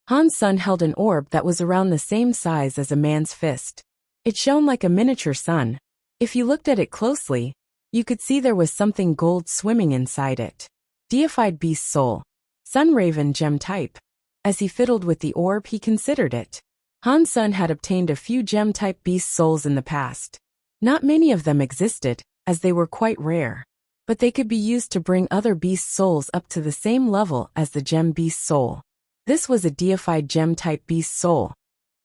Han's son held an orb that was around the same size as a man's fist. It shone like a miniature sun. If you looked at it closely, you could see there was something gold swimming inside it. Deified beast soul. Sunraven gem type. As he fiddled with the orb, he considered it. Han's son had obtained a few gem-type beast souls in the past. Not many of them existed, as they were quite rare. But they could be used to bring other beast souls up to the same level as the gem beast soul. This was a deified gem-type beast soul.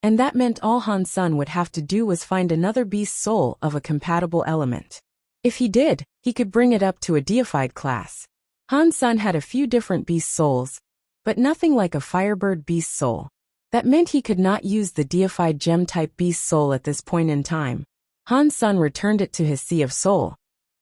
And that meant all Han's son would have to do was find another beast soul of a compatible element. If he did, he could bring it up to a deified class. Han's son had a few different beast souls, but nothing like a firebird beast soul. That meant he could not use the deified gem-type beast soul at this point in time. Han's son returned it to his Sea of Soul,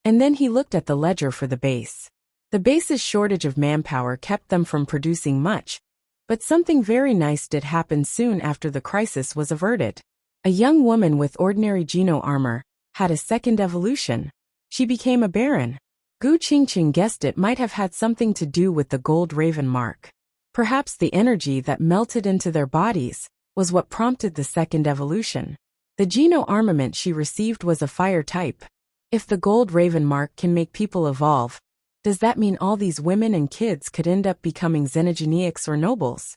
and then he looked at the ledger for the base. The base's shortage of manpower kept them from producing much, but something very nice did happen soon after the crisis was averted. A young woman with ordinary Geno armor had a second evolution. She became a baron. Gu Qingqing guessed it might have had something to do with the gold raven mark. Perhaps the energy that melted into their bodies was what prompted the second evolution. The Geno armament she received was a fire type. If the gold raven mark can make people evolve, does that mean all these women and kids could end up becoming xenogeneics or nobles?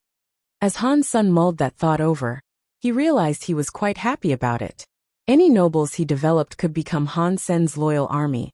As Han's son mulled that thought over, he realized he was quite happy about it. Any nobles he developed could become Han Sen's loyal army,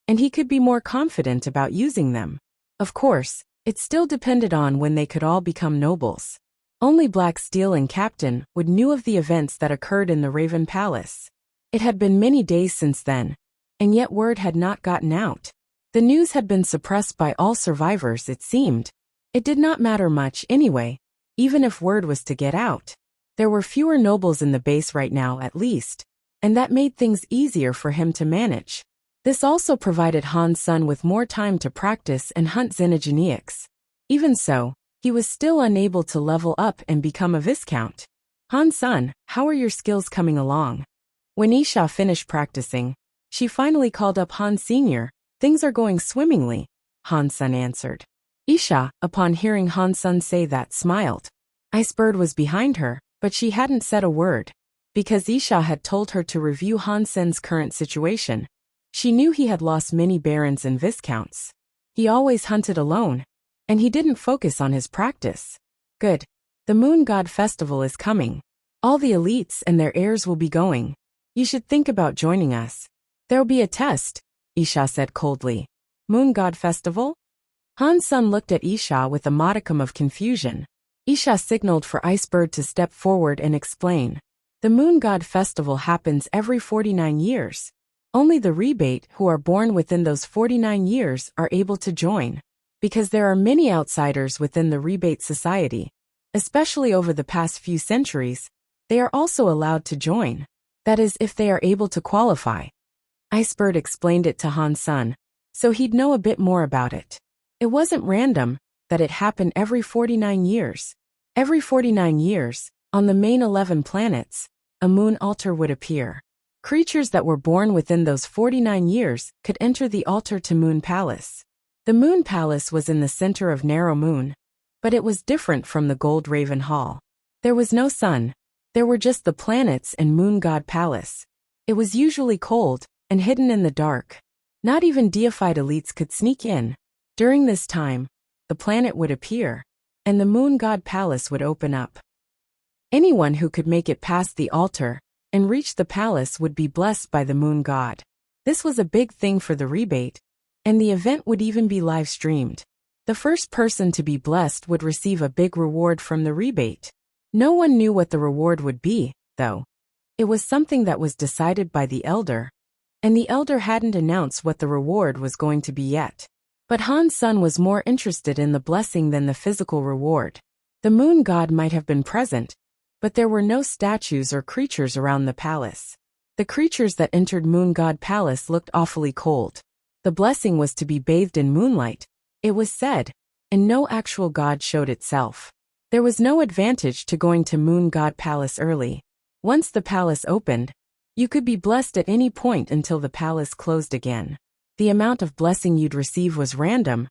and he could be more confident about using them. Of course, it still depended on when they could all become nobles. Only Black Steel and Captain Wood knew of the events that occurred in the Raven Palace. It had been many days since then, and yet word had not gotten out. The news had been suppressed by all survivors, it seemed. It did not matter much anyway, even if word was to get out. There were fewer nobles in the base right now at least, and that made things easier for him to manage. This also provided Han's son with more time to practice and hunt xenogeneics. Even so, he was still unable to level up and become a Viscount. Han's son, how are your skills coming along? When Isha finished practicing, she finally called up Han Sr. Things are going swimmingly, Han's son answered. Isha, upon hearing Han's son say that, smiled. Icebird was behind her, but she hadn't said a word. Because Isha had told her to review Han Sen's current situation, she knew he had lost many barons and viscounts. He always hunted alone, and he didn't focus on his practice. Good. The Moon God Festival is coming. All the elites and their heirs will be going. You should think about joining us. There'll be a test, Isha said coldly. Moon God Festival? Han's son looked at Isha with a modicum of confusion. Isha signaled for Icebird to step forward and explain. The Moon God Festival happens every 49 years. Only the rebate who are born within those 49 years are able to join. Because there are many outsiders within the rebate society, especially over the past few centuries, they are also allowed to join. That is, if they are able to qualify. Icebird explained it to Han's son, so he'd know a bit more about it. It wasn't random that it happened every 49 years. Every 49 years, on the main 11 planets, a moon altar would appear. Creatures that were born within those 49 years could enter the altar to Moon Palace. The Moon Palace was in the center of Narrow Moon, but it was different from the Gold Raven Hall. There was no sun. There were just the planets and Moon God Palace. It was usually cold and hidden in the dark. Not even deified elites could sneak in. During this time, the planet would appear, and the Moon God Palace would open up. Anyone who could make it past the altar and reach the palace would be blessed by the Moon God. This was a big thing for the rebate, and the event would even be live-streamed. The first person to be blessed would receive a big reward from the rebate. No one knew what the reward would be, though. It was something that was decided by the Elder, and the Elder hadn't announced what the reward was going to be yet. But Han's son was more interested in the blessing than the physical reward. The Moon God might have been present, but there were no statues or creatures around the palace. The creatures that entered Moon God Palace looked awfully cold. The blessing was to be bathed in moonlight, it was said, and no actual god showed itself. There was no advantage to going to Moon God Palace early. Once the palace opened, you could be blessed at any point until the palace closed again. The amount of blessing you'd receive was random,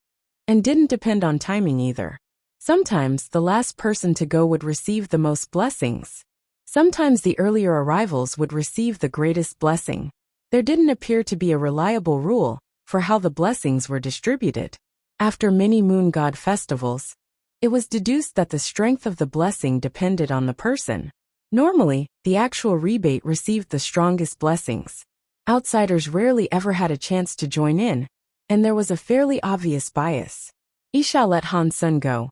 and didn't depend on timing either. Sometimes the last person to go would receive the most blessings. Sometimes the earlier arrivals would receive the greatest blessing. There didn't appear to be a reliable rule for how the blessings were distributed. After many moon god festivals, it was deduced that the strength of the blessing depended on the person. Normally, the actual rebate received the strongest blessings. Outsiders rarely ever had a chance to join in, and there was a fairly obvious bias. Isha let Han Sun go,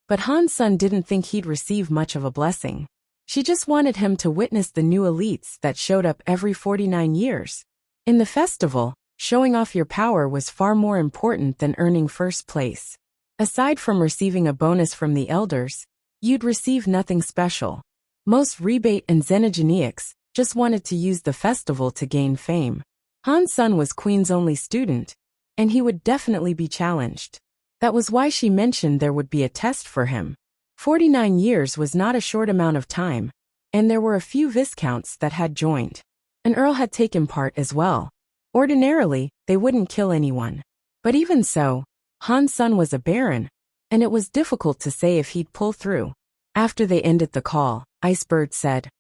but Han Sun didn't think he'd receive much of a blessing. She just wanted him to witness the new elites that showed up every 49 years. In the festival, showing off your power was far more important than earning first place. Aside from receiving a bonus from the elders, you'd receive nothing special. Most rebate and xenogeniacs just wanted to use the festival to gain fame. Han Sun was Queen's only student, and he would definitely be challenged. That was why she mentioned there would be a test for him. 49 years was not a short amount of time, and there were a few viscounts that had joined. An earl had taken part as well. Ordinarily, they wouldn't kill anyone. But even so, Han Sun was a baron, and it was difficult to say if he'd pull through. After they ended the call, Icebird said,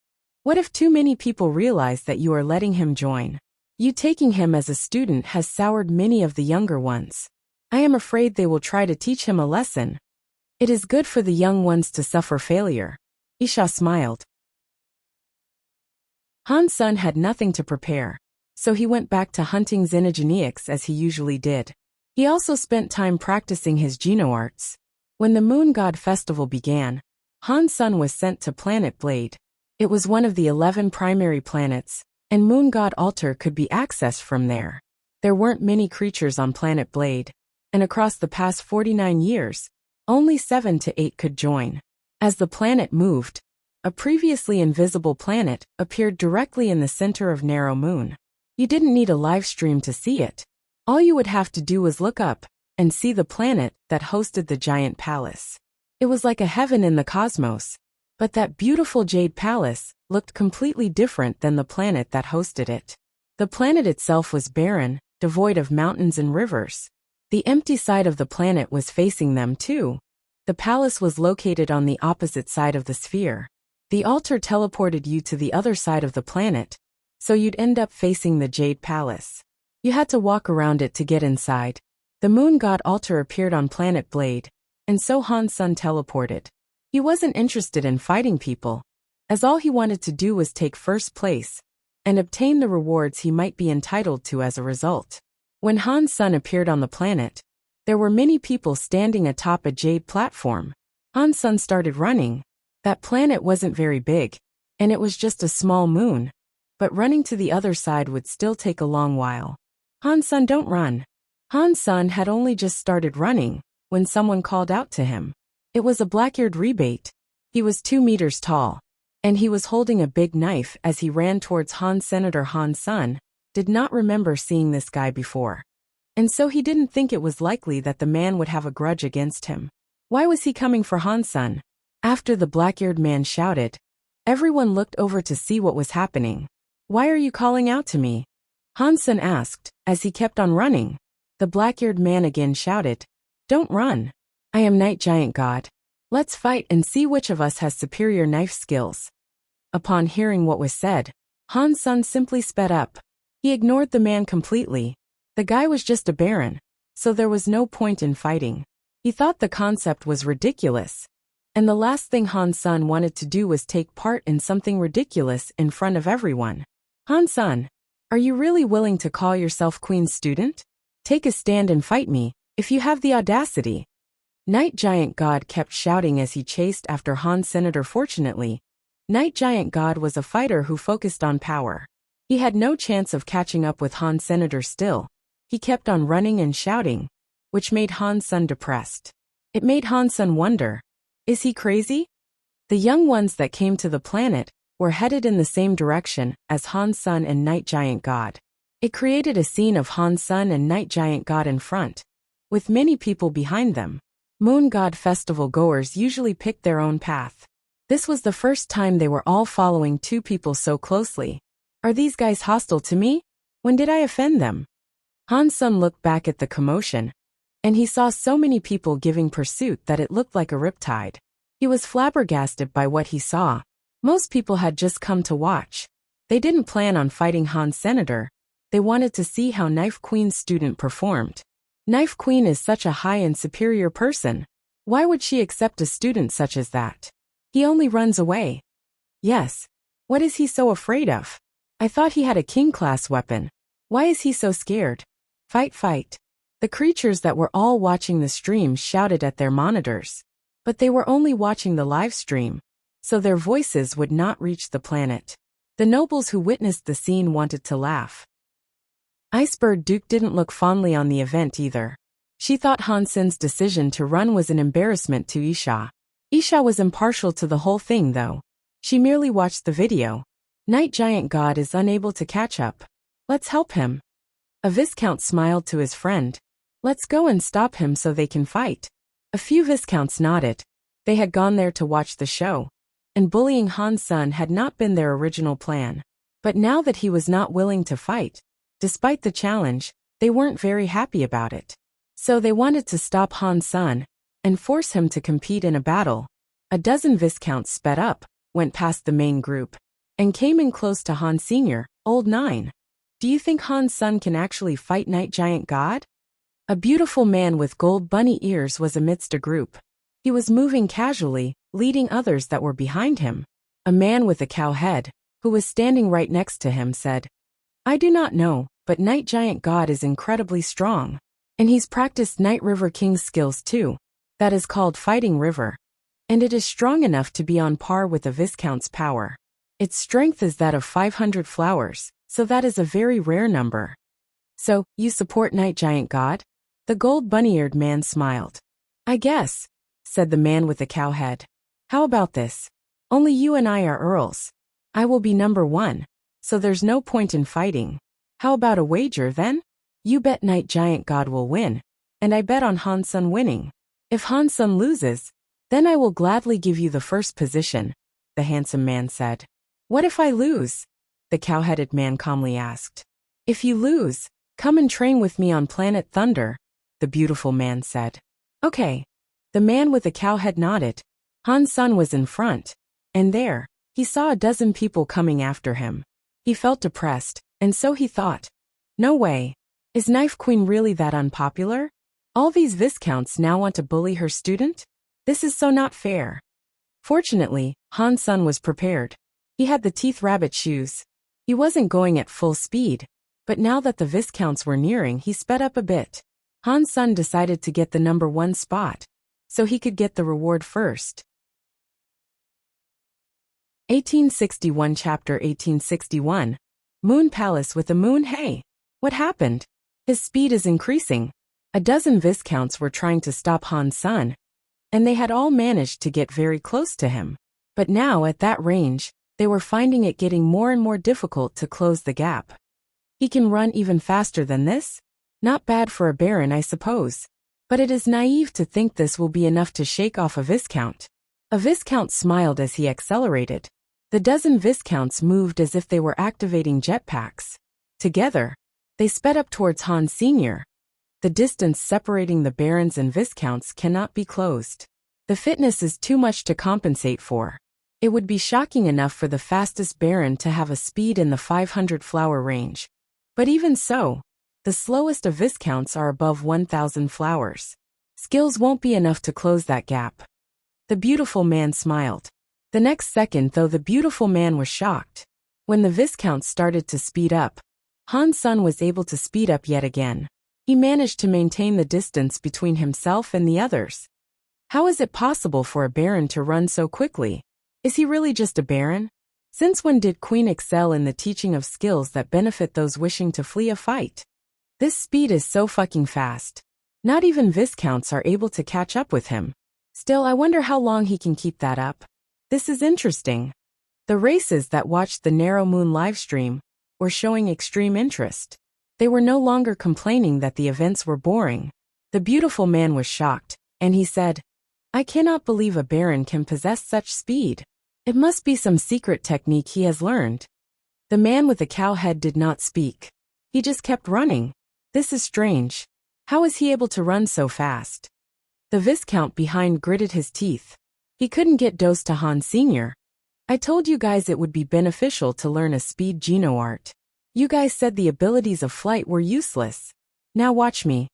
"What if too many people realize that you are letting him join? You taking him as a student has soured many of the younger ones. I am afraid they will try to teach him a lesson. It is good for the young ones to suffer failure." Isha smiled. Han Sun had nothing to prepare, so he went back to hunting xenogeniacs as he usually did. He also spent time practicing his genoarts. When the Moon God Festival began, Han Sun was sent to Planet Blade. It was one of the 11 primary planets, and Moon God Altar could be accessed from there. There weren't many creatures on Planet Blade, and across the past 49 years, only 7 to 8 could join. As the planet moved, a previously invisible planet appeared directly in the center of Narrow Moon. You didn't need a live stream to see it. All you would have to do was look up and see the planet that hosted the giant palace. It was like a heaven in the cosmos, but that beautiful jade palace looked completely different than the planet that hosted it. The planet itself was barren, devoid of mountains and rivers. The empty side of the planet was facing them too. The palace was located on the opposite side of the sphere. The altar teleported you to the other side of the planet, so you'd end up facing the Jade Palace. You had to walk around it to get inside. The Moon God altar appeared on Planet Blade, and so Han Sun teleported. He wasn't interested in fighting people, as all he wanted to do was take first place and obtain the rewards he might be entitled to as a result. When Han Sun appeared on the planet, there were many people standing atop a jade platform. Han Sun started running. That planet wasn't very big, and it was just a small moon, but running to the other side would still take a long while. Han Sun, don't run. Han Sun had only just started running when someone called out to him. It was a black-eared rebate. He was 2 meters tall, and he was holding a big knife as he ran towards Han. Senator Han Sun did not remember seeing this guy before, and so he didn't think it was likely that the man would have a grudge against him. Why was he coming for Han Sun? After the black-eared man shouted, everyone looked over to see what was happening. "Why are you calling out to me?" Han Sun asked, as he kept on running. The black-eared man again shouted, "Don't run. I am Night Giant God. Let's fight and see which of us has superior knife skills." Upon hearing what was said, Han Sun simply sped up. He ignored the man completely. The guy was just a baron, so there was no point in fighting. He thought the concept was ridiculous, and the last thing Han Sun wanted to do was take part in something ridiculous in front of everyone. "Han Sun, are you really willing to call yourself Queen's student? Take a stand and fight me, if you have the audacity." Night Giant God kept shouting as he chased after Han Senator. Fortunately, Night Giant God was a fighter who focused on power. He had no chance of catching up with Han Senator still. He kept on running and shouting, which made Han Sun depressed. It made Han Sun wonder, is he crazy? The young ones that came to the planet were headed in the same direction as Han Sun and Night Giant God. It created a scene of Han Sun and Night Giant God in front, with many people behind them. Moon God Festival goers usually picked their own path. This was the first time they were all following 2 people so closely. Are these guys hostile to me? When did I offend them? Han Sun looked back at the commotion, and he saw so many people giving pursuit that it looked like a riptide. He was flabbergasted by what he saw. Most people had just come to watch. They didn't plan on fighting Han's senator. They wanted to see how Knife Queen's student performed. Knife Queen is such a high and superior person. Why would she accept a student such as that? He only runs away. Yes. What is he so afraid of? I thought he had a king-class weapon. Why is he so scared? Fight, fight. The creatures that were all watching the stream shouted at their monitors. But they were only watching the live stream, so their voices would not reach the planet. The nobles who witnessed the scene wanted to laugh. Icebird Duke didn't look fondly on the event either. She thought Hansen's decision to run was an embarrassment to Isha. Isha was impartial to the whole thing though. She merely watched the video. Night Giant God is unable to catch up. Let's help him. A Viscount smiled to his friend. Let's go and stop him so they can fight. A few Viscounts nodded. They had gone there to watch the show, and bullying Han's son had not been their original plan. But now that he was not willing to fight, despite the challenge, they weren't very happy about it. So they wanted to stop Han's son and force him to compete in a battle. A dozen Viscounts sped up, went past the main group, and came in close to Han Sr., Old 9. Do you think Han's son can actually fight Night Giant God? A beautiful man with gold bunny ears was amidst a group. He was moving casually, leading others that were behind him. A man with a cow head, who was standing right next to him, said, I do not know, but Night Giant God is incredibly strong. And he's practiced Night River King's skills too. That is called Fighting River. And it is strong enough to be on par with a Viscount's power. Its strength is that of 500 flowers, so that is a very rare number. So, you support Night Giant God? The gold bunny-eared man smiled. I guess, said the man with the cow head. How about this? Only you and I are earls. I will be number 1, so there's no point in fighting. How about a wager then? You bet Night Giant God will win, and I bet on Hansun winning. If Hansun loses, then I will gladly give you the first position, the handsome man said. What if I lose? The cow-headed man calmly asked. If you lose, come and train with me on Planet Thunder, the beautiful man said. Okay. The man with the cow head nodded. Hansun was in front, and there, he saw a dozen people coming after him. He felt depressed, and so he thought, no way. Is Knife Queen really that unpopular? All these Viscounts now want to bully her student? This is so not fair. Fortunately, Hansun was prepared. He had the teeth rabbit shoes. He wasn't going at full speed, but now that the Viscounts were nearing, he sped up a bit. Hansun decided to get the number 1 spot, so he could get the reward first. 1861 Chapter 1861 Moon Palace with a moon. Hey! What happened? His speed is increasing. A dozen Viscounts were trying to stop Hansun, and they had all managed to get very close to him. But now, at that range, they were finding it getting more and more difficult to close the gap. He can run even faster than this? Not bad for a baron, I suppose. But it is naive to think this will be enough to shake off a Viscount. A Viscount smiled as he accelerated. The dozen Viscounts moved as if they were activating jetpacks. Together, they sped up towards Han Sr. The distance separating the barons and Viscounts cannot be closed. The fitness is too much to compensate for. It would be shocking enough for the fastest baron to have a speed in the 500 flower range. But even so, the slowest of Viscounts are above 1,000 flowers. Skills won't be enough to close that gap. The beautiful man smiled. The next second, though, the beautiful man was shocked. When the Viscounts started to speed up, Hansun was able to speed up yet again. He managed to maintain the distance between himself and the others. How is it possible for a baron to run so quickly? Is he really just a baron? Since when did Queen excel in the teaching of skills that benefit those wishing to flee a fight? This speed is so fucking fast. Not even Viscounts are able to catch up with him. Still, I wonder how long he can keep that up. This is interesting. The races that watched the Narrow Moon livestream were showing extreme interest. They were no longer complaining that the events were boring. The beautiful man was shocked, and he said, I cannot believe a baron can possess such speed. It must be some secret technique he has learned. The man with the cow head did not speak. He just kept running. This is strange. How is he able to run so fast? The Viscount behind gritted his teeth. He couldn't get dosed to Han Sr. I told you guys it would be beneficial to learn a speed geno art. You guys said the abilities of flight were useless. Now watch me.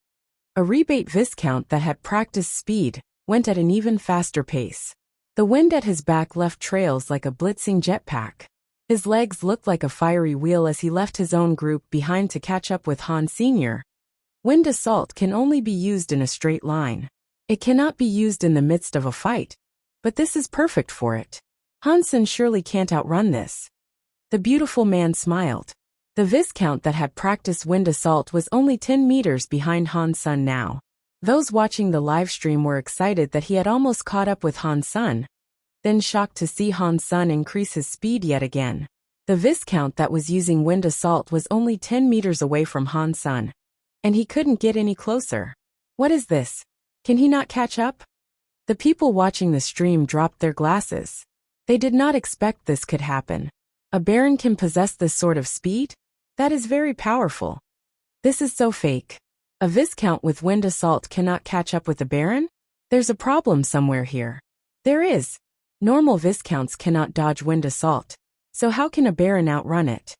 A rebate Viscount that had practiced speed went at an even faster pace. The wind at his back left trails like a blitzing jetpack. His legs looked like a fiery wheel as he left his own group behind to catch up with Han Sr. Wind assault can only be used in a straight line. It cannot be used in the midst of a fight, but this is perfect for it. Hansen surely can't outrun this. The beautiful man smiled. The Viscount that had practiced wind assault was only 10 meters behind Hansen now. Those watching the livestream were excited that he had almost caught up with Hansen, then shocked to see Hansen increase his speed yet again. The Viscount that was using wind assault was only 10 meters away from Hansen, and he couldn't get any closer. What is this? Can he not catch up? The people watching the stream dropped their glasses. They did not expect this could happen. A baron can possess this sort of speed? That is very powerful. This is so fake. A Viscount with wind assault cannot catch up with a baron? There's a problem somewhere here. There is. Normal Viscounts cannot dodge wind assault, so how can a baron outrun it?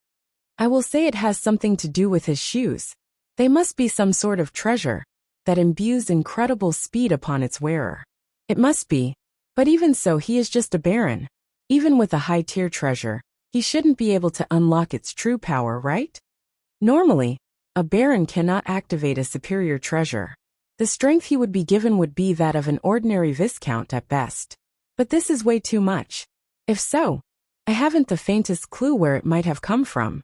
I will say it has something to do with his shoes. They must be some sort of treasure that imbues incredible speed upon its wearer. It must be, but even so he is just a baron. Even with a high-tier treasure, he shouldn't be able to unlock its true power, right? Normally, a baron cannot activate a superior treasure. The strength he would be given would be that of an ordinary Viscount at best. But this is way too much. If so, I haven't the faintest clue where it might have come from.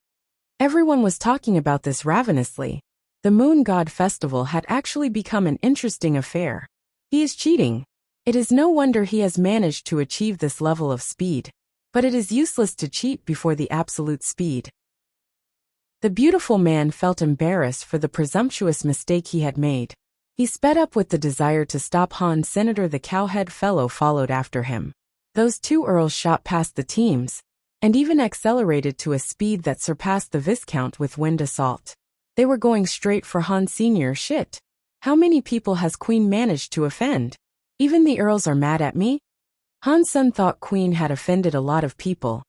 Everyone was talking about this ravenously. The Moon God Festival had actually become an interesting affair. He is cheating. It is no wonder he has managed to achieve this level of speed. But it is useless to cheat before the absolute speed. The beautiful man felt embarrassed for the presumptuous mistake he had made. He sped up with the desire to stop Han. Senator the cowhead fellow followed after him. Those two earls shot past the teams, and even accelerated to a speed that surpassed the Viscount with wind assault. They were going straight for Han Sr. Shit. How many people has Queen managed to offend? Even the earls are mad at me? Hansen thought Queen had offended a lot of people,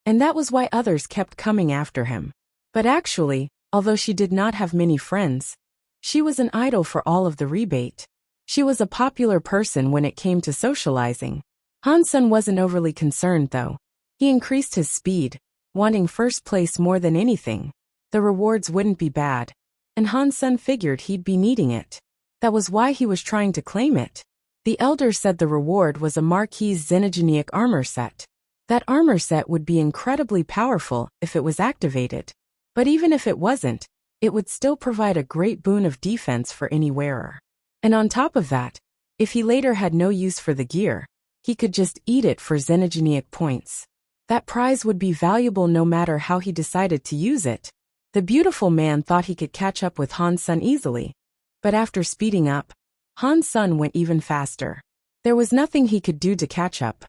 and that was why others kept coming after him. But actually, although she did not have many friends, she was an idol for all of the rebate. She was a popular person when it came to socializing. Hansen wasn't overly concerned though. He increased his speed, wanting first place more than anything. The rewards wouldn't be bad, and Hansen figured he'd be needing it. That was why he was trying to claim it. The elder said the reward was a Marquis Xenogenic armor set. That armor set would be incredibly powerful if it was activated. But even if it wasn't, it would still provide a great boon of defense for any wearer. And on top of that, if he later had no use for the gear, he could just eat it for Xenogenic points. That prize would be valuable no matter how he decided to use it. The beautiful man thought he could catch up with Hansen easily. But after speeding up, Hansen went even faster. There was nothing he could do to catch up.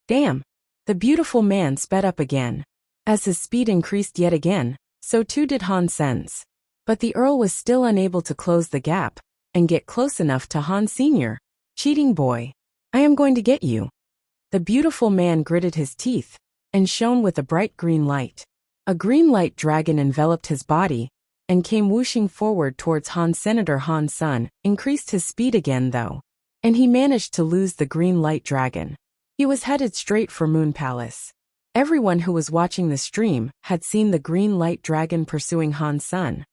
Damn! The beautiful man sped up again. As his speed increased yet again, so too did Hansen's. But the Earl was still unable to close the gap and get close enough to Han Sr. Cheating boy. I am going to get you. The beautiful man gritted his teeth and shone with a bright green light. A green light dragon enveloped his body and came whooshing forward towards Senator Hansen, increased his speed again though, and he managed to lose the green light dragon. He was headed straight for Moon Palace. Everyone who was watching the stream had seen the green light dragon pursuing Hansen.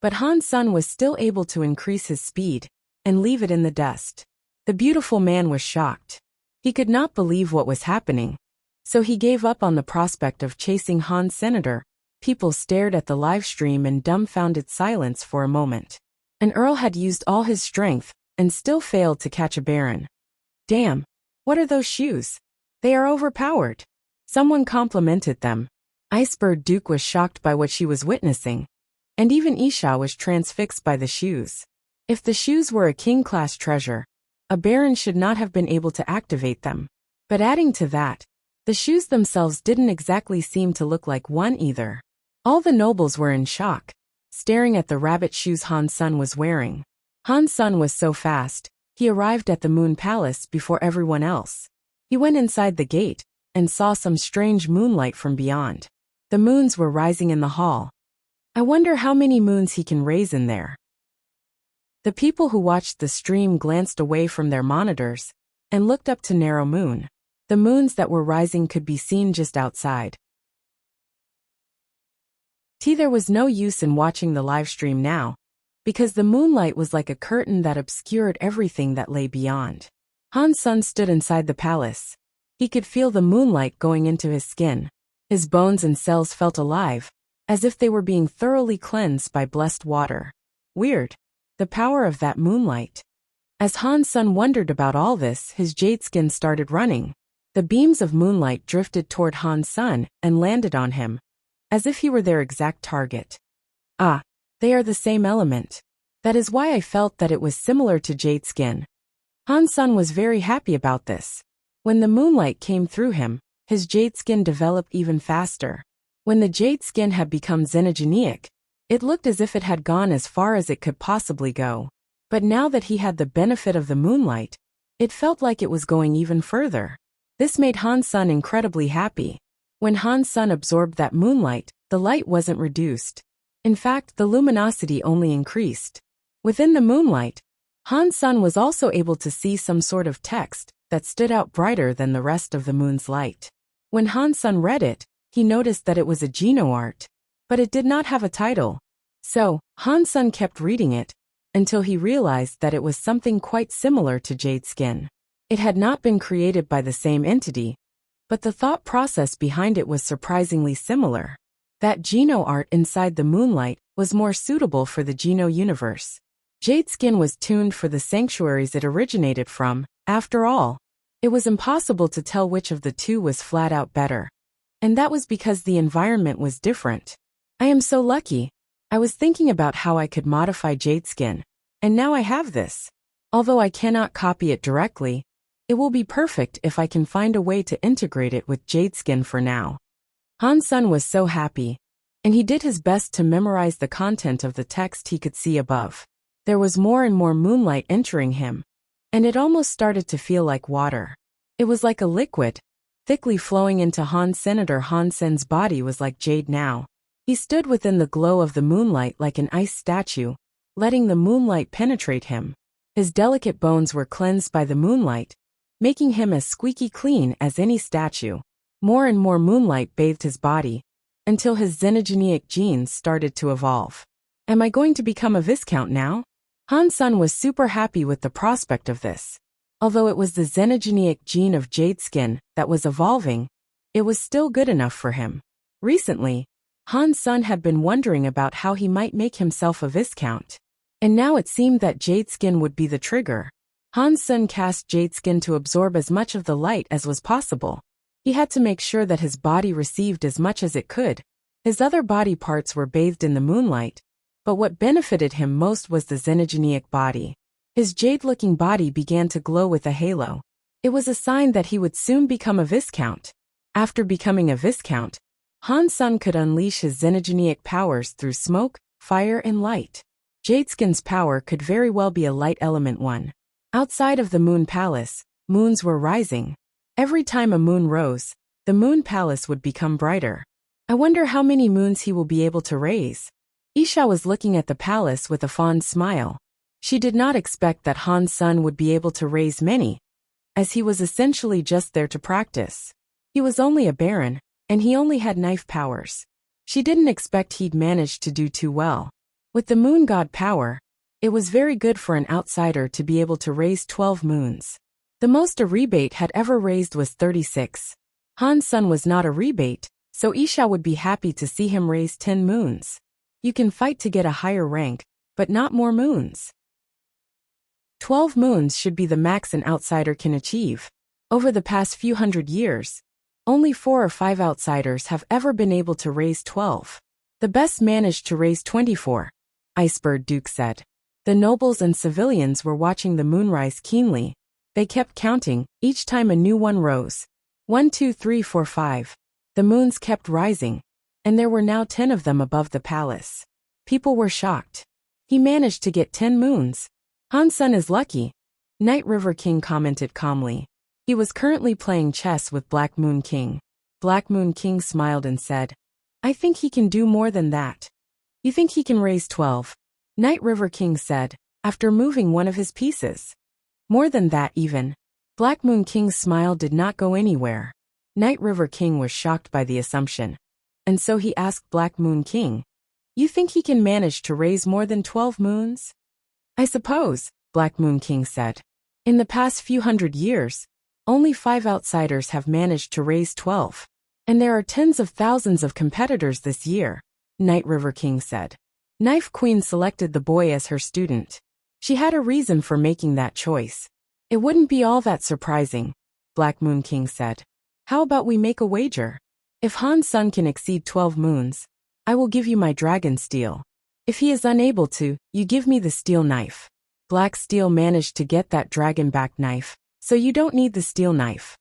But Hansen was still able to increase his speed and leave it in the dust. The beautiful man was shocked. He could not believe what was happening, so he gave up on the prospect of chasing Senator. People stared at the live stream in dumbfounded silence for a moment. An earl had used all his strength and still failed to catch a baron. Damn, what are those shoes? They are overpowered. Someone complimented them. Icebird Duke was shocked by what she was witnessing, and even Isha was transfixed by the shoes. If the shoes were a king-class treasure, a baron should not have been able to activate them. But adding to that, the shoes themselves didn't exactly seem to look like one either. All the nobles were in shock, staring at the rabbit shoes Hansen was wearing. Han's son was so fast, he arrived at the moon palace before everyone else. He went inside the gate and saw some strange moonlight from beyond. The moons were rising in the hall. I wonder how many moons he can raise in there. The people who watched the stream glanced away from their monitors and looked up to narrow moon. The moons that were rising could be seen just outside. There was no use in watching the live stream now, because the moonlight was like a curtain that obscured everything that lay beyond. Han's son stood inside the palace. He could feel the moonlight going into his skin. His bones and cells felt alive, as if they were being thoroughly cleansed by blessed water. Weird. The power of that moonlight. As Han's son wondered about all this, his jade skin started running. The beams of moonlight drifted toward Han's son and landed on him, as if he were their exact target. Ah, they are the same element. That is why I felt that it was similar to jade skin. Han's son was very happy about this. When the moonlight came through him, his jade skin developed even faster. When the jade skin had become xenogenic, it looked as if it had gone as far as it could possibly go. But now that he had the benefit of the moonlight, it felt like it was going even further. This made Han's son incredibly happy. When Han's son absorbed that moonlight, the light wasn't reduced. In fact, the luminosity only increased. Within the moonlight, Han's son was also able to see some sort of text that stood out brighter than the rest of the moon's light. When Han's son read it, he noticed that it was a geno-art. But it did not have a title. So, Han's son kept reading it, until he realized that it was something quite similar to jade skin. It had not been created by the same entity, but the thought process behind it was surprisingly similar. That geno-art inside the moonlight was more suitable for the Geno universe. Jade skin was tuned for the sanctuaries it originated from. After all, it was impossible to tell which of the two was flat out better. And that was because the environment was different. I am so lucky. I was thinking about how I could modify jade skin, and now I have this. Although I cannot copy it directly, it will be perfect if I can find a way to integrate it with jade skin for now. Han's son was so happy, and he did his best to memorize the content of the text he could see above. There was more and more moonlight entering him, and it almost started to feel like water. It was like a liquid, thickly flowing into Senator Han's son's body was like jade now. He stood within the glow of the moonlight like an ice statue, letting the moonlight penetrate him. His delicate bones were cleansed by the moonlight, making him as squeaky clean as any statue. More and more moonlight bathed his body, until his xenogenic genes started to evolve. Am I going to become a Viscount now? Han's son was super happy with the prospect of this. Although it was the xenogenic gene of jade skin that was evolving, it was still good enough for him. Recently, Han's son had been wondering about how he might make himself a Viscount. And now it seemed that jade skin would be the trigger. Han's son cast jade skin to absorb as much of the light as was possible. He had to make sure that his body received as much as it could. His other body parts were bathed in the moonlight, but what benefited him most was the xenogenic body. His jade-looking body began to glow with a halo. It was a sign that he would soon become a Viscount. After becoming a Viscount, Han's son could unleash his xenogenic powers through smoke, fire and light. Jadeskin's power could very well be a light element one. Outside of the moon palace, moons were rising. Every time a moon rose, the moon palace would become brighter. I wonder how many moons he will be able to raise. Isha was looking at the palace with a fond smile. She did not expect that Han's son would be able to raise many, as he was essentially just there to practice. He was only a baron, and he only had knife powers. She didn't expect he'd manage to do too well. With the moon god power, it was very good for an outsider to be able to raise 12 moons. The most a rebate had ever raised was 36. Han's son was not a rebate, so Isha would be happy to see him raise 10 moons. You can fight to get a higher rank, but not more moons. 12 moons should be the max an outsider can achieve. Over the past few hundred years, only 4 or 5 outsiders have ever been able to raise 12. The best managed to raise 24, Icebird Duke said. The nobles and civilians were watching the moonrise keenly. They kept counting, each time a new one rose. 1, 2, 3, 4, 5. The moons kept rising, and there were now 10 of them above the palace. People were shocked. He managed to get 10 moons. Han Sun is lucky, Night River King commented calmly. He was currently playing chess with Black Moon King. Black Moon King smiled and said, I think he can do more than that. You think he can raise 12? Night River King said, after moving one of his pieces. More than that even. Black Moon King's smile did not go anywhere. Night River King was shocked by the assumption. And so he asked Black Moon King, you think he can manage to raise more than 12 moons? I suppose, Black Moon King said. In the past few hundred years, only 5 outsiders have managed to raise 12. And there are tens of thousands of competitors this year, Night River King said. Knife Queen selected the boy as her student. She had a reason for making that choice. It wouldn't be all that surprising, Black Moon King said. How about we make a wager? If Han Sun can exceed 12 moons, I will give you my dragon steel. If he is unable to, you give me the steel knife. Black Steel managed to get that dragon-back knife, so you don't need the steel knife.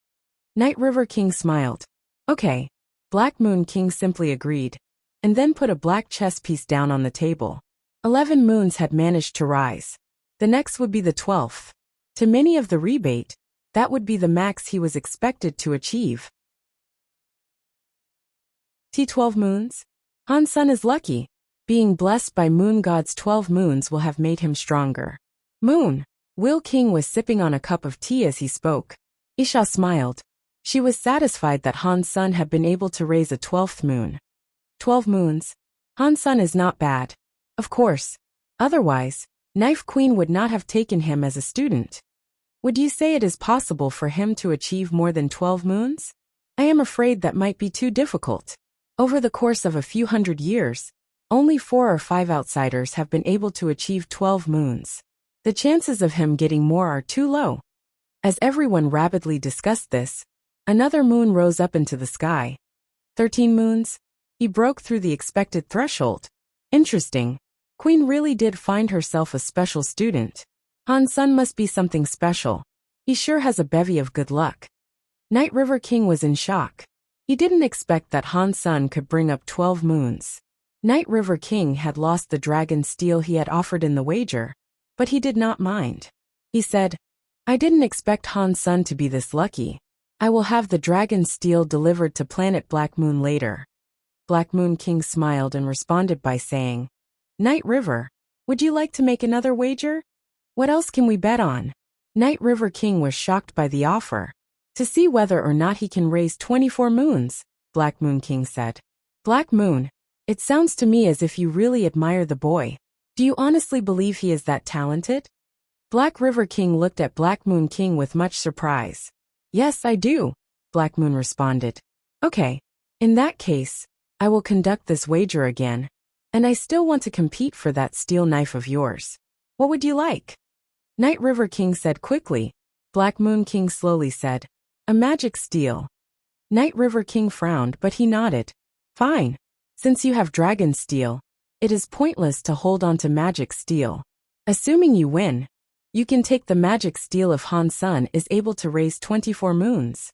Night River King smiled. Okay. Black Moon King simply agreed, and then put a black chess piece down on the table. 11 moons had managed to rise. The next would be the 12th. To many of the rebate, that would be the max he was expected to achieve. T12 moons? Han Sun is lucky. Being blessed by Moon God's 12 moons will have made him stronger. Moon. Will King was sipping on a cup of tea as he spoke. Isha smiled. She was satisfied that Han Sun had been able to raise a 12th moon. 12 moons. Han Sun is not bad. Of course. Otherwise, Knife Queen would not have taken him as a student. Would you say it is possible for him to achieve more than 12 moons? I am afraid that might be too difficult. Over the course of a few hundred years, only 4 or 5 outsiders have been able to achieve 12 moons. The chances of him getting more are too low. As everyone rapidly discussed this, another moon rose up into the sky. 13 moons? He broke through the expected threshold. Interesting. Queen really did find herself a special student. Han Sun must be something special. He sure has a bevy of good luck. Night River King was in shock. He didn't expect that Han Sun could bring up 12 moons. Night River King had lost the dragon steel he had offered in the wager, but he did not mind. He said, I didn't expect Han Sun to be this lucky. I will have the dragon steel delivered to planet Black Moon later. Black Moon King smiled and responded by saying, Night River, would you like to make another wager? What else can we bet on? Night River King was shocked by the offer. To see whether or not he can raise 24 moons, Black Moon King said. Black Moon, it sounds to me as if you really admire the boy. Do you honestly believe he is that talented? Black River King looked at Black Moon King with much surprise. Yes, I do, Black Moon responded. Okay. In that case, I will conduct this wager again, and I still want to compete for that steel knife of yours. What would you like? Night River King said quickly. Black Moon King slowly said, a magic steel. Night River King frowned, but he nodded. Fine. Since you have dragon steel, it is pointless to hold on to magic steel. Assuming you win, you can take the magic steel if Han Sun is able to raise 24 moons.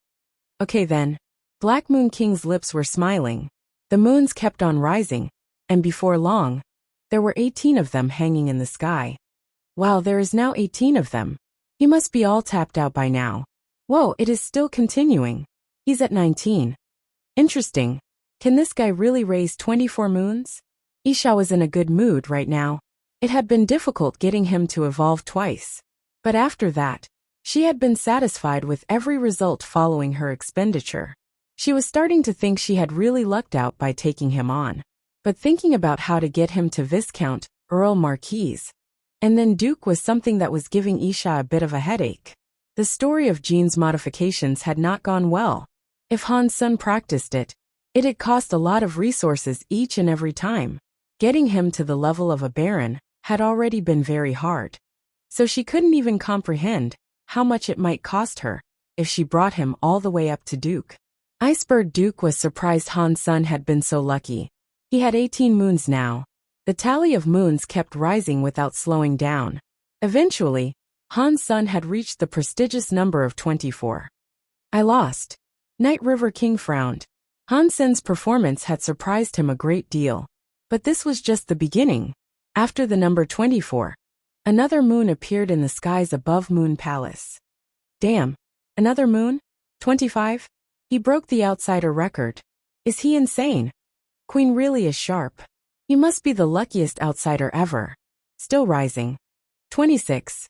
Okay then. Black Moon King's lips were smiling. The moons kept on rising, and before long, there were 18 of them hanging in the sky. Wow, there is now 18 of them. He must be all tapped out by now. Whoa, it is still continuing. He's at 19. Interesting. Can this guy really raise 24 moons? Isha was in a good mood right now. It had been difficult getting him to evolve twice. But after that, she had been satisfied with every result following her expenditure. She was starting to think she had really lucked out by taking him on. But thinking about how to get him to Viscount, Earl Marquis, and then Duke was something that was giving Isha a bit of a headache. The story of Jean's modifications had not gone well. If Han Sun practiced it, it had cost a lot of resources each and every time. Getting him to the level of a baron had already been very hard. So she couldn't even comprehend how much it might cost her if she brought him all the way up to Duke. Icebird Duke was surprised Han Sun had been so lucky. He had 18 moons now. The tally of moons kept rising without slowing down. Eventually, Han Sun had reached the prestigious number of 24. I lost. Night River King frowned. Han Sun's performance had surprised him a great deal. But this was just the beginning. After the number 24, Another moon appeared in the skies above Moon Palace. Damn. Another moon? 25? He broke the outsider record. Is he insane? Queen really is sharp. He must be the luckiest outsider ever. Still rising. 26.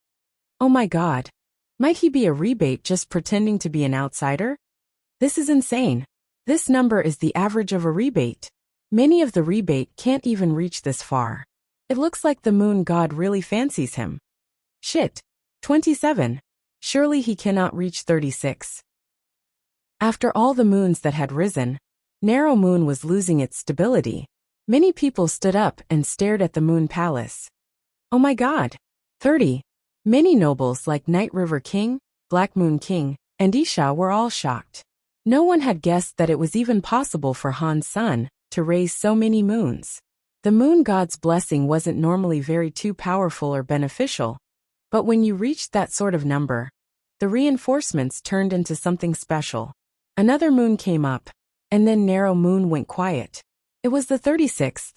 Oh my god. Might he be a rebate just pretending to be an outsider? This is insane. This number is the average of a rebate. Many of the rebate can't even reach this far. It looks like the moon god really fancies him. Shit. 27. Surely he cannot reach 36. After all the moons that had risen, Narrow Moon was losing its stability. Many people stood up and stared at the Moon Palace. Oh my god. 30. Many nobles like Night River King, Black Moon King, and Isha were all shocked. No one had guessed that it was even possible for Han's son to raise so many moons. The moon god's blessing wasn't normally very too powerful or beneficial, but when you reached that sort of number, the reinforcements turned into something special. Another moon came up, and then Narrow Moon went quiet. It was the 36th.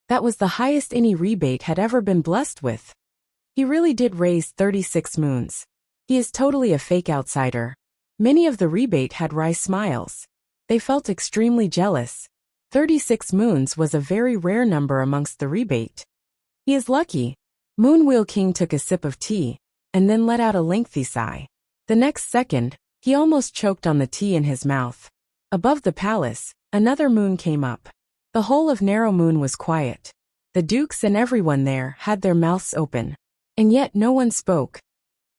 That was the highest any rebate had ever been blessed with. He really did raise 36 moons. He is totally a fake outsider. Many of the rebate had wry smiles. They felt extremely jealous. 36 moons was a very rare number amongst the rebate. He is lucky. Moonwheel King took a sip of tea, and then let out a lengthy sigh. The next second, he almost choked on the tea in his mouth. Above the palace, another moon came up. The whole of Narrow Moon was quiet. The dukes and everyone there had their mouths open. And yet no one spoke.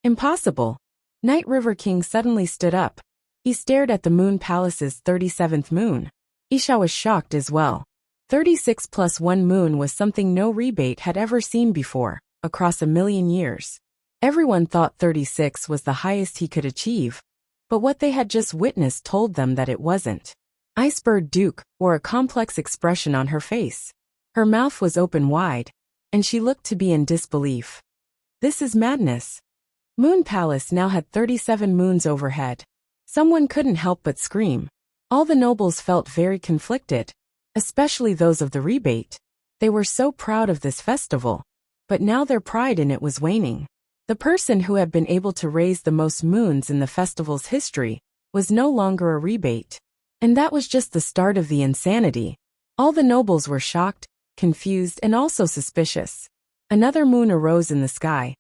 Impossible. Night River King suddenly stood up. He stared at the Moon Palace's 37th moon. Isha was shocked as well. 36 plus 1 moon was something no rebate had ever seen before, across a million years. Everyone thought 36 was the highest he could achieve, but what they had just witnessed told them that it wasn't. Icebird Duke wore a complex expression on her face. Her mouth was open wide, and she looked to be in disbelief. This is madness. Moon Palace now had 37 moons overhead. Someone couldn't help but scream. All the nobles felt very conflicted, especially those of the rebate. They were so proud of this festival, but now their pride in it was waning. The person who had been able to raise the most moons in the festival's history was no longer a rebate. And that was just the start of the insanity. All the nobles were shocked, confused, and also suspicious. Another moon arose in the sky.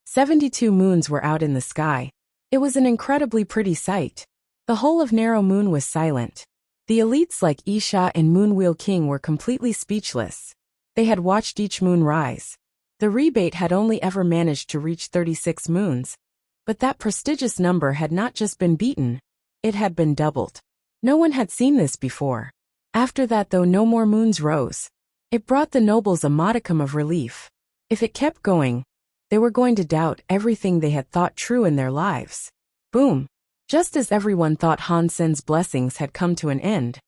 72 moons were out in the sky. It was an incredibly pretty sight. The whole of Narrow Moon was silent. The elites like Isha and Moonwheel King were completely speechless. They had watched each moon rise. The rebate had only ever managed to reach 36 moons, but that prestigious number had not just been beaten, it had been doubled. No one had seen this before. After that, though, no more moons rose. It brought the nobles a modicum of relief. If it kept going, they were going to doubt everything they had thought true in their lives. Boom! Just as everyone thought Han Sen's blessings had come to an end,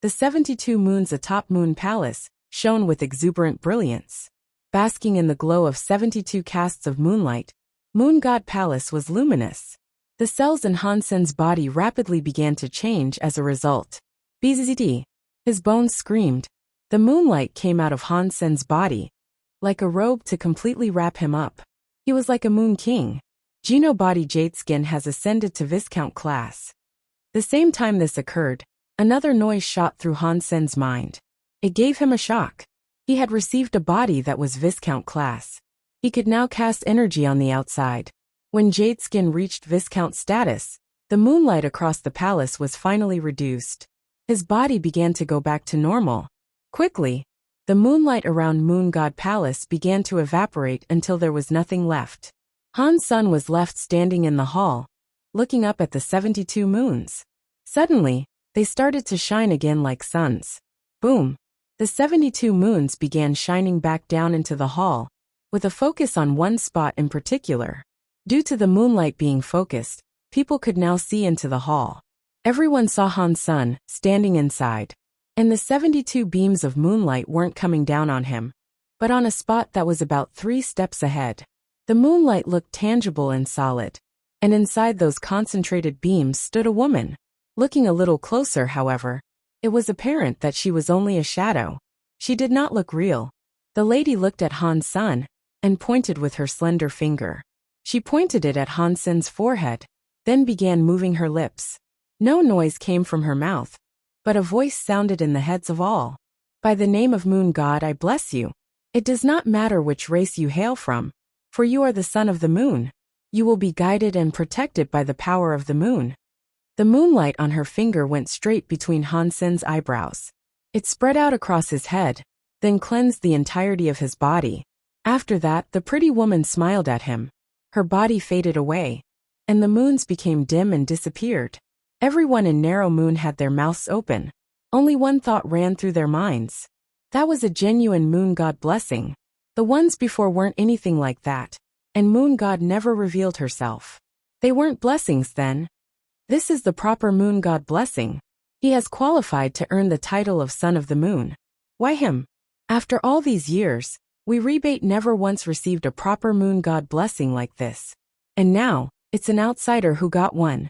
the 72 moons atop Moon Palace shone with exuberant brilliance. Basking in the glow of 72 casts of moonlight, Moon God Palace was luminous. The cells in Han Sen's body rapidly began to change as a result. BZD. His bones screamed. The moonlight came out of Han Sen's body, like a robe to completely wrap him up. He was like a moon king. Geno body Jadeskin has ascended to Viscount class. The same time this occurred, another noise shot through Han Sen's mind. It gave him a shock. He had received a body that was Viscount class. He could now cast energy on the outside. When Jadeskin reached Viscount status, the moonlight across the palace was finally reduced. His body began to go back to normal. Quickly, the moonlight around Moon God Palace began to evaporate until there was nothing left. Han's son was left standing in the hall, looking up at the 72 moons. Suddenly, they started to shine again like suns. Boom! The 72 moons began shining back down into the hall, with a focus on one spot in particular. Due to the moonlight being focused, people could now see into the hall. Everyone saw Han's son standing inside, and the 72 beams of moonlight weren't coming down on him, but on a spot that was about 3 steps ahead. The moonlight looked tangible and solid, and inside those concentrated beams stood a woman. Looking a little closer, however, it was apparent that she was only a shadow. She did not look real. The lady looked at Han Sen and pointed with her slender finger. She pointed it at Han Sen's forehead, then began moving her lips. No noise came from her mouth, but a voice sounded in the heads of all. By the name of Moon God I bless you. It does not matter which race you hail from, for you are the son of the moon. You will be guided and protected by the power of the moon. The moonlight on her finger went straight between Han Sen's eyebrows. It spread out across his head, then cleansed the entirety of his body. After that, the pretty woman smiled at him. Her body faded away, and the moons became dim and disappeared. Everyone in Narrow Moon had their mouths open. Only one thought ran through their minds. That was a genuine moon god blessing. The ones before weren't anything like that, and moon god never revealed herself. They weren't blessings then. This is the proper moon god blessing. He has qualified to earn the title of son of the moon. Why him? After all these years, we rebate never once received a proper moon god blessing like this. And now, it's an outsider who got one.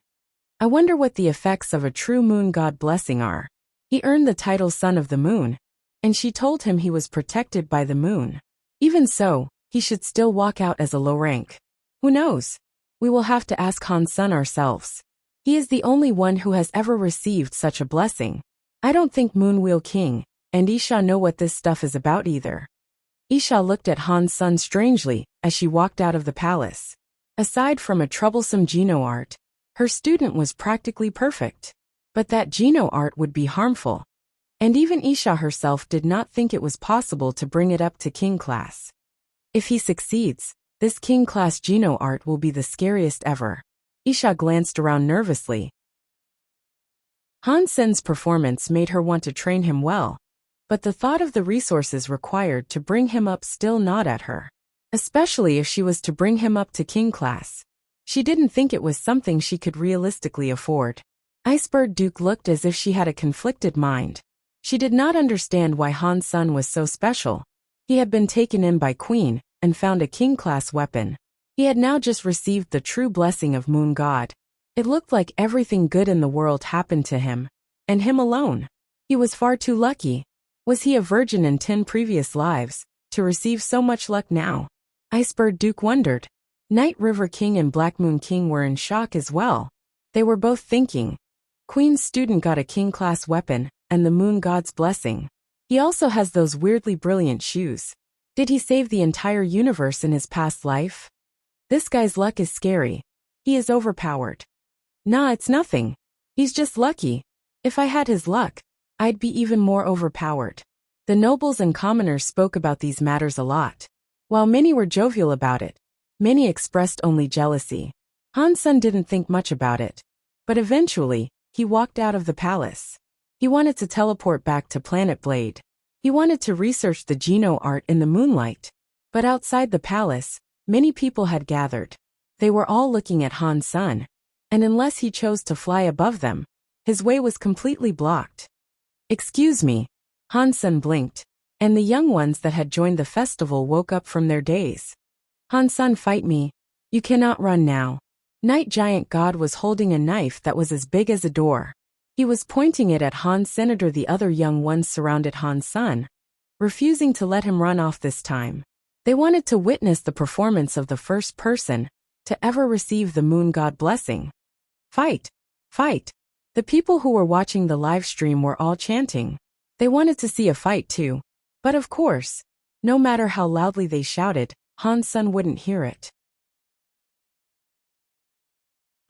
I wonder what the effects of a true moon god blessing are. He earned the title son of the moon, and she told him he was protected by the moon. Even so, he should still walk out as a low rank. Who knows? We will have to ask Han Sen ourselves. He is the only one who has ever received such a blessing. I don't think Moonwheel King and Isha know what this stuff is about either. Isha looked at Han Sen strangely as she walked out of the palace. Aside from a troublesome Geno art, her student was practically perfect. But that Geno art would be harmful. And even Isha herself did not think it was possible to bring it up to King class. If he succeeds, this King class Geno art will be the scariest ever. Isha glanced around nervously. Han Sen's performance made her want to train him well, but the thought of the resources required to bring him up still gnawed at her. Especially if she was to bring him up to King class. She didn't think it was something she could realistically afford. Icebird Duke looked as if she had a conflicted mind. She did not understand why Han Sen was so special. He had been taken in by Queen and found a king-class weapon. He had now just received the true blessing of Moon God. It looked like everything good in the world happened to him, and him alone. He was far too lucky. Was he a virgin in 10 previous lives, to receive so much luck now? Icebird Duke wondered. Night River King and Black Moon King were in shock as well. They were both thinking. Queen's student got a king-class weapon, and the moon god's blessing. He also has those weirdly brilliant shoes. Did he save the entire universe in his past life? This guy's luck is scary. He is overpowered. Nah, it's nothing. He's just lucky. If I had his luck, I'd be even more overpowered. The nobles and commoners spoke about these matters a lot. While many were jovial about it, many expressed only jealousy. Han Sen didn't think much about it. But eventually, he walked out of the palace. He wanted to teleport back to Planet Blade. He wanted to research the Geno art in the moonlight. But outside the palace, many people had gathered. They were all looking at Han Sen, and unless he chose to fly above them, his way was completely blocked. Excuse me. Han Sen blinked, and the young ones that had joined the festival woke up from their daze. Han Sen, fight me. You cannot run now. Night Giant God was holding a knife that was as big as a door. He was pointing it at Han Sen. The other young ones surrounded Han Sen, refusing to let him run off this time. They wanted to witness the performance of the first person to ever receive the moon god blessing. Fight! Fight! The people who were watching the live stream were all chanting. They wanted to see a fight too. But of course, no matter how loudly they shouted, Han Sen wouldn't hear it.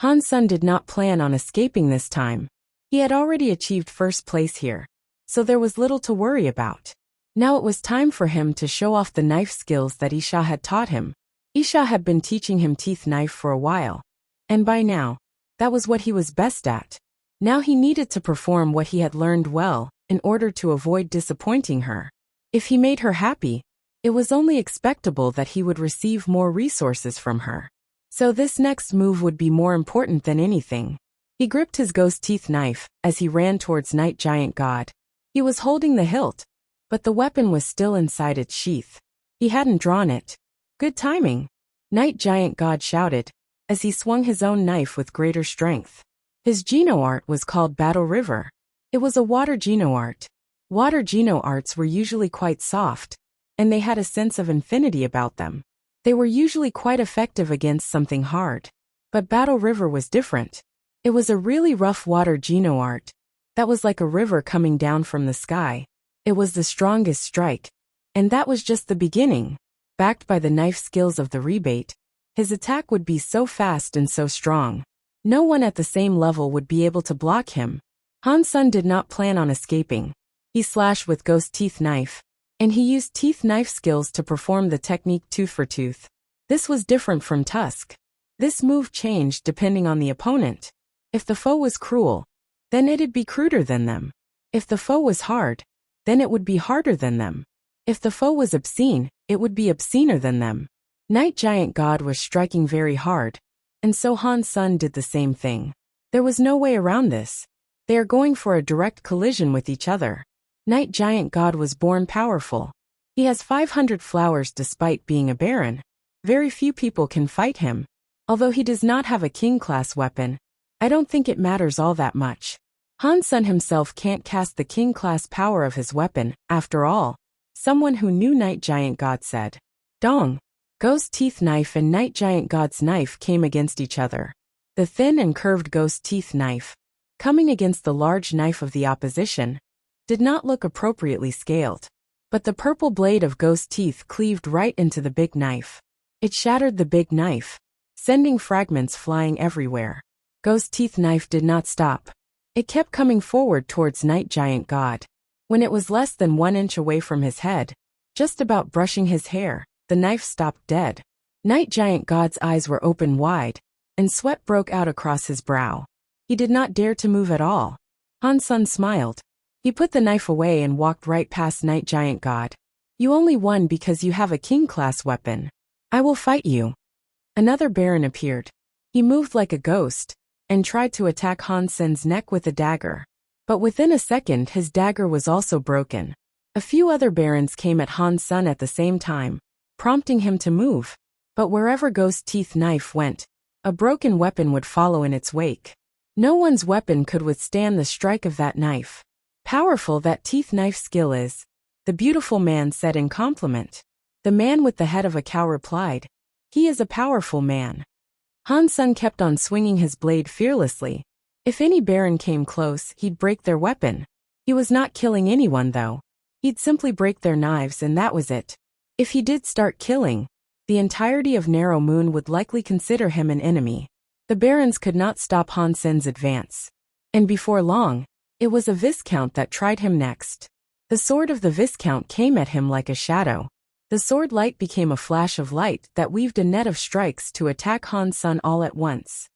Han Sen did not plan on escaping this time. He had already achieved first place here, so there was little to worry about. Now it was time for him to show off the knife skills that Isha had taught him. Isha had been teaching him teeth knife for a while, and by now, that was what he was best at. Now he needed to perform what he had learned well in order to avoid disappointing her. If he made her happy, it was only expectable that he would receive more resources from her. So this next move would be more important than anything. He gripped his ghost teeth knife as he ran towards Night Giant God. He was holding the hilt, but the weapon was still inside its sheath. He hadn't drawn it. Good timing. Night Giant God shouted as he swung his own knife with greater strength. His Geno art was called Battle River. It was a water Geno art. Water Geno arts were usually quite soft, and they had a sense of infinity about them. They were usually quite effective against something hard. But Battle River was different. It was a really rough water Geno art. That was like a river coming down from the sky. It was the strongest strike. And that was just the beginning. Backed by the knife skills of the rebate, his attack would be so fast and so strong. No one at the same level would be able to block him. Han Sun did not plan on escaping. He slashed with Ghost Teeth Knife, and he used teeth knife skills to perform the technique tooth for tooth. This was different from Tusk. This move changed depending on the opponent. If the foe was cruel, then it'd be cruder than them. If the foe was hard, then it would be harder than them. If the foe was obscene, it would be obscener than them. Night Giant God was striking very hard, and so Han Sun did the same thing. There was no way around this. They are going for a direct collision with each other. Night Giant God was born powerful. He has 500 flowers despite being a baron. Very few people can fight him. Although he does not have a king-class weapon, I don't think it matters all that much. Han Sun himself can't cast the king-class power of his weapon, after all. Someone who knew Night Giant God said. Dong! Ghost Teeth Knife and Night Giant God's knife came against each other. The thin and curved Ghost Teeth Knife, coming against the large knife of the opposition, did not look appropriately scaled. But the purple blade of Ghost Teeth cleaved right into the big knife. It shattered the big knife, sending fragments flying everywhere. Ghost Teeth Knife did not stop. It kept coming forward towards Night Giant God. When it was less than 1 inch away from his head, just about brushing his hair, the knife stopped dead. Night Giant God's eyes were open wide, and sweat broke out across his brow. He did not dare to move at all. Han Sun smiled. He put the knife away and walked right past Night Giant God. You only won because you have a king-class weapon. I will fight you. Another baron appeared. He moved like a ghost, and tried to attack Han Sun's neck with a dagger. But within a second his dagger was also broken. A few other barons came at Han Sun at the same time, prompting him to move. But wherever Ghost Teeth Knife went, a broken weapon would follow in its wake. No one's weapon could withstand the strike of that knife. Powerful that teeth knife skill is, the beautiful man said in compliment. The man with the head of a cow replied, he is a powerful man. Han Sun kept on swinging his blade fearlessly. If any baron came close, he'd break their weapon. He was not killing anyone though. He'd simply break their knives and that was it. If he did start killing, the entirety of Narrow Moon would likely consider him an enemy. The barons could not stop Han Sun's advance. And before long, it was a Viscount that tried him next. The sword of the Viscount came at him like a shadow. The sword light became a flash of light that weaved a net of strikes to attack Han Sun all at once.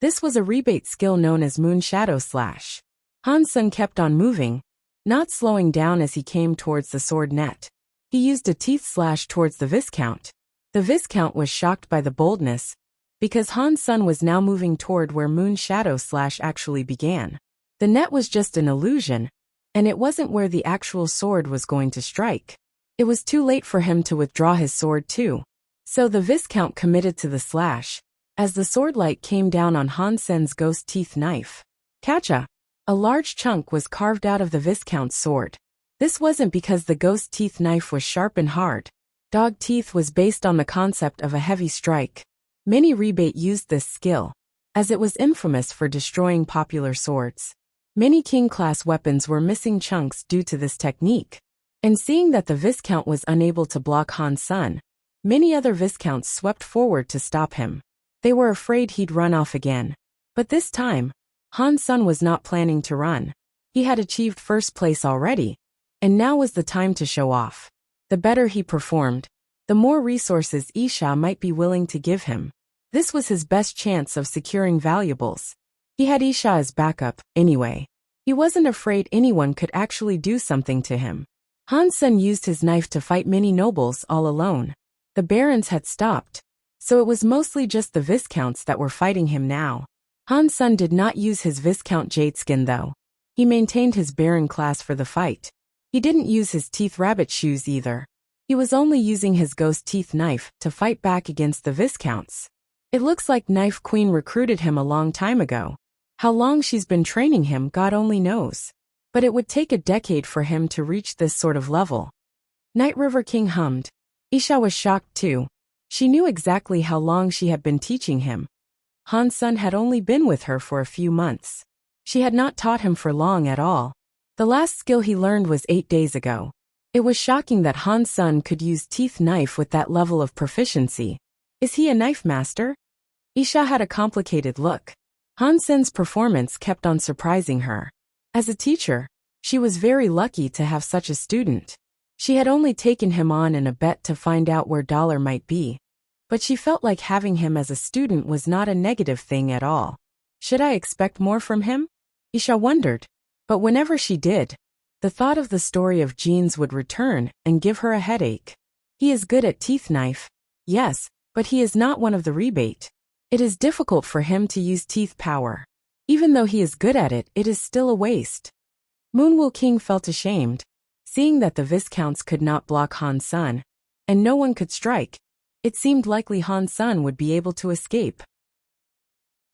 This was a rebate skill known as Moon Shadow Slash. Han Sun kept on moving, not slowing down as he came towards the sword net. He used a teeth slash towards the Viscount. The Viscount was shocked by the boldness, because Han Sun was now moving toward where Moon Shadow Slash actually began. The net was just an illusion, and it wasn't where the actual sword was going to strike. It was too late for him to withdraw his sword too. So the Viscount committed to the slash, as the sword light came down on Han Sun's Ghost Teeth Knife. Catcha! A large chunk was carved out of the Viscount's sword. This wasn't because the Ghost Teeth Knife was sharp and hard. Dog Teeth was based on the concept of a heavy strike. Many rebate used this skill, as it was infamous for destroying popular swords. Many king-class weapons were missing chunks due to this technique. And seeing that the Viscount was unable to block Han Sun, many other Viscounts swept forward to stop him. They were afraid he'd run off again. But this time, Han Sun was not planning to run. He had achieved first place already, and now was the time to show off. The better he performed, the more resources Isha might be willing to give him. This was his best chance of securing valuables. He had Isha as backup, anyway. He wasn't afraid anyone could actually do something to him. Han Sun used his knife to fight many nobles all alone. The barons had stopped, so it was mostly just the Viscounts that were fighting him now. Han Sun did not use his Viscount Jadeskin though. He maintained his baron class for the fight. He didn't use his teeth rabbit shoes either. He was only using his Ghost Teeth Knife to fight back against the Viscounts. It looks like Knife Queen recruited him a long time ago. How long she's been training him, God only knows. But it would take a decade for him to reach this sort of level. Night River King hummed. Isha was shocked too. She knew exactly how long she had been teaching him. Han Sun had only been with her for a few months. She had not taught him for long at all. The last skill he learned was 8 days ago. It was shocking that Han Sun could use teeth knife with that level of proficiency. Is he a knife master? Isha had a complicated look. Han Sun's performance kept on surprising her. As a teacher, she was very lucky to have such a student. She had only taken him on in a bet to find out where dollar might be. But she felt like having him as a student was not a negative thing at all. Should I expect more from him? Isha wondered. But whenever she did, the thought of the story of jeans would return and give her a headache. He is good at teeth knife, yes, but he is not one of the rebate. It is difficult for him to use teeth power. Even though he is good at it, it is still a waste. Moonwoo King felt ashamed. Seeing that the Viscounts could not block Han Sun, and no one could strike, it seemed likely Han Sun would be able to escape.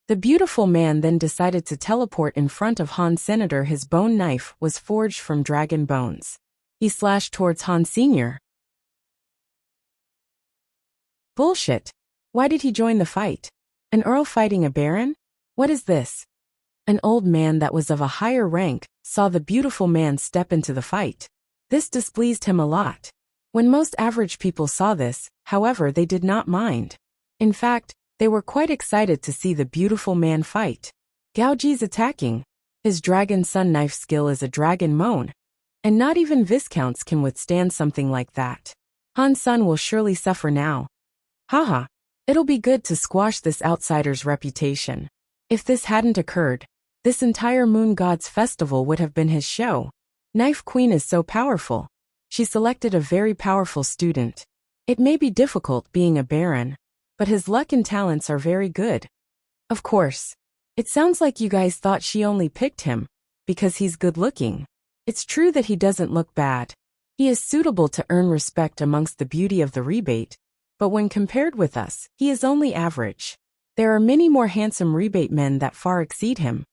The beautiful man then decided to teleport in front of Han Senator. His bone knife was forged from dragon bones. He slashed towards Han Sr. Bullshit. Why did he join the fight? An earl fighting a baron? What is this? An old man that was of a higher rank saw the beautiful man step into the fight. This displeased him a lot. When most average people saw this, however, they did not mind. In fact, they were quite excited to see the beautiful man fight. Gaoji's attacking. His dragon sun knife skill is a dragon moan. And not even Viscounts can withstand something like that. Han Sun will surely suffer now. Haha. It'll be good to squash this outsider's reputation. If this hadn't occurred, this entire Moon God's festival would have been his show. Knife Queen is so powerful. She selected a very powerful student. It may be difficult being a baron, but his luck and talents are very good. Of course. It sounds like you guys thought she only picked him because he's good looking. It's true that he doesn't look bad. He is suitable to earn respect amongst the beauty of the rebate, but when compared with us, he is only average. There are many more handsome rebate men that far exceed him.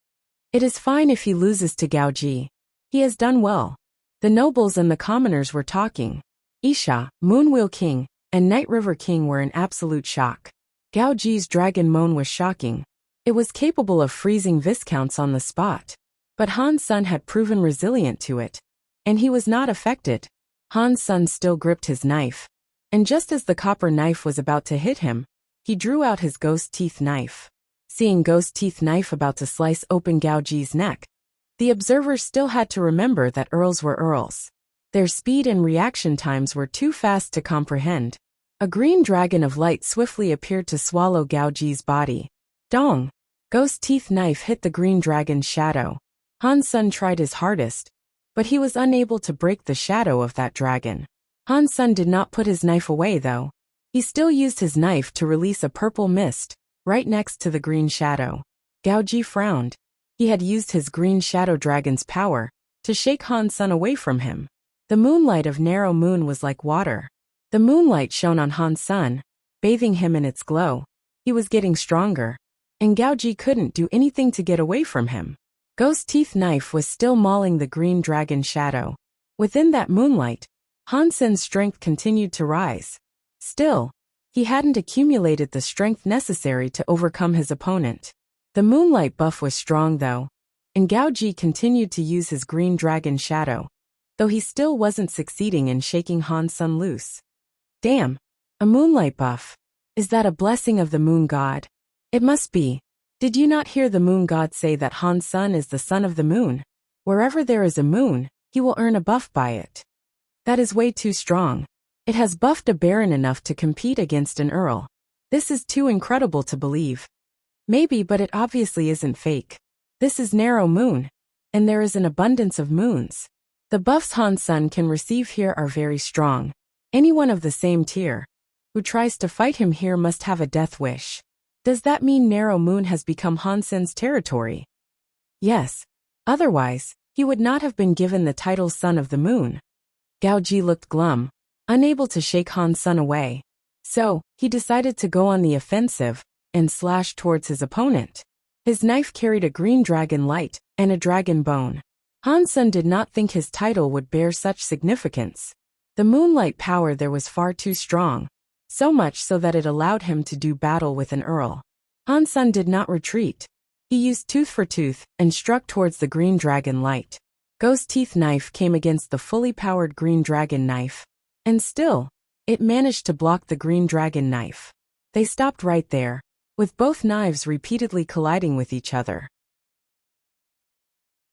It is fine if he loses to Gaoji. He has done well. The nobles and the commoners were talking. Isha, Moonwheel King, and Night River King were in absolute shock. Gaoji's dragon moan was shocking. It was capable of freezing Viscounts on the spot. But Han Sun had proven resilient to it. And he was not affected. Han Sun still gripped his knife. And just as the copper knife was about to hit him, he drew out his ghost teeth knife. Seeing ghost teeth knife about to slice open Gaoji's neck, the observers still had to remember that earls were earls. Their speed and reaction times were too fast to comprehend. A green dragon of light swiftly appeared to swallow Gaoji's body. Dong! Ghost teeth knife hit the green dragon's shadow. Han Sun tried his hardest, but he was unable to break the shadow of that dragon. Han Sun did not put his knife away though. He still used his knife to release a purple mist, right next to the green shadow. Gaoji frowned. He had used his green shadow dragon's power to shake Han Sun away from him. The moonlight of Narrow Moon was like water. The moonlight shone on Han Sun, bathing him in its glow. He was getting stronger, and Gaoji couldn't do anything to get away from him. Ghost Teeth Knife was still mauling the green dragon shadow. Within that moonlight, Han Sun's strength continued to rise. Still, he hadn't accumulated the strength necessary to overcome his opponent. The moonlight buff was strong though, and Gaoji continued to use his green dragon shadow, though he still wasn't succeeding in shaking Han Sun loose. Damn! A moonlight buff. Is that a blessing of the moon god? It must be. Did you not hear the moon god say that Han Sun is the son of the moon? Wherever there is a moon, he will earn a buff by it. That is way too strong. It has buffed a baron enough to compete against an earl. This is too incredible to believe. Maybe, but it obviously isn't fake. This is Narrow Moon, and there is an abundance of moons. The buffs Han Sun can receive here are very strong. Anyone of the same tier who tries to fight him here must have a death wish. Does that mean Narrow Moon has become Han Sun's territory? Yes. Otherwise, he would not have been given the title Son of the Moon. Gaoji looked glum, unable to shake Han Sun away. So, he decided to go on the offensive and slash towards his opponent. His knife carried a green dragon light and a dragon bone. Han Sun did not think his title would bear such significance. The moonlight power there was far too strong, so much so that it allowed him to do battle with an earl. Han Sen did not retreat. He used tooth for tooth and struck towards the green dragon light. Ghost teeth knife came against the fully powered green dragon knife, and still, it managed to block the green dragon knife. They stopped right there, with both knives repeatedly colliding with each other.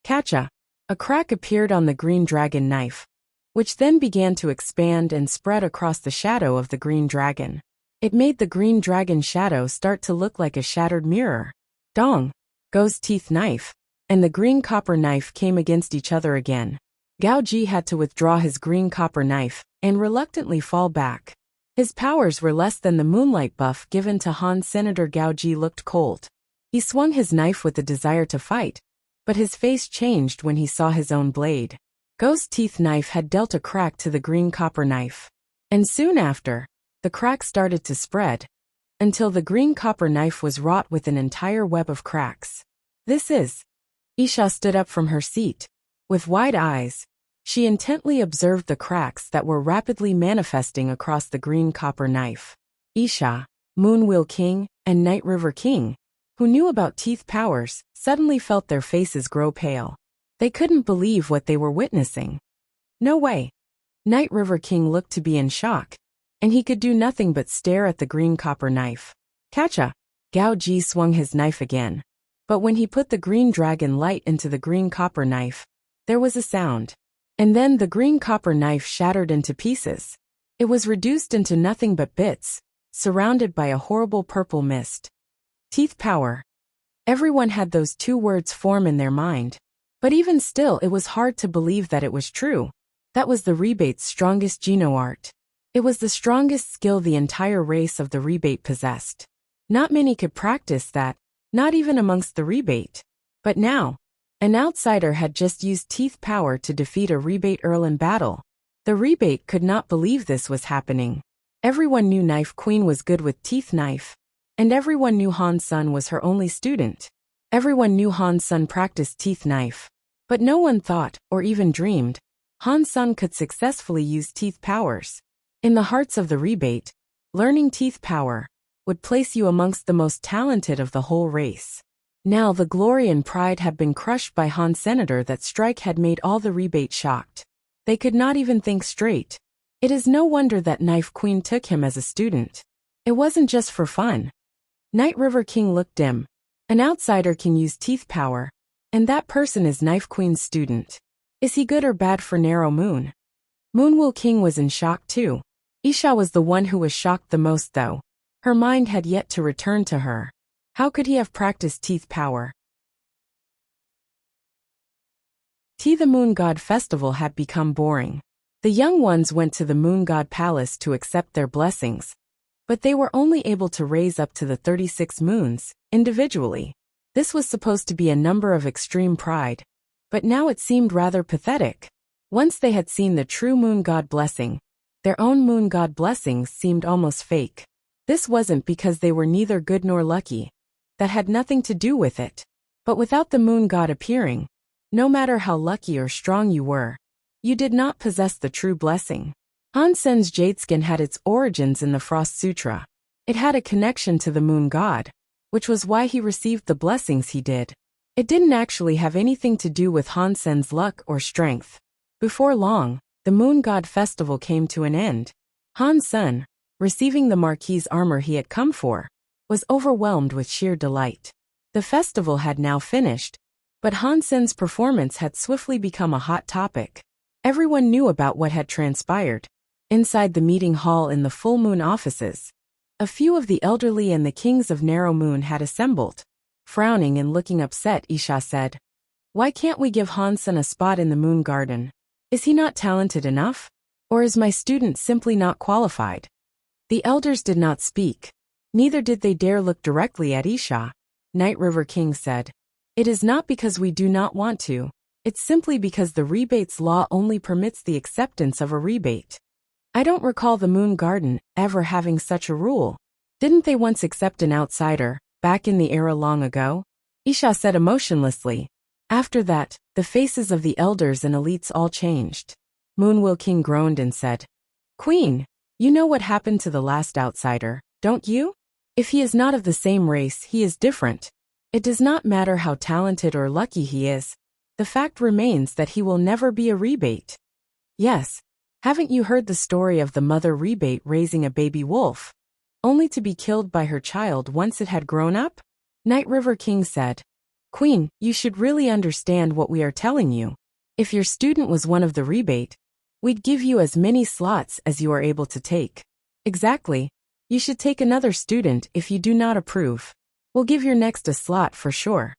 Catcha! A crack appeared on the green dragon knife, which then began to expand and spread across the shadow of the green dragon. It made the green dragon shadow start to look like a shattered mirror. Dong! Go's teeth knife and the green copper knife came against each other again. Gao Ji had to withdraw his green copper knife and reluctantly fall back. His powers were less than the moonlight buff given to Han. Senator Gao Ji looked cold. He swung his knife with the desire to fight, but his face changed when he saw his own blade. Go's teeth knife had dealt a crack to the green copper knife. And soon after, the crack started to spread, until the green copper knife was wrought with an entire web of cracks. This is... Isha stood up from her seat. With wide eyes, she intently observed the cracks that were rapidly manifesting across the green copper knife. Isha, Moonwheel King, and Night River King, who knew about teeth powers, suddenly felt their faces grow pale. They couldn't believe what they were witnessing. No way. Night River King looked to be in shock, and he could do nothing but stare at the green copper knife. Catcha! Gao Ji swung his knife again. But when he put the green dragon light into the green copper knife, there was a sound. And then the green copper knife shattered into pieces. It was reduced into nothing but bits, surrounded by a horrible purple mist. Teeth power. Everyone had those two words form in their mind. But even still, it was hard to believe that it was true. That was the Rebate's strongest Geno art. It was the strongest skill the entire race of the Rebate possessed. Not many could practice that, not even amongst the Rebate. But now, an outsider had just used teeth power to defeat a Rebate Earl in battle. The Rebate could not believe this was happening. Everyone knew Knife Queen was good with teeth knife, and everyone knew Han Sen was her only student. Everyone knew Han Sen practiced teeth knife. But no one thought, or even dreamed, Han Sen could successfully use teeth powers. In the hearts of the Rebate, learning teeth power would place you amongst the most talented of the whole race. Now the glory and pride had been crushed by Han Senator. That strike had made all the Rebate shocked. They could not even think straight. It is no wonder that Knife Queen took him as a student. It wasn't just for fun. Night River King looked dim. An outsider can use teeth power, and that person is Knife Queen's student. Is he good or bad for Narrow Moon? Moonwheel King was in shock too. Isha was the one who was shocked the most though. Her mind had yet to return to her. How could he have practiced teeth power? The Moon God Festival had become boring. The young ones went to the Moon God Palace to accept their blessings, but they were only able to raise up to the 36 moons, individually. This was supposed to be a number of extreme pride, but now it seemed rather pathetic. Once they had seen the true Moon God blessing, their own Moon God blessings seemed almost fake. This wasn't because they were neither good nor lucky. That had nothing to do with it. But without the Moon God appearing, no matter how lucky or strong you were, you did not possess the true blessing. Han Sen's Jadeskin had its origins in the Frost Sutra. It had a connection to the Moon God, which was why he received the blessings he did. It didn't actually have anything to do with Han Sen's luck or strength. Before long, the Moon God Festival came to an end. Han Sen, receiving the Marquis's armor he had come for, was overwhelmed with sheer delight. The festival had now finished, but Han Sen's performance had swiftly become a hot topic. Everyone knew about what had transpired. Inside the meeting hall in the Full Moon offices, a few of the elderly and the kings of Narrow Moon had assembled. Frowning and looking upset, Isha said, "Why can't we give Han Sen a spot in the Moon Garden? Is he not talented enough? Or is my student simply not qualified?" The elders did not speak. Neither did they dare look directly at Isha. Night River King said, "It is not because we do not want to. It's simply because the rebates law only permits the acceptance of a rebate. I don't recall the Moon Garden ever having such a rule. Didn't they once accept an outsider, back in the era long ago?" Isha said emotionlessly. After that, the faces of the elders and elites all changed. Moonwheel King groaned and said, Queen, you know what happened to the last outsider, don't you? If he is not of the same race, he is different. It does not matter how talented or lucky he is. The fact remains that he will never be a rebate. Yes. Haven't you heard the story of the mother rebate raising a baby wolf, only to be killed by her child once it had grown up? Night River King said, Queen, you should really understand what we are telling you. If your student was one of the rebate, we'd give you as many slots as you are able to take. Exactly. You should take another student if you do not approve. We'll give your next a slot for sure.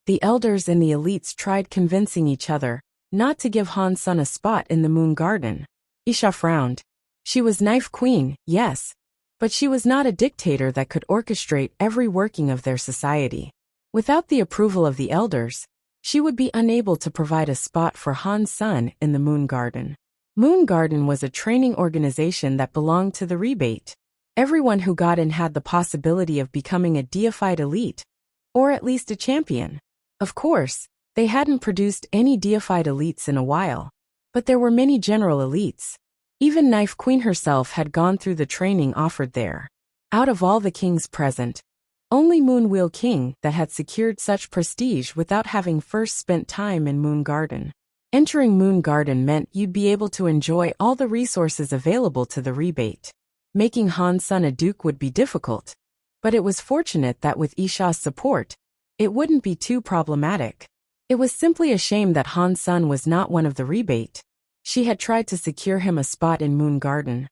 The elders and the elites tried convincing each other not to give Han Sun a spot in the Moon Garden. Isha frowned. She was Knife Queen, yes, but she was not a dictator that could orchestrate every working of their society. Without the approval of the elders, she would be unable to provide a spot for Han Sun in the Moon Garden. Moon Garden was a training organization that belonged to the rebate. Everyone who got in had the possibility of becoming a deified elite, or at least a champion. Of course, they hadn't produced any deified elites in a while, but there were many general elites. Even Knife Queen herself had gone through the training offered there. Out of all the kings present, only Moon Wheel King that had secured such prestige without having first spent time in Moon Garden. Entering Moon Garden meant you'd be able to enjoy all the resources available to the rebate. Making Han Sun a duke would be difficult, but it was fortunate that with Isha's support, it wouldn't be too problematic. It was simply a shame that Han Sun was not one of the rebate. She had tried to secure him a spot in Moon Garden,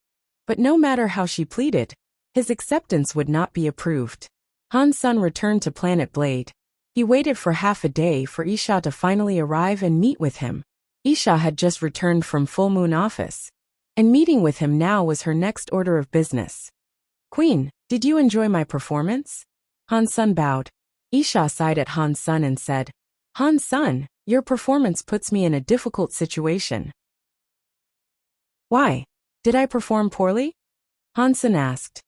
but no matter how she pleaded, his acceptance would not be approved. Han Sun returned to Planet Blade. He waited for half a day for Isha to finally arrive and meet with him. Isha had just returned from Full Moon office, and meeting with him now was her next order of business. Queen, did you enjoy my performance? Han Sun bowed. Isha sighed at Han Sun and said, Han Sun, your performance puts me in a difficult situation. Why? Did I perform poorly? Han Sun asked.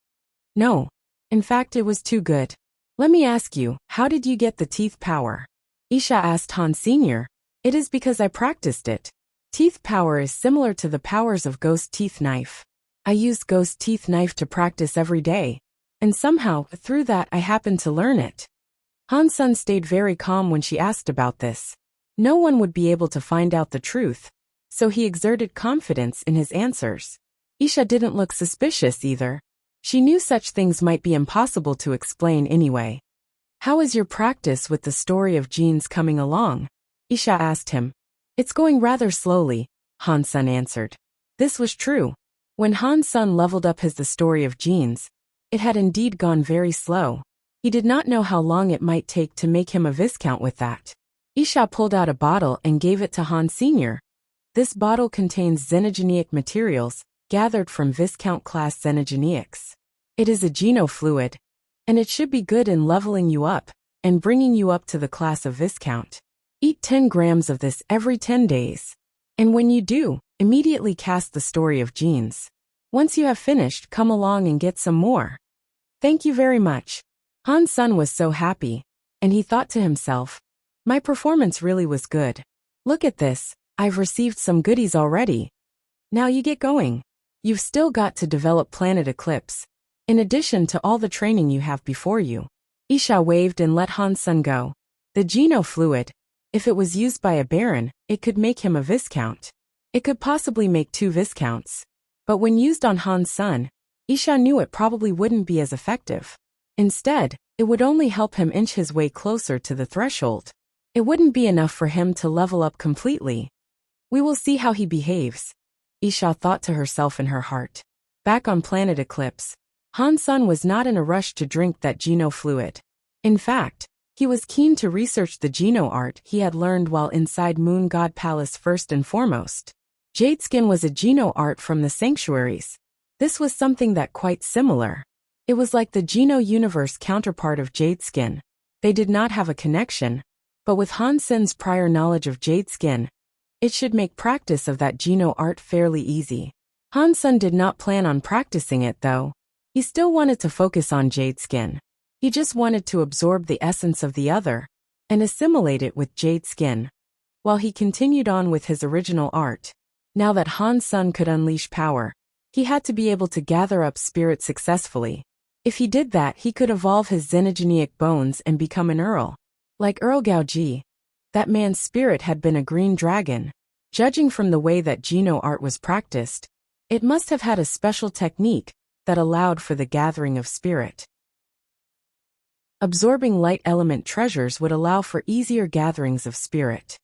No. In fact, it was too good. Let me ask you, how did you get the teeth power? Isha asked Han Sr. It is because I practiced it. Teeth power is similar to the powers of Ghost Teeth Knife. I used Ghost Teeth Knife to practice every day, and somehow, through that I happened to learn it. Han Sun stayed very calm when she asked about this. No one would be able to find out the truth, so he exerted confidence in his answers. Isha didn't look suspicious either. She knew such things might be impossible to explain anyway. How is your practice with the story of genes coming along? Isha asked him. It's going rather slowly, Han Sun answered. This was true. When Han Sun leveled up The Story of Genes, it had indeed gone very slow. He did not know how long it might take to make him a viscount with that. Isha pulled out a bottle and gave it to Han Sr. This bottle contains xenogeneic materials, gathered from Viscount-class xenogeneics. It is a genofluid, and it should be good in leveling you up and bringing you up to the class of Viscount. Eat 10 grams of this every 10 days. And when you do, immediately cast The Story of Genes. Once you have finished, come along and get some more. Thank you very much. Han Sun was so happy, and he thought to himself, my performance really was good. Look at this, I've received some goodies already. Now you get going. You've still got to develop Planet Eclipse, in addition to all the training you have before you. Isha waved and let Han Sun go. The genofluid, if it was used by a baron, it could make him a viscount. It could possibly make 2 viscounts. But when used on Han Sun, Isha knew it probably wouldn't be as effective. Instead, it would only help him inch his way closer to the threshold. It wouldn't be enough for him to level up completely. We will see how he behaves, Isha thought to herself in her heart. Back on Planet Eclipse, Han Sun was not in a rush to drink that genofluid. In fact, he was keen to research the geno art he had learned while inside Moon God Palace first and foremost. Jade skin was a geno art from the sanctuaries. This was something that quite similar. It was like the Geno universe counterpart of Jade skin. They did not have a connection, but with Han Sun's prior knowledge of Jade skin, it should make practice of that Geno art fairly easy. Han Sun did not plan on practicing it though. He still wanted to focus on Jade skin. He just wanted to absorb the essence of the other and assimilate it with Jade skin, while he continued on with his original art. Now that Han Sun could unleash power, He had to be able to gather up spirit successfully. If he did that, he could evolve his xenogeneic bones and become an Earl. Like Earl Gaoji, that man's spirit had been a green dragon. Judging from the way that Geno art was practiced, it must have had a special technique that allowed for the gathering of spirit. Absorbing light element treasures would allow for easier gatherings of spirit.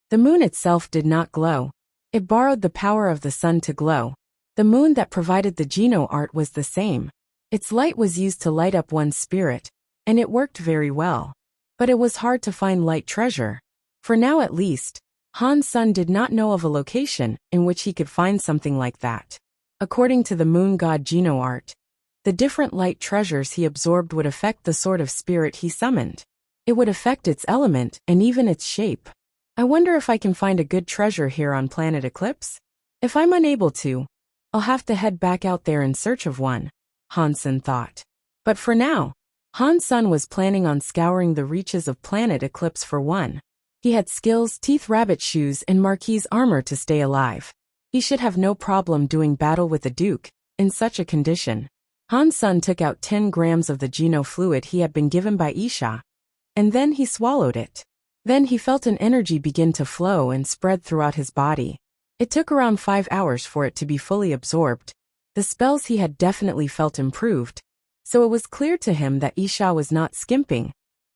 The moon itself did not glow. It borrowed the power of the sun to glow. The moon that provided the Geno art was the same. Its light was used to light up one's spirit, and it worked very well. But it was hard to find light treasure. For now at least, Han's son did not know of a location in which he could find something like that. According to the moon god Geno art, the different light treasures he absorbed would affect the sort of spirit he summoned. It would affect its element and even its shape. I wonder if I can find a good treasure here on planet Eclipse? If I'm unable to, I'll have to head back out there in search of one, Hansen thought. But for now, Hansen was planning on scouring the reaches of planet Eclipse for one. He had skills, teeth, rabbit shoes, and Marquis armor to stay alive. He should have no problem doing battle with the Duke in such a condition. Hansen took out 10 grams of the Geno fluid he had been given by Isha, and then he swallowed it. Then he felt an energy begin to flow and spread throughout his body. It took around 5 hours for it to be fully absorbed. The spells he had definitely felt improved, so it was clear to him that Isha was not skimping,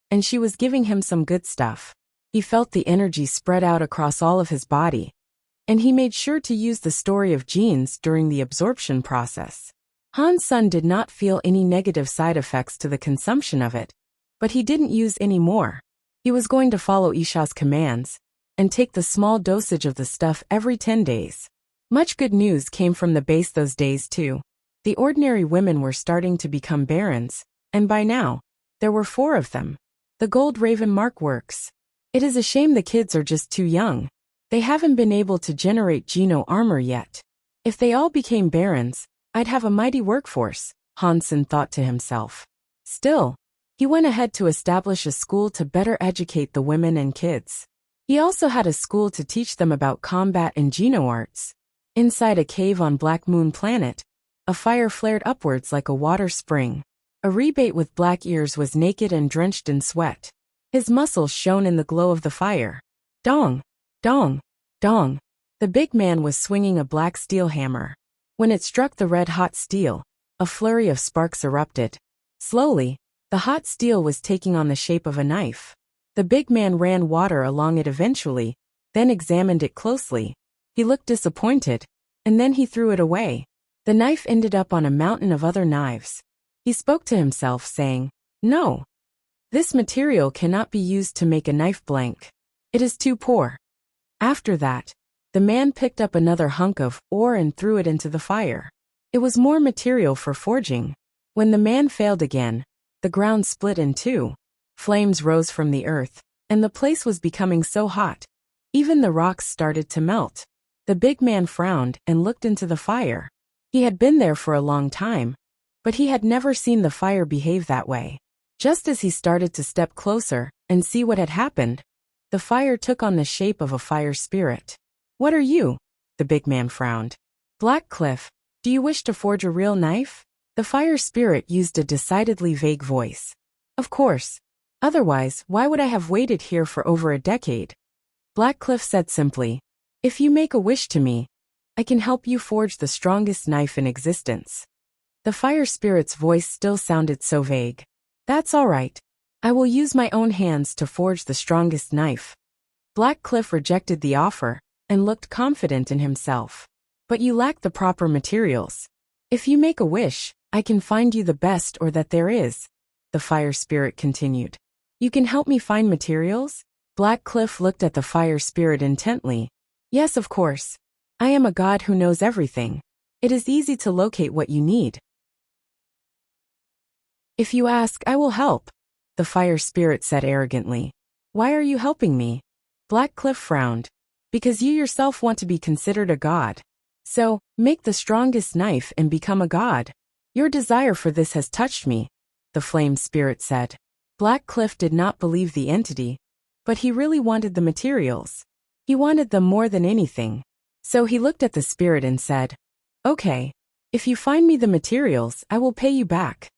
and she was giving him some good stuff. He felt the energy spread out across all of his body, and he made sure to use the story of genes during the absorption process. Hansen did not feel any negative side effects to the consumption of it, but he didn't use any more. He was going to follow Isha's commands and take the small dosage of the stuff every 10 days. Much good news came from the base those days too. The ordinary women were starting to become barons, and by now, there were 4 of them. The Gold Raven mark works. It is a shame the kids are just too young. They haven't been able to generate Geno armor yet. If they all became barons, I'd have a mighty workforce, Hansen thought to himself. Still, he went ahead to establish a school to better educate the women and kids. He also had a school to teach them about combat and Geno arts. Inside a cave on Black Moon Planet, a fire flared upwards like a water spring. A rebate with black ears was naked and drenched in sweat. His muscles shone in the glow of the fire. Dong! Dong! Dong! The big man was swinging a black steel hammer. When it struck the red-hot steel, a flurry of sparks erupted. Slowly, the hot steel was taking on the shape of a knife. The big man ran water along it eventually, then examined it closely. He looked disappointed, and then he threw it away. The knife ended up on a mountain of other knives. He spoke to himself, saying, "No. This material cannot be used to make a knife blank. It is too poor." After that, the man picked up another hunk of ore and threw it into the fire. It was more material for forging. When the man failed again, the ground split in 2. Flames rose from the earth, and the place was becoming so hot. Even the rocks started to melt. The big man frowned and looked into the fire. He had been there for a long time, but he had never seen the fire behave that way. Just as he started to step closer and see what had happened, the fire took on the shape of a fire spirit. "What are you?" The big man frowned. "Black Cliff, do you wish to forge a real knife?" The fire spirit used a decidedly vague voice. "Of course. Otherwise, why would I have waited here for over a decade?" Black Cliff said simply, "If you make a wish to me, I can help you forge the strongest knife in existence." The fire spirit's voice still sounded so vague. "That's all right. I will use my own hands to forge the strongest knife." Black Cliff rejected the offer and looked confident in himself. "But you lack the proper materials. If you make a wish, I can find you the best ore that there is," the fire spirit continued. "You can help me find materials?" Black Cliff looked at the fire spirit intently. "Yes, of course. I am a god who knows everything. It is easy to locate what you need." "If you ask, I will help," the fire spirit said arrogantly. "Why are you helping me?" Black Cliff frowned. "Because you yourself want to be considered a god. So, make the strongest knife and become a god. Your desire for this has touched me," the flame spirit said. Black Cliff did not believe the entity, but he really wanted the materials. He wanted them more than anything. So he looked at the spirit and said, "Okay. If you find me the materials, I will pay you back."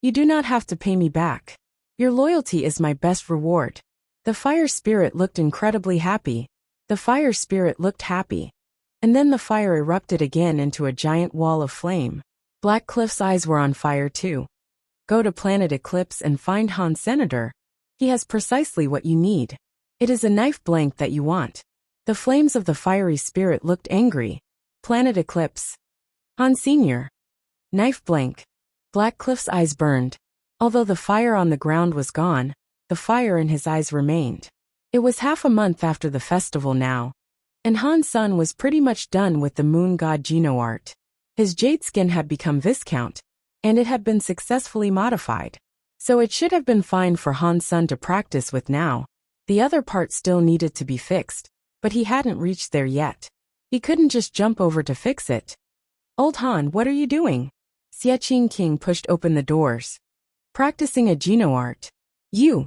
"You do not have to pay me back. Your loyalty is my best reward." The fire spirit looked incredibly happy. The fire spirit looked happy. And then the fire erupted again into a giant wall of flame. Black Cliff's eyes were on fire too. "Go to Planet Eclipse and find Han Senator. He has precisely what you need. It is a knife blank that you want." The flames of the fiery spirit looked angry. "Planet Eclipse. Han Sr. Knife blank." Black Cliff's eyes burned. Although the fire on the ground was gone, the fire in his eyes remained. It was half a month after the festival now, and Han's son was pretty much done with the moon god Geno art. His jade skin had become Viscount, and it had been successfully modified. So it should have been fine for Han's son to practice with now. The other part still needed to be fixed, but he hadn't reached there yet. He couldn't just jump over to fix it. "Old Han, what are you doing?" Xie King pushed open the doors. "Practicing a Geno art." "You."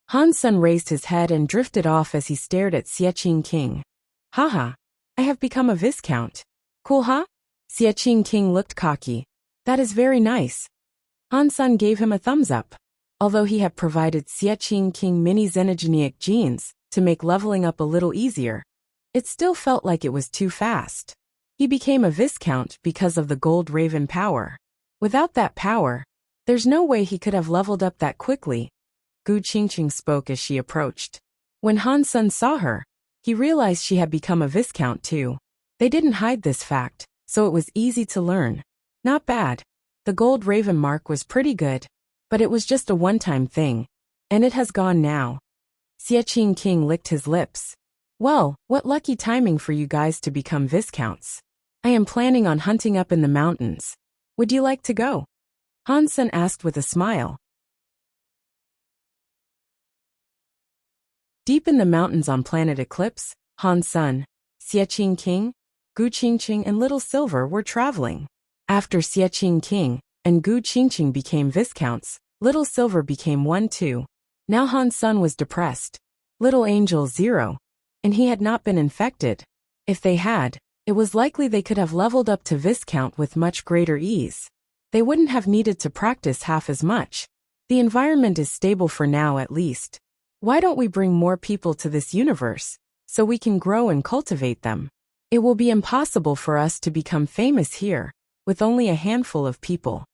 Han's son raised his head and drifted off as he stared at Xie King. "Haha, I have become a Viscount. Cool, huh?" Xie King looked cocky. "That is very nice." Han's son gave him a thumbs up. Although he had provided Xie King mini xenogenic genes to make leveling up a little easier, it still felt like it was too fast. He became a Viscount because of the Gold Raven power. Without that power, there's no way he could have leveled up that quickly. Gu Qingqing spoke as she approached. When Han's son saw her, he realized she had become a Viscount too. They didn't hide this fact, so it was easy to learn. Not bad. The Gold Raven mark was pretty good, but it was just a one-time thing, and it has gone now. Xie King licked his lips. "Well, what lucky timing for you guys to become Viscounts. I am planning on hunting up in the mountains. Would you like to go?" Han's son asked with a smile. Deep in the mountains on Planet Eclipse, Han's son, Xie King, Gu Qingqing and Little Silver were traveling. After Xie King and Gu Qingqing became Viscounts, Little Silver became one too. Now Han's son was depressed. Little Angel 0. And he had not been infected. If they had, it was likely they could have leveled up to Viscount with much greater ease. They wouldn't have needed to practice half as much. The environment is stable for now at least. Why don't we bring more people to this universe, so we can grow and cultivate them? It will be impossible for us to become famous here, with only a handful of people.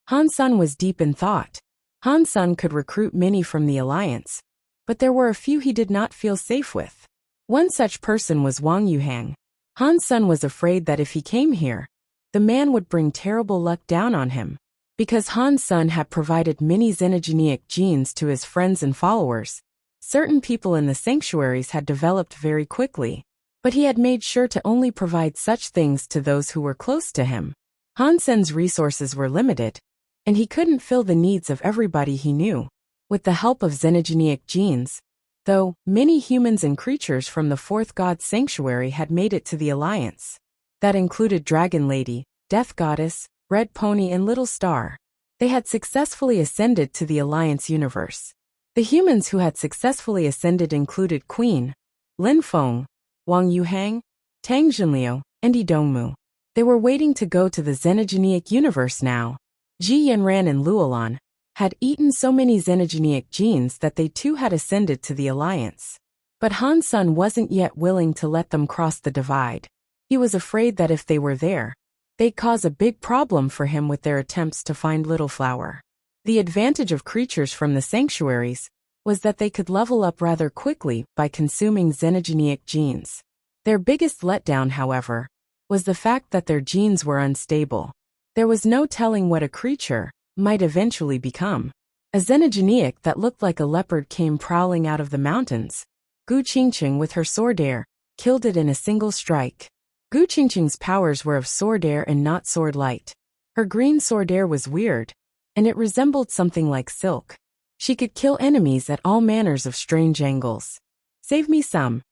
Han's son was deep in thought. Han's son could recruit many from the Alliance, but there were a few he did not feel safe with. One such person was Wang Yuhang. Han's son was afraid that if he came here, the man would bring terrible luck down on him. Because Han's son had provided many xenogenic genes to his friends and followers, certain people in the sanctuaries had developed very quickly, but he had made sure to only provide such things to those who were close to him. Han's son's resources were limited, and he couldn't fill the needs of everybody he knew. With the help of xenogenic genes, though, many humans and creatures from the Fourth God Sanctuary had made it to the Alliance. That included Dragon Lady, Death Goddess, Red Pony and Little Star. They had successfully ascended to the Alliance universe. The humans who had successfully ascended included Queen, Lin Feng, Wang Yuhang, Tang Jinliu, and Yi Dongmu. They were waiting to go to the xenogenic universe now. Ji Yanran and Luolan had eaten so many xenogenic genes that they too had ascended to the Alliance. But Han's son wasn't yet willing to let them cross the divide. He was afraid that if they were there, they'd cause a big problem for him with their attempts to find Little Flower. The advantage of creatures from the sanctuaries was that they could level up rather quickly by consuming xenogenic genes. Their biggest letdown, however, was the fact that their genes were unstable. There was no telling what a creature might eventually become. A xenogenic that looked like a leopard came prowling out of the mountains. Gu Qingqing with her sword air killed it in a single strike. Gu Qingqing's powers were of sword air and not sword light. Her green sword air was weird, and it resembled something like silk. She could kill enemies at all manners of strange angles. "Save me some,"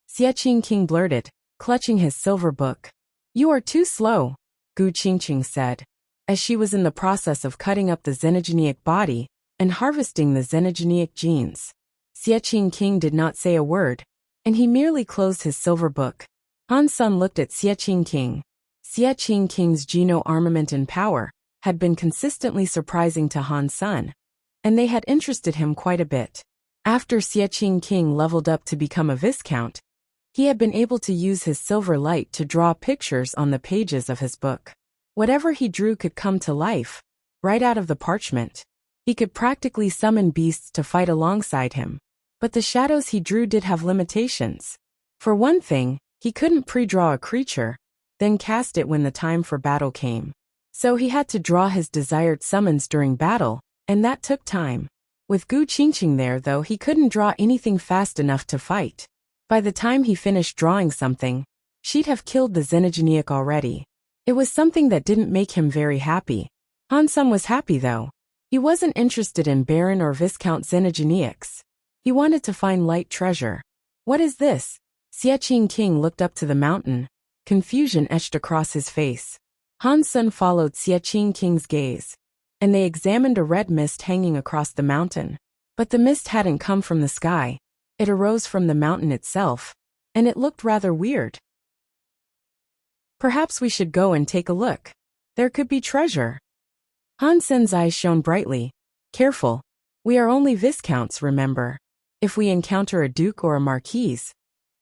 Xie King blurted, clutching his silver book. "You are too slow," Gu Qingqing said, as she was in the process of cutting up the xenogenic body and harvesting the xenogenic genes. Xie King did not say a word, and he merely closed his silver book. Han Sun looked at Xie Qingqing. Xie Qingqing's Geno armament and power had been consistently surprising to Han Sun, and they had interested him quite a bit. After Xie Qingqing leveled up to become a Viscount, he had been able to use his silver light to draw pictures on the pages of his book. Whatever he drew could come to life, right out of the parchment. He could practically summon beasts to fight alongside him. But the shadows he drew did have limitations. For one thing, he couldn't pre-draw a creature, then cast it when the time for battle came. So he had to draw his desired summons during battle, and that took time. With Gu Qingqing there though, he couldn't draw anything fast enough to fight. By the time he finished drawing something, she'd have killed the Xenogeniac already. It was something that didn't make him very happy. Han Sun was happy though. He wasn't interested in Baron or Viscount Xenogeniacs. He wanted to find light treasure. What is this? Xie Qingqing looked up to the mountain. Confusion etched across his face. Han Sun followed Xie Qingqing's gaze, and they examined a red mist hanging across the mountain. But the mist hadn't come from the sky. It arose from the mountain itself, and it looked rather weird. Perhaps we should go and take a look. There could be treasure. Han Sun's eyes shone brightly. Careful. We are only Viscounts, remember. If we encounter a duke or a marquise,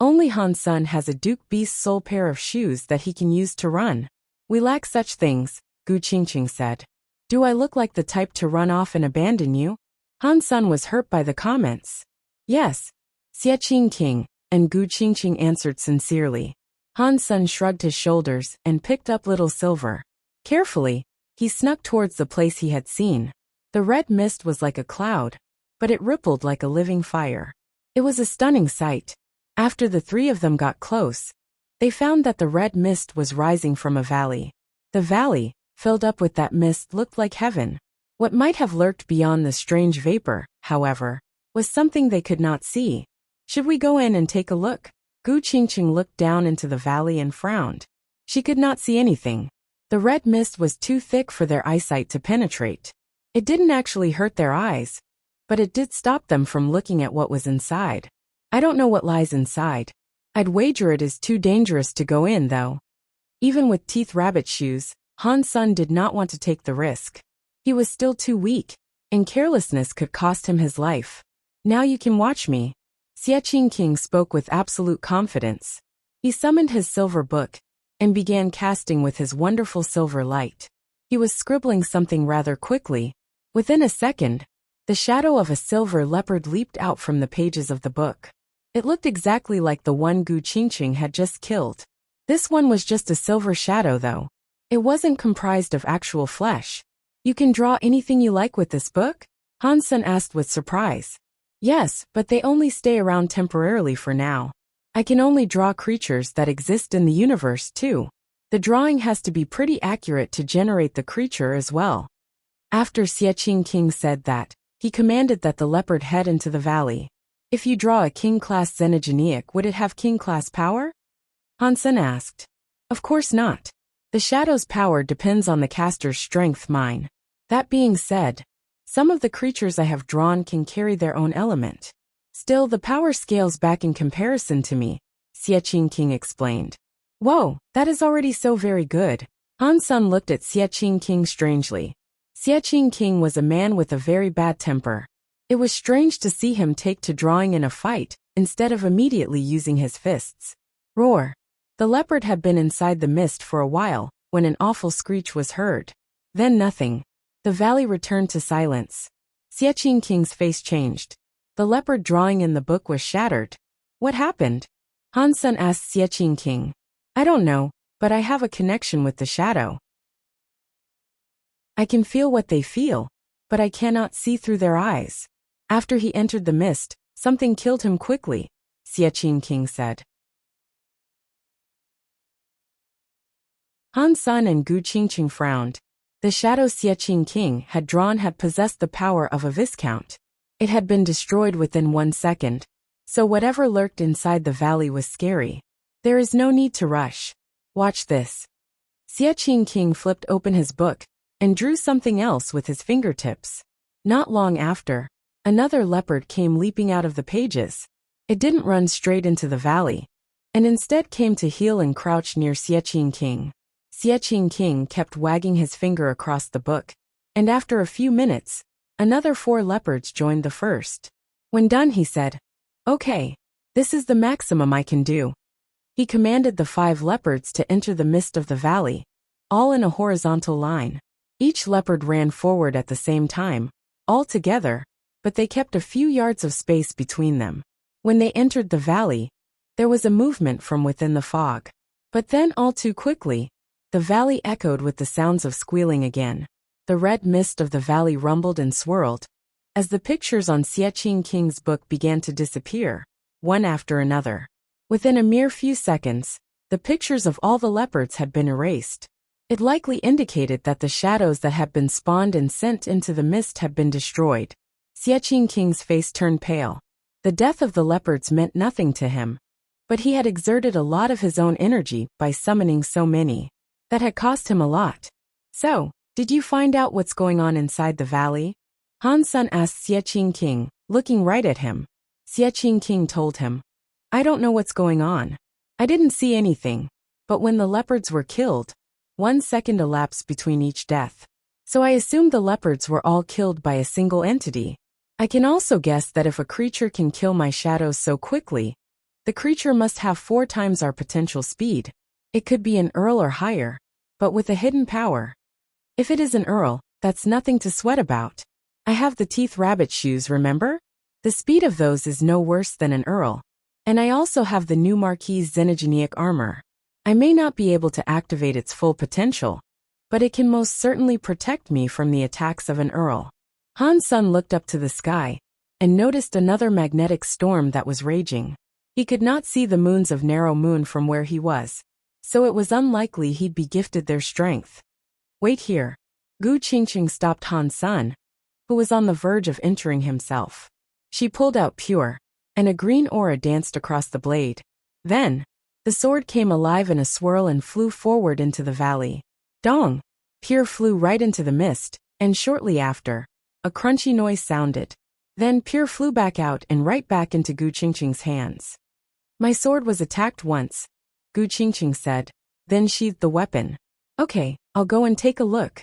only Han Sun has a duke beast's sole pair of shoes that he can use to run. We lack such things, Gu Qingqing said. Do I look like the type to run off and abandon you? Han Sun was hurt by the comments. Yes. Xie Qingqing and Gu Qingqing answered sincerely. Han Sun shrugged his shoulders and picked up little silver. Carefully, he snuck towards the place he had seen. The red mist was like a cloud, but it rippled like a living fire. It was a stunning sight. After the three of them got close, they found that the red mist was rising from a valley. The valley, filled up with that mist, looked like heaven. What might have lurked beyond the strange vapor, however, was something they could not see. Should we go in and take a look? Gu Qingqing looked down into the valley and frowned. She could not see anything. The red mist was too thick for their eyesight to penetrate. It didn't actually hurt their eyes, but it did stop them from looking at what was inside. I don't know what lies inside. I'd wager it is too dangerous to go in though. Even with teeth rabbit shoes, Han Sun did not want to take the risk. He was still too weak, and carelessness could cost him his life. Now you can watch me. Xie Qingqing spoke with absolute confidence. He summoned his silver book and began casting with his wonderful silver light. He was scribbling something rather quickly. Within a second, the shadow of a silver leopard leaped out from the pages of the book. It looked exactly like the one Gu Qingqing had just killed. This one was just a silver shadow though. It wasn't comprised of actual flesh. You can draw anything you like with this book? Han Sun asked with surprise. Yes, but they only stay around temporarily for now. I can only draw creatures that exist in the universe too. The drawing has to be pretty accurate to generate the creature as well. After Xie Qingqing said that, he commanded that the leopard head into the valley. If you draw a king-class Xenogeniac, would it have king-class power? Han Sun asked. Of course not. The shadow's power depends on the caster's strength. Mine. That being said, some of the creatures I have drawn can carry their own element. Still, the power scales back in comparison to me, Xie Qingqing explained. Whoa, that is already so very good. Han Sun looked at Xie Qingqing strangely. Xie Qingqing was a man with a very bad temper. It was strange to see him take to drawing in a fight, instead of immediately using his fists. Roar. The leopard had been inside the mist for a while, when an awful screech was heard. Then nothing. The valley returned to silence. Xie Qingqing's face changed. The leopard drawing in the book was shattered. What happened? Han Sun asked Xie Qingqing. I don't know, but I have a connection with the shadow. I can feel what they feel, but I cannot see through their eyes. After he entered the mist, something killed him quickly, Xie Qingqing said. Han Sun and Gu Qingqing frowned. The shadow Xie Qingqing had drawn had possessed the power of a viscount. It had been destroyed within 1 second, so whatever lurked inside the valley was scary. There is no need to rush. Watch this. Xie Qingqing flipped open his book and drew something else with his fingertips. Not long after, another leopard came leaping out of the pages. It didn't run straight into the valley. and instead came to heel and crouch near Xie King. Xie King kept wagging his finger across the book, and after a few minutes, another 4 leopards joined the first. When done, he said, "Okay, this is the maximum I can do." He commanded the 5 leopards to enter the mist of the valley, all in a horizontal line. Each leopard ran forward at the same time, all together, but they kept a few yards of space between them. When they entered the valley, there was a movement from within the fog. But then all too quickly, the valley echoed with the sounds of squealing again. The red mist of the valley rumbled and swirled, as the pictures on Xie King's book began to disappear, one after another. Within a mere few seconds, the pictures of all the leopards had been erased. It likely indicated that the shadows that had been spawned and sent into the mist had been destroyed. Xie King's face turned pale. The death of the leopards meant nothing to him, but he had exerted a lot of his own energy by summoning so many. That had cost him a lot. "So, did you find out what's going on inside the valley?" Han Sun asked Xie King, looking right at him. Xie King told him, "I don't know what's going on. I didn't see anything, but when the leopards were killed, 1 second elapsed between each death. So I assumed the leopards were all killed by a single entity. I can also guess that if a creature can kill my shadows so quickly, the creature must have 4 times our potential speed. It could be an Earl or higher, but with a hidden power. If it is an Earl, that's nothing to sweat about. I have the teeth rabbit shoes, remember? The speed of those is no worse than an Earl. And I also have the new Marquis Xenogenic armor. I may not be able to activate its full potential, but it can most certainly protect me from the attacks of an Earl." Han Sun looked up to the sky and noticed another magnetic storm that was raging. He could not see the moons of Narrow Moon from where he was, so it was unlikely he'd be gifted their strength. "Wait here." Gu Qingqing stopped Han Sun, who was on the verge of entering himself. She pulled out Pure, and a green aura danced across the blade. Then, the sword came alive in a swirl and flew forward into the valley. Dong! Pure flew right into the mist, and shortly after, a crunchy noise sounded. Then Pure flew back out and right back into Gu Qingqing's hands. "My sword was attacked once," Gu Qingqing said, then sheathed the weapon. "Okay, I'll go and take a look."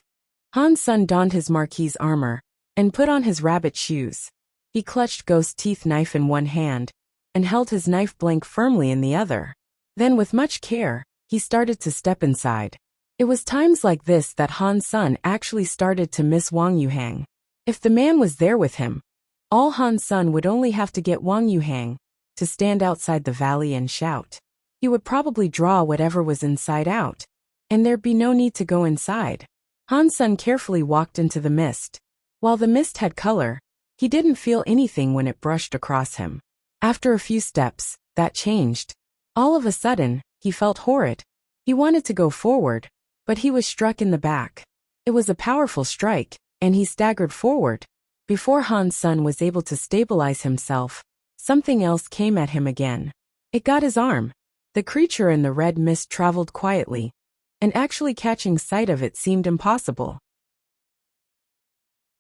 Han Sun donned his Marquis armor and put on his rabbit shoes. He clutched Ghost Teeth knife in one hand and held his knife blank firmly in the other. Then with much care, he started to step inside. It was times like this that Han Sun actually started to miss Wang Yuhang. If the man was there with him, all Han Sun would only have to get Wang Yuhang to stand outside the valley and shout. He would probably draw whatever was inside out, and there'd be no need to go inside. Han Sun carefully walked into the mist. While the mist had color, he didn't feel anything when it brushed across him. After a few steps, that changed. All of a sudden, he felt horrid. He wanted to go forward, but he was struck in the back. It was a powerful strike, and he staggered forward. Before Han Sun was able to stabilize himself, something else came at him again. It got his arm. The creature in the red mist traveled quietly, and actually catching sight of it seemed impossible.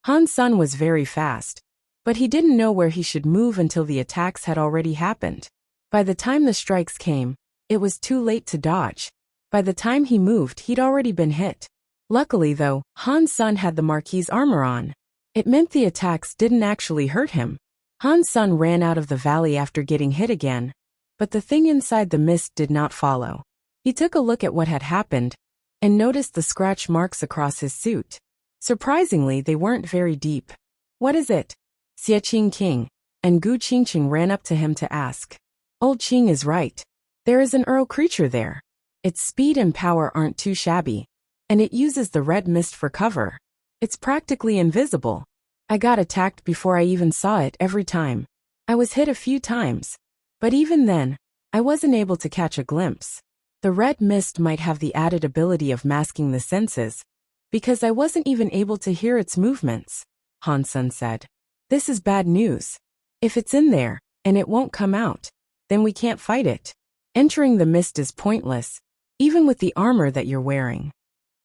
Han Sun was very fast, but he didn't know where he should move until the attacks had already happened. By the time the strikes came, it was too late to dodge. By the time he moved, he'd already been hit. Luckily though, Han Sun had the Marquis armor on. It meant the attacks didn't actually hurt him. Han Sun ran out of the valley after getting hit again, but the thing inside the mist did not follow. He took a look at what had happened, and noticed the scratch marks across his suit. Surprisingly, they weren't very deep. "What is it?" Xie King and Gu Qingqing ran up to him to ask. "Old Qing is right. There is an Earl creature there. Its speed and power aren't too shabby, and it uses the red mist for cover. It's practically invisible. I got attacked before I even saw it every time. I was hit a few times, but even then, I wasn't able to catch a glimpse. The red mist might have the added ability of masking the senses, because I wasn't even able to hear its movements," Han Sun said. "This is bad news. If it's in there, and it won't come out, then we can't fight it. Entering the mist is pointless, even with the armor that you're wearing."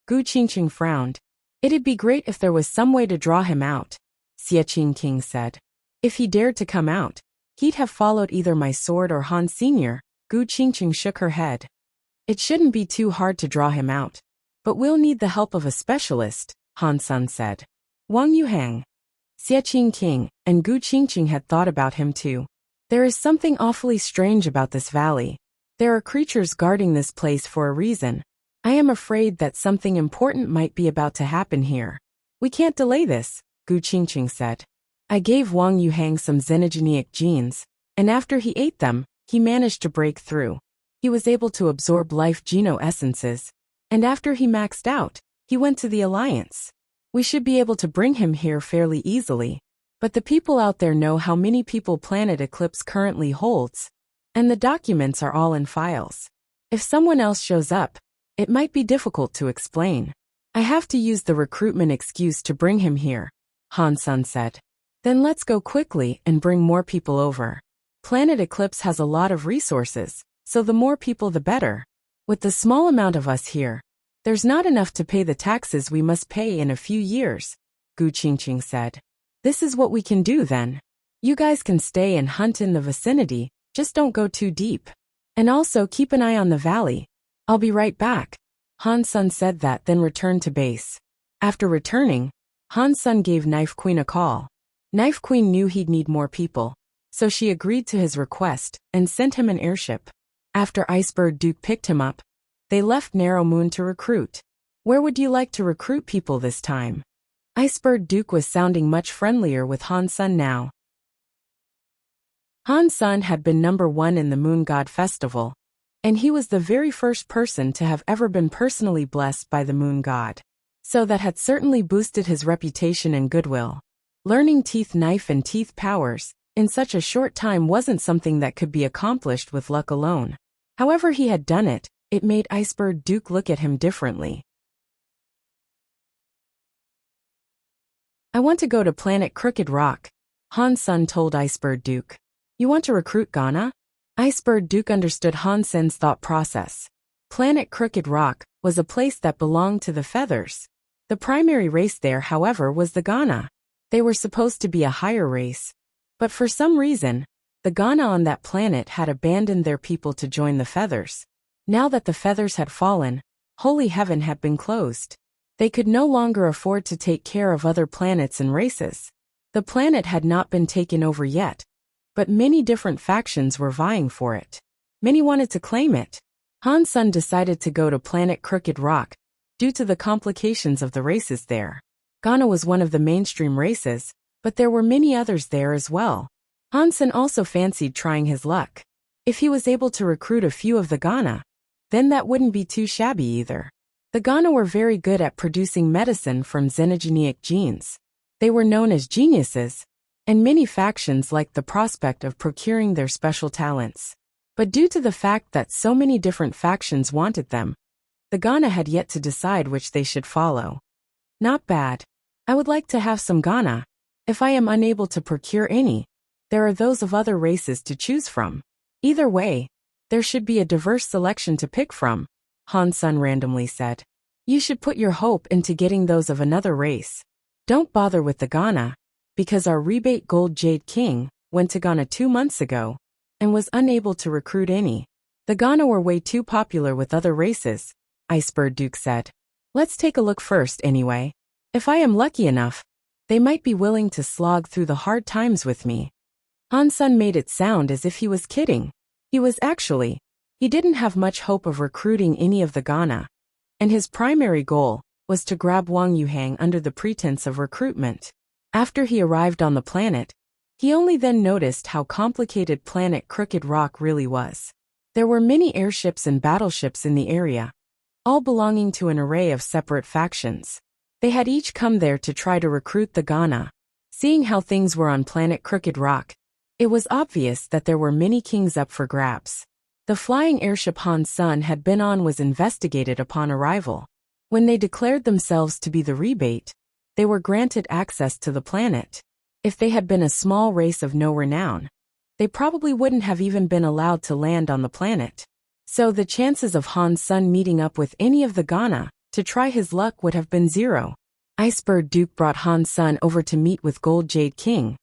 Gu Qingqing frowned. "It'd be great if there was some way to draw him out," Xie King said. "If he dared to come out, he'd have followed either my sword or Han Sr., Gu Qingqing shook her head. It shouldn't be too hard to draw him out. But we'll need the help of a specialist, Han Sun said. Wang Yuhang, Xie Qingqing, and Gu Qingqing had thought about him too. There is something awfully strange about this valley. There are creatures guarding this place for a reason. I am afraid that something important might be about to happen here. We can't delay this, Gu Qingqing said. I gave Wang Yuhang some xenogenic genes, and after he ate them, he managed to break through. He was able to absorb life geno-essences, and after he maxed out, he went to the Alliance. We should be able to bring him here fairly easily, but the people out there know how many people Planet Eclipse currently holds, and the documents are all in files. If someone else shows up, it might be difficult to explain. I have to use the recruitment excuse to bring him here, Han Sun said. Then let's go quickly and bring more people over. Planet Eclipse has a lot of resources, so the more people the better. With the small amount of us here, there's not enough to pay the taxes we must pay in a few years, Gu Qingqing said. This is what we can do then. You guys can stay and hunt in the vicinity, just don't go too deep. And also keep an eye on the valley. I'll be right back. Han Sun said that, then returned to base. After returning, Han Sun gave Knife Queen a call. Knife Queen knew he'd need more people, so she agreed to his request and sent him an airship. After Icebird Duke picked him up, they left Narrow Moon to recruit. Where would you like to recruit people this time? Icebird Duke was sounding much friendlier with Han Sun now. Han Sun had been #1 in the Moon God Festival, and he was the very first person to have ever been personally blessed by the Moon God. So that had certainly boosted his reputation and goodwill. Learning teeth knife and teeth powers in such a short time wasn't something that could be accomplished with luck alone. However he had done it, it made Icebird Duke look at him differently. I want to go to Planet Crooked Rock, Han Sun told Icebird Duke. You want to recruit Ghana? Icebird Duke understood Han Sun's thought process. Planet Crooked Rock was a place that belonged to the Feathers. The primary race there, however, was the Ghana. They were supposed to be a higher race. But for some reason, the Ghana on that planet had abandoned their people to join the Feathers. Now that the Feathers had fallen, Holy Heaven had been closed. They could no longer afford to take care of other planets and races. The planet had not been taken over yet, but many different factions were vying for it. Many wanted to claim it. Han Sun decided to go to Planet Crooked Rock, due to the complications of the races there. Ghana was one of the mainstream races, but there were many others there as well. Han Sun also fancied trying his luck. If he was able to recruit a few of the Ghana, then that wouldn't be too shabby either. The Ghana were very good at producing medicine from xenogenic genes. They were known as geniuses, and many factions liked the prospect of procuring their special talents. But due to the fact that so many different factions wanted them, the Ghana had yet to decide which they should follow. Not bad. I would like to have some Ghana. If I am unable to procure any, there are those of other races to choose from. Either way, there should be a diverse selection to pick from, Han Sun randomly said. You should put your hope into getting those of another race. Don't bother with the Ghana, because our rebate Gold Jade King went to Ghana 2 months ago and was unable to recruit any. The Ghana were way too popular with other races, Icebird Duke said. Let's take a look first anyway. If I am lucky enough, they might be willing to slog through the hard times with me. Han Sun made it sound as if he was kidding. He was actually. He didn't have much hope of recruiting any of the Ghana, and his primary goal was to grab Wang Yuhang under the pretense of recruitment. After he arrived on the planet, he only then noticed how complicated Planet Crooked Rock really was. There were many airships and battleships in the area, all belonging to an array of separate factions. They had each come there to try to recruit the Ghana. Seeing how things were on Planet Crooked Rock, it was obvious that there were many kings up for grabs. The flying airship Han Sun had been on was investigated upon arrival. When they declared themselves to be the rebate, they were granted access to the planet. If they had been a small race of no renown, they probably wouldn't have even been allowed to land on the planet. So the chances of Han Sun meeting up with any of the Ghana to try his luck would have been 0. Icebird Duke brought Han Sun over to meet with Gold Jade King,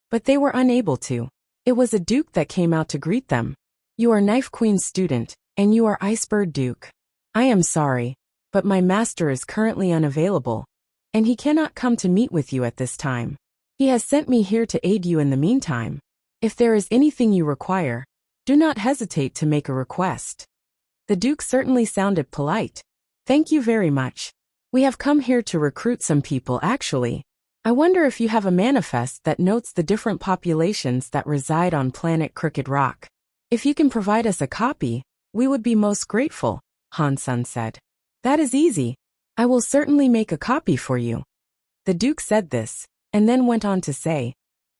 but they were unable to. It was a duke that came out to greet them. You are Knife Queen student, and you are Icebird Duke. I am sorry, but my master is currently unavailable, and he cannot come to meet with you at this time. He has sent me here to aid you in the meantime. If there is anything you require, do not hesitate to make a request. The Duke certainly sounded polite. Thank you very much. We have come here to recruit some people actually. I wonder if you have a manifest that notes the different populations that reside on planet Crooked Rock. If you can provide us a copy, we would be most grateful, Han Sun said. That is easy. I will certainly make a copy for you. The Duke said this, and then went on to say,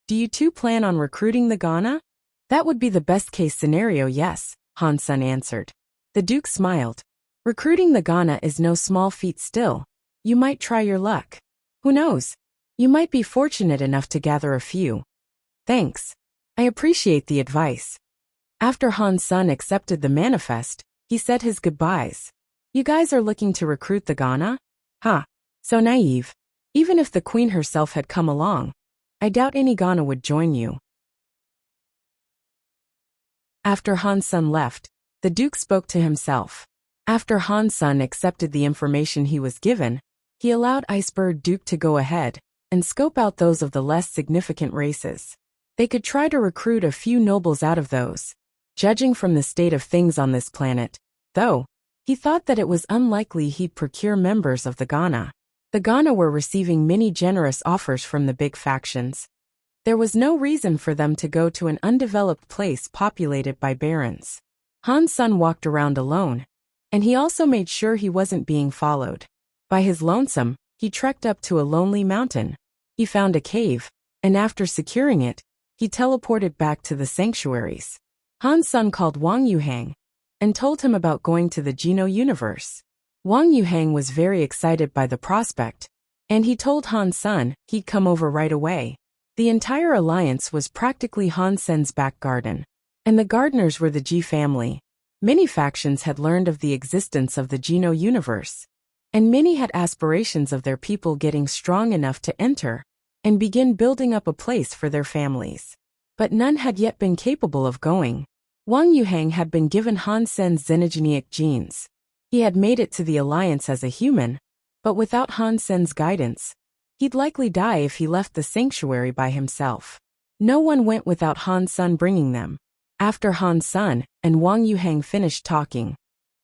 do you two plan on recruiting the Ghana? That would be the best case scenario, yes, Han Sun answered. The Duke smiled. Recruiting the Ghana is no small feat still. You might try your luck. Who knows? You might be fortunate enough to gather a few. Thanks. I appreciate the advice. After Han Sun accepted the manifest, he said his goodbyes. You guys are looking to recruit the Ghana? Huh. So naive. Even if the Queen herself had come along, I doubt any Ghana would join you. After Han Sun left, the Duke spoke to himself. After Han Sun accepted the information he was given, he allowed Icebird Duke to go ahead and scope out those of the less significant races. They could try to recruit a few nobles out of those. Judging from the state of things on this planet, though, he thought that it was unlikely he'd procure members of the Ghana. The Ghana were receiving many generous offers from the big factions. There was no reason for them to go to an undeveloped place populated by barons. Han Sun walked around alone, and he also made sure he wasn't being followed. By his lonesome, he trekked up to a lonely mountain. He found a cave, and after securing it, he teleported back to the sanctuaries. Han Sun called Wang Yuhang and told him about going to the Geno universe. Wang Yuhang was very excited by the prospect, and he told Han Sun he'd come over right away. The entire alliance was practically Han Sen's back garden, and the gardeners were the Ji family. Many factions had learned of the existence of the Geno universe, and many had aspirations of their people getting strong enough to enter and begin building up a place for their families. But none had yet been capable of going. Wang Yuhang had been given Han Sen's xenogenetic genes. He had made it to the alliance as a human, but without Han Sen's guidance, he'd likely die if he left the sanctuary by himself. No one went without Han Sun bringing them. After Han Sun and Wang Yuhang finished talking,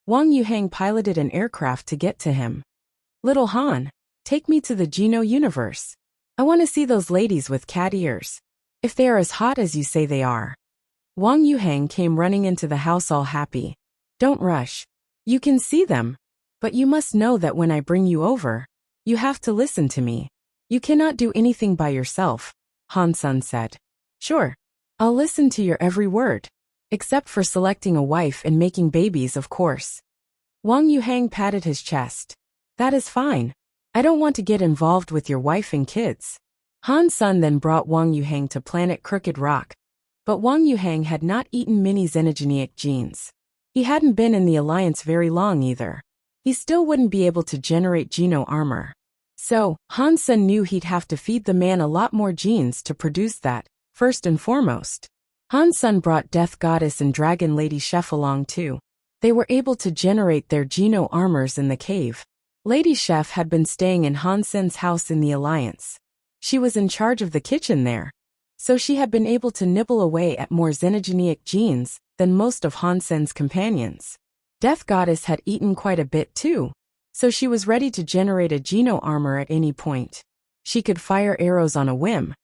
Wang Yuhang piloted an aircraft to get to him. Little Han, take me to the Geno universe. I want to see those ladies with cat ears. If they are as hot as you say they are. Wang Yuhang came running into the house all happy. Don't rush. You can see them, but you must know that when I bring you over, you have to listen to me. You cannot do anything by yourself, Han Sun said. Sure. I'll listen to your every word. Except for selecting a wife and making babies, of course. Wang Yuhang patted his chest. That is fine. I don't want to get involved with your wife and kids. Han Sun then brought Wang Yuhang to planet Crooked Rock. But Wang Yuhang had not eaten many xenogenetic genes. He hadn't been in the alliance very long either. He still wouldn't be able to generate Geno armor. So, Han Sun knew he'd have to feed the man a lot more genes to produce that, first and foremost. Han Sun brought Death Goddess and Dragon Lady Chef along too. They were able to generate their Geno armors in the cave. Lady Chef had been staying in Han Sun's house in the alliance. She was in charge of the kitchen there, so she had been able to nibble away at more xenogenetic genes than most of Han Sen's companions. Death Goddess had eaten quite a bit too, so she was ready to generate a Geno armor at any point. She could fire arrows on a whim,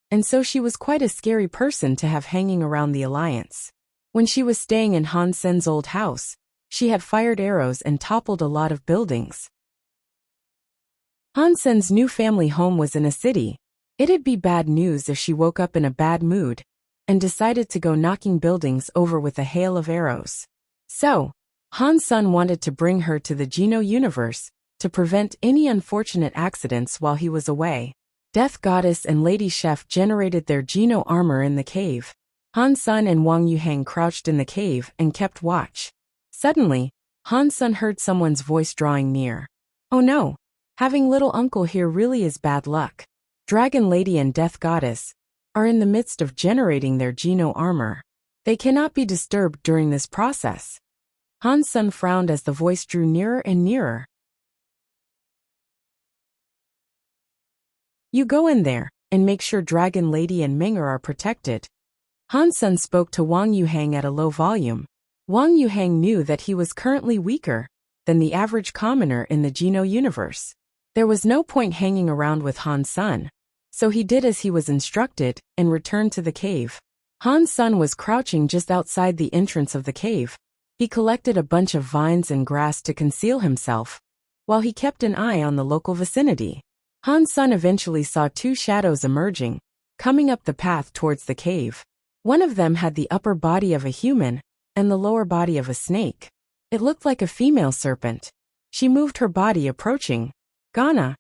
and so she was quite a scary person to have hanging around the alliance. When she was staying in Han Sen's old house, she had fired arrows and toppled a lot of buildings. Han Sen's new family home was in a city. It'd be bad news if she woke up in a bad mood and decided to go knocking buildings over with a hail of arrows. So, Han Sun wanted to bring her to the Geno universe to prevent any unfortunate accidents while he was away. Death Goddess and Lady Chef generated their Geno armor in the cave. Han Sun and Wang Yuhang crouched in the cave and kept watch. Suddenly, Han Sun heard someone's voice drawing near. Oh no! Having little uncle here really is bad luck. Dragon Lady and Death Goddess are in the midst of generating their Geno armor. They cannot be disturbed during this process. Han's son frowned as the voice drew nearer and nearer. You go in there, and make sure Dragon Lady and Menger are protected. Han's son spoke to Wang Yuhang at a low volume. Wang Yuhang knew that he was currently weaker than the average commoner in the Geno universe. There was no point hanging around with Han's son, so he did as he was instructed and returned to the cave. Han's son was crouching just outside the entrance of the cave. He collected a bunch of vines and grass to conceal himself, while he kept an eye on the local vicinity. Han's son eventually saw two shadows emerging, coming up the path towards the cave. One of them had the upper body of a human and the lower body of a snake. It looked like a female serpent. She moved her body approaching. Ghana.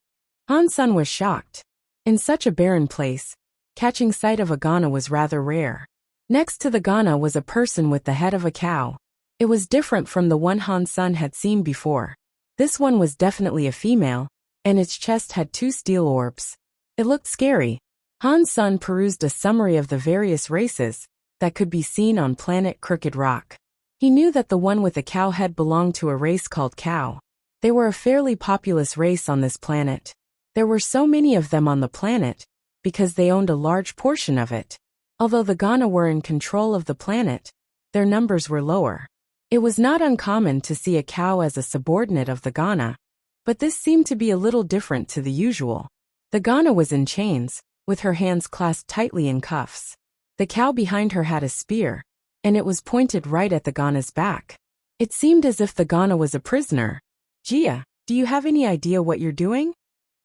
Han's son was shocked. In such a barren place, catching sight of a Ghana was rather rare. Next to the Ghana was a person with the head of a cow. It was different from the one Han's son had seen before. This one was definitely a female, and its chest had two steel orbs. It looked scary. Han's son perused a summary of the various races that could be seen on planet Crooked Rock. He knew that the one with the cow head belonged to a race called Cow. They were a fairly populous race on this planet. There were so many of them on the planet because they owned a large portion of it. Although the Ghana were in control of the planet, their numbers were lower. It was not uncommon to see a cow as a subordinate of the Ghana, but this seemed to be a little different to the usual. The Ghana was in chains, with her hands clasped tightly in cuffs. The cow behind her had a spear, and it was pointed right at the Ghana's back. It seemed as if the Ghana was a prisoner. Gia, do you have any idea what you're doing?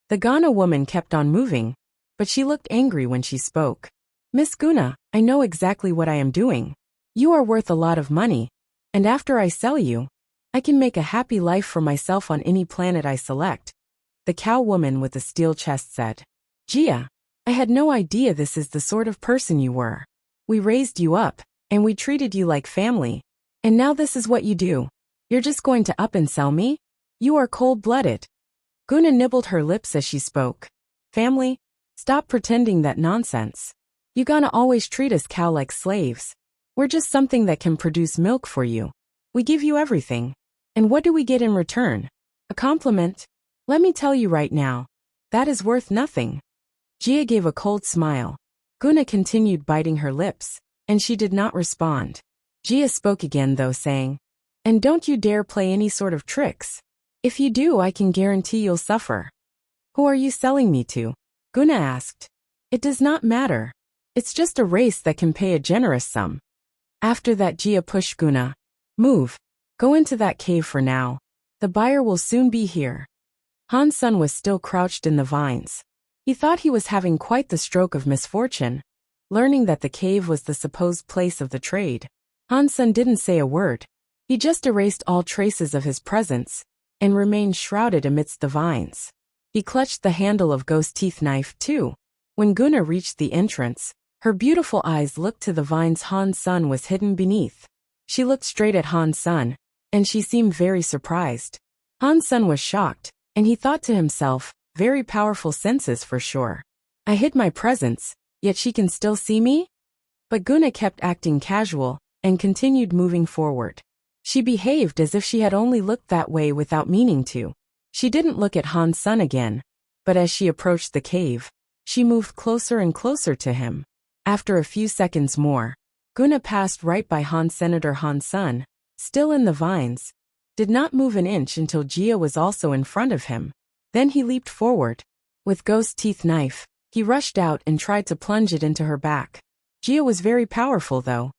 The Ghana woman kept on moving, but she looked angry when she spoke. Miss Guna, I know exactly what I am doing. You are worth a lot of money, and after I sell you, I can make a happy life for myself on any planet I select, the cow woman with the steel chest said. Gia, I had no idea this is the sort of person you were. We raised you up, and we treated you like family, and now this is what you do. You're just going to up and sell me? You are cold-blooded. Guna nibbled her lips as she spoke. Family? Stop pretending that nonsense. You gonna always treat us cow like slaves. We're just something that can produce milk for you. We give you everything. And what do we get in return? A compliment? Let me tell you right now, that is worth nothing. Gia gave a cold smile. Guna continued biting her lips, and she did not respond. Gia spoke again though, saying, And don't you dare play any sort of tricks. If you do, I can guarantee you'll suffer. Who are you selling me to? Guna asked. It does not matter. It's just a race that can pay a generous sum. After that, Gia pushed Guna. Move. Go into that cave for now. The buyer will soon be here. Han's son was still crouched in the vines. He thought he was having quite the stroke of misfortune, learning that the cave was the supposed place of the trade. Han's son didn't say a word. He just erased all traces of his presence and remained shrouded amidst the vines. He clutched the handle of Ghost Teeth knife too. When Guna reached the entrance, her beautiful eyes looked to the vines Han's son was hidden beneath. She looked straight at Han's son, and she seemed very surprised. Han's son was shocked, and he thought to himself, very powerful senses for sure. I hid my presence, yet she can still see me? But Guna kept acting casual, and continued moving forward. She behaved as if she had only looked that way without meaning to. She didn't look at Han's son again, but as she approached the cave, she moved closer and closer to him. After a few seconds more, Guna passed right by Senator Han's son, still in the vines, did not move an inch until Gia was also in front of him. Then he leaped forward. With Ghost Teeth knife, he rushed out and tried to plunge it into her back. Gia was very powerful though.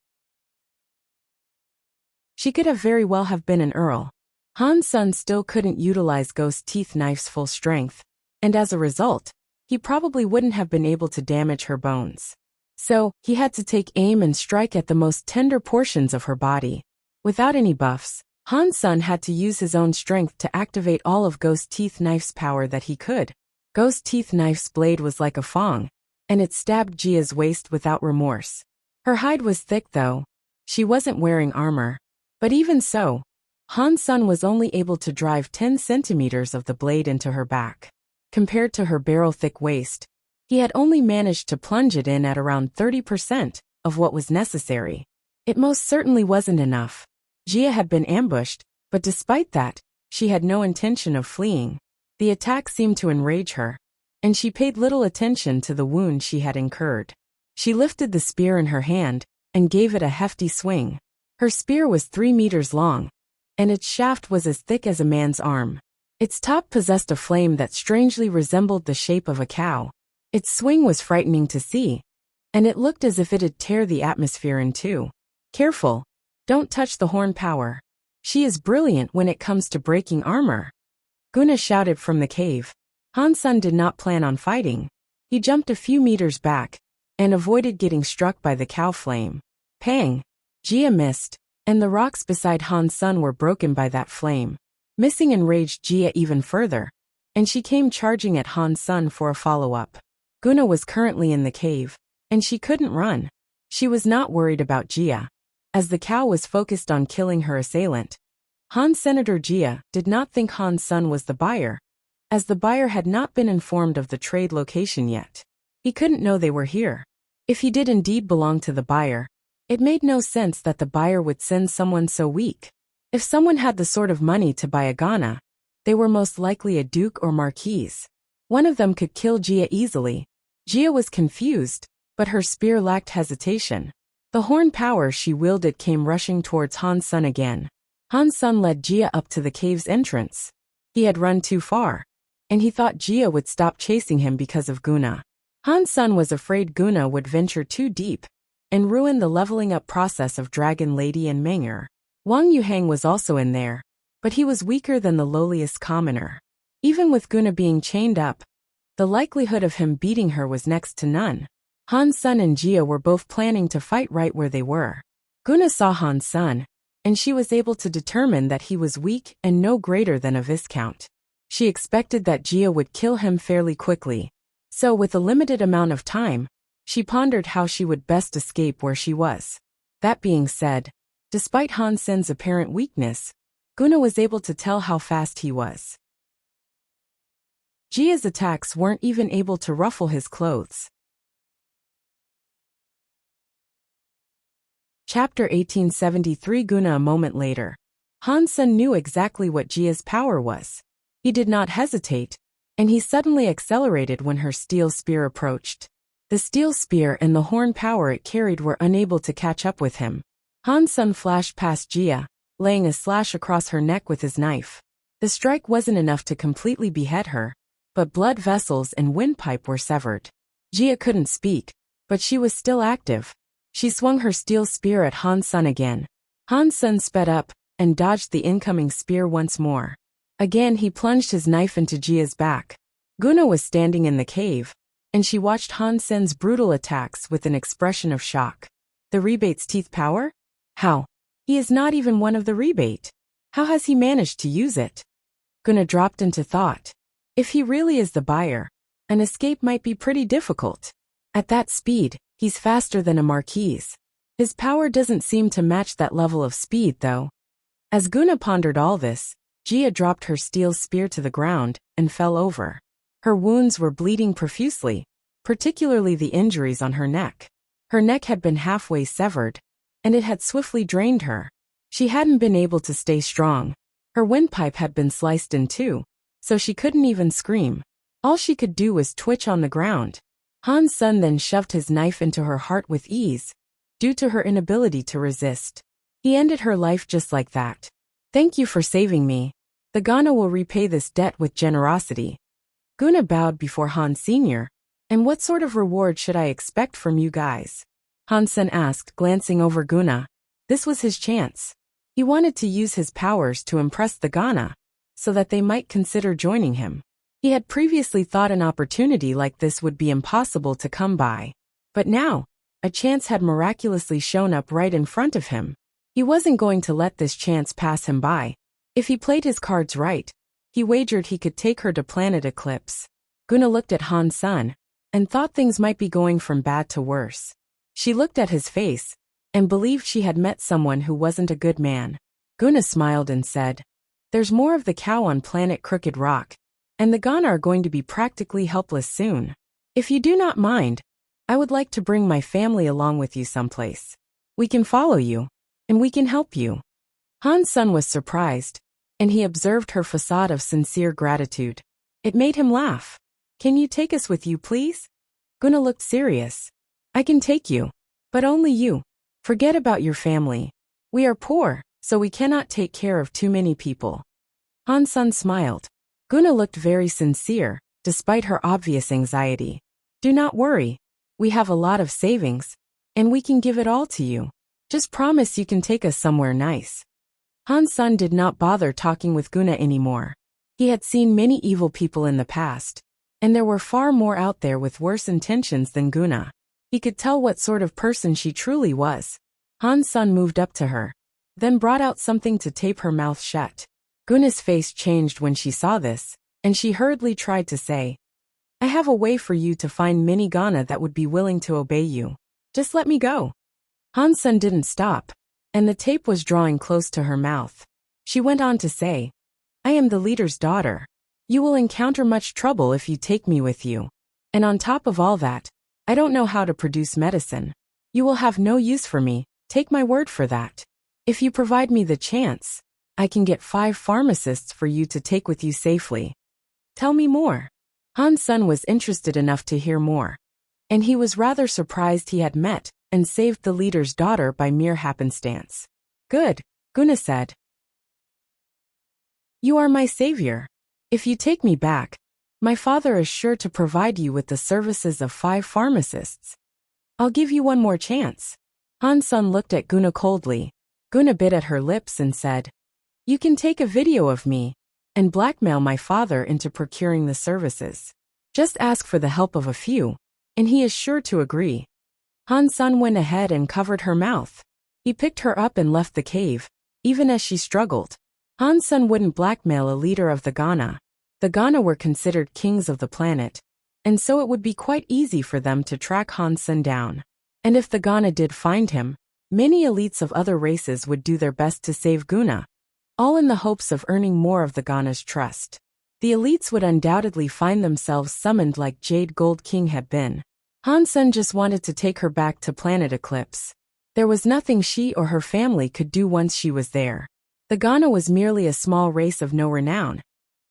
She could have very well have been an earl. Han's son still couldn't utilize Ghost Teeth knife's full strength, and as a result, he probably wouldn't have been able to damage her bones. So, he had to take aim and strike at the most tender portions of her body. Without any buffs, Han's son had to use his own strength to activate all of Ghost Teeth knife's power that he could. Ghost Teeth knife's blade was like a fong, and it stabbed Gia's waist without remorse. Her hide was thick though. She wasn't wearing armor. But even so, Han's son was only able to drive 10 centimeters of the blade into her back. Compared to her barrel-thick waist, he had only managed to plunge it in at around 30% of what was necessary. It most certainly wasn't enough. Jia had been ambushed, but despite that, she had no intention of fleeing. The attack seemed to enrage her, and she paid little attention to the wound she had incurred. She lifted the spear in her hand and gave it a hefty swing. Her spear was 3 meters long, and its shaft was as thick as a man's arm. Its top possessed a flame that strangely resembled the shape of a cow. Its swing was frightening to see, and it looked as if it'd tear the atmosphere in two. Careful, don't touch the horn power. She is brilliant when it comes to breaking armor. Guna shouted from the cave. Han Sen did not plan on fighting. He jumped a few meters back and avoided getting struck by the cow flame. Pang! Jia missed, and the rocks beside Han Sen were broken by that flame. Missing enraged Jia even further, and she came charging at Han Sen for a follow-up. Guna was currently in the cave, and she couldn't run. She was not worried about Jia, as the cow was focused on killing her assailant. Han Senator Jia did not think Han Sen was the buyer, as the buyer had not been informed of the trade location yet. He couldn't know they were here. If he did indeed belong to the buyer, it made no sense that the buyer would send someone so weak. If someone had the sort of money to buy a Ghana, they were most likely a duke or marquis. One of them could kill Jia easily. Jia was confused, but her spear lacked hesitation. The horn power she wielded came rushing towards Han Sen again. Han Sen led Jia up to the cave's entrance. He had run too far, and he thought Jia would stop chasing him because of Guna. Han Sen was afraid Guna would venture too deep and ruin the leveling up process of Dragon Lady and Menger. Wang Yuhang was also in there, but he was weaker than the lowliest commoner. Even with Guna being chained up, the likelihood of him beating her was next to none. Han Sen and Jia were both planning to fight right where they were. Guna saw Han Sen, and she was able to determine that he was weak and no greater than a viscount. She expected that Jia would kill him fairly quickly, so with a limited amount of time, she pondered how she would best escape where she was. That being said, despite Han Sen's apparent weakness, Guna was able to tell how fast he was. Jia's attacks weren't even able to ruffle his clothes. Chapter 1873. Guna. A moment later, Han Sen knew exactly what Jia's power was. He did not hesitate, and he suddenly accelerated when her steel spear approached. The steel spear and the horn power it carried were unable to catch up with him. Han Sen flashed past Jia, laying a slash across her neck with his knife. The strike wasn't enough to completely behead her, but blood vessels and windpipe were severed. Jia couldn't speak, but she was still active. She swung her steel spear at Han Sen again. Han Sen sped up and dodged the incoming spear once more. Again he plunged his knife into Jia's back. Guna was standing in the cave, and she watched Han Sen's brutal attacks with an expression of shock. The rebate's teeth power? How? He is not even one of the rebate. How has he managed to use it? Guna dropped into thought. If he really is the buyer, an escape might be pretty difficult. At that speed, he's faster than a marquis. His power doesn't seem to match that level of speed, though. As Guna pondered all this, Jia dropped her steel spear to the ground and fell over. Her wounds were bleeding profusely, particularly the injuries on her neck. Her neck had been halfway severed, and it had swiftly drained her. She hadn't been able to stay strong. Her windpipe had been sliced in two, so she couldn't even scream. All she could do was twitch on the ground. Han Sen then shoved his knife into her heart with ease, due to her inability to resist. He ended her life just like that. Thank you for saving me. The Ghana will repay this debt with generosity. Guna bowed before Han Sr. And what sort of reward should I expect from you guys? Han Sen asked, glancing over Guna. This was his chance. He wanted to use his powers to impress the Ghana, so that they might consider joining him. He had previously thought an opportunity like this would be impossible to come by. But now, a chance had miraculously shown up right in front of him. He wasn't going to let this chance pass him by. If he played his cards right, he wagered he could take her to planet Eclipse. Guna looked at Han Sen and thought things might be going from bad to worse. She looked at his face and believed she had met someone who wasn't a good man. Guna smiled and said, "There's more of the cow on planet Crooked Rock, and the Ghana are going to be practically helpless soon. If you do not mind, I would like to bring my family along with you someplace." We can follow you. And we can help you. Han's son was surprised, and he observed her facade of sincere gratitude. It made him laugh. Can you take us with you, please? Gunna looked serious. I can take you. But only you. Forget about your family. We are poor, so we cannot take care of too many people. Han's son smiled. Gunna looked very sincere, despite her obvious anxiety. Do not worry. We have a lot of savings, and we can give it all to you. Just promise you can take us somewhere nice. Han's son did not bother talking with Gunna anymore. He had seen many evil people in the past, and there were far more out there with worse intentions than Gunna. He could tell what sort of person she truly was. Han's son moved up to her, then brought out something to tape her mouth shut. Gunna's face changed when she saw this, and she hurriedly tried to say, I have a way for you to find many Ghana that would be willing to obey you. Just let me go. Han's son didn't stop, and the tape was drawing close to her mouth. She went on to say, I am the leader's daughter. You will encounter much trouble if you take me with you. And on top of all that, I don't know how to produce medicine. You will have no use for me, take my word for that. If you provide me the chance, I can get 5 pharmacists for you to take with you safely. Tell me more. Han's son was interested enough to hear more, and he was rather surprised he had met and saved the leader's daughter by mere happenstance. Good, Gunna said. You are my savior. If you take me back, my father is sure to provide you with the services of 5 pharmacists. I'll give you one more chance. Han's son looked at Gunna coldly. Gunna bit at her lips and said, You can take a video of me and blackmail my father into procuring the services. Just ask for the help of a few, and he is sure to agree. Han's son went ahead and covered her mouth. He picked her up and left the cave, even as she struggled. Han's son wouldn't blackmail a leader of the Ghana. The Ghana were considered kings of the planet, and so it would be quite easy for them to track Han's son down. And if the Ghana did find him, many elites of other races would do their best to save Gunna, all in the hopes of earning more of the Ghana's trust. The elites would undoubtedly find themselves summoned like Jade Gold King had been. Han's son just wanted to take her back to Planet Eclipse. There was nothing she or her family could do once she was there. The Ghana was merely a small race of no renown,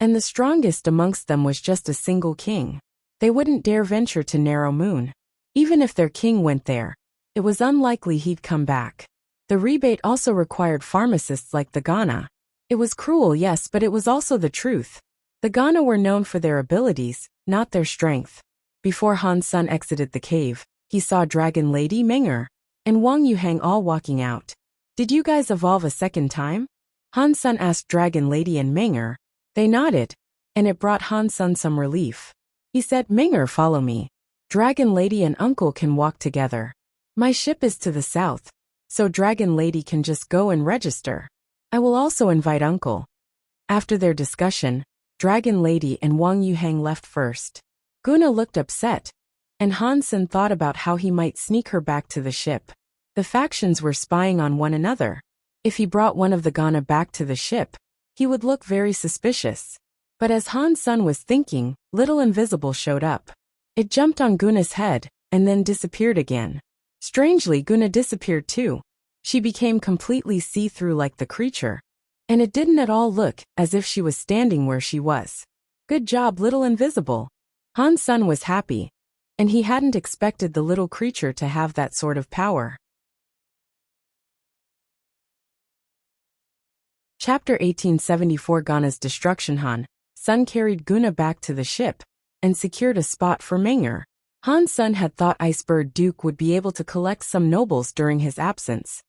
and the strongest amongst them was just a single king. They wouldn't dare venture to Narrow Moon. Even if their king went there, it was unlikely he'd come back. The rebate also required pharmacists like the Ghana. It was cruel, yes, but it was also the truth. The Ghana were known for their abilities, not their strength. Before Han's son exited the cave, he saw Dragon Lady Menger and Wang Yuhang all walking out. Did you guys evolve a second time? Han's son asked Dragon Lady and Menger. They nodded, and it brought Han's son some relief. He said, Menger, follow me. Dragon Lady and Uncle can walk together. My ship is to the south, so Dragon Lady can just go and register. I will also invite Uncle. After their discussion, Dragon Lady and Wang Yuhang left first. Gunna looked upset, and Han's son thought about how he might sneak her back to the ship. The factions were spying on one another. If he brought one of the Ghana back to the ship, he would look very suspicious. But as Han's son was thinking, Little Invisible showed up. It jumped on Gunna's head, and then disappeared again. Strangely, Gunna disappeared too. She became completely see-through like the creature, and it didn't at all look as if she was standing where she was. Good job, Little Invisible. Han's son was happy, and he hadn't expected the little creature to have that sort of power. Chapter 1874 Ghana's Destruction. Han's son carried Gunna back to the ship and secured a spot for Menger. Han's son had thought Icebird Duke would be able to collect some nobles during his absence,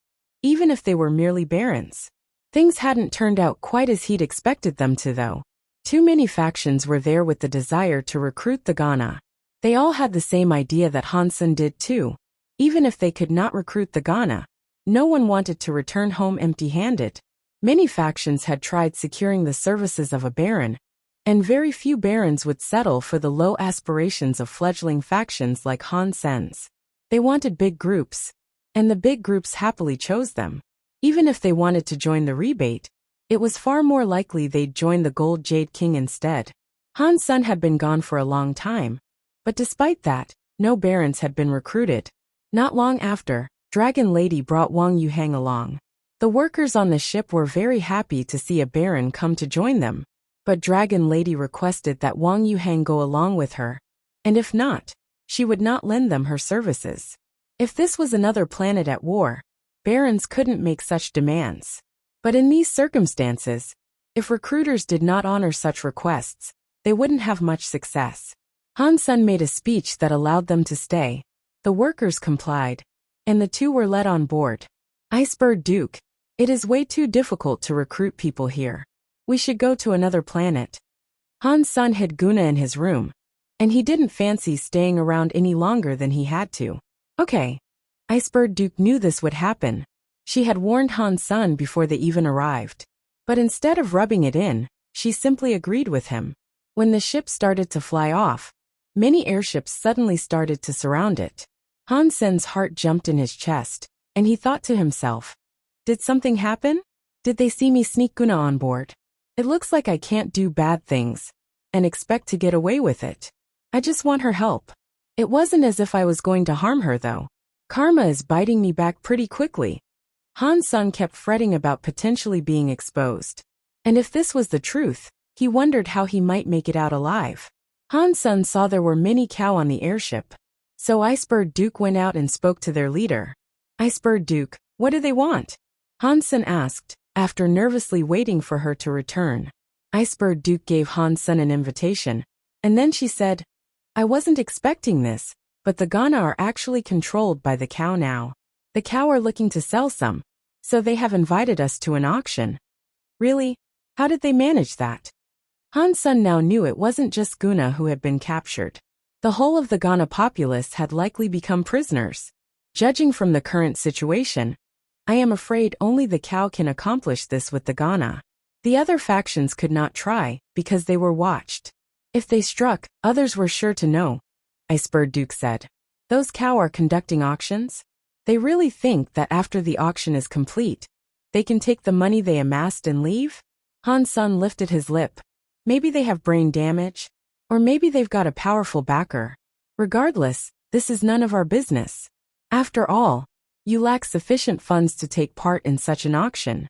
even if they were merely barons. Things hadn't turned out quite as he'd expected them to, though. Too many factions were there with the desire to recruit the Ghana. They all had the same idea that Han's son did too. Even if they could not recruit the Ghana, no one wanted to return home empty-handed. Many factions had tried securing the services of a baron, and very few barons would settle for the low aspirations of fledgling factions like Han's son's. They wanted big groups, and the big groups happily chose them. Even if they wanted to join the rebate, it was far more likely they'd join the Gold Jade King instead. Han's son had been gone for a long time, but despite that, no barons had been recruited. Not long after, Dragon Lady brought Wang Yuhang along. The workers on the ship were very happy to see a baron come to join them, but Dragon Lady requested that Wang Yuhang go along with her, and if not, she would not lend them her services. If this was another planet at war, barons couldn't make such demands. But in these circumstances, if recruiters did not honor such requests, they wouldn't have much success. Han Sen made a speech that allowed them to stay. The workers complied, and the two were led on board. Iceberg Duke, it is way too difficult to recruit people here. We should go to another planet. Han Sen hid Guna in his room, and he didn't fancy staying around any longer than he had to. Okay. Iceberg Duke knew this would happen. She had warned Han Sen before they even arrived. But instead of rubbing it in, she simply agreed with him. When the ship started to fly off, many airships suddenly started to surround it. Han Sen's heart jumped in his chest, and he thought to himself, did something happen? Did they see me sneak Guna on board? It looks like I can't do bad things, and expect to get away with it. I just want her help. It wasn't as if I was going to harm her though. Karma is biting me back pretty quickly. Han Sen kept fretting about potentially being exposed. And if this was the truth, he wondered how he might make it out alive. Han Sen saw there were many cow on the airship. So Iceberg Duke went out and spoke to their leader. Iceberg Duke, what do they want? Han Sen asked, after nervously waiting for her to return. Iceberg Duke gave Han Sen an invitation, and then she said, I wasn't expecting this, but the Ghana are actually controlled by the cow now. The cow are looking to sell some, so they have invited us to an auction. Really? How did they manage that? Han Sen now knew it wasn't just Guna who had been captured. The whole of the Ghana populace had likely become prisoners. Judging from the current situation, I am afraid only the cow can accomplish this with the Ghana. The other factions could not try, because they were watched. If they struck, others were sure to know, Iceberg Duke said. Those cow are conducting auctions? They really think that after the auction is complete, they can take the money they amassed and leave? Han Sen lifted his lip. Maybe they have brain damage, or maybe they've got a powerful backer. Regardless, this is none of our business. After all, you lack sufficient funds to take part in such an auction.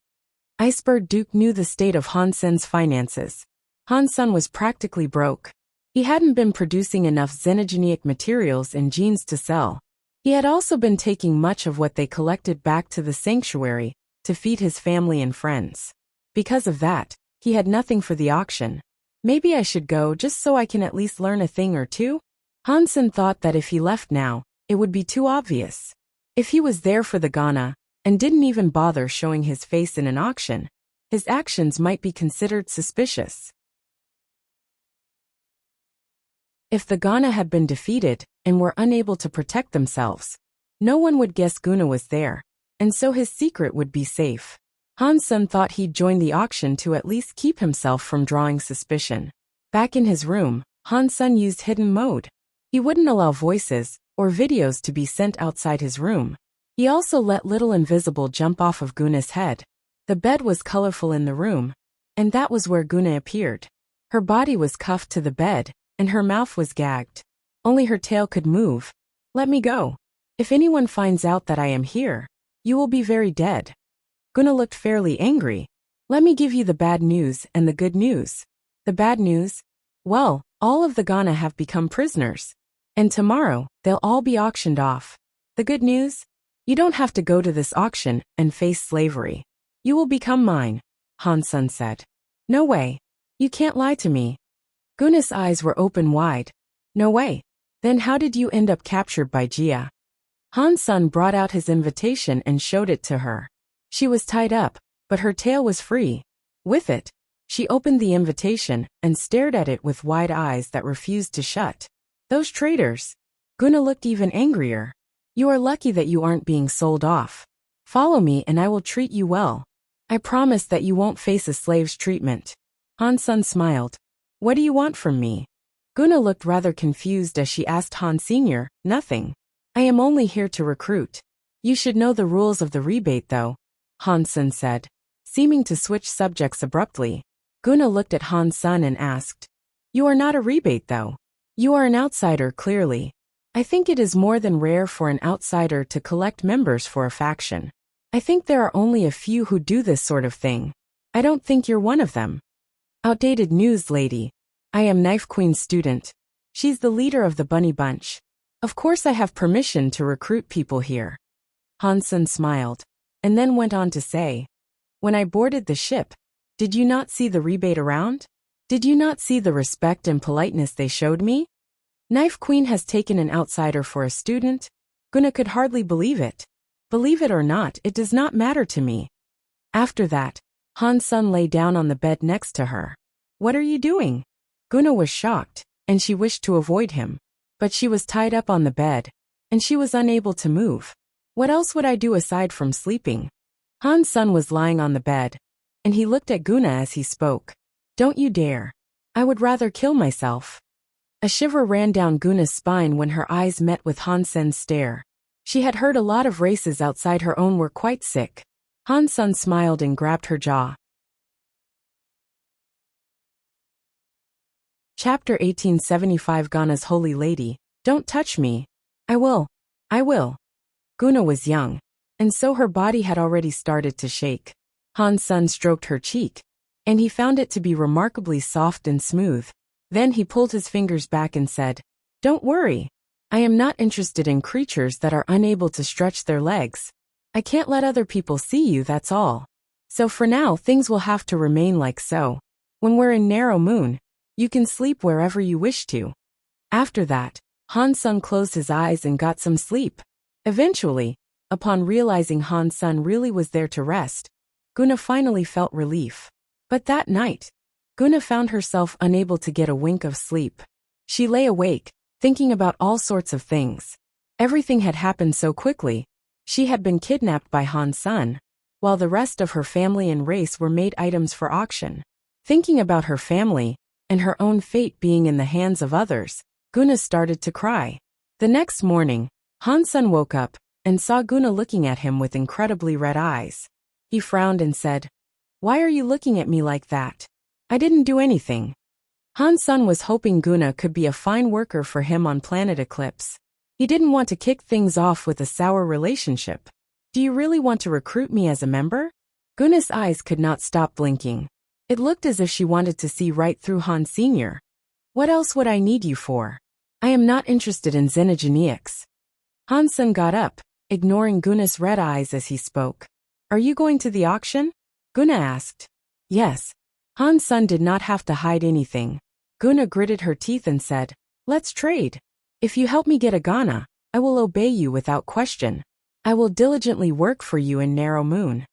Iceberg Duke knew the state of Han Sen's finances. Han Sen was practically broke. He hadn't been producing enough xenogenic materials and genes to sell. He had also been taking much of what they collected back to the sanctuary to feed his family and friends. Because of that, he had nothing for the auction. Maybe I should go just so I can at least learn a thing or two? Han Sen thought that if he left now, it would be too obvious. If he was there for the Ghana, and didn't even bother showing his face in an auction, his actions might be considered suspicious. If the Ghana had been defeated and were unable to protect themselves, no one would guess Guna was there, and so his secret would be safe. Han Sen thought he'd join the auction to at least keep himself from drawing suspicion. Back in his room, Han Sen used hidden mode. He wouldn't allow voices or videos to be sent outside his room. He also let little invisible jump off of Guna's head. The bed was colorful in the room, and that was where Guna appeared. Her body was cuffed to the bed, and her mouth was gagged. Only her tail could move. Let me go. If anyone finds out that I am here, you will be very dead. Guna looked fairly angry. Let me give you the bad news and the good news. The bad news? Well, all of the Ghana have become prisoners. And tomorrow, they'll all be auctioned off. The good news? You don't have to go to this auction and face slavery. You will become mine, Han Sen said. No way. You can't lie to me. Guna's eyes were open wide. No way. Then how did you end up captured by Jia? Han Sen brought out his invitation and showed it to her. She was tied up, but her tail was free. With it, she opened the invitation and stared at it with wide eyes that refused to shut. Those traitors. Guna looked even angrier. You are lucky that you aren't being sold off. Follow me and I will treat you well. I promise that you won't face a slave's treatment. Han Sen smiled. What do you want from me? Guna looked rather confused as she asked Han Sr., Nothing. I am only here to recruit. You should know the rules of the rebate though, Han Sen said, seeming to switch subjects abruptly. Guna looked at Han Sen and asked, You are not a rebate though. You are an outsider clearly. I think it is more than rare for an outsider to collect members for a faction. I think there are only a few who do this sort of thing. I don't think you're one of them. Outdated news, lady. I am Knife Queen's student. She's the leader of the bunny bunch. Of course I have permission to recruit people here. Hansen smiled, and then went on to say, when I boarded the ship, did you not see the rebate around? Did you not see the respect and politeness they showed me? Knife Queen has taken an outsider for a student? Gunna could hardly believe it. Believe it or not, it does not matter to me. After that, Han-sun lay down on the bed next to her. What are you doing? Gunna was shocked, and she wished to avoid him. But she was tied up on the bed, and she was unable to move. What else would I do aside from sleeping? Han-sun was lying on the bed, and he looked at Gunna as he spoke. Don't you dare. I would rather kill myself. A shiver ran down Gunna's spine when her eyes met with Han-sun's stare. She had heard a lot of races outside her own were quite sick. Han-sun smiled and grabbed her jaw. Chapter 1875 Gunna's Holy Lady. Don't touch me. I will. Gunna was young, and so her body had already started to shake. Han-sun stroked her cheek, and he found it to be remarkably soft and smooth. Then he pulled his fingers back and said, Don't worry. I am not interested in creatures that are unable to stretch their legs. I can't let other people see you, that's all. So for now things will have to remain like so. When we're in Narrow Moon, you can sleep wherever you wish to. After that, Han-sun closed his eyes and got some sleep. Eventually, upon realizing Han-sun really was there to rest, Gunna finally felt relief. But that night, Gunna found herself unable to get a wink of sleep. She lay awake, thinking about all sorts of things. Everything had happened so quickly. She had been kidnapped by Han-sun, while the rest of her family and race were made items for auction. Thinking about her family, and her own fate being in the hands of others, Gunna started to cry. The next morning, Han-sun woke up, and saw Gunna looking at him with incredibly red eyes. He frowned and said, Why are you looking at me like that? I didn't do anything. Han-sun was hoping Gunna could be a fine worker for him on Planet Eclipse. He didn't want to kick things off with a sour relationship. Do you really want to recruit me as a member? Gunna's eyes could not stop blinking. It looked as if she wanted to see right through Han Sr. What else would I need you for? I am not interested in xenogenics. Han-sun got up, ignoring Gunna's red eyes as he spoke. Are you going to the auction? Gunna asked. Yes. Han-sun did not have to hide anything. Gunna gritted her teeth and said, Let's trade. If you help me get a Ghana, I will obey you without question. I will diligently work for you in Narrow Moon.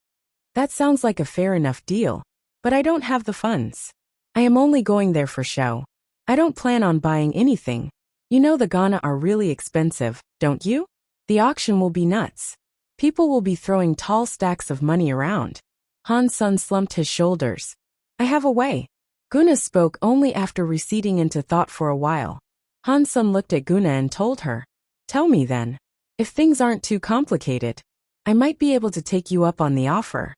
That sounds like a fair enough deal, but I don't have the funds. I am only going there for show. I don't plan on buying anything. You know the Ghana are really expensive, don't you? The auction will be nuts. People will be throwing tall stacks of money around. Han-sun slumped his shoulders. I have a way. Gunna spoke only after receding into thought for a while. Han-sun looked at Gunna and told her, Tell me then. If things aren't too complicated, I might be able to take you up on the offer.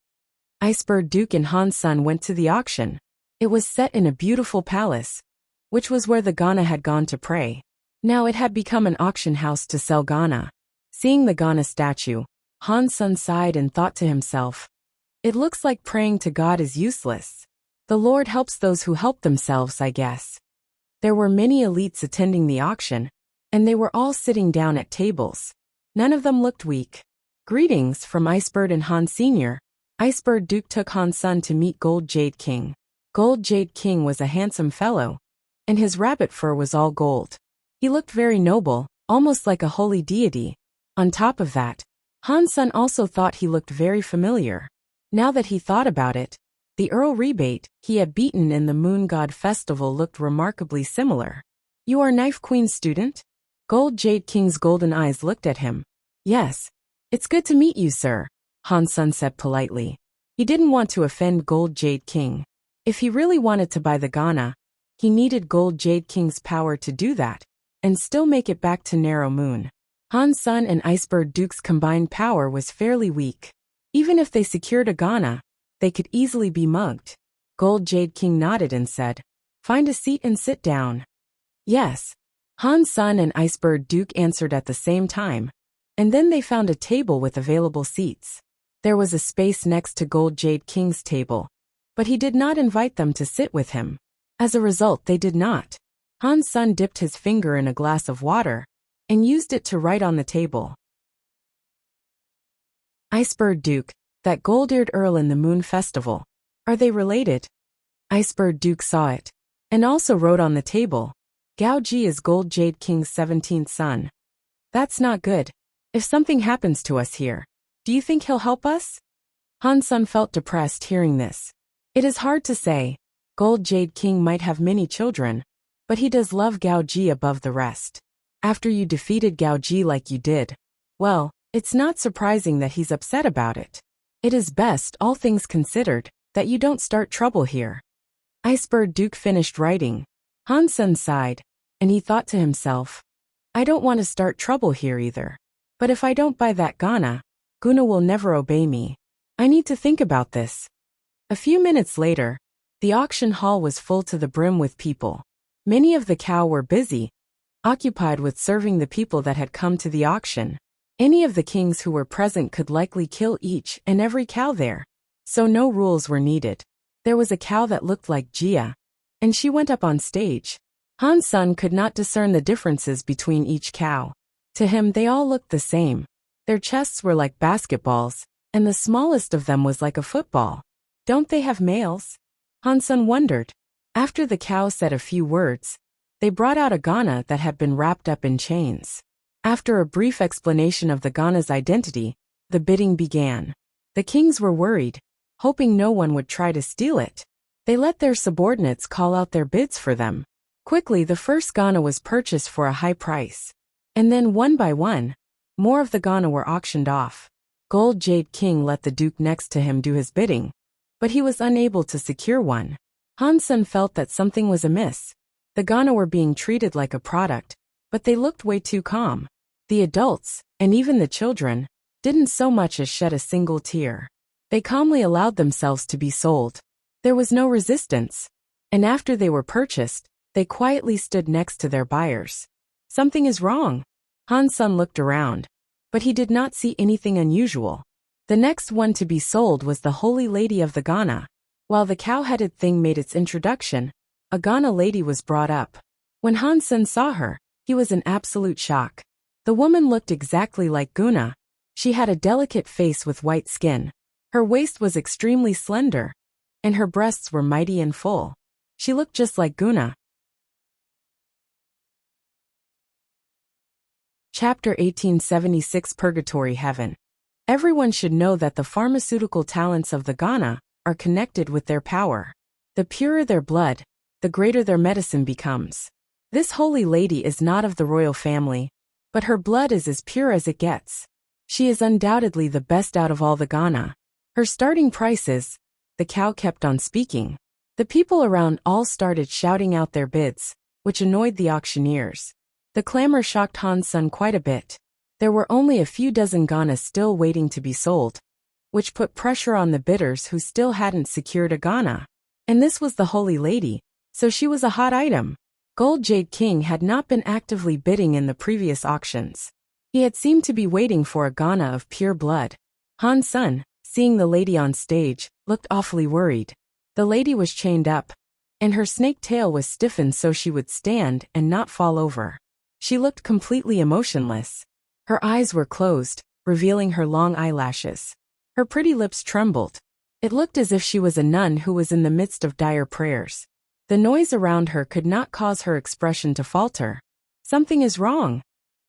Icebird Duke and Han-sun went to the auction. It was set in a beautiful palace, which was where the Ghana had gone to pray. Now it had become an auction house to sell Ghana. Seeing the Ghana statue, Han-sun sighed and thought to himself, It looks like praying to God is useless. The Lord helps those who help themselves, I guess. There were many elites attending the auction, and they were all sitting down at tables. None of them looked weak. Greetings from Icebird and Han Sr. Icebird Duke took Han-sun to meet Gold Jade King. Gold Jade King was a handsome fellow, and his rabbit fur was all gold. He looked very noble, almost like a holy deity. On top of that, Han-sun also thought he looked very familiar. Now that he thought about it, the Earl Rebate he had beaten in the Moon God Festival looked remarkably similar. You are Knife Queen's student? Gold Jade King's golden eyes looked at him. Yes. It's good to meet you, sir, Han-sun said politely. He didn't want to offend Gold Jade King. If he really wanted to buy the Ghana, he needed Gold Jade King's power to do that, and still make it back to Narrow Moon. Han-sun and Icebird Duke's combined power was fairly weak. Even if they secured a Ghana, they could easily be mugged. Gold Jade King nodded and said, Find a seat and sit down. Yes. Han Sun and Icebird Duke answered at the same time, and then they found a table with available seats. There was a space next to Gold Jade King's table, but he did not invite them to sit with him. As a result, they did not. Han Sun dipped his finger in a glass of water and used it to write on the table. Icebird Duke, that gold-eared Earl in the Moon Festival. Are they related? Icebird Duke saw it, and also wrote on the table, Gao Ji is Gold Jade King's 17th son. That's not good. If something happens to us here, do you think he'll help us? Han Sun felt depressed hearing this. It is hard to say. Gold Jade King might have many children, but he does love Gao Ji above the rest. After you defeated Gao Ji like you did, well, it's not surprising that he's upset about it. It is best, all things considered, that you don't start trouble here. Icebird Duke finished writing. Han Sun sighed, and he thought to himself, I don't want to start trouble here either. But if I don't buy that Gana will never obey me. I need to think about this. A few minutes later, the auction hall was full to the brim with people. Many of the cow were busy, occupied with serving the people that had come to the auction. Any of the kings who were present could likely kill each and every cow there, so no rules were needed. There was a cow that looked like Jia, and she went up on stage. Han Sun could not discern the differences between each cow. To him, they all looked the same. Their chests were like basketballs, and the smallest of them was like a football. Don't they have males? Han Sun wondered. After the cow said a few words, they brought out a Gana that had been wrapped up in chains. After a brief explanation of the Gana's identity, the bidding began. The kings were worried, hoping no one would try to steal it. They let their subordinates call out their bids for them. Quickly, the first Gana was purchased for a high price. And then one by one, more of the Gana were auctioned off. Gold Jade King let the Duke next to him do his bidding, but he was unable to secure one. Han Sun felt that something was amiss. The Gana were being treated like a product, but they looked way too calm. The adults, and even the children, didn't so much as shed a single tear. They calmly allowed themselves to be sold. There was no resistance. And after they were purchased, they quietly stood next to their buyers. Something is wrong. Han Sun looked around, but he did not see anything unusual. The next one to be sold was the Holy Lady of the Gana. While the cow-headed thing made its introduction, a Gana lady was brought up. When Han Sun saw her, he was in absolute shock. The woman looked exactly like Guna. She had a delicate face with white skin. Her waist was extremely slender, and her breasts were mighty and full. She looked just like Guna. Chapter 1876 Purgatory Heaven. Everyone should know that the pharmaceutical talents of the Gana are connected with their power. The purer their blood, the greater their medicine becomes. This holy lady is not of the royal family, but her blood is as pure as it gets. She is undoubtedly the best out of all the Gana. Her starting price is, the cow kept on speaking. The people around all started shouting out their bids, which annoyed the auctioneers. The clamor shocked Han Sun quite a bit. There were only a few dozen Ganas still waiting to be sold, which put pressure on the bidders who still hadn't secured a Gana. And this was the holy lady, so she was a hot item. Gold Jade King had not been actively bidding in the previous auctions. He had seemed to be waiting for a Gana of pure blood. Han Sun, seeing the lady on stage, looked awfully worried. The lady was chained up, and her snake tail was stiffened so she would stand and not fall over. She looked completely emotionless. Her eyes were closed, revealing her long eyelashes. Her pretty lips trembled. It looked as if she was a nun who was in the midst of dire prayers. The noise around her could not cause her expression to falter. Something is wrong.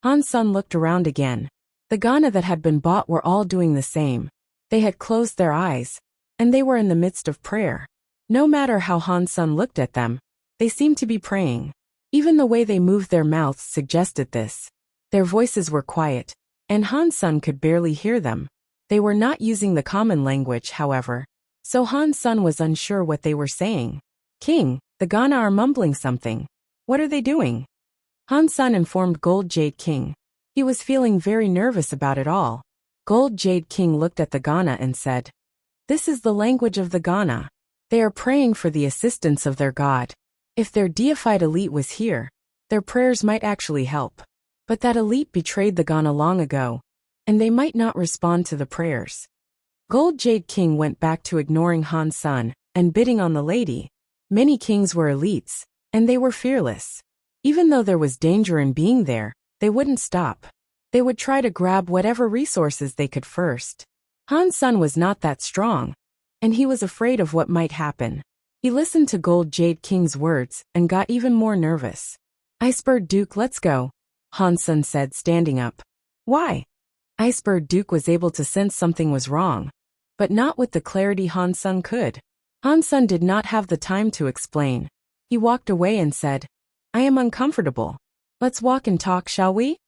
Han Sun looked around again. The Gana that had been bought were all doing the same. They had closed their eyes, and they were in the midst of prayer. No matter how Han Sun looked at them, they seemed to be praying. Even the way they moved their mouths suggested this. Their voices were quiet, and Han Sun could barely hear them. They were not using the common language, however, so Han Sun was unsure what they were saying. King, the Gana are mumbling something. What are they doing? Han Sun informed Gold Jade King. He was feeling very nervous about it all. Gold Jade King looked at the Gana and said, "This is the language of the Gana. They are praying for the assistance of their god. If their deified elite was here, Their prayers might actually help. But that elite betrayed the Ghana long ago, and they might not respond to the prayers. Gold Jade King went back to ignoring Han Sun and bidding on the lady. Many kings were elites, and they were fearless. Even though there was danger in being there, they wouldn't stop. They would try to grab whatever resources they could first. Han Sun was not that strong, and he was afraid of what might happen. He listened to Gold Jade King's words and got even more nervous. Icebird Duke, let's go, Han Sun said, standing up. Why? Icebird Duke was able to sense something was wrong, but not with the clarity Han Sun could. Han Sun did not have the time to explain. He walked away and said, I am uncomfortable. Let's walk and talk, shall we?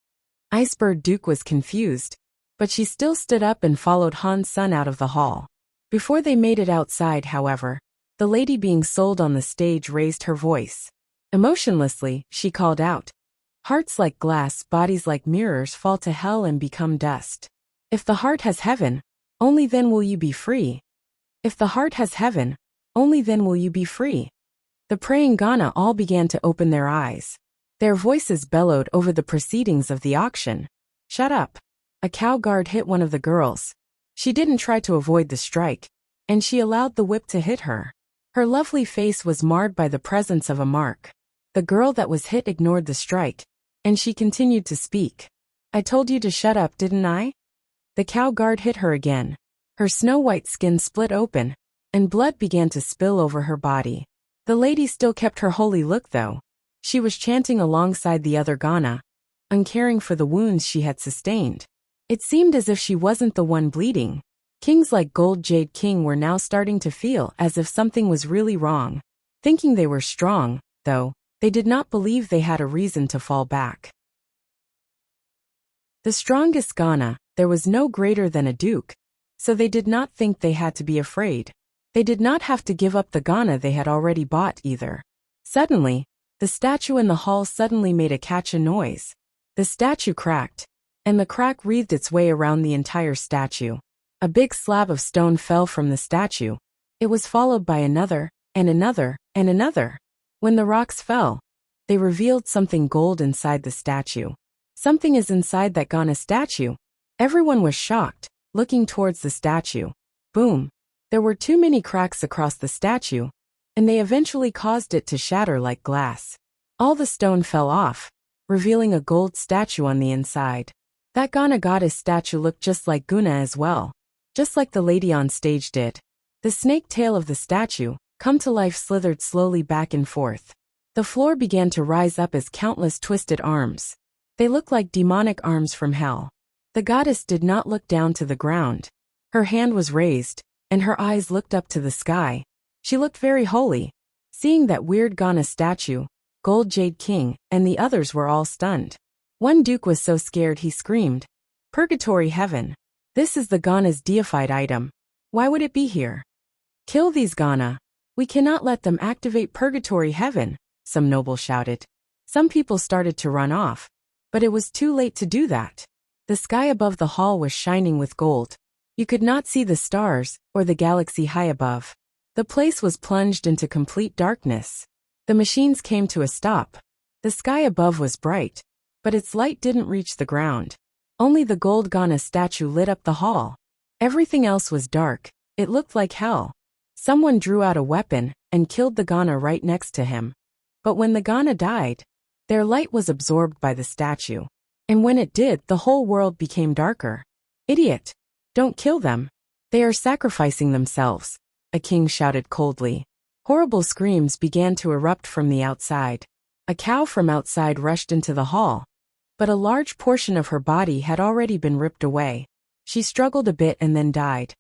Icebird Duke was confused, but she still stood up and followed Han Sun out of the hall. Before they made it outside, however, the lady being sold on the stage raised her voice. Emotionlessly, she called out, hearts like glass, bodies like mirrors fall to hell and become dust. If the heart has heaven, only then will you be free. If the heart has heaven, only then will you be free. The praying Ghana all began to open their eyes. Their voices bellowed over the proceedings of the auction. Shut up. A cow guard hit one of the girls. She didn't try to avoid the strike, and she allowed the whip to hit her. Her lovely face was marred by the presence of a mark. The girl that was hit ignored the strike, and she continued to speak. I told you to shut up, didn't I? The cow guard hit her again. Her snow-white skin split open, and blood began to spill over her body. The lady still kept her holy look though. She was chanting alongside the other Ghana, uncaring for the wounds she had sustained. It seemed as if she wasn't the one bleeding. Kings like Gold Jade King were now starting to feel as if something was really wrong. Thinking they were strong, though, they did not believe they had a reason to fall back. The strongest Ghana, there was no greater than a duke, so they did not think they had to be afraid. They did not have to give up the Ghana they had already bought either. Suddenly, the statue in the hall suddenly made a catch noise. The statue cracked, and the crack wreathed its way around the entire statue. A big slab of stone fell from the statue. It was followed by another, and another, and another. When the rocks fell, they revealed something gold inside the statue. Something is inside that Ghana statue. Everyone was shocked, looking towards the statue. Boom! There were too many cracks across the statue, and they eventually caused it to shatter like glass. All the stone fell off, revealing a gold statue on the inside. That Ghana goddess statue looked just like Guna as well, just like the lady on stage did. The snake tail of the statue, come to life, slithered slowly back and forth. The floor began to rise up as countless twisted arms. They looked like demonic arms from hell. The goddess did not look down to the ground. Her hand was raised, and her eyes looked up to the sky. She looked very holy. Seeing that weird Ghana statue, Gold Jade King and the others were all stunned. One duke was so scared he screamed, Purgatory Heaven. This is the Ghana's deified item. Why would it be here? Kill these Ghana. We cannot let them activate Purgatory Heaven, some noble shouted. Some people started to run off, but it was too late to do that. The sky above the hall was shining with gold. You could not see the stars or the galaxy high above. The place was plunged into complete darkness. The machines came to a stop. The sky above was bright, but its light didn't reach the ground. Only the gold Ghana statue lit up the hall. Everything else was dark. It looked like hell. Someone drew out a weapon and killed the Ghana right next to him. But when the Ghana died, their light was absorbed by the statue. And when it did, the whole world became darker. Idiot! Don't kill them. They are sacrificing themselves, a king shouted coldly. Horrible screams began to erupt from the outside. A cow from outside rushed into the hall, but a large portion of her body had already been ripped away. She struggled a bit and then died.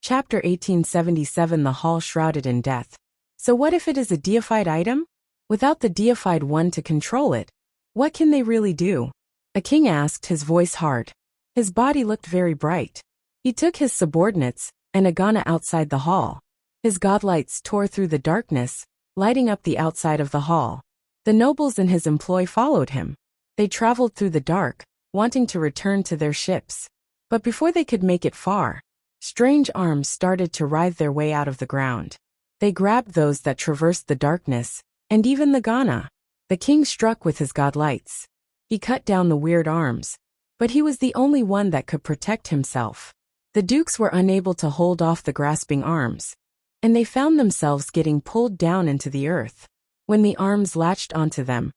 Chapter 1877. The hall shrouded in death. So what if it is a deified item? Without the deified one to control it, what can they really do? A king asked, his voice hard. His body looked very bright. He took his subordinates and a Ghana outside the hall. His godlights tore through the darkness, lighting up the outside of the hall. The nobles in his employ followed him. They traveled through the dark, wanting to return to their ships. But before they could make it far, strange arms started to writhe their way out of the ground. They grabbed those that traversed the darkness, and even the Ghana. The king struck with his godlights. He cut down the weird arms, but he was the only one that could protect himself. The dukes were unable to hold off the grasping arms, and they found themselves getting pulled down into the earth. When the arms latched onto them,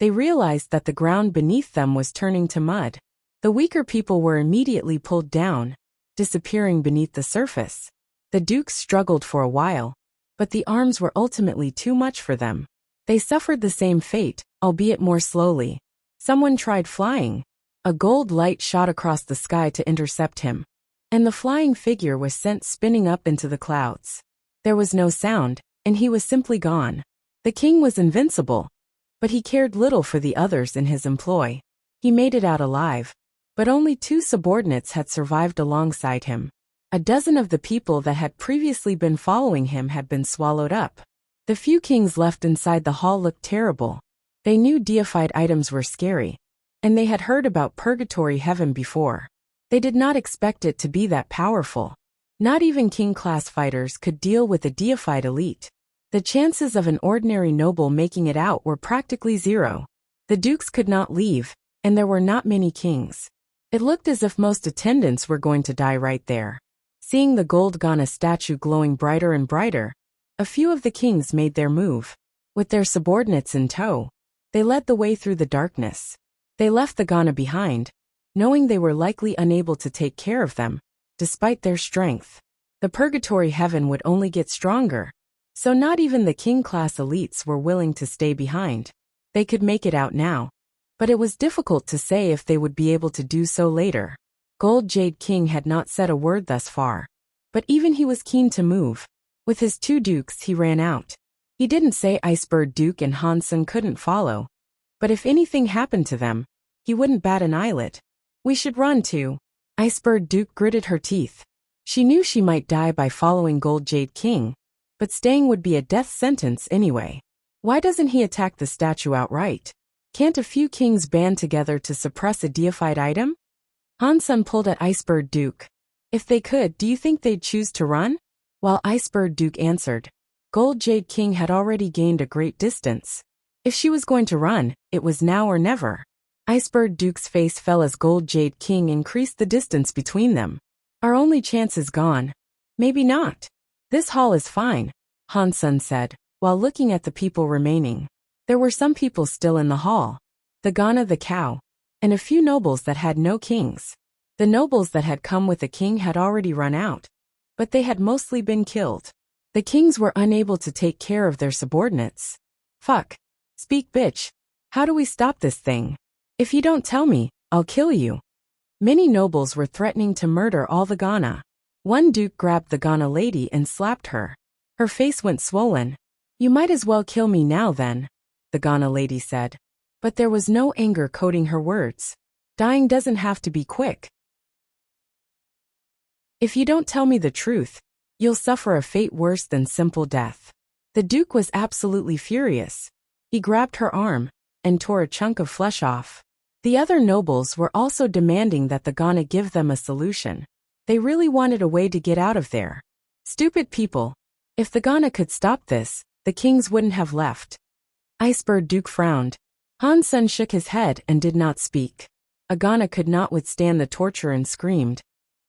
they realized that the ground beneath them was turning to mud. The weaker people were immediately pulled down, disappearing beneath the surface. The dukes struggled for a while, but the arms were ultimately too much for them. They suffered the same fate, albeit more slowly. Someone tried flying. A gold light shot across the sky to intercept him, and the flying figure was sent spinning up into the clouds. There was no sound, and he was simply gone. The king was invincible, but he cared little for the others in his employ. He made it out alive, but only 2 subordinates had survived alongside him. A dozen of the people that had previously been following him had been swallowed up. The few kings left inside the hall looked terrible. They knew deified items were scary, and they had heard about purgatory heaven before. They did not expect it to be that powerful. Not even king-class fighters could deal with a deified elite. The chances of an ordinary noble making it out were practically zero. The dukes could not leave, and there were not many kings. It looked as if most attendants were going to die right there. Seeing the gold Ghana statue glowing brighter and brighter, a few of the kings made their move. With their subordinates in tow, they led the way through the darkness. They left the Ghana behind, knowing they were likely unable to take care of them, despite their strength. The purgatory heaven would only get stronger, so not even the king-class elites were willing to stay behind. They could make it out now, but it was difficult to say if they would be able to do so later. Gold Jade King had not said a word thus far, but even he was keen to move. With his 2 dukes he ran out. He didn't say Icebird Duke and Hansen couldn't follow, but if anything happened to them, he wouldn't bat an eyelid. We should run too. Icebird Duke gritted her teeth. She knew she might die by following Gold Jade King, but staying would be a death sentence anyway. Why doesn't he attack the statue outright? Can't a few kings band together to suppress a deified item? Hansen pulled at Icebird Duke. If they could, do you think they'd choose to run? While Icebird Duke answered, Gold Jade King had already gained a great distance. If she was going to run, it was now or never. Icebird Duke's face fell as Gold Jade King increased the distance between them. Our only chance is gone. Maybe not. This hall is fine, Hansen said, while looking at the people remaining. There were some people still in the hall. The Ghana the cow, and a few nobles that had no kings. The nobles that had come with a king had already run out, but they had mostly been killed. The kings were unable to take care of their subordinates. Fuck. Speak, bitch. How do we stop this thing? If you don't tell me, I'll kill you. Many nobles were threatening to murder all the Ghana. One duke grabbed the Ghana lady and slapped her. Her face went swollen. You might as well kill me now then, the Ghana lady said. But there was no anger coating her words. Dying doesn't have to be quick. If you don't tell me the truth, you'll suffer a fate worse than simple death. The duke was absolutely furious. He grabbed her arm and tore a chunk of flesh off. The other nobles were also demanding that the Ghana give them a solution. They really wanted a way to get out of there. Stupid people. If the Ghana could stop this, the kings wouldn't have left. Icebird Duke frowned. Hansen shook his head and did not speak. A Ghana could not withstand the torture and screamed.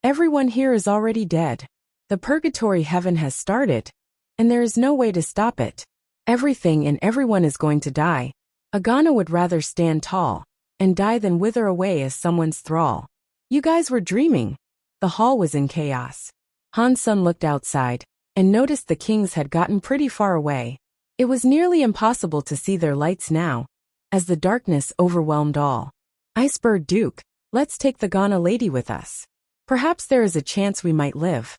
Everyone here is already dead. The purgatory heaven has started, and there is no way to stop it. Everything and everyone is going to die. A Ghana would rather stand tall and die than wither away as someone's thrall. You guys were dreaming. The hall was in chaos. Hansen looked outside and noticed the kings had gotten pretty far away. It was nearly impossible to see their lights now, as the darkness overwhelmed all. Icebird Duke, let's take the Ghana lady with us. Perhaps there is a chance we might live.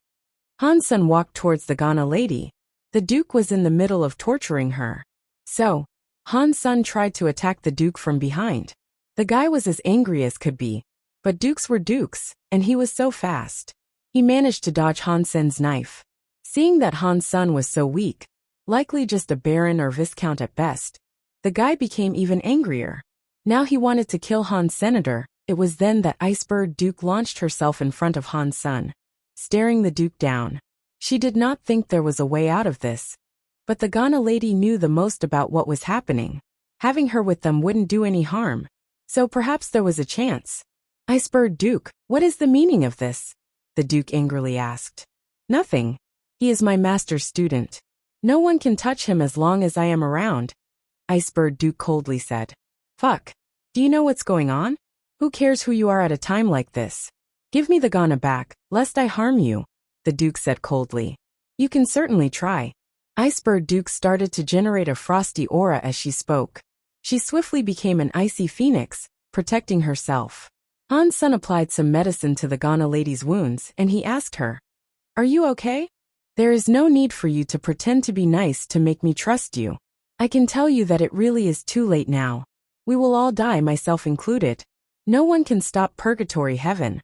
Hansen walked towards the Ghana lady. The duke was in the middle of torturing her. So, Hansen tried to attack the duke from behind. The guy was as angry as could be, but dukes were dukes, and he was so fast. He managed to dodge Hansen's knife. Seeing that Hansen was so weak, likely just a baron or viscount at best, the guy became even angrier. Now he wanted to kill Han's senator. It was then that Icebird Duke launched herself in front of Hansen, staring the duke down. She did not think there was a way out of this. But the Ghana lady knew the most about what was happening. Having her with them wouldn't do any harm. So perhaps there was a chance. Iceberg Duke, what is the meaning of this? The Duke angrily asked. Nothing. He is my master's student. No one can touch him as long as I am around. Iceberg Duke coldly said. Fuck. Do you know what's going on? Who cares who you are at a time like this? Give me the Ghana back, lest I harm you, the Duke said coldly. You can certainly try. Iceberg Duke started to generate a frosty aura as she spoke. She swiftly became an icy phoenix, protecting herself. Han's son applied some medicine to the Ghana lady's wounds and he asked her, Are you okay? There is no need for you to pretend to be nice to make me trust you. I can tell you that it really is too late now. We will all die, myself included. No one can stop purgatory heaven,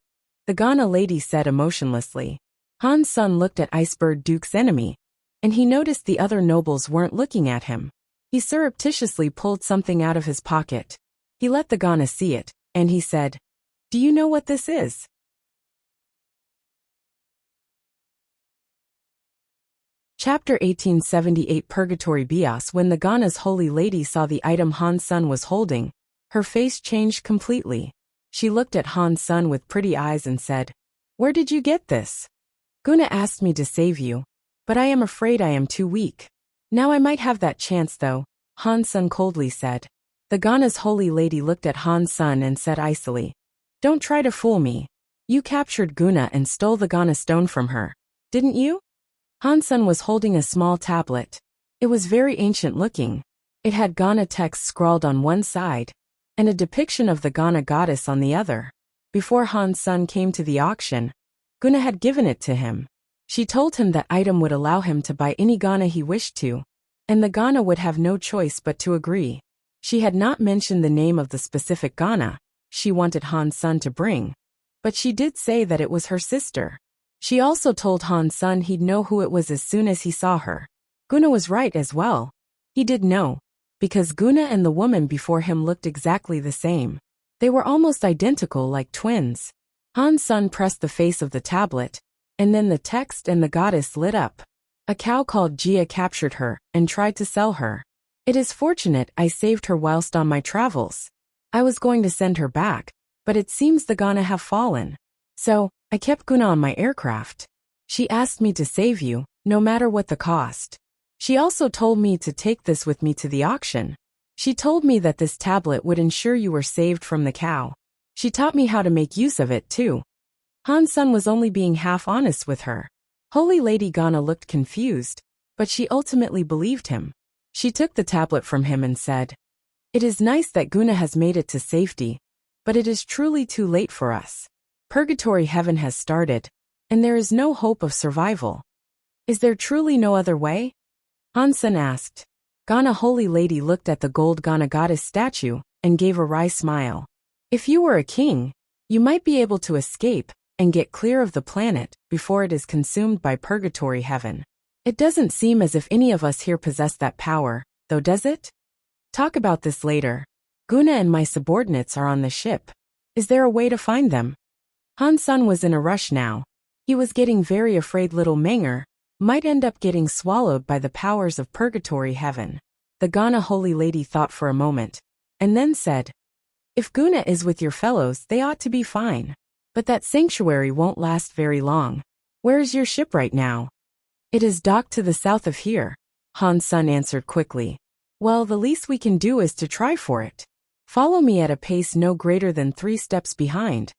the Ghana lady said emotionlessly. Han's son looked at Iceberg Duke's enemy, and he noticed the other nobles weren't looking at him. He surreptitiously pulled something out of his pocket. He let the Ghana see it, and he said, Do you know what this is? Chapter 1878 Purgatory Bios. When the Ghana's holy lady saw the item Han's son was holding, her face changed completely. She looked at Han's son with pretty eyes and said, Where did you get this? Guna asked me to save you, but I am afraid I am too weak. Now I might have that chance though, Han's son coldly said. The Ghana's holy lady looked at Han's son and said icily, Don't try to fool me. You captured Guna and stole the Ghana stone from her, didn't you? Han's son was holding a small tablet. It was very ancient looking. It had Ghana text scrawled on one side, and a depiction of the Ghana goddess on the other. Before Han's son came to the auction, Guna had given it to him. She told him that item would allow him to buy any Ghana he wished to, and the Ghana would have no choice but to agree. She had not mentioned the name of the specific Ghana she wanted Han's son to bring, but she did say that it was her sister. She also told Han's son he'd know who it was as soon as he saw her. Guna was right as well. He did know, because Guna and the woman before him looked exactly the same. They were almost identical, like twins. Han's son pressed the face of the tablet, and then the text and the goddess lit up. A cow called Gia captured her and tried to sell her. It is fortunate I saved her whilst on my travels. I was going to send her back, but it seems the Ghana have fallen. So, I kept Guna on my aircraft. She asked me to save you, no matter what the cost. She also told me to take this with me to the auction. She told me that this tablet would ensure you were saved from the cow. She taught me how to make use of it too. Han's son was only being half honest with her. Holy Lady Ghana looked confused, but she ultimately believed him. She took the tablet from him and said, It is nice that Guna has made it to safety, but it is truly too late for us. Purgatory heaven has started, and there is no hope of survival. Is there truly no other way? Han's son asked. Ghana Holy Lady looked at the gold Ghana goddess statue and gave a wry smile. If you were a king, you might be able to escape and get clear of the planet before it is consumed by purgatory heaven. It doesn't seem as if any of us here possess that power, though, does it? Talk about this later. Guna and my subordinates are on the ship. Is there a way to find them? Han's son was in a rush now. He was getting very afraid little Menger might end up getting swallowed by the powers of purgatory heaven. The Ghana Holy Lady thought for a moment, and then said, If Guna is with your fellows, they ought to be fine. But that sanctuary won't last very long. Where is your ship right now? It is docked to the south of here, Han's son answered quickly. Well, the least we can do is to try for it. Follow me at a pace no greater than 3 steps behind,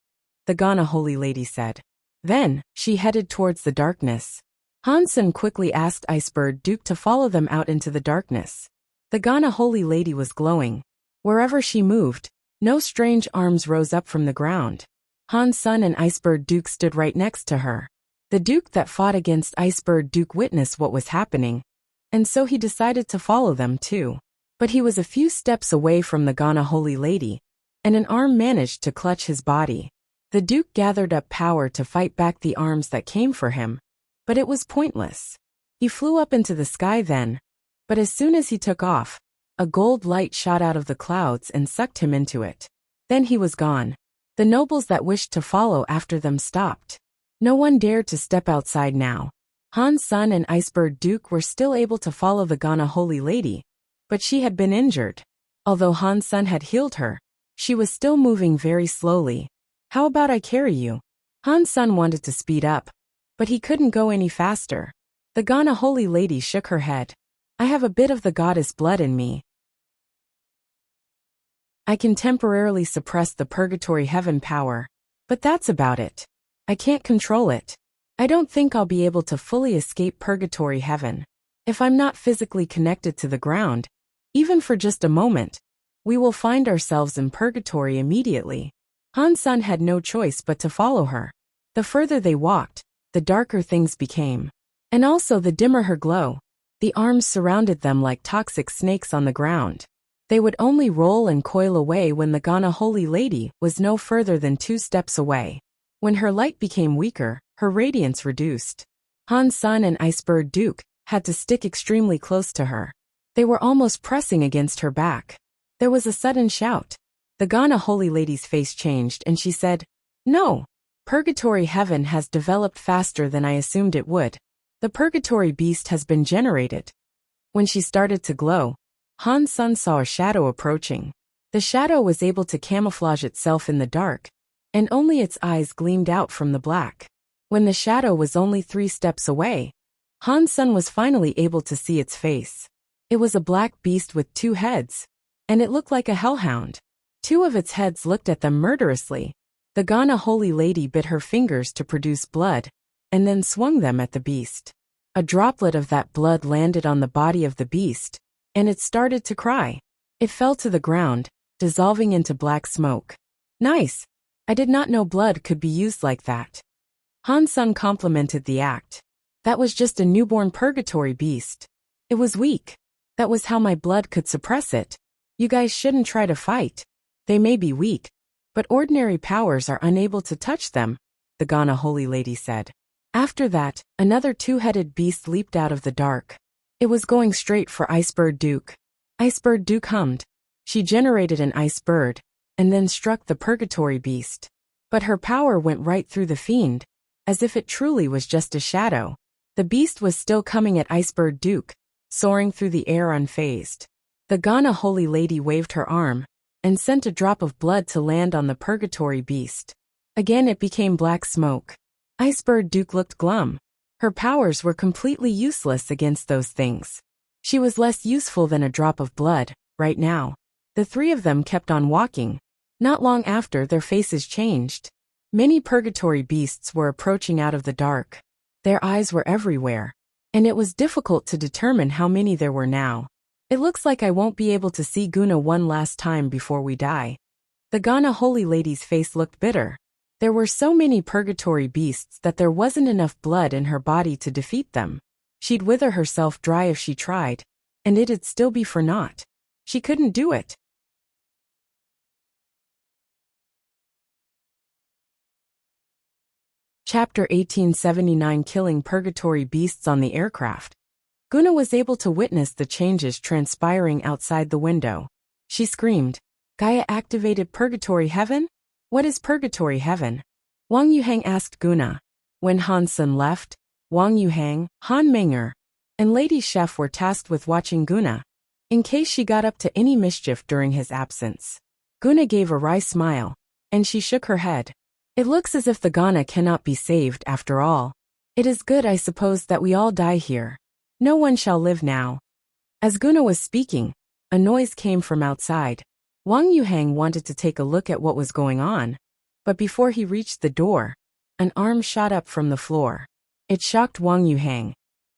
the Ghana Holy Lady said. Then, she headed towards the darkness. Han's son quickly asked Iceberg Duke to follow them out into the darkness. The Ghana Holy Lady was glowing. Wherever she moved, no strange arms rose up from the ground. Han's son and Iceberg Duke stood right next to her. The Duke that fought against Iceberg Duke witnessed what was happening, and so he decided to follow them too. But he was a few steps away from the Ghana Holy Lady, and an arm managed to clutch his body. The Duke gathered up power to fight back the arms that came for him, but it was pointless. He flew up into the sky then, but as soon as he took off, a gold light shot out of the clouds and sucked him into it. Then he was gone. The nobles that wished to follow after them stopped. No one dared to step outside now. Han Sun and Icebird Duke were still able to follow the Ghana Holy Lady, but she had been injured. Although Han Sun had healed her, she was still moving very slowly. How about I carry you? Han Sun wanted to speed up, but he couldn't go any faster. The Ghana Holy Lady shook her head. I have a bit of the goddess blood in me. I can temporarily suppress the purgatory heaven power, but that's about it. I can't control it. I don't think I'll be able to fully escape purgatory heaven. If I'm not physically connected to the ground, even for just a moment, we will find ourselves in purgatory immediately. Han Sun had no choice but to follow her. The further they walked, the darker things became. And also the dimmer her glow. The arms surrounded them like toxic snakes on the ground. They would only roll and coil away when the Ghana Holy Lady was no further than 2 steps away. When her light became weaker, her radiance reduced. Han Sun and Icebird Duke had to stick extremely close to her. They were almost pressing against her back. There was a sudden shout. The Ghana Holy Lady's face changed and she said, "No! Purgatory heaven has developed faster than I assumed it would. The purgatory beast has been generated." When she started to glow, Han Sun saw a shadow approaching. The shadow was able to camouflage itself in the dark, and only its eyes gleamed out from the black. When the shadow was only 3 steps away, Han Sun was finally able to see its face. It was a black beast with 2 heads, and it looked like a hellhound. 2 of its heads looked at them murderously. The Ghana Holy Lady bit her fingers to produce blood, and then swung them at the beast. A droplet of that blood landed on the body of the beast, and it started to cry. It fell to the ground, dissolving into black smoke. Nice! I did not know blood could be used like that. Han Sun complimented the act. That was just a newborn purgatory beast. It was weak. That was how my blood could suppress it. You guys shouldn't try to fight. They may be weak, but ordinary powers are unable to touch them, the Ghana Holy Lady said. After that, another 2-headed beast leaped out of the dark. It was going straight for Icebird Duke. Icebird Duke hummed. She generated an ice bird, and then struck the purgatory beast. But her power went right through the fiend, as if it truly was just a shadow. The beast was still coming at Icebird Duke, soaring through the air unfazed. The Ghana Holy Lady waved her arm, and sent a drop of blood to land on the purgatory beast. Again it became black smoke. Icebird Duke looked glum. Her powers were completely useless against those things. She was less useful than a drop of blood, right now. The 3 of them kept on walking. Not long after, their faces changed. Many purgatory beasts were approaching out of the dark. Their eyes were everywhere, and it was difficult to determine how many there were now. It looks like I won't be able to see Guna one last time before we die. The Ghana Holy Lady's face looked bitter. There were so many purgatory beasts that there wasn't enough blood in her body to defeat them. She'd wither herself dry if she tried, and it'd still be for naught. She couldn't do it. Chapter 1879 Killing Purgatory Beasts on the Aircraft. Guna was able to witness the changes transpiring outside the window. She screamed, "Gaia activated Purgatory Heaven? What is Purgatory Heaven?" Wang Yuhang asked Guna. When Han Sun left, Wang Yuhang, Han Meng'er, and Lady Chef were tasked with watching Guna, in case she got up to any mischief during his absence. Guna gave a wry smile, and she shook her head. It looks as if the Ghana cannot be saved after all. It is good, I suppose, that we all die here. No one shall live now. As Guna was speaking, a noise came from outside. Wang Yuhang wanted to take a look at what was going on, but before he reached the door, an arm shot up from the floor. It shocked Wang Yuhang,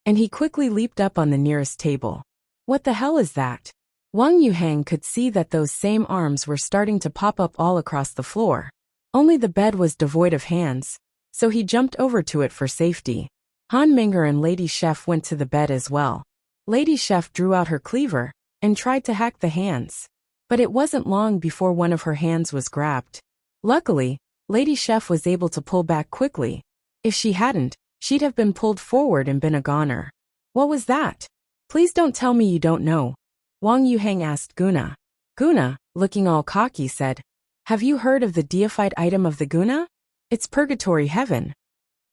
and he quickly leaped up on the nearest table. What the hell is that? Wang Yuhang could see that those same arms were starting to pop up all across the floor. Only the bed was devoid of hands, so he jumped over to it for safety. Han Meng'er and Lady Chef went to the bed as well. Lady Chef drew out her cleaver and tried to hack the hands. But it wasn't long before one of her hands was grabbed. Luckily, Lady Chef was able to pull back quickly. If she hadn't, she'd have been pulled forward and been a goner. What was that? Please don't tell me you don't know. Wang Yuhang asked Guna. Guna, looking all cocky, said, "Have you heard of the deified item of the Guna? It's Purgatory Heaven."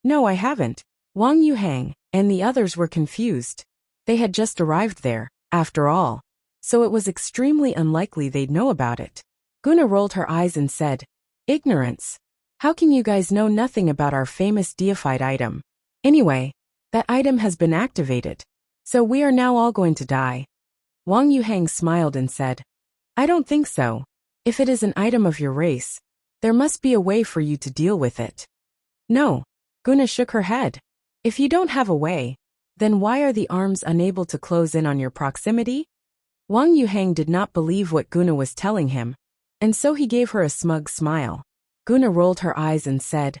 "No, I haven't." Wang Yuhang, and the others were confused. They had just arrived there, after all, so it was extremely unlikely they'd know about it. Guna rolled her eyes and said, "Ignorance. How can you guys know nothing about our famous deified item? Anyway, that item has been activated. So we are now all going to die." Wang Yuhang smiled and said, "I don't think so. If it is an item of your race, there must be a way for you to deal with it." "No." Guna shook her head. "If you don't have a way, then why are the arms unable to close in on your proximity?" Wang Yuhang did not believe what Guna was telling him, and so he gave her a smug smile. Guna rolled her eyes and said,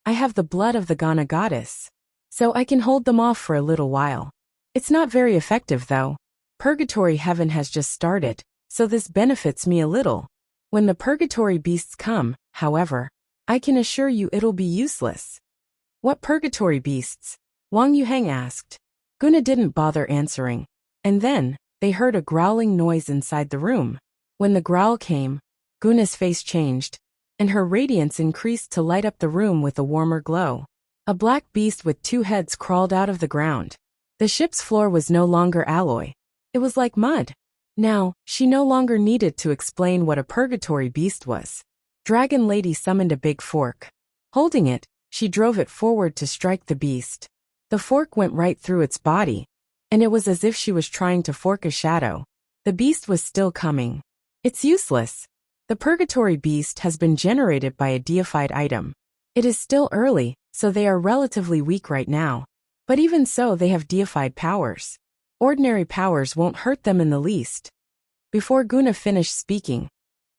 "I have the blood of the Ghana goddess, so I can hold them off for a little while. It's not very effective though. Purgatory heaven has just started, so this benefits me a little. When the purgatory beasts come, however, I can assure you it'll be useless." "What purgatory beasts?" Wang Yuhang asked. Guna didn't bother answering, and then they heard a growling noise inside the room. When the growl came, Guna's face changed, and her radiance increased to light up the room with a warmer glow. A black beast with 2 heads crawled out of the ground. The ship's floor was no longer alloy. It was like mud. Now, she no longer needed to explain what a purgatory beast was. Dragon Lady summoned a big fork. Holding it, she drove it forward to strike the beast. The fork went right through its body, and it was as if she was trying to fork a shadow. The beast was still coming. "It's useless. The purgatory beast has been generated by a deified item. It is still early, so they are relatively weak right now. But even so, they have deified powers. Ordinary powers won't hurt them in the least." Before Guna finished speaking,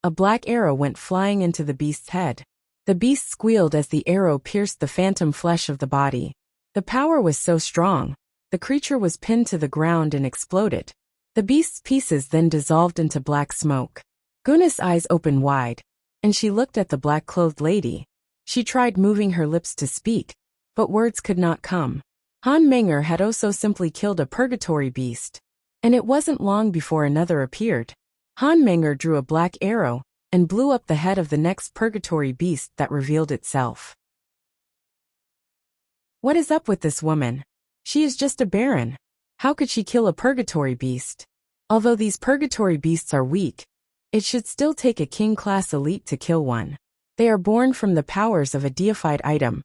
a black arrow went flying into the beast's head. The beast squealed as the arrow pierced the phantom flesh of the body. The power was so strong, the creature was pinned to the ground and exploded. The beast's pieces then dissolved into black smoke. Guna's eyes opened wide, and she looked at the black-clothed lady. She tried moving her lips to speak, but words could not come. Han Menger had also simply killed a purgatory beast, and it wasn't long before another appeared. Han Menger drew a black arrow and blew up the head of the next purgatory beast that revealed itself. "What is up with this woman? She is just a baron. How could she kill a purgatory beast? Although these purgatory beasts are weak, it should still take a king-class elite to kill one. They are born from the powers of a deified item."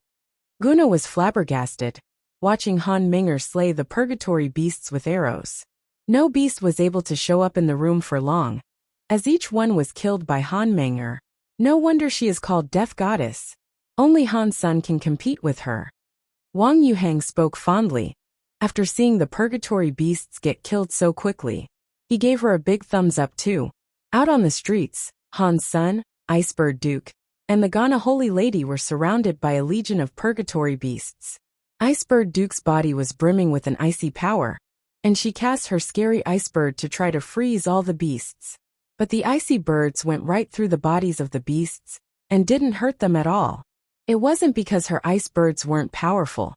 Guna was flabbergasted, watching Han Menger slay the purgatory beasts with arrows. No beast was able to show up in the room for long, as each one was killed by Han Menger. No wonder she is called Death Goddess. Only Han's son can compete with her. Wang Yuhang spoke fondly. After seeing the purgatory beasts get killed so quickly, he gave her a big thumbs up too. Out on the streets, Han's son, Icebird Duke, and the Ghana Holy Lady were surrounded by a legion of purgatory beasts. Icebird Duke's body was brimming with an icy power, and she cast her scary icebird to try to freeze all the beasts. But the icy birds went right through the bodies of the beasts, and didn't hurt them at all. It wasn't because her icebirds weren't powerful.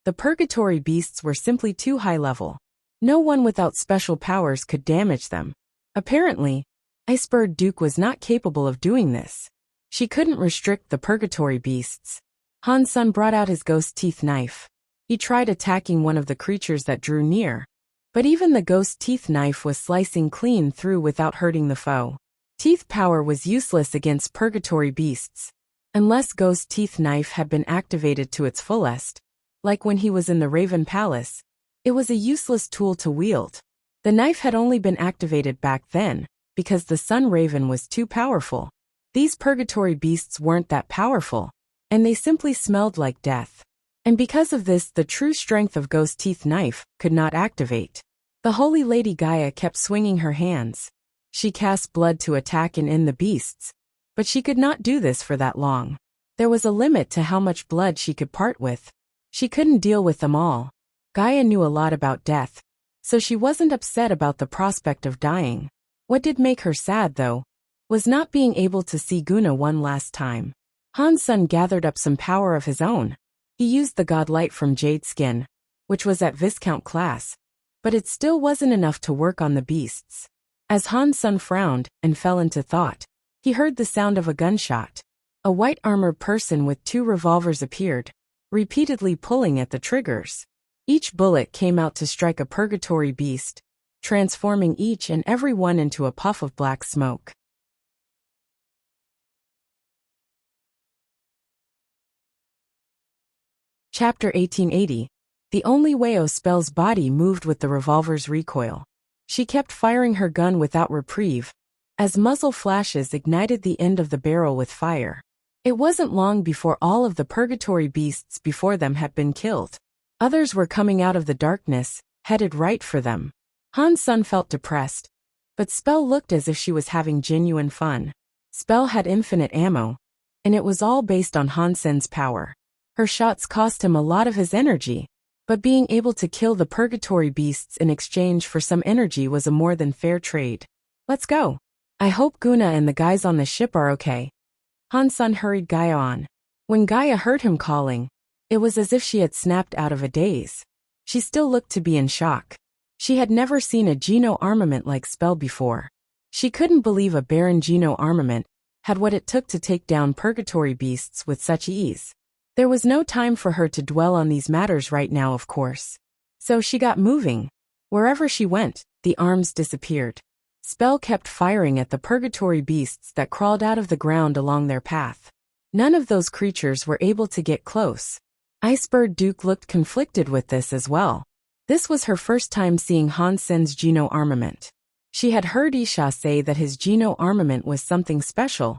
The purgatory beasts were simply too high level. No one without special powers could damage them. Apparently, Icebird Duke was not capable of doing this. She couldn't restrict the purgatory beasts. Han's son brought out his ghost teeth knife. He tried attacking one of the creatures that drew near, but even the ghost teeth knife was slicing clean through without hurting the foe. Teeth power was useless against purgatory beasts, unless ghost teeth knife had been activated to its fullest, like when he was in the Raven Palace. It was a useless tool to wield. The knife had only been activated back then, because the Sun Raven was too powerful. These purgatory beasts weren't that powerful, and they simply smelled like death. And because of this, the true strength of Ghost Teeth Knife could not activate. The Holy Lady Gaia kept swinging her hands. She cast blood to attack and end the beasts, but she could not do this for that long. There was a limit to how much blood she could part with. She couldn't deal with them all. Gaia knew a lot about death, so she wasn't upset about the prospect of dying. What did make her sad, though, was not being able to see Guna one last time. Han's son gathered up some power of his own. He used the godlight from Jade Skin, which was at Viscount class, but it still wasn't enough to work on the beasts. As Han's son frowned and fell into thought, he heard the sound of a gunshot. A white-armored person with 2 revolvers appeared, repeatedly pulling at the triggers. Each bullet came out to strike a purgatory beast, transforming each and every one into a puff of black smoke. Chapter 1880. The only way Spell's body moved with the revolver's recoil. She kept firing her gun without reprieve, as muzzle flashes ignited the end of the barrel with fire. It wasn't long before all of the purgatory beasts before them had been killed. Others were coming out of the darkness, headed right for them. Han Sun felt depressed, but Spell looked as if she was having genuine fun. Spell had infinite ammo, and it was all based on Han Sen's power. Her shots cost him a lot of his energy, but being able to kill the purgatory beasts in exchange for some energy was a more than fair trade. Let's go. I hope Guna and the guys on the ship are okay. Han Sun hurried Gaia on. When Gaia heard him calling, it was as if she had snapped out of a daze. She still looked to be in shock. She had never seen a Geno armament like Spell before. She couldn't believe a Baron Geno armament had what it took to take down purgatory beasts with such ease. There was no time for her to dwell on these matters right now, of course. So she got moving. Wherever she went, the arms disappeared. Spell kept firing at the purgatory beasts that crawled out of the ground along their path. None of those creatures were able to get close. Icebird Duke looked conflicted with this as well. This was her first time seeing Han Sen's Geno armament. She had heard Isha say that his Geno armament was something special,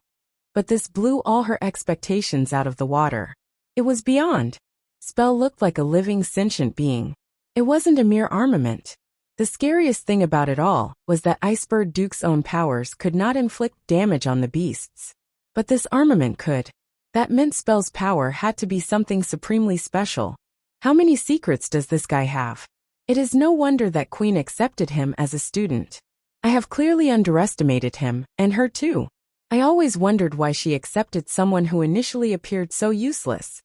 but this blew all her expectations out of the water. It was beyond. Spell looked like a living sentient being. It wasn't a mere armament. The scariest thing about it all was that Icebird Duke's own powers could not inflict damage on the beasts. But this armament could. That meant Spell's power had to be something supremely special. How many secrets does this guy have? It is no wonder that Queen accepted him as a student. I have clearly underestimated him, and her too. I always wondered why she accepted someone who initially appeared so useless.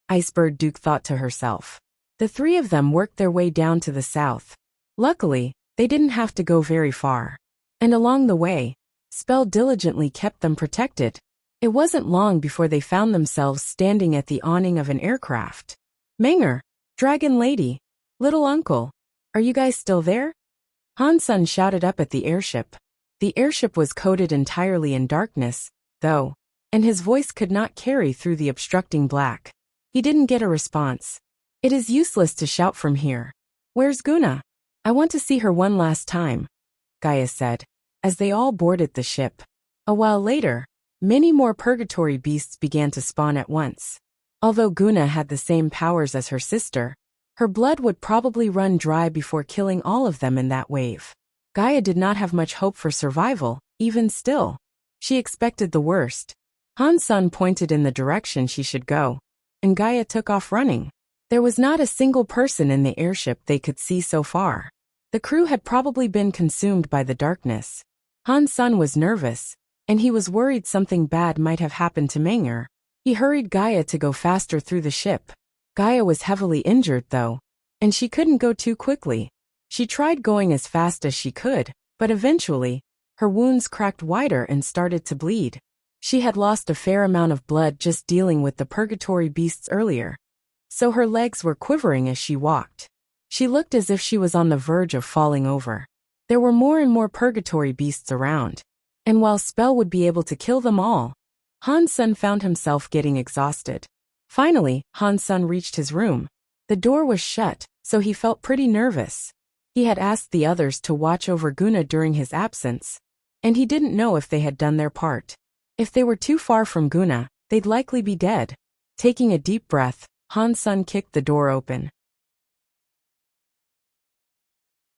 Icebird Duke thought to herself. The three of them worked their way down to the south. Luckily, they didn't have to go very far. And along the way, Spell diligently kept them protected. It wasn't long before they found themselves standing at the awning of an aircraft. Menger, Dragon Lady, Little Uncle, are you guys still there? Han Sun shouted up at the airship. The airship was coated entirely in darkness, though, and his voice could not carry through the obstructing black. He didn't get a response. It is useless to shout from here. Where's Guna? I want to see her one last time, Gaia said, as they all boarded the ship. A while later, many more purgatory beasts began to spawn at once. Although Guna had the same powers as her sister, her blood would probably run dry before killing all of them in that wave. Gaia did not have much hope for survival, even still. She expected the worst. Han Sun pointed in the direction she should go, and Gaia took off running. There was not a single person in the airship they could see so far. The crew had probably been consumed by the darkness. Han Sun was nervous, and he was worried something bad might have happened to Menger. He hurried Gaia to go faster through the ship. Gaia was heavily injured though, and she couldn't go too quickly. She tried going as fast as she could, but eventually, her wounds cracked wider and started to bleed. She had lost a fair amount of blood just dealing with the purgatory beasts earlier, so her legs were quivering as she walked. She looked as if she was on the verge of falling over. There were more and more purgatory beasts around, and while Spell would be able to kill them all, Han Sun found himself getting exhausted. Finally, Han Sun reached his room. The door was shut, so he felt pretty nervous. He had asked the others to watch over Guna during his absence, and he didn't know if they had done their part. If they were too far from Guna, they'd likely be dead. Taking a deep breath, Han Sun kicked the door open.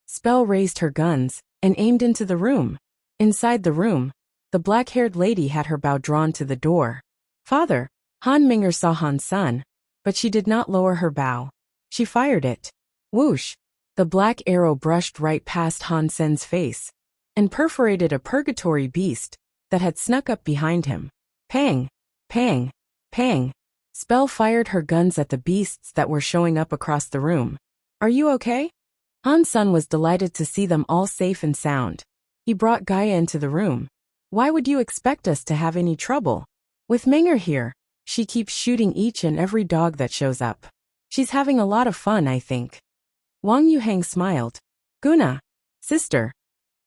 Spell raised her guns and aimed into the room. Inside the room, the black-haired lady had her bow drawn to the door. Father, Han Menger saw Han Sun, but she did not lower her bow. She fired it. Whoosh! The black arrow brushed right past Han Sen's face and perforated a purgatory beast that had snuck up behind him. Pang! Pang! Pang! Spell fired her guns at the beasts that were showing up across the room. Are you okay? Han Sun was delighted to see them all safe and sound. He brought Gaia into the room. Why would you expect us to have any trouble? With Menger here, she keeps shooting each and every dog that shows up. She's having a lot of fun, I think. Wang Yuhang smiled. Guna. Sister.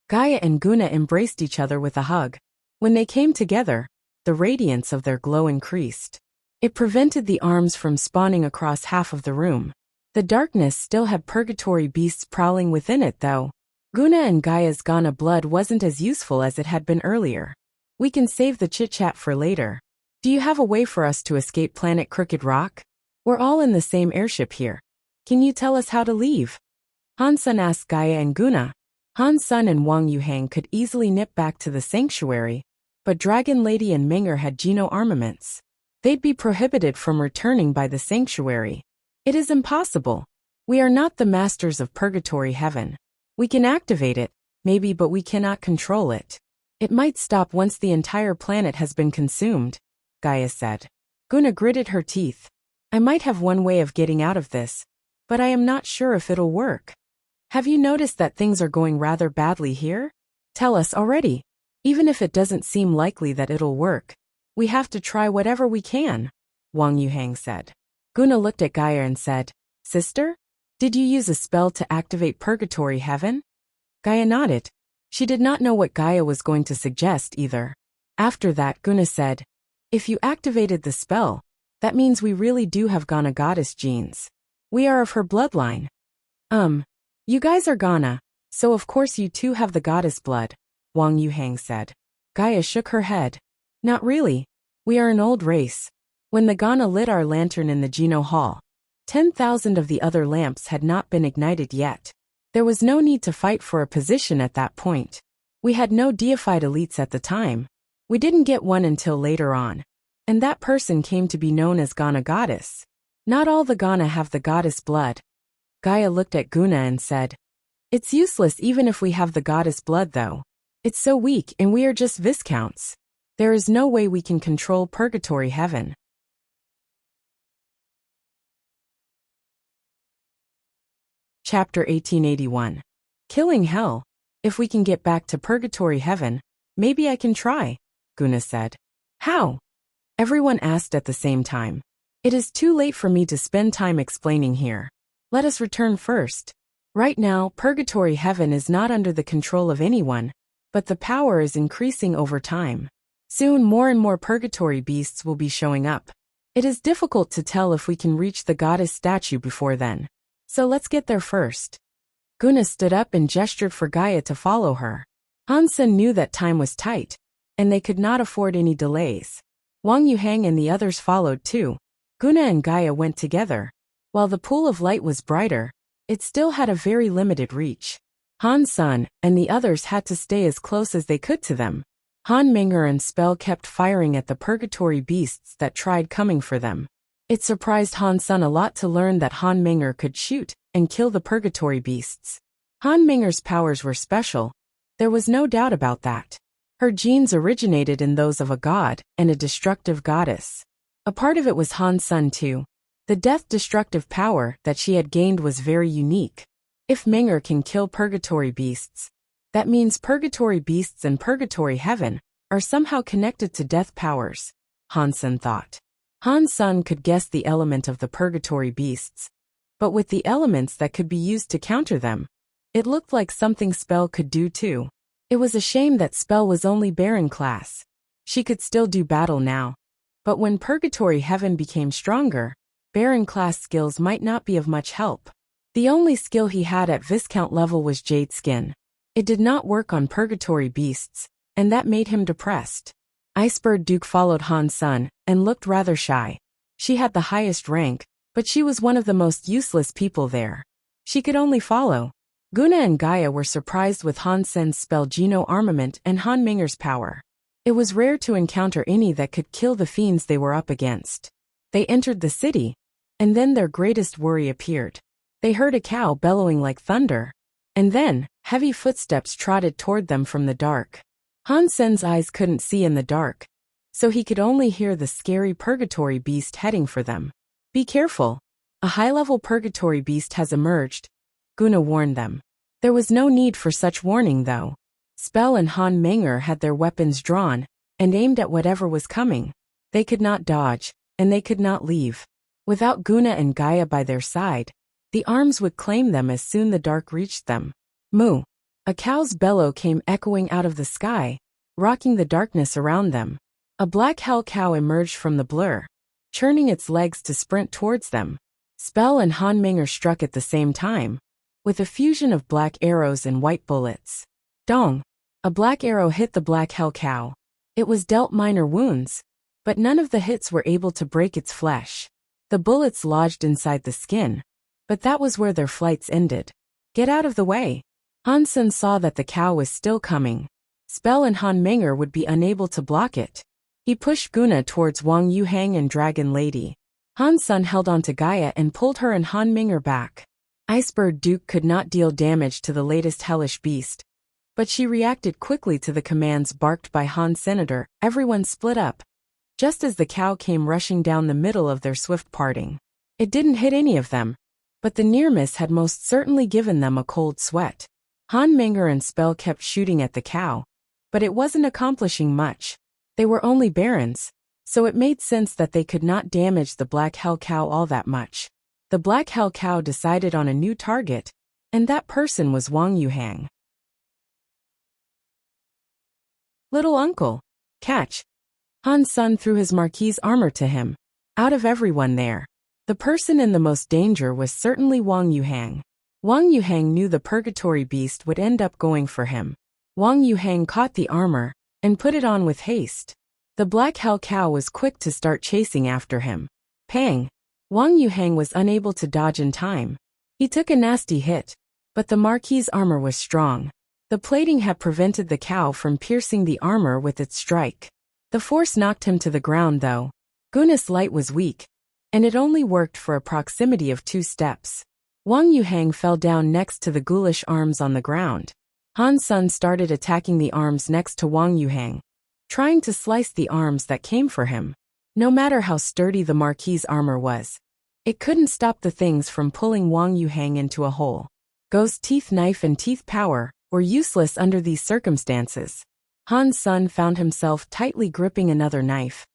Gaia and Guna embraced each other with a hug. When they came together, the radiance of their glow increased. It prevented the arms from spawning across half of the room. The darkness still had purgatory beasts prowling within it though. Guna and Gaia's Gana blood wasn't as useful as it had been earlier. We can save the chit-chat for later. Do you have a way for us to escape planet Crooked Rock? We're all in the same airship here. Can you tell us how to leave? Han Sun asked Gaia and Guna. Han Sun and Wang Yuhang could easily nip back to the sanctuary, but Dragon Lady and Menger had Geno armaments. They'd be prohibited from returning by the sanctuary. It is impossible. We are not the masters of Purgatory Heaven. We can activate it, maybe, but we cannot control it. It might stop once the entire planet has been consumed, Gaia said. Guna gritted her teeth. I might have one way of getting out of this, but I am not sure if it'll work. Have you noticed that things are going rather badly here? Tell us already. Even if it doesn't seem likely that it'll work, we have to try whatever we can, Wang Yuhang said. Guna looked at Gaia and said, Sister? Did you use a spell to activate Purgatory Heaven? Gaia nodded. She did not know what Gaia was going to suggest either. After that, Guna said, If you activated the spell, that means we really do have Gana goddess genes. We are of her bloodline. You guys are Gana, so of course you too have the goddess blood, Wang Yuhang said. Gaia shook her head. Not really. We are an old race. When the Gana lit our lantern in the Geno Hall, 10,000 of the other lamps had not been ignited yet. There was no need to fight for a position at that point. We had no deified elites at the time. We didn't get one until later on. And that person came to be known as Gana Goddess. Not all the Gana have the goddess blood. Gaia looked at Guna and said, It's useless even if we have the goddess blood though. It's so weak and we are just Viscounts. There is no way we can control Purgatory Heaven. Chapter 1881. Killing Hell. If we can get back to Purgatory Heaven, maybe I can try, Guna said. How? Everyone asked at the same time. It is too late for me to spend time explaining here. Let us return first. Right now, Purgatory Heaven is not under the control of anyone, but the power is increasing over time. Soon more and more Purgatory beasts will be showing up. It is difficult to tell if we can reach the goddess statue before then. So let's get there first. Guna stood up and gestured for Gaia to follow her. Han Sun knew that time was tight, and they could not afford any delays. Wang Yuhang and the others followed too. Guna and Gaia went together. While the pool of light was brighter, it still had a very limited reach. Han Sun and the others had to stay as close as they could to them. Han Menger and Spell kept firing at the Purgatory beasts that tried coming for them. It surprised Han Sun a lot to learn that Han Menger could shoot and kill the Purgatory beasts. Han Menger's powers were special. There was no doubt about that. Her genes originated in those of a god and a destructive goddess. A part of it was Han Sun too. The death-destructive power that she had gained was very unique. If Menger can kill Purgatory beasts, that means Purgatory beasts and Purgatory Heaven are somehow connected to death powers, Han Sun thought. Han Sun could guess the element of the Purgatory beasts, but with the elements that could be used to counter them, it looked like something Spell could do too. It was a shame that Spell was only Baron class. She could still do battle now, but when Purgatory Heaven became stronger, Baron class skills might not be of much help. The only skill he had at Viscount level was Jade Skin. It did not work on Purgatory beasts, and that made him depressed. Icebird Duke followed Han Sun and looked rather shy. She had the highest rank, but she was one of the most useless people there. She could only follow. Guna and Gaia were surprised with Han Sen's spell Geno armament and Han Menger's power. It was rare to encounter any that could kill the fiends they were up against. They entered the city, and then their greatest worry appeared. They heard a cow bellowing like thunder, and then heavy footsteps trotted toward them from the dark. Han Sen's eyes couldn't see in the dark, so he could only hear the scary Purgatory beast heading for them. Be careful. A high-level Purgatory beast has emerged, Guna warned them. There was no need for such warning though. Spell and Han Menger had their weapons drawn and aimed at whatever was coming. They could not dodge, and they could not leave. Without Guna and Gaia by their side, The arms would claim them as soon the dark reached them. Moo! A cow's bellow came echoing out of the sky, rocking the darkness around them. A black hell cow emerged from the blur, churning its legs to sprint towards them. Spell and Han Ming'er struck at the same time, with a fusion of black arrows and white bullets. Dong! A black arrow hit the black hell cow. It was dealt minor wounds, but none of the hits were able to break its flesh. The bullets lodged inside the skin, but that was where their flights ended. Get out of the way! Han Sen saw that the cow was still coming. Spell and Han Ming'er would be unable to block it. He pushed Guna towards Wang Yuhang and Dragon Lady. Han Sen held onto Gaia and pulled her and Han Ming'er back. Icebird Duke could not deal damage to the latest hellish beast, but she reacted quickly to the commands barked by Han Senator. Everyone split up, just as the cow came rushing down the middle of their swift parting. It didn't hit any of them, but the near miss had most certainly given them a cold sweat. Han Ming'er and Spell kept shooting at the cow, but it wasn't accomplishing much. They were only barons, so it made sense that they could not damage the black hell cow all that much. The black hell cow decided on a new target, and that person was Wang Yuhang. Little uncle, catch! Han Sen threw his marquise armor to him. Out of everyone there, the person in the most danger was certainly Wang Yuhang. Wang Yuhang knew the purgatory beast would end up going for him. Wang Yuhang caught the armor and put it on with haste. The black hell cow was quick to start chasing after him. Pang! Wang Yuhang was unable to dodge in time. He took a nasty hit, but the marquise armor was strong. The plating had prevented the cow from piercing the armor with its strike. The force knocked him to the ground though. Guna's light was weak, and it only worked for a proximity of 2 steps. Wang Yuhang fell down next to the ghoulish arms on the ground. Han Sen started attacking the arms next to Wang Yuhang, trying to slice the arms that came for him. No matter how sturdy the marquise armor was, it couldn't stop the things from pulling Wang Yuhang into a hole. Ghost teeth knife and teeth power were useless under these circumstances. Han Sen found himself tightly gripping another knife,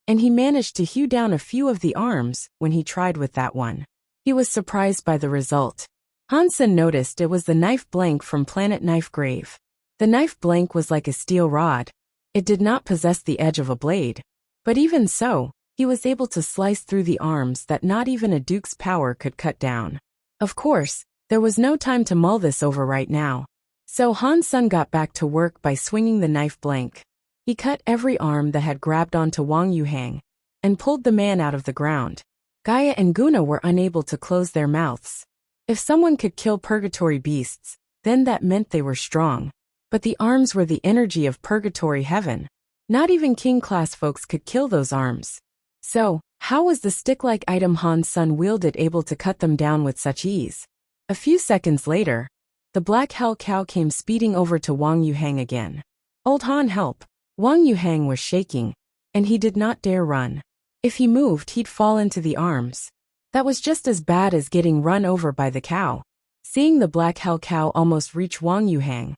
and he managed to hew down a few of the arms when he tried with that one. He was surprised by the result. Han Sen noticed it was the knife blank from Planet Knife Grave. The knife blank was like a steel rod. It did not possess the edge of a blade, but even so, he was able to slice through the arms that not even a duke's power could cut down. Of course, there was no time to mull this over right now. So Han Sen got back to work by swinging the knife blank. He cut every arm that had grabbed onto Wang Yuhang, and pulled the man out of the ground. Gaia and Guna were unable to close their mouths. If someone could kill purgatory beasts, then that meant they were strong. But the arms were the energy of purgatory heaven. Not even king-class folks could kill those arms. So, how was the stick-like item Han Sen wielded able to cut them down with such ease? A few seconds later, the black hell cow came speeding over to Wang Yuhang again. Old Han, help! Wang Yuhang was shaking, and he did not dare run. If he moved, he'd fall into the arms. That was just as bad as getting run over by the cow. Seeing the black hell cow almost reach Wang Yuhang,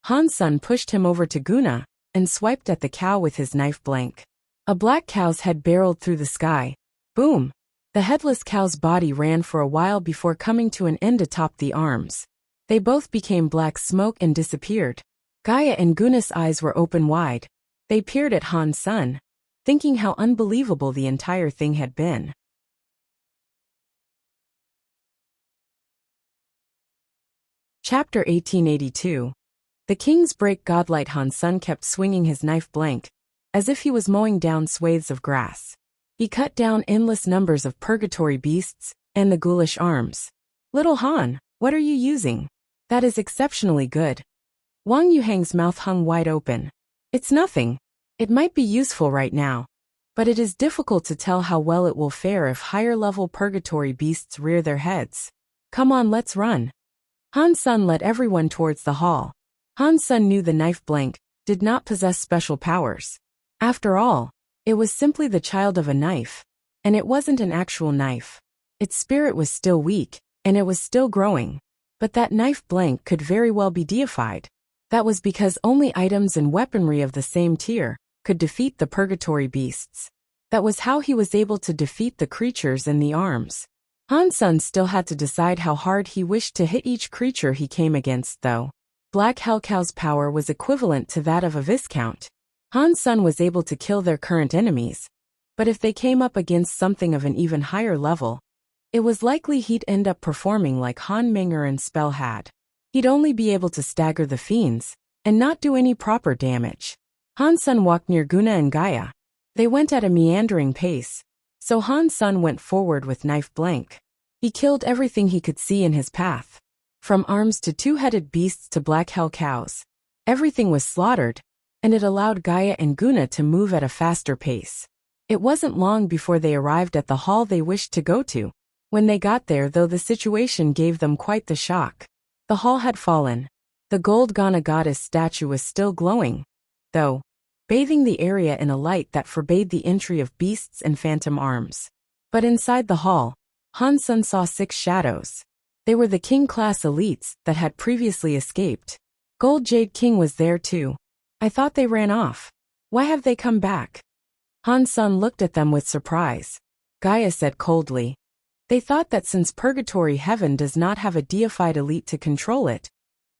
Han Sen pushed him over to Guna and swiped at the cow with his knife blank. A black cow's head barreled through the sky. Boom! The headless cow's body ran for a while before coming to an end atop the arms. They both became black smoke and disappeared. Gaia and Guna's eyes were open wide. They peered at Han Sen, thinking how unbelievable the entire thing had been. Chapter 1882. The King's Break Godlight. Han Sen kept swinging his knife blank, as if he was mowing down swathes of grass. He cut down endless numbers of purgatory beasts and the ghoulish arms. Little Han, what are you using? That is exceptionally good. Wang Yuhang's mouth hung wide open. It's nothing. It might be useful right now, but it is difficult to tell how well it will fare if higher-level purgatory beasts rear their heads. Come on, let's run. Han Sen led everyone towards the hall. Han Sen knew the knife blank did not possess special powers. After all, it was simply the child of a knife, and it wasn't an actual knife. Its spirit was still weak, and it was still growing. But that knife blank could very well be deified. That was because only items and weaponry of the same tier could defeat the purgatory beasts. That was how he was able to defeat the creatures in the arms. Han-sun still had to decide how hard he wished to hit each creature he came against though. Black Hellcow's power was equivalent to that of a Viscount. Han-sun was able to kill their current enemies, but if they came up against something of an even higher level, it was likely he'd end up performing like Han Minger's spell had. He'd only be able to stagger the fiends, and not do any proper damage. Han-sun walked near Guna and Gaia. They went at a meandering pace, so Han-sun went forward with knife blank. He killed everything he could see in his path. From arms to two-headed beasts to black hell cows. Everything was slaughtered, and it allowed Gaia and Guna to move at a faster pace. It wasn't long before they arrived at the hall they wished to go to. When they got there, though, the situation gave them quite the shock. The hall had fallen. The gold Ghana goddess statue was still glowing, though, bathing the area in a light that forbade the entry of beasts and phantom arms. But inside the hall, Han-sun saw 6 shadows. They were the king-class elites that had previously escaped. Gold Jade King was there too. I thought they ran off. Why have they come back? Han-sun looked at them with surprise. Gaia said coldly. They thought that since Purgatory Heaven does not have a deified elite to control it,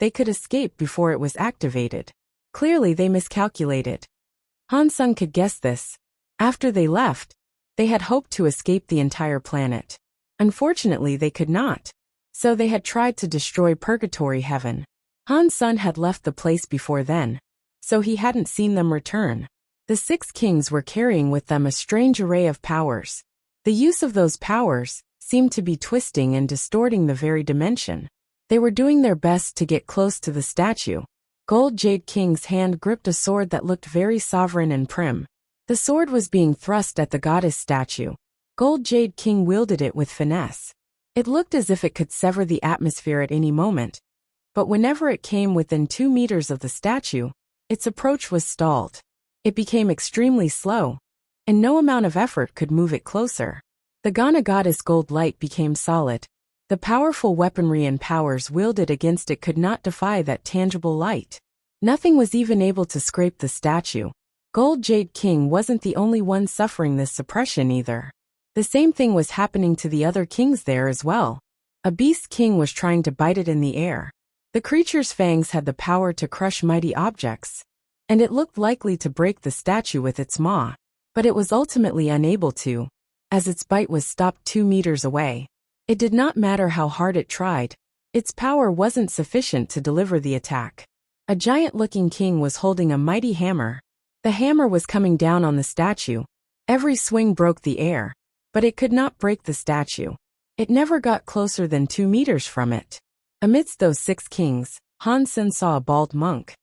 they could escape before it was activated. Clearly they miscalculated. Han-sun could guess this. After they left, they had hoped to escape the entire planet. Unfortunately they could not. So they had tried to destroy Purgatory Heaven. Han-sun had left the place before then, so he hadn't seen them return. The 6 kings were carrying with them a strange array of powers. The use of those powers seemed to be twisting and distorting the very dimension. They were doing their best to get close to the statue. Gold Jade King's hand gripped a sword that looked very sovereign and prim. The sword was being thrust at the goddess statue. Gold Jade King wielded it with finesse. It looked as if it could sever the atmosphere at any moment. But whenever it came within 2 meters of the statue, its approach was stalled. It became extremely slow, and no amount of effort could move it closer. The Ghana goddess gold light became solid. The powerful weaponry and powers wielded against it could not defy that tangible light. Nothing was even able to scrape the statue. Gold Jade King wasn't the only one suffering this suppression either. The same thing was happening to the other kings there as well. A beast king was trying to bite it in the air. The creature's fangs had the power to crush mighty objects, and it looked likely to break the statue with its maw. But it was ultimately unable to, as its bite was stopped 2 meters away. It did not matter how hard it tried. Its power wasn't sufficient to deliver the attack. A giant-looking king was holding a mighty hammer. The hammer was coming down on the statue. Every swing broke the air, but it could not break the statue. It never got closer than 2 meters from it. Amidst those 6 kings, Han-sun saw a bald monk.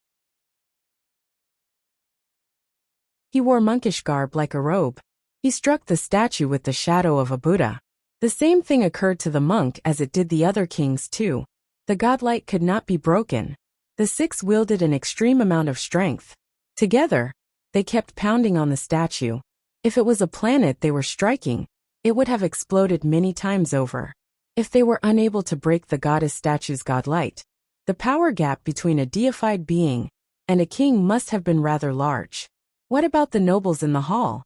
He wore monkish garb like a robe. He struck the statue with the shadow of a Buddha. The same thing occurred to the monk as it did the other kings too. The godlight could not be broken. The 6 wielded an extreme amount of strength. Together, they kept pounding on the statue. If it was a planet they were striking, it would have exploded many times over. If they were unable to break the goddess statue's godlight, the power gap between a deified being and a king must have been rather large. What about the nobles in the hall?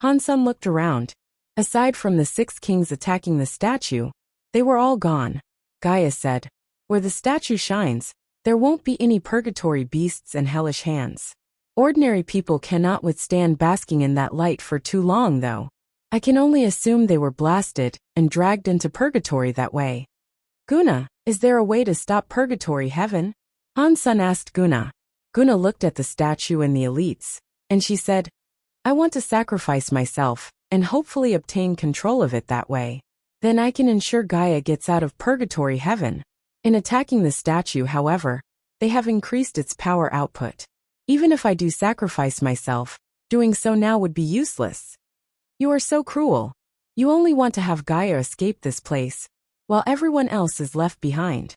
Han-sun looked around. Aside from the 6 kings attacking the statue, they were all gone. Gaia said, "Where the statue shines, there won't be any purgatory beasts and hellish hands. Ordinary people cannot withstand basking in that light for too long though. I can only assume they were blasted and dragged into purgatory that way." "Guna, is there a way to stop Purgatory Heaven?" Han-sun asked Guna. Guna looked at the statue and the elites, and she said, "I want to sacrifice myself and hopefully obtain control of it that way. Then I can ensure Gaia gets out of Purgatory Heaven." In attacking the statue, however, they have increased its power output. Even if I do sacrifice myself, doing so now would be useless. "You are so cruel. You only want to have Gaia escape this place, while everyone else is left behind."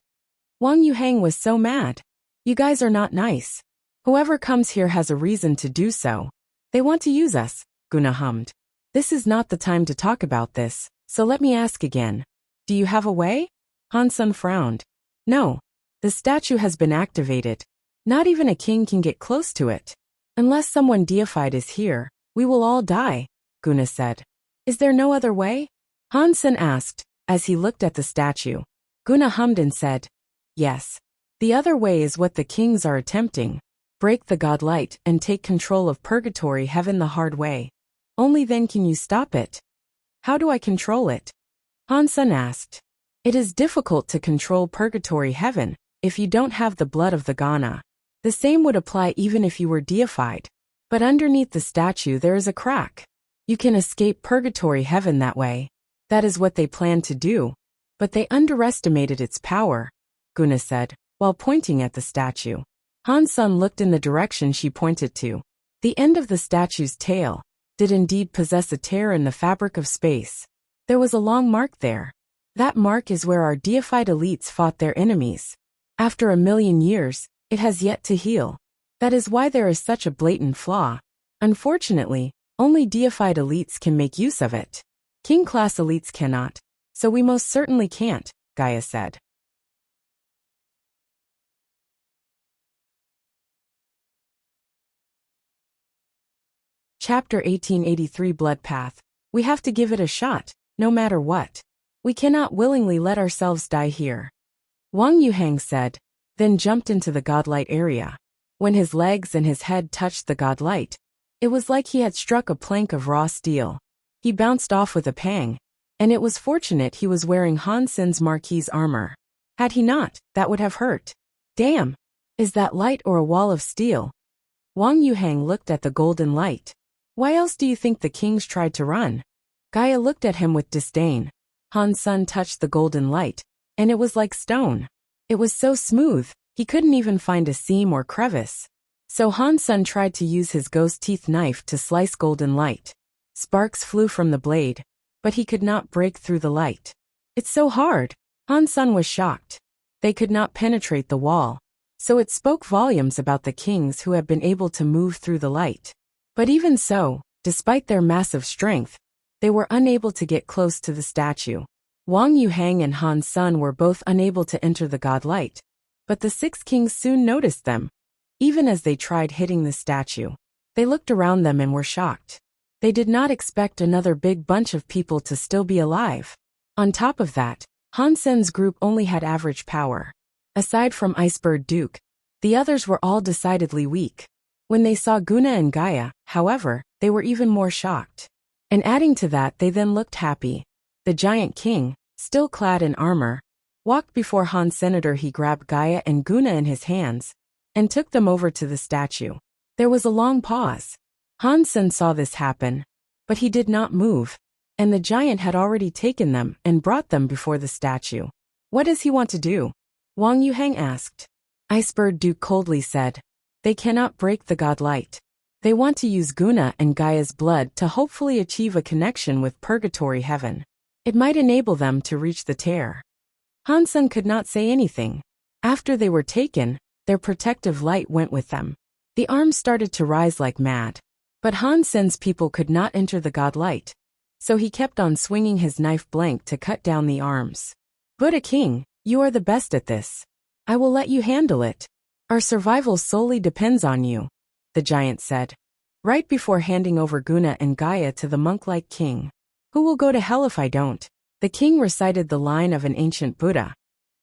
Wang Yuhang was so mad. "You guys are not nice. Whoever comes here has a reason to do so. They want to use us," Guna hummed. "This is not the time to talk about this, so let me ask again. Do you have a way?" Han-sun frowned. "No. The statue has been activated. Not even a king can get close to it. Unless someone deified is here, we will all die," Guna said. "Is there no other way?" Han-sun asked. As he looked at the statue, Guna hummed and said, "Yes. The other way is what the kings are attempting. Break the godlight and take control of purgatory heaven the hard way. Only then can you stop it." "How do I control it?" Han Sen asked. "It is difficult to control purgatory heaven if you don't have the blood of the Gana. The same would apply even if you were deified. But underneath the statue there is a crack. You can escape purgatory heaven that way." "That is what they planned to do, but they underestimated its power," Guna said, while pointing at the statue. Han Sen looked in the direction she pointed to. The end of the statue's tail did indeed possess a tear in the fabric of space. There was a long mark there. That mark is where our deified elites fought their enemies. After 1,000,000 years, it has yet to heal. That is why there is such a blatant flaw. Unfortunately, only deified elites can make use of it. King-class elites cannot, so we most certainly can't, Gaia said. Chapter 1883 Blood Path. We have to give it a shot, no matter what. We cannot willingly let ourselves die here. Wang Yuhang said, then jumped into the godlight area. When his legs and his head touched the godlight, it was like he had struck a plank of raw steel. He bounced off with a pang, and it was fortunate he was wearing Han Sen's Marquis armor. Had he not, that would have hurt. Damn! Is that light or a wall of steel? Wang Yuhang looked at the golden light. Why else do you think the kings tried to run? Gaia looked at him with disdain. Han Sen touched the golden light, and it was like stone. It was so smooth, he couldn't even find a seam or crevice. So Han Sen tried to use his ghost teeth knife to slice golden light. Sparks flew from the blade, but he could not break through the light. It's so hard. Han Sen was shocked. They could not penetrate the wall, so it spoke volumes about the kings who had been able to move through the light. But even so, despite their massive strength, they were unable to get close to the statue. Wang Yuhang and Han Sen were both unable to enter the godlight, but the 6 kings soon noticed them. Even as they tried hitting the statue, they looked around them and were shocked. They did not expect another big bunch of people to still be alive. On top of that, Han Sen's group only had average power. Aside from Iceberg Duke, the others were all decidedly weak. When they saw Guna and Gaia, however, they were even more shocked. And adding to that, they then looked happy. The giant king, still clad in armor, walked before Han Senator. He grabbed Gaia and Guna in his hands and took them over to the statue. There was a long pause. Han Sen saw this happen, but he did not move, and the giant had already taken them and brought them before the statue. What does he want to do? Wang Yuhang asked. Iceberg Duke coldly said, they cannot break the godlight. They want to use Guna and Gaia's blood to hopefully achieve a connection with purgatory heaven. It might enable them to reach the tear. Han Sen could not say anything. After they were taken, their protective light went with them. The arms started to rise like mad. But Han Sen's people could not enter the godlight, so he kept on swinging his knife blank to cut down the arms. Buddha King, you are the best at this. I will let you handle it. Our survival solely depends on you, the giant said, right before handing over Guna and Gaia to the monk-like king. Who will go to hell if I don't? The king recited the line of an ancient Buddha,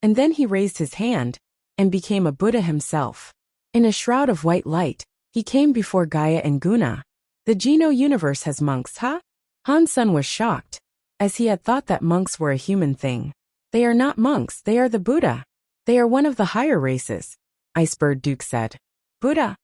and then he raised his hand and became a Buddha himself. In a shroud of white light, he came before Gaia and Guna. The Geno universe has monks, huh? Han Sen was shocked, as he had thought that monks were a human thing. They are not monks, they are the Buddha. They are one of the higher races, Iceberg Duke said. Buddha?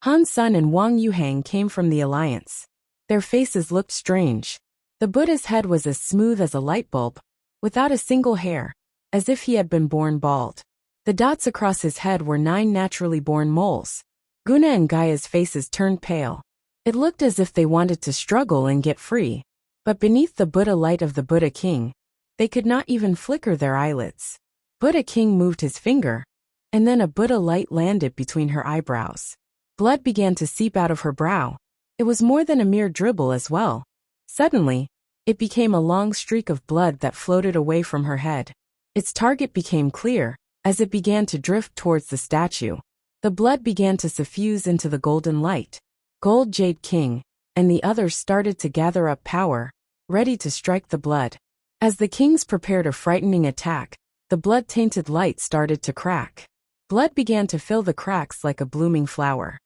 Han Sen and Wang Yuhang came from the Alliance. Their faces looked strange. The Buddha's head was as smooth as a light bulb, without a single hair, as if he had been born bald. The dots across his head were 9 naturally born moles. Guna and Gaia's faces turned pale. It looked as if they wanted to struggle and get free. But beneath the Buddha light of the Buddha King, they could not even flicker their eyelids. Buddha King moved his finger, and then a Buddha light landed between her eyebrows. Blood began to seep out of her brow. It was more than a mere dribble as well. Suddenly, it became a long streak of blood that floated away from her head. Its target became clear, as it began to drift towards the statue. The blood began to suffuse into the golden light. Gold Jade King and the others started to gather up power, ready to strike the blood. As the kings prepared a frightening attack, the blood-tainted light started to crack. Blood began to fill the cracks like a blooming flower.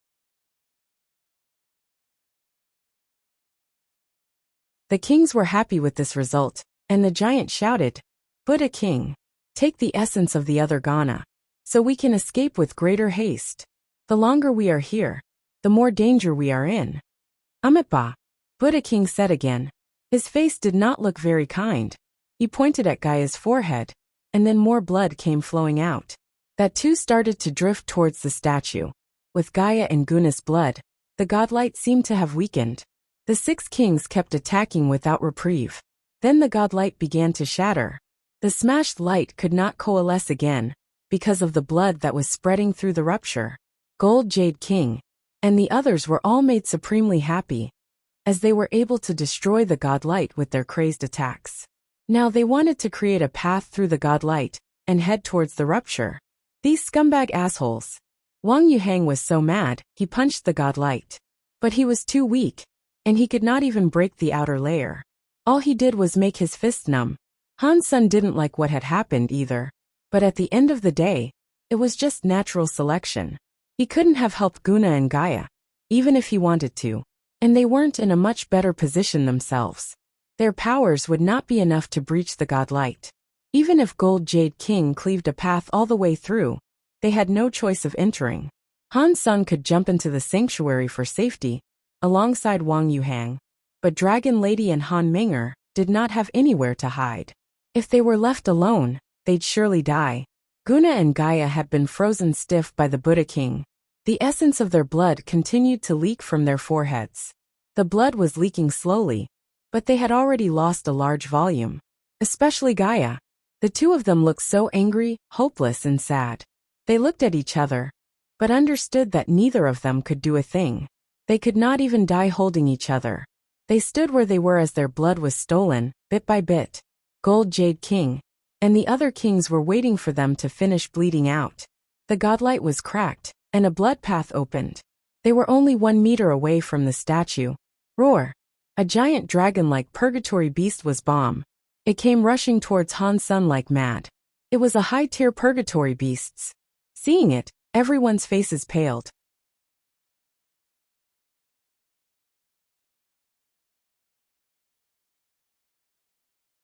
The kings were happy with this result, and the giant shouted, "Buddha King, take the essence of the other Ghana, so we can escape with greater haste. The longer we are here, the more danger we are in." "Amitba," Buddha King said again. His face did not look very kind. He pointed at Gaia's forehead, and then more blood came flowing out. That too started to drift towards the statue. With Gaia and Guna's blood, the godlight seemed to have weakened. The 6 kings kept attacking without reprieve. Then the godlight began to shatter. The smashed light could not coalesce again, because of the blood that was spreading through the rupture. Gold Jade King and the others were all made supremely happy, as they were able to destroy the godlight with their crazed attacks. Now they wanted to create a path through the godlight and head towards the rupture. These scumbag assholes. Wang Yuhang was so mad, he punched the godlight. But he was too weak, and he could not even break the outer layer. All he did was make his fist numb. Han Sun didn't like what had happened either. But at the end of the day, it was just natural selection. He couldn't have helped Guna and Gaia, even if he wanted to. And they weren't in a much better position themselves. Their powers would not be enough to breach the godlight. Even if Gold Jade King cleaved a path all the way through, they had no choice of entering. Han Sun could jump into the sanctuary for safety, alongside Wang Yuhang, but Dragon Lady and Han Ming'er did not have anywhere to hide. If they were left alone, they'd surely die. Guna and Gaia had been frozen stiff by the Buddha King. The essence of their blood continued to leak from their foreheads. The blood was leaking slowly, but they had already lost a large volume. Especially Gaia. The two of them looked so angry, hopeless and sad. They looked at each other, but understood that neither of them could do a thing. They could not even die holding each other. They stood where they were as their blood was stolen, bit by bit. Gold Jade King and the other kings were waiting for them to finish bleeding out. The godlight was cracked, and a blood path opened. They were only 1 meter away from the statue. Roar! A giant dragon-like purgatory beast was bomb. It came rushing towards Han Sun like mad. It was a high-tier purgatory beasts. Seeing it, everyone's faces paled.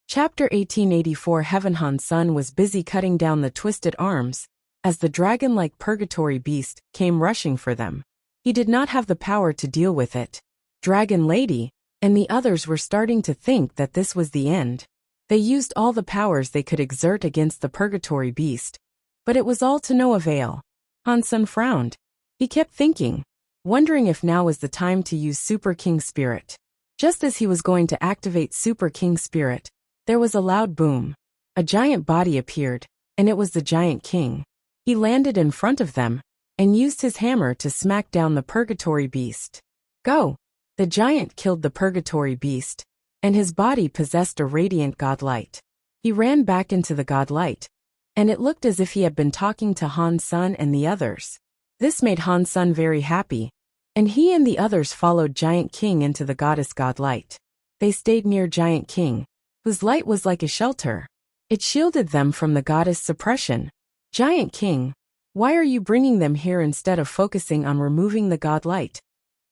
Chapter 1884. Heaven. Han Sun was busy cutting down the twisted arms, as the dragon-like purgatory beast came rushing for them. He did not have the power to deal with it. Dragon Lady and the others were starting to think that this was the end. They used all the powers they could exert against the purgatory beast, but it was all to no avail. Han Sun frowned. He kept thinking, wondering if now was the time to use Super King Spirit. Just as he was going to activate Super King Spirit, there was a loud boom. A giant body appeared, and it was the Giant King. He landed in front of them, and used his hammer to smack down the purgatory beast. Go! The giant killed the purgatory beast, and his body possessed a radiant godlight. He ran back into the godlight, and it looked as if he had been talking to Han Sun and the others. This made Han Sun very happy, and he and the others followed Giant King into the goddess godlight. They stayed near Giant King, whose light was like a shelter. It shielded them from the goddess suppression. Giant King, why are you bringing them here instead of focusing on removing the godlight?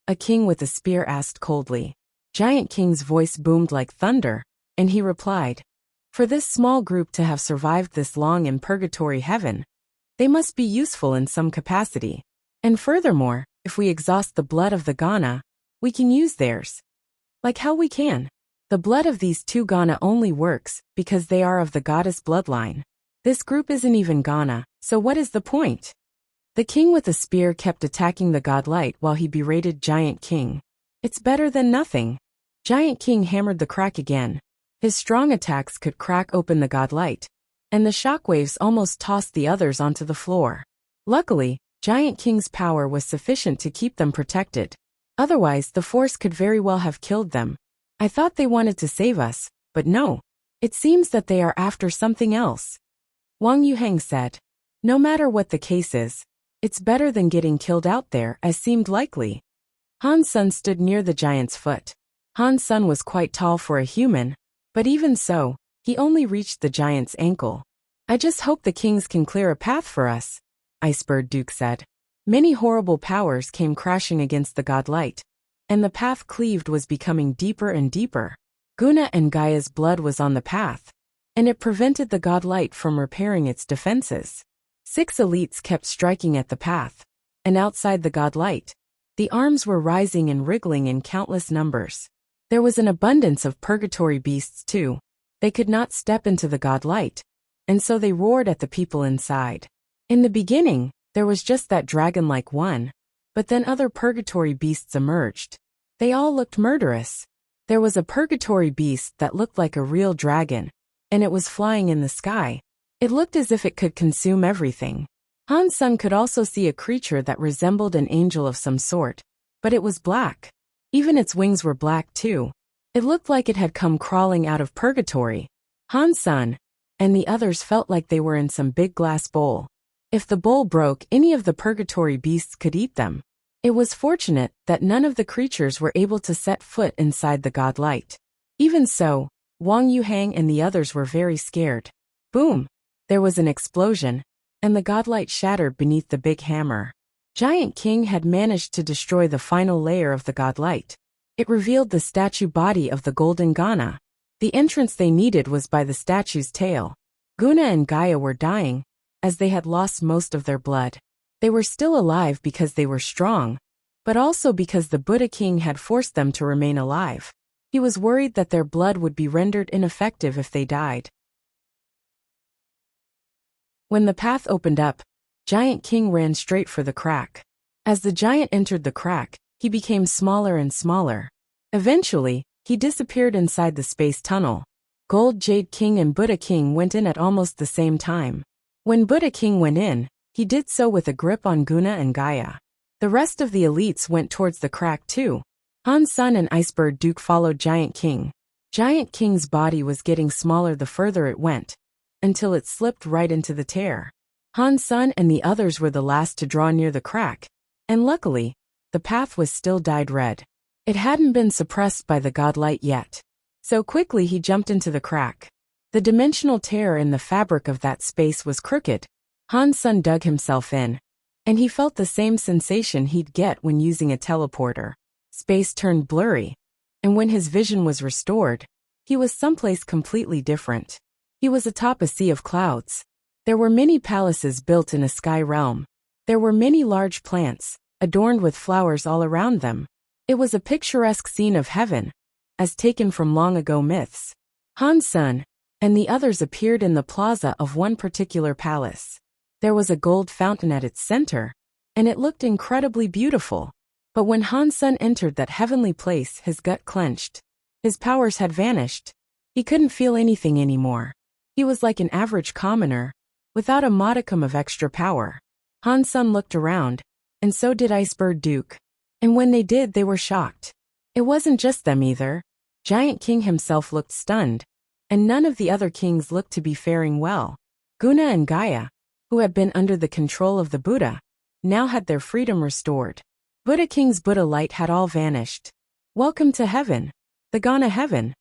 A king with a spear asked coldly. Giant King's voice boomed like thunder, and he replied, "For this small group to have survived this long in purgatory heaven, they must be useful in some capacity. And furthermore, if we exhaust the blood of the Ghana, we can use theirs. Like hell we can. The blood of these 2 Ghana only works because they are of the goddess bloodline. This group isn't even Ghana, so what is the point?" The king with a spear kept attacking the godlight while he berated Giant King. "It's better than nothing." Giant King hammered the crack again. His strong attacks could crack open the godlight, and the shockwaves almost tossed the others onto the floor. Luckily, Giant King's power was sufficient to keep them protected. Otherwise, the force could very well have killed them. I thought they wanted to save us, but no. It seems that they are after something else. Wang Yuhang said, "No matter what the case is, it's better than getting killed out there, as seemed likely." Han Sun stood near the giant's foot. Han Sun was quite tall for a human, but even so, He only reached the giant's ankle. I just hope the kings can clear a path for us, Icebird Duke said. Many horrible powers came crashing against the godlight, and the path cleaved was becoming deeper and deeper. Guna and Gaia's blood was on the path, and it prevented the godlight from repairing its defenses. 6 elites kept striking at the path, and outside the godlight, the arms were rising and wriggling in countless numbers. There was an abundance of purgatory beasts too. They could not step into the godlight, and so they roared at the people inside. In the beginning, there was just that dragon-like one, but then other purgatory beasts emerged. They all looked murderous. There was a purgatory beast that looked like a real dragon, and it was flying in the sky. It looked as if it could consume everything. Han Sun could also see a creature that resembled an angel of some sort, but it was black. Even its wings were black too. It looked like it had come crawling out of purgatory. Han Sun and the others felt like they were in some big glass bowl. If the bowl broke, any of the purgatory beasts could eat them. It was fortunate that none of the creatures were able to set foot inside the godlight. Even so, Wang Yuhang and the others were very scared. Boom! There was an explosion, and the godlight shattered beneath the big hammer. Giant King had managed to destroy the final layer of the godlight. It revealed the statue body of the golden Gana. The entrance they needed was by the statue's tail. Guna and Gaia were dying, as they had lost most of their blood. They were still alive because they were strong, but also because the Buddha King had forced them to remain alive. He was worried that their blood would be rendered ineffective if they died. When the path opened up, Giant King ran straight for the crack. As the giant entered the crack, he became smaller and smaller. Eventually, he disappeared inside the space tunnel. Gold Jade King and Buddha King went in at almost the same time. When Buddha King went in, he did so with a grip on Guna and Gaia. The rest of the elites went towards the crack too. Han Sun and Icebird Duke followed Giant King. Giant King's body was getting smaller the further it went, until it slipped right into the tear. Han Sun and the others were the last to draw near the crack, and luckily, the path was still dyed red. It hadn't been suppressed by the godlight yet. So quickly he jumped into the crack. The dimensional tear in the fabric of that space was crooked. Han Sun dug himself in, and he felt the same sensation he'd get when using a teleporter. Space turned blurry, and when his vision was restored, he was someplace completely different. He was atop a sea of clouds. There were many palaces built in a sky realm. There were many large plants, adorned with flowers all around them. It was a picturesque scene of heaven, as taken from long ago myths. Han Sun and the others appeared in the plaza of one particular palace. There was a gold fountain at its center, and it looked incredibly beautiful. But when Han Sun entered that heavenly place, his gut clenched. His powers had vanished. He couldn't feel anything anymore. He was like an average commoner, without a modicum of extra power. Han Sun looked around, and so did Icebird Duke. And when they did, they were shocked. It wasn't just them either. Giant King himself looked stunned, and none of the other kings looked to be faring well. Guna and Gaia, who had been under the control of the Buddha, now had their freedom restored. Buddha King's Buddha light had all vanished. Welcome to heaven. The Gana heaven.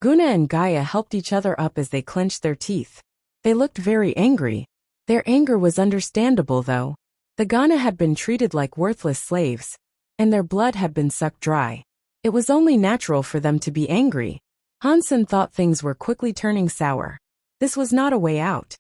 Guna and Gaia helped each other up as they clenched their teeth. They looked very angry. Their anger was understandable though. The Gana had been treated like worthless slaves, and their blood had been sucked dry. It was only natural for them to be angry. Han Sun thought things were quickly turning sour. This was not a way out.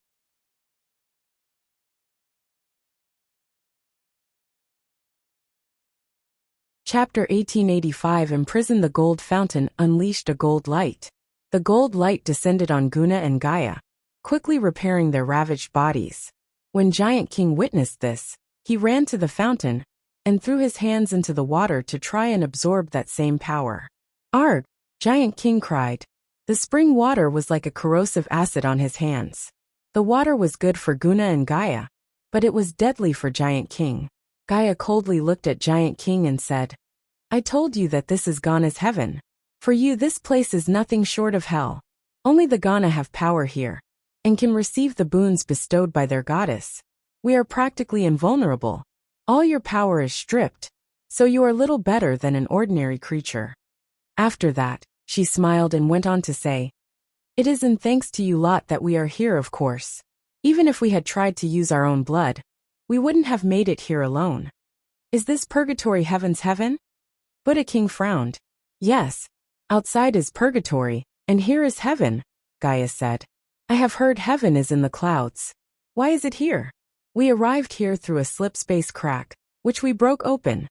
Chapter 1885 Imprison the Gold Fountain unleashed a gold light. The gold light descended on Guna and Gaia, quickly repairing their ravaged bodies. When Giant King witnessed this, he ran to the fountain and threw his hands into the water to try and absorb that same power. Arg! Giant King cried. The spring water was like a corrosive acid on his hands. The water was good for Guna and Gaia, but it was deadly for Giant King. Gaia coldly looked at Giant King and said, I told you that this is Gana's heaven. For you, this place is nothing short of hell. Only the Gana have power here, and can receive the boons bestowed by their goddess. We are practically invulnerable. All your power is stripped, so you are little better than an ordinary creature. After that, she smiled and went on to say, It isn't thanks to you lot that we are here, of course. Even if we had tried to use our own blood, we wouldn't have made it here alone. Is this purgatory heaven's heaven? Buddha King frowned. Yes. Outside is purgatory, and here is heaven, Gaia said. I have heard heaven is in the clouds. Why is it here? We arrived here through a slip space crack, which we broke open.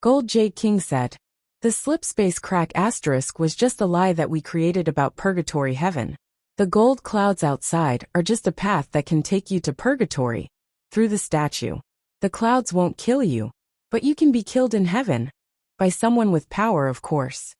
Gold Jade King said. The slip space crack asterisk was just a lie that we created about purgatory heaven. The gold clouds outside are just a path that can take you to purgatory, through the statue. The clouds won't kill you, but you can be killed in heaven. By someone with power, of course.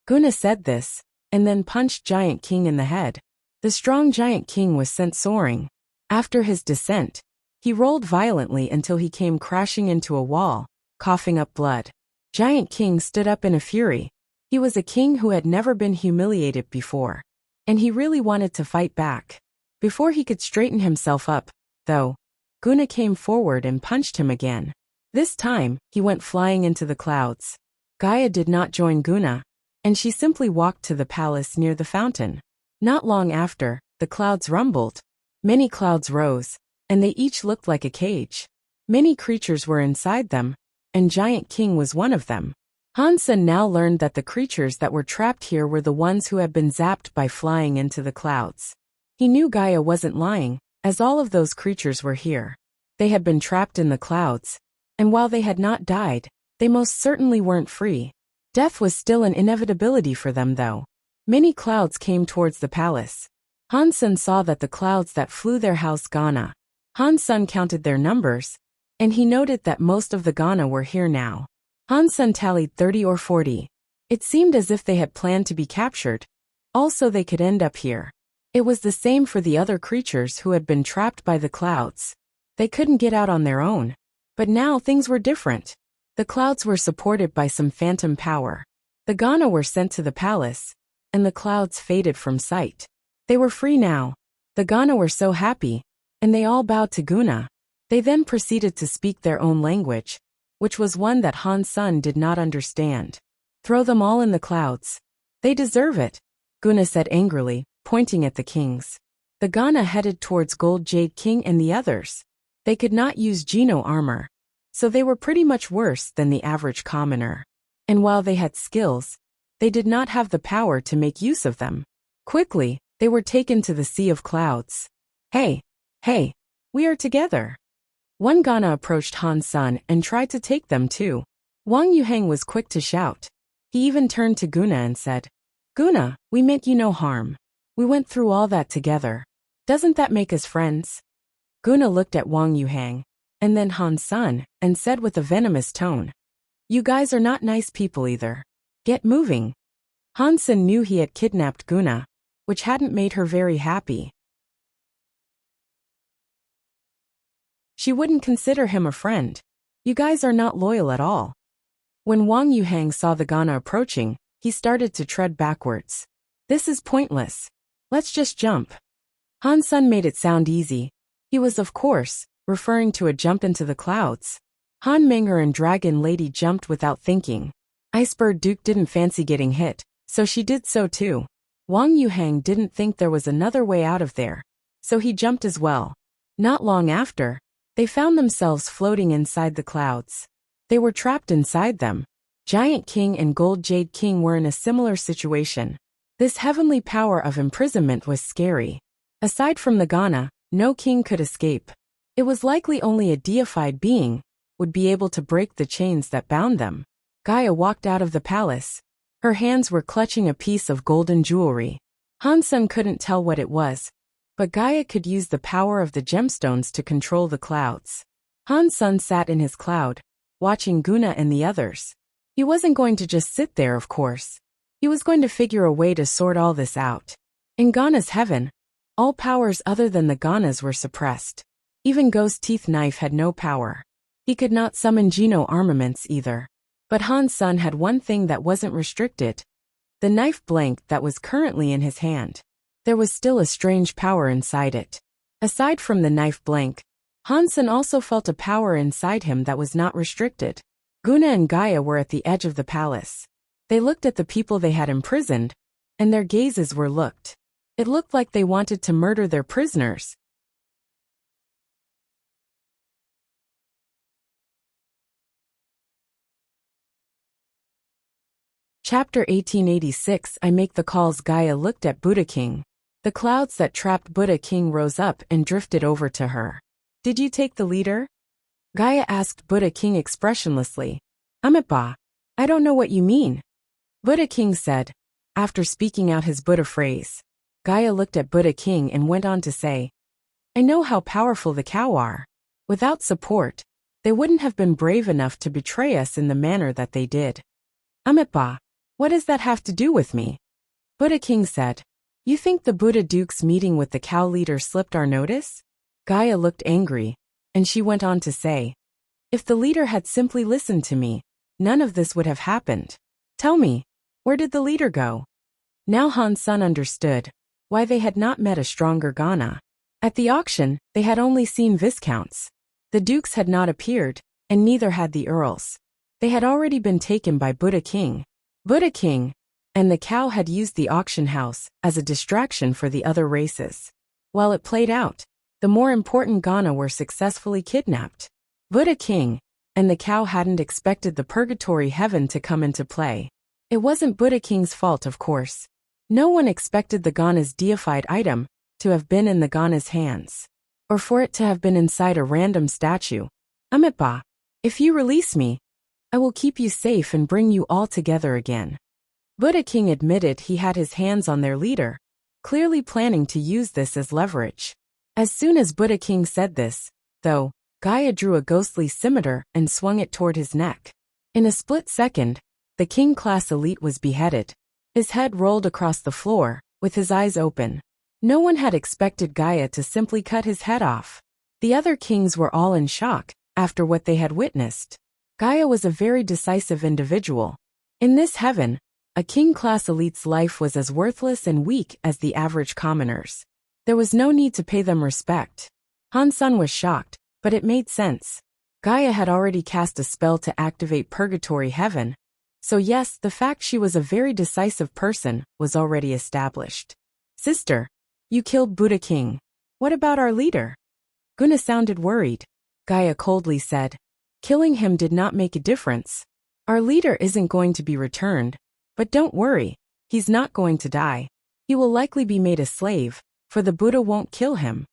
Guna said this, and then punched Giant King in the head. The strong Giant King was sent soaring. After his descent, he rolled violently until he came crashing into a wall, coughing up blood. Giant King stood up in a fury. He was a king who had never been humiliated before, and he really wanted to fight back. Before he could straighten himself up, though, Guna came forward and punched him again. This time, he went flying into the clouds. Gaia did not join Guna, and she simply walked to the palace near the fountain. Not long after, the clouds rumbled. Many clouds rose, and they each looked like a cage. Many creatures were inside them, and Giant King was one of them. Hansen now learned that the creatures that were trapped here were the ones who had been zapped by flying into the clouds. He knew Gaia wasn't lying, as all of those creatures were here. They had been trapped in the clouds, and while they had not died, they most certainly weren't free. Death was still an inevitability for them though. Many clouds came towards the palace. Hansen saw that the clouds that flew their house Ghana. Hansen counted their numbers, and he noted that most of the Ghana were here now. Hansen tallied 30 or 40. It seemed as if they had planned to be captured. Also they could end up here. It was the same for the other creatures who had been trapped by the clouds. They couldn't get out on their own. But now things were different. The clouds were supported by some phantom power. The Ghana were sent to the palace, and the clouds faded from sight. They were free now. The Ghana were so happy, and they all bowed to Guna. They then proceeded to speak their own language, which was one that Hansen did not understand. Throw them all in the clouds. They deserve it, Guna said angrily, pointing at the kings. The Ghana headed towards Gold Jade King and the others. They could not use Geno armor, so they were pretty much worse than the average commoner. And while they had skills, they did not have the power to make use of them. Quickly, they were taken to the sea of clouds. Hey, we are together. One Ghana approached Hansen and tried to take them too. Wang Yuhang was quick to shout. He even turned to Guna and said, Guna, we meant you no harm. We went through all that together. Doesn't that make us friends? Guna looked at Wang Yuhang, and then Hansen, and said with a venomous tone, You guys are not nice people either. Get moving. Hansen knew he had kidnapped Guna, which hadn't made her very happy. She wouldn't consider him a friend. You guys are not loyal at all. When Wang Yuhang saw the Ghana approaching, he started to tread backwards. This is pointless. Let's just jump. Hansen made it sound easy. He was, of course, referring to a jump into the clouds. Han Menger and Dragon Lady jumped without thinking. Icebird Duke didn't fancy getting hit, so she did so too. Wang Yuhang didn't think there was another way out of there, so he jumped as well. Not long after, they found themselves floating inside the clouds. They were trapped inside them. Giant King and Gold Jade King were in a similar situation. This heavenly power of imprisonment was scary. Aside from the Ghana, no king could escape. It was likely only a deified being would be able to break the chains that bound them. Gaia walked out of the palace. Her hands were clutching a piece of golden jewelry. Hansen couldn't tell what it was, but Gaia could use the power of the gemstones to control the clouds. Hansen sat in his cloud, watching Guna and the others. He wasn't going to just sit there, of course. He was going to figure a way to sort all this out. In Ghana's heaven, all powers other than the Ghanas were suppressed. Even Ghost Teeth Knife had no power. He could not summon Geno armaments either. But Hansen had one thing that wasn't restricted. The knife blank that was currently in his hand. There was still a strange power inside it. Aside from the knife blank, Hansen also felt a power inside him that was not restricted. Guna and Gaia were at the edge of the palace. They looked at the people they had imprisoned, and their gazes were locked. It looked like they wanted to murder their prisoners. Chapter 1886. I Make the Calls. Gaia looked at Buddha King. The clouds that trapped Buddha King rose up and drifted over to her. Did you take the leader? Gaia asked Buddha King expressionlessly. Amitabha, I don't know what you mean. Buddha King said, after speaking out his Buddha phrase. Gaia looked at Buddha King and went on to say, I know how powerful the cow are. Without support, they wouldn't have been brave enough to betray us in the manner that they did. Amitabha, what does that have to do with me? Buddha King said, You think the Buddha Duke's meeting with the cow leader slipped our notice? Gaia looked angry, and she went on to say, If the leader had simply listened to me, none of this would have happened. Tell me, where did the leader go? Now Han Sun understood why they had not met a stronger Ghana. At the auction, they had only seen viscounts. The dukes had not appeared, and neither had the earls. They had already been taken by Buddha King. Buddha King and the cow had used the auction house as a distraction for the other races. While it played out, the more important Ghana were successfully kidnapped. Buddha King and the cow hadn't expected the purgatory heaven to come into play. It wasn't Buddha King's fault, of course. No one expected the Ghana's deified item to have been in the Ghana's hands, or for it to have been inside a random statue. Amitabha, if you release me, I will keep you safe and bring you all together again. Buddha King admitted he had his hands on their leader, clearly planning to use this as leverage. As soon as Buddha King said this, though, Gaia drew a ghostly scimitar and swung it toward his neck. In a split second, the king-class elite was beheaded. His head rolled across the floor, with his eyes open. No one had expected Gaia to simply cut his head off. The other kings were all in shock after what they had witnessed. Gaia was a very decisive individual. In this heaven, a king-class elite's life was as worthless and weak as the average commoners. There was no need to pay them respect. Han Sun was shocked, but it made sense. Gaia had already cast a spell to activate Purgatory Heaven, so yes, the fact she was a very decisive person was already established. Sister, you killed Buddha King. What about our leader? Guna sounded worried. Gaia coldly said, Killing him did not make a difference. Our leader isn't going to be returned, but don't worry, he's not going to die. He will likely be made a slave, for the Buddha won't kill him.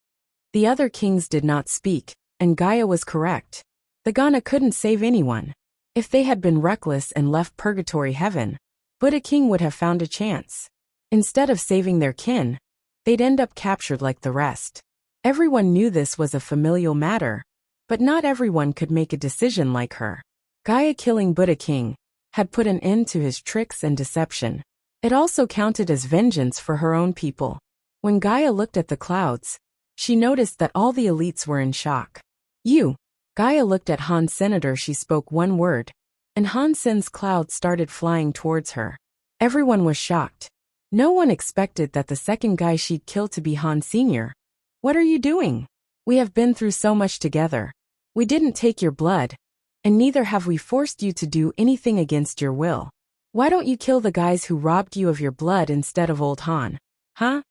The other kings did not speak, and Gaia was correct. The Ghana couldn't save anyone. If they had been reckless and left Purgatory Heaven, Buddha King would have found a chance. Instead of saving their kin, they'd end up captured like the rest. Everyone knew this was a familial matter, but not everyone could make a decision like her. Gaia killing Buddha King had put an end to his tricks and deception. It also counted as vengeance for her own people. When Gaia looked at the clouds, she noticed that all the elites were in shock. You. Gaia looked at Han Senator. She spoke one word, and Han Sen's cloud started flying towards her. Everyone was shocked. No one expected that the second guy she'd kill to be Han Sr. What are you doing? We have been through so much together. We didn't take your blood, and neither have we forced you to do anything against your will. Why don't you kill the guys who robbed you of your blood instead of old Han? Huh?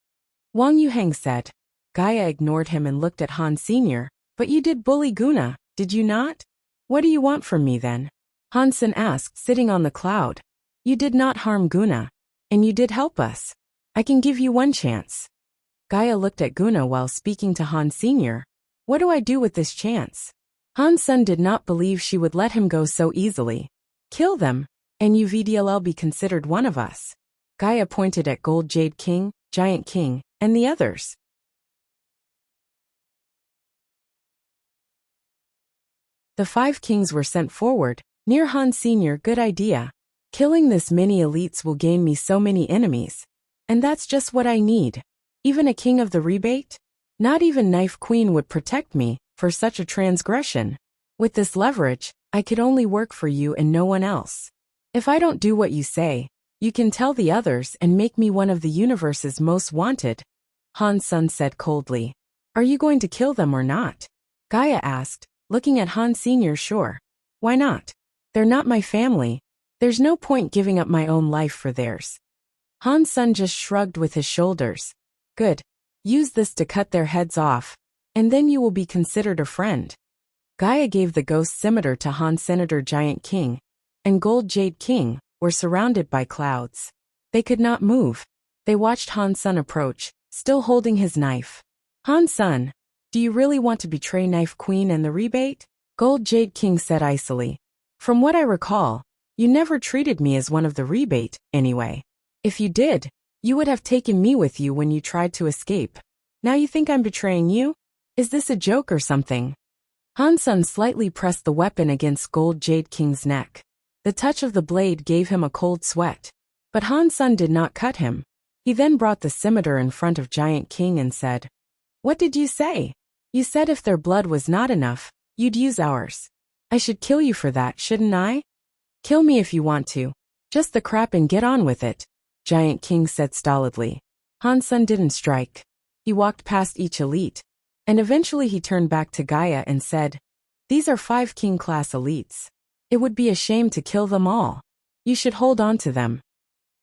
Wang Yuheng said. Gaia ignored him and looked at Han Sr. But you did bully Guna, did you not? What do you want from me then? Han Sen asked, sitting on the cloud. You did not harm Guna, and you did help us. I can give you one chance. Gaia looked at Guna while speaking to Han Sr. What do I do with this chance? Han Sen did not believe she would let him go so easily. Kill them, and UVDLL be considered one of us. Gaia pointed at Gold Jade King, Giant King, and the others. The 5 kings were sent forward, near Han Sr. Good idea. Killing this many elites will gain me so many enemies. And that's just what I need. Even a king of the rebate? Not even Knife Queen would protect me for such a transgression. With this leverage, I could only work for you and no one else. If I don't do what you say, you can tell the others and make me one of the universe's most wanted. Han Sun said coldly. Are you going to kill them or not? Gaia asked, looking at Han Sr. Sure. Why not? They're not my family. There's no point giving up my own life for theirs. Han Sun just shrugged with his shoulders. Good. Use this to cut their heads off, and then you will be considered a friend. Gaia gave the ghost scimitar to Han Senator Giant King, and Gold Jade King were surrounded by clouds. They could not move. They watched Han Sun approach, still holding his knife. Han Sun, do you really want to betray Knife Queen and the rebate? Gold Jade King said icily. From what I recall, you never treated me as one of the rebate, anyway. If you did, you would have taken me with you when you tried to escape. Now you think I'm betraying you? Is this a joke or something? Han Sun slightly pressed the weapon against Gold Jade King's neck. The touch of the blade gave him a cold sweat. But Han Sun did not cut him. He then brought the scimitar in front of Giant King and said, "What did you say? You said if their blood was not enough, you'd use ours. I should kill you for that, shouldn't I?" "Kill me if you want to. Just the crap and get on with it," Giant King said stolidly. Han Sun didn't strike. He walked past each elite, and eventually he turned back to Gaia and said, "These are 5 king-class elites. It would be a shame to kill them all. You should hold on to them.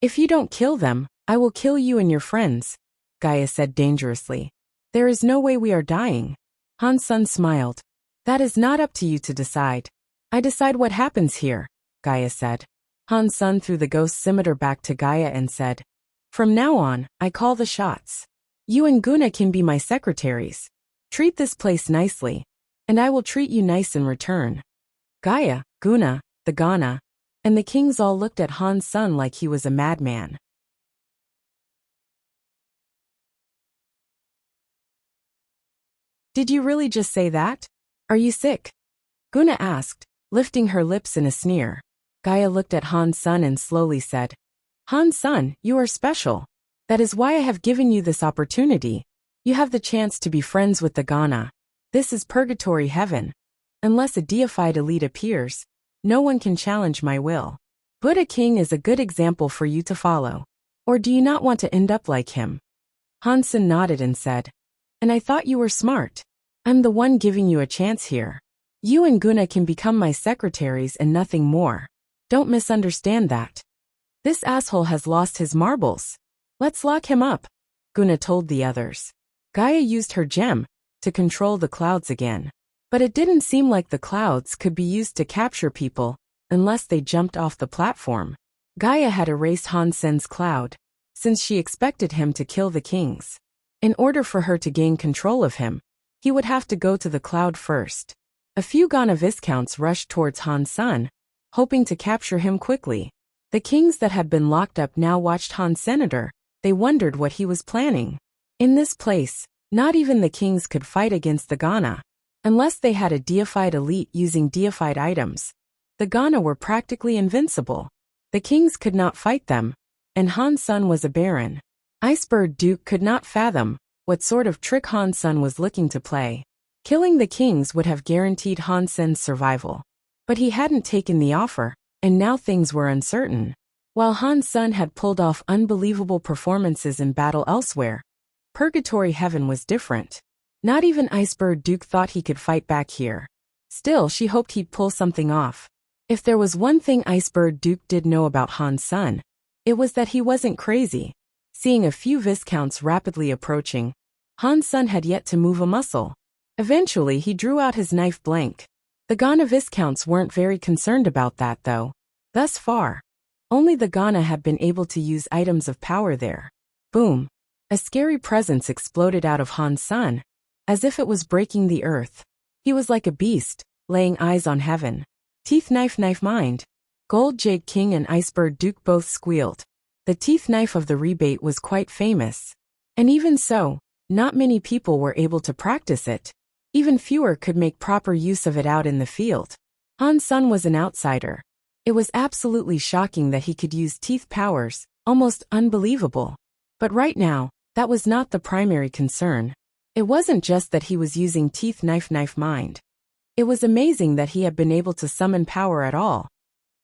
If you don't kill them, I will kill you and your friends," Gaia said dangerously. "There is no way we are dying." Han Sun smiled. "That is not up to you to decide. I decide what happens here," Gaia said. Han Sun threw the ghost scimitar back to Gaia and said, "From now on, I call the shots. You and Guna can be my secretaries. Treat this place nicely, and I will treat you nice in return." Gaia, Guna, the Ghana, and the kings all looked at Han Sun like he was a madman. "Did you really just say that? Are you sick?" Guna asked, lifting her lips in a sneer. Gaia looked at Han Sun and slowly said, "Han Sun, you are special. That is why I have given you this opportunity. You have the chance to be friends with the Ghana. This is purgatory heaven. Unless a deified elite appears, no one can challenge my will. Buddha King is a good example for you to follow. Or do you not want to end up like him?" Han Sun nodded and said, "And I thought you were smart. I'm the one giving you a chance here. You and Guna can become my secretaries and nothing more. Don't misunderstand that. This asshole has lost his marbles. Let's lock him up," Guna told the others. Gaia used her gem to control the clouds again. But it didn't seem like the clouds could be used to capture people unless they jumped off the platform. Gaia had erased Han Sen's cloud, since she expected him to kill the kings. In order for her to gain control of him, he would have to go to the cloud first. A few Ghana viscounts rushed towards Han Sun, hoping to capture him quickly. The kings that had been locked up now watched Han Senator. They wondered what he was planning. In this place, not even the kings could fight against the Ghana. Unless they had a deified elite using deified items, the Ghana were practically invincible. The kings could not fight them, and Han Sun was a baron. Icebird Duke could not fathom what sort of trick Han Sun was looking to play. Killing the kings would have guaranteed Han Sen's survival. But he hadn't taken the offer, and now things were uncertain. While Han Sun had pulled off unbelievable performances in battle elsewhere, Purgatory Heaven was different. Not even Icebird Duke thought he could fight back here. Still, she hoped he'd pull something off. If there was one thing Icebird Duke did know about Han Sun, it was that he wasn't crazy. Seeing a few viscounts rapidly approaching, Han Sun had yet to move a muscle. Eventually, he drew out his knife blank. The Ghana viscounts weren't very concerned about that, though. Thus far, only the Ghana had been able to use items of power there. Boom! A scary presence exploded out of Han Sun, as if it was breaking the earth. He was like a beast, laying eyes on heaven. Teeth knife mind. Gold Jade King and Icebird Duke both squealed. The teeth knife of the rebate was quite famous. And even so, not many people were able to practice it. Even fewer could make proper use of it out in the field. Han Sun was an outsider. It was absolutely shocking that he could use teeth powers, almost unbelievable. But right now, that was not the primary concern. It wasn't just that he was using teeth knife mind. It was amazing that he had been able to summon power at all,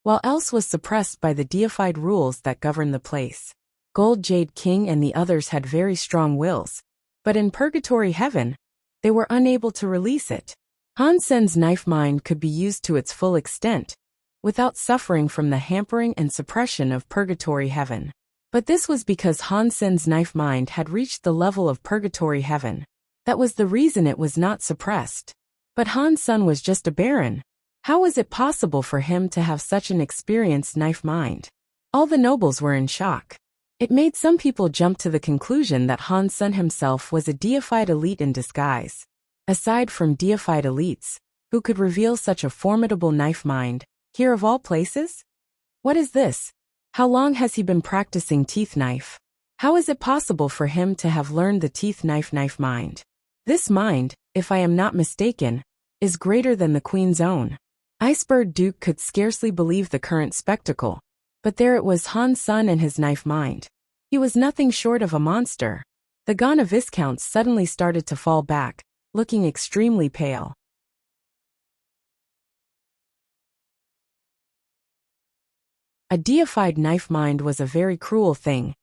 while else was suppressed by the deified rules that govern the place. Gold Jade King and the others had very strong wills, but in Purgatory Heaven, they were unable to release it. Han Sen's knife mind could be used to its full extent, without suffering from the hampering and suppression of Purgatory Heaven. But this was because Han Sen's knife mind had reached the level of purgatory heaven. That was the reason it was not suppressed. But Han Sen was just a baron. How was it possible for him to have such an experienced knife mind? All the nobles were in shock. It made some people jump to the conclusion that Han Sen himself was a deified elite in disguise. Aside from deified elites, who could reveal such a formidable knife mind, here of all places? What is this? How long has he been practicing teeth knife? How is it possible for him to have learned the teeth knife mind? This mind, if I am not mistaken, is greater than the Queen's own. Iceberg Duke could scarcely believe the current spectacle. But there it was, Han Sen and his knife mind. He was nothing short of a monster. The Ghana Viscounts suddenly started to fall back, looking extremely pale. A deified knife mind was a very cruel thing,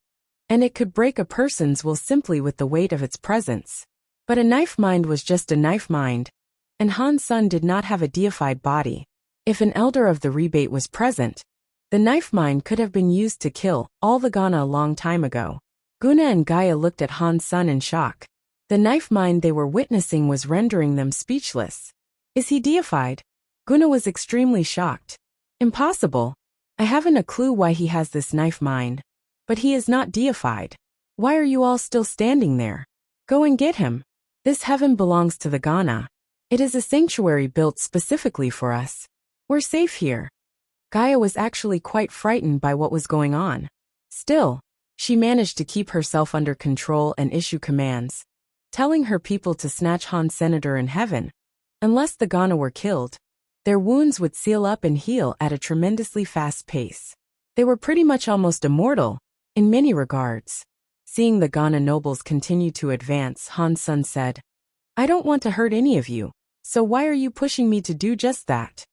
and it could break a person's will simply with the weight of its presence. But a knife mind was just a knife mind, and Han Sen did not have a deified body. If an elder of the rebate was present, the knife mind could have been used to kill all the Ghana a long time ago. Guna and Gaia looked at Han Sen in shock. The knife mind they were witnessing was rendering them speechless. Is he deified? Guna was extremely shocked. Impossible. I haven't a clue why he has this knife mind. But he is not deified. Why are you all still standing there? Go and get him. This heaven belongs to the Ghana. It is a sanctuary built specifically for us. We're safe here. Gaia was actually quite frightened by what was going on. Still, she managed to keep herself under control and issue commands, telling her people to snatch Han Senator in heaven. Unless the Ghana were killed, their wounds would seal up and heal at a tremendously fast pace. They were pretty much almost immortal, in many regards. Seeing the Ghana nobles continue to advance, Han Sen said, I don't want to hurt any of you, so why are you pushing me to do just that?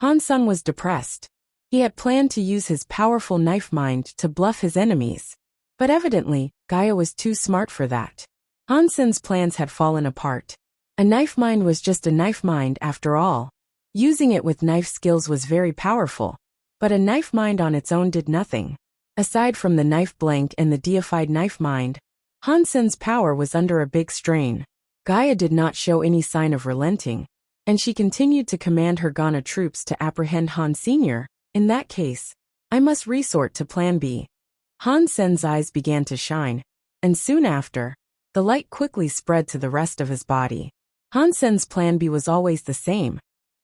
Han Sen was depressed. He had planned to use his powerful knife mind to bluff his enemies. But evidently, Gaia was too smart for that. Han Sen's plans had fallen apart. A knife mind was just a knife mind after all. Using it with knife skills was very powerful. But a knife mind on its own did nothing. Aside from the knife blank and the deified knife mind, Han Sen's power was under a big strain. Gaia did not show any sign of relenting, and she continued to command her Ghana troops to apprehend Han Sr. In that case, I must resort to Plan B. Han Sen's eyes began to shine, and soon after, the light quickly spread to the rest of his body. Han Sen's Plan B was always the same.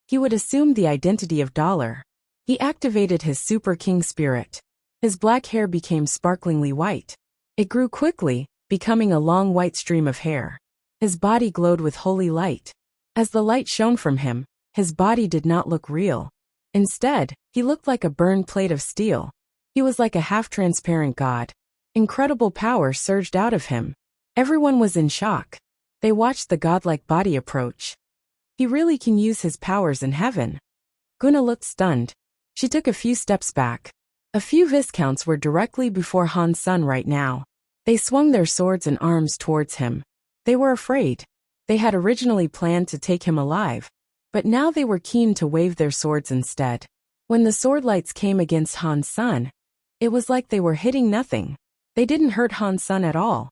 He would assume the identity of Dollar. He activated his Super King spirit. His black hair became sparklingly white. It grew quickly, becoming a long white stream of hair. His body glowed with holy light. As the light shone from him, his body did not look real. Instead, he looked like a burned plate of steel. He was like a half-transparent god. Incredible power surged out of him. Everyone was in shock. They watched the godlike body approach. He really can use his powers in heaven. Guna looked stunned. She took a few steps back. A few Viscounts were directly before Han Sen right now. They swung their swords and arms towards him. They were afraid. They had originally planned to take him alive, but now they were keen to wave their swords instead. When the sword lights came against Han Sen, it was like they were hitting nothing. They didn't hurt Han Sen at all.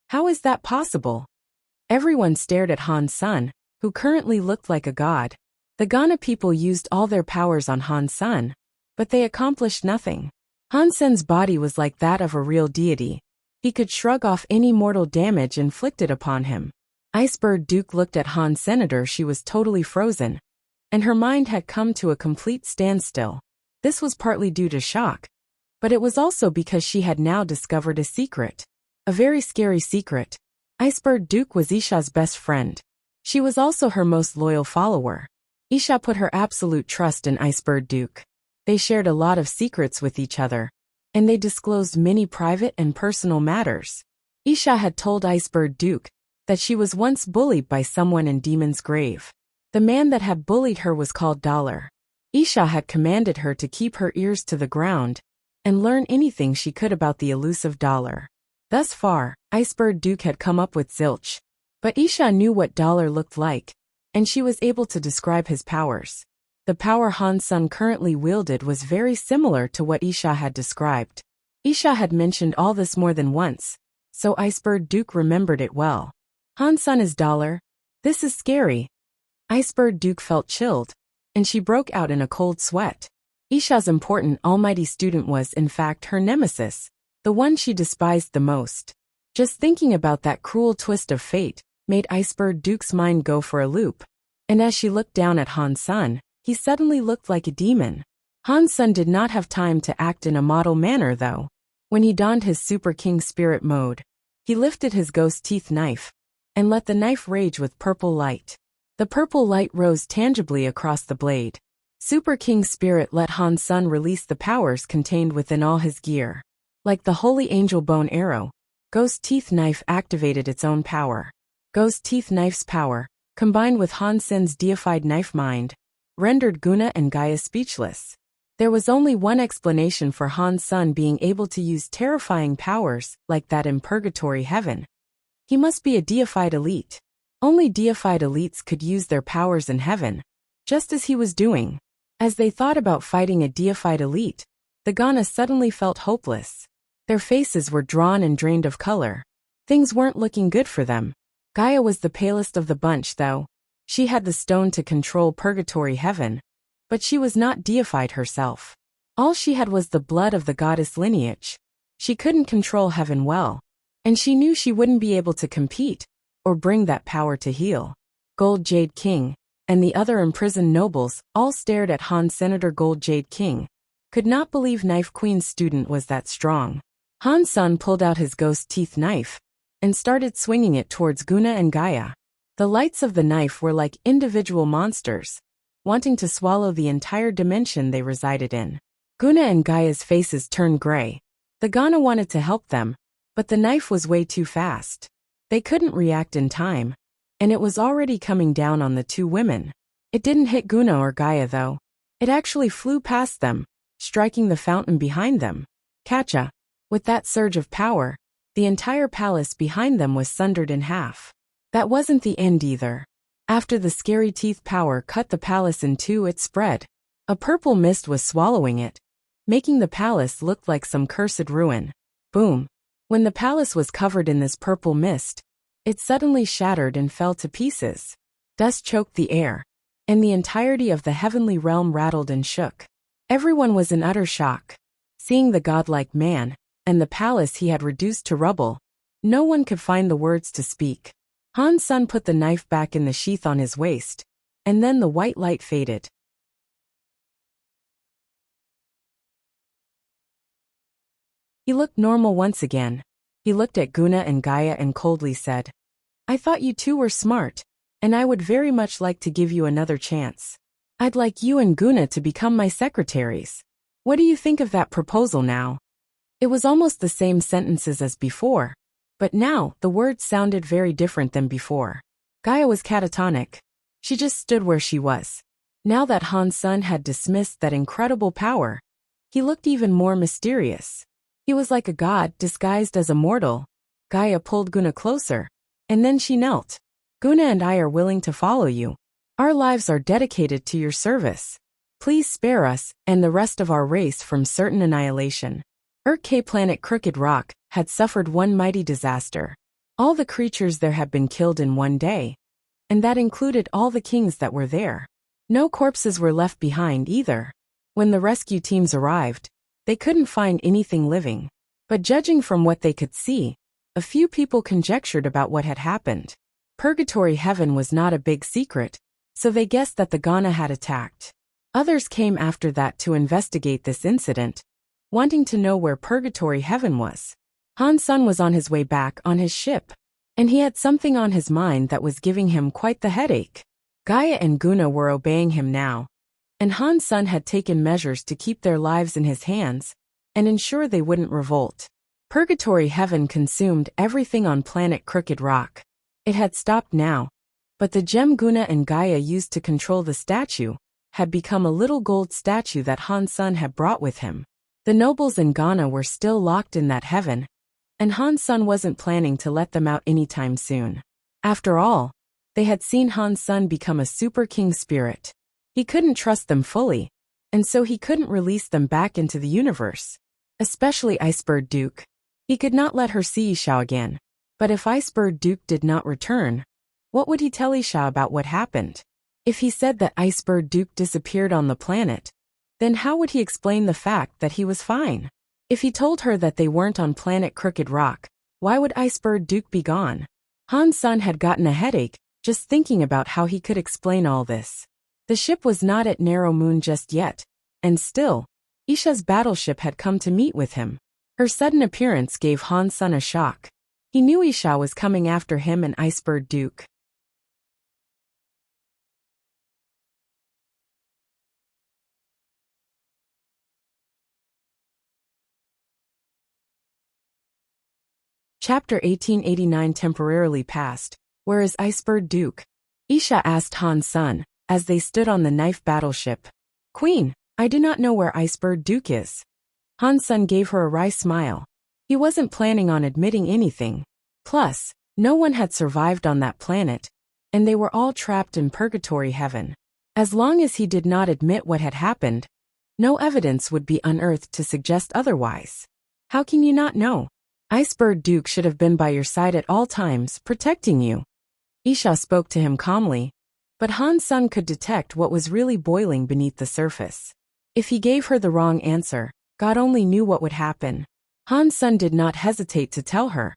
How is that possible? Everyone stared at Han Sen, who currently looked like a god. The Ghana people used all their powers on Han Sen, but they accomplished nothing. Han Sen's body was like that of a real deity. He could shrug off any mortal damage inflicted upon him. Iceberg Duke looked at Han Senator. She was totally frozen, and her mind had come to a complete standstill. This was partly due to shock, but it was also because she had now discovered a secret. A very scary secret. Iceberg Duke was Isha's best friend. She was also her most loyal follower. Isha put her absolute trust in Iceberg Duke. They shared a lot of secrets with each other, and they disclosed many private and personal matters. Isha had told Iceberg Duke that she was once bullied by someone in Demon's Grave. The man that had bullied her was called Dollar. Isha had commanded her to keep her ears to the ground and learn anything she could about the elusive Dollar. Thus far, Iceberg Duke had come up with zilch. But Isha knew what Dollar looked like, and she was able to describe his powers. The power Han Sun currently wielded was very similar to what Isha had described. Isha had mentioned all this more than once, so Icebird Duke remembered it well. Han Sun is Dollar. This is scary. Icebird Duke felt chilled, and she broke out in a cold sweat. Isha's important almighty student was in fact her nemesis, the one she despised the most. Just thinking about that cruel twist of fate made Icebird Duke's mind go for a loop. And as she looked down at Han Sun, he suddenly looked like a demon. Han Sun did not have time to act in a model manner though. When he donned his Super King Spirit mode, he lifted his ghost teeth knife and let the knife rage with purple light. The purple light rose tangibly across the blade. Super King Spirit let Han Sun release the powers contained within all his gear. Like the Holy Angel Bone Arrow, Ghost Teeth Knife activated its own power. Ghost Teeth Knife's power, combined with Han Sun's deified knife mind, rendered Guna and Gaia speechless. There was only one explanation for Han Sun being able to use terrifying powers like that in Purgatory Heaven. He must be a deified elite. Only deified elites could use their powers in heaven, just as he was doing. As they thought about fighting a deified elite, the Gana suddenly felt hopeless. Their faces were drawn and drained of color. Things weren't looking good for them. Gaia was the palest of the bunch though. She had the stone to control Purgatory Heaven, but she was not deified herself. All she had was the blood of the goddess lineage. She couldn't control heaven well, and she knew she wouldn't be able to compete or bring that power to heal. Gold Jade King and the other imprisoned nobles all stared at Han. Senator Gold Jade King could not believe Knife Queen's student was that strong. Han Sun pulled out his ghost teeth knife and started swinging it towards Guna and Gaia. The lights of the knife were like individual monsters, wanting to swallow the entire dimension they resided in. Guna and Gaia's faces turned gray. The Gana wanted to help them, but the knife was way too fast. They couldn't react in time, and it was already coming down on the two women. It didn't hit Guna or Gaia though. It actually flew past them, striking the fountain behind them. Catcha! With that surge of power, the entire palace behind them was sundered in half. That wasn't the end either. After the scary teeth power cut the palace in two, it spread. A purple mist was swallowing it, making the palace look like some cursed ruin. Boom! When the palace was covered in this purple mist, it suddenly shattered and fell to pieces. Dust choked the air, and the entirety of the heavenly realm rattled and shook. Everyone was in utter shock. Seeing the godlike man, and the palace he had reduced to rubble, no one could find the words to speak. Han Sun put the knife back in the sheath on his waist, and then the white light faded. He looked normal once again. He looked at Guna and Gaia and coldly said, "I thought you two were smart, and I would very much like to give you another chance. I'd like you and Guna to become my secretaries. What do you think of that proposal now?" It was almost the same sentences as before, but now the words sounded very different than before. Gaia was catatonic. She just stood where she was. Now that Han Sun had dismissed that incredible power, he looked even more mysterious. He was like a god disguised as a mortal. Gaia pulled Guna closer, and then she knelt. "Guna and I are willing to follow you. Our lives are dedicated to your service. Please spare us and the rest of our race from certain annihilation." Urk planet Crooked Rock had suffered one mighty disaster. All the creatures there had been killed in one day, and that included all the kings that were there. No corpses were left behind either. When the rescue teams arrived, they couldn't find anything living. But judging from what they could see, a few people conjectured about what had happened. Purgatory Heaven was not a big secret, so they guessed that the Gana had attacked. Others came after that to investigate this incident, wanting to know where Purgatory Heaven was. Han Sun was on his way back on his ship, and he had something on his mind that was giving him quite the headache. Gaia and Guna were obeying him now, and Han Sun had taken measures to keep their lives in his hands and ensure they wouldn't revolt. Purgatory Heaven consumed everything on planet Crooked Rock. It had stopped now, but the gem Guna and Gaia used to control the statue had become a little gold statue that Han Sun had brought with him. The nobles in Ghana were still locked in that heaven, and Han Sun wasn't planning to let them out anytime soon. After all, they had seen Han's son become a super king spirit. He couldn't trust them fully, and so he couldn't release them back into the universe. Especially Icebird Duke. He could not let her see Yishao again. But if Icebird Duke did not return, what would he tell Yishao about what happened? If he said that Icebird Duke disappeared on the planet, then how would he explain the fact that he was fine? If he told her that they weren't on planet Crooked Rock, why would Icebird Duke be gone? Han's son had gotten a headache just thinking about how he could explain all this. The ship was not at Narrow Moon just yet, and still, Isha's battleship had come to meet with him. Her sudden appearance gave Han's son a shock. He knew Isha was coming after him and Icebird Duke. Chapter 1889 temporarily passed. Where is Icebird Duke? Isha asked Han's son, as they stood on the knife battleship. Queen, I do not know where Icebird Duke is. Han's son gave her a wry smile. He wasn't planning on admitting anything. Plus, no one had survived on that planet, and they were all trapped in purgatory heaven. As long as he did not admit what had happened, no evidence would be unearthed to suggest otherwise. How can you not know? Icebird Duke should have been by your side at all times, protecting you. Isha spoke to him calmly, but Han's son could detect what was really boiling beneath the surface. If he gave her the wrong answer, God only knew what would happen. Han's son did not hesitate to tell her.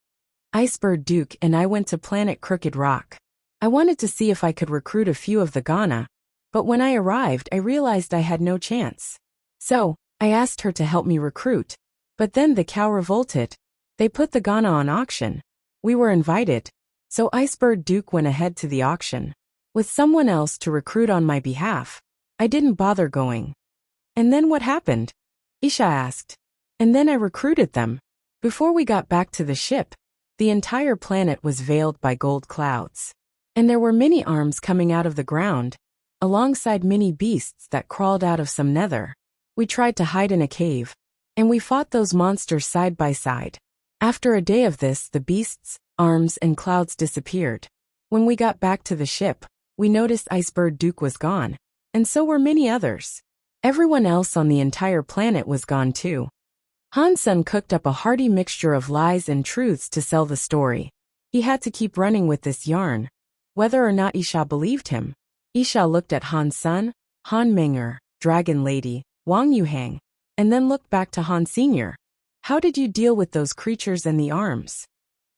Icebird Duke and I went to planet Crooked Rock. I wanted to see if I could recruit a few of the Ghana, but when I arrived I realized I had no chance. So, I asked her to help me recruit, but then the cow revolted. They put the Ghana on auction. We were invited, so Icebird Duke went ahead to the auction. With someone else to recruit on my behalf, I didn't bother going. And then what happened? Isha asked. And then I recruited them. Before we got back to the ship, the entire planet was veiled by gold clouds. And there were many arms coming out of the ground, alongside many beasts that crawled out of some nether. We tried to hide in a cave, and we fought those monsters side by side. After a day of this, the beasts, arms, and clouds disappeared. When we got back to the ship, we noticed Icebird Duke was gone, and so were many others. Everyone else on the entire planet was gone too. Han's son cooked up a hearty mixture of lies and truths to sell the story. He had to keep running with this yarn, whether or not Isha believed him. Isha looked at Han's son, Han Menger, Dragon Lady, Wang Yuhang, and then looked back to Han Sr. How did you deal with those creatures and the arms?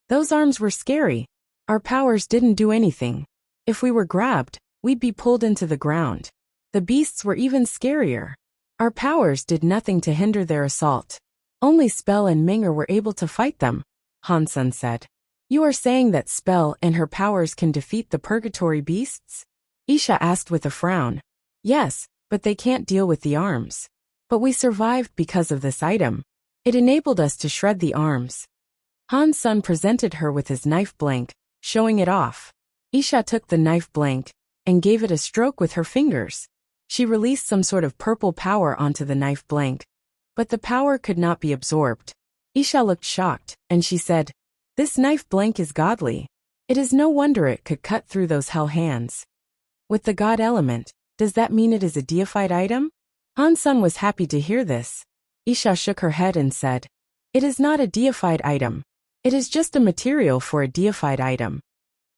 Those arms were scary. Our powers didn't do anything. If we were grabbed, we'd be pulled into the ground. The beasts were even scarier. Our powers did nothing to hinder their assault. Only Spell and Menger were able to fight them, Han's son said. You are saying that Spell and her powers can defeat the purgatory beasts? Isha asked with a frown. Yes, but they can't deal with the arms. But we survived because of this item. It enabled us to shred the arms. Han's son presented her with his knife blank, showing it off. Isha took the knife blank and gave it a stroke with her fingers. She released some sort of purple power onto the knife blank, but the power could not be absorbed. Isha looked shocked, and she said, This knife blank is godly. It is no wonder it could cut through those hell hands. With the god element, does that mean it is a deified item? Han's son was happy to hear this. Isha shook her head and said, It is not a deified item. It is just a material for a deified item.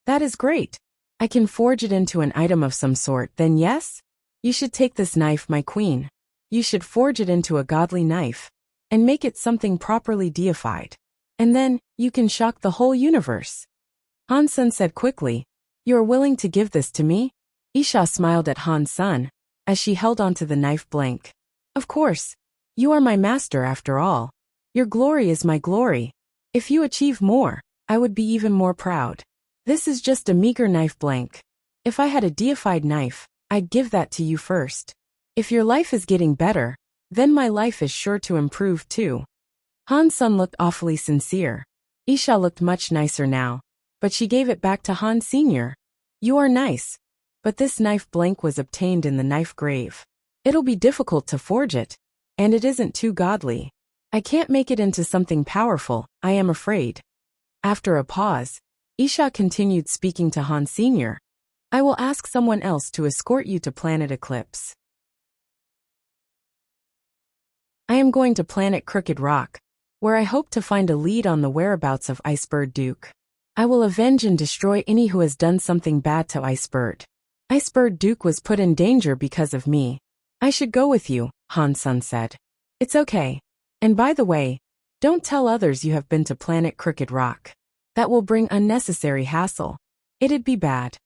That is great. I can forge it into an item of some sort, then yes? You should take this knife, my queen. You should forge it into a godly knife, and make it something properly deified. And then, you can shock the whole universe. Han's son said quickly, You are willing to give this to me? Isha smiled at Han's son, as she held onto the knife blank. Of course. You are my master after all. Your glory is my glory. If you achieve more, I would be even more proud. This is just a meager knife blank. If I had a deified knife, I'd give that to you first. If your life is getting better, then my life is sure to improve too. Han's son looked awfully sincere. Isha looked much nicer now, but she gave it back to Han Sr. You are nice, but this knife blank was obtained in the knife grave. It'll be difficult to forge it. And it isn't too godly. I can't make it into something powerful, I am afraid. After a pause, Isha continued speaking to Han Sr. I will ask someone else to escort you to planet Eclipse. I am going to planet Crooked Rock, where I hope to find a lead on the whereabouts of Icebird Duke. I will avenge and destroy any who has done something bad to Icebird. Icebird Duke was put in danger because of me. I should go with you, Han Sun said. It's okay. And by the way, don't tell others you have been to planet Crooked Rock. That will bring unnecessary hassle. It'd be bad.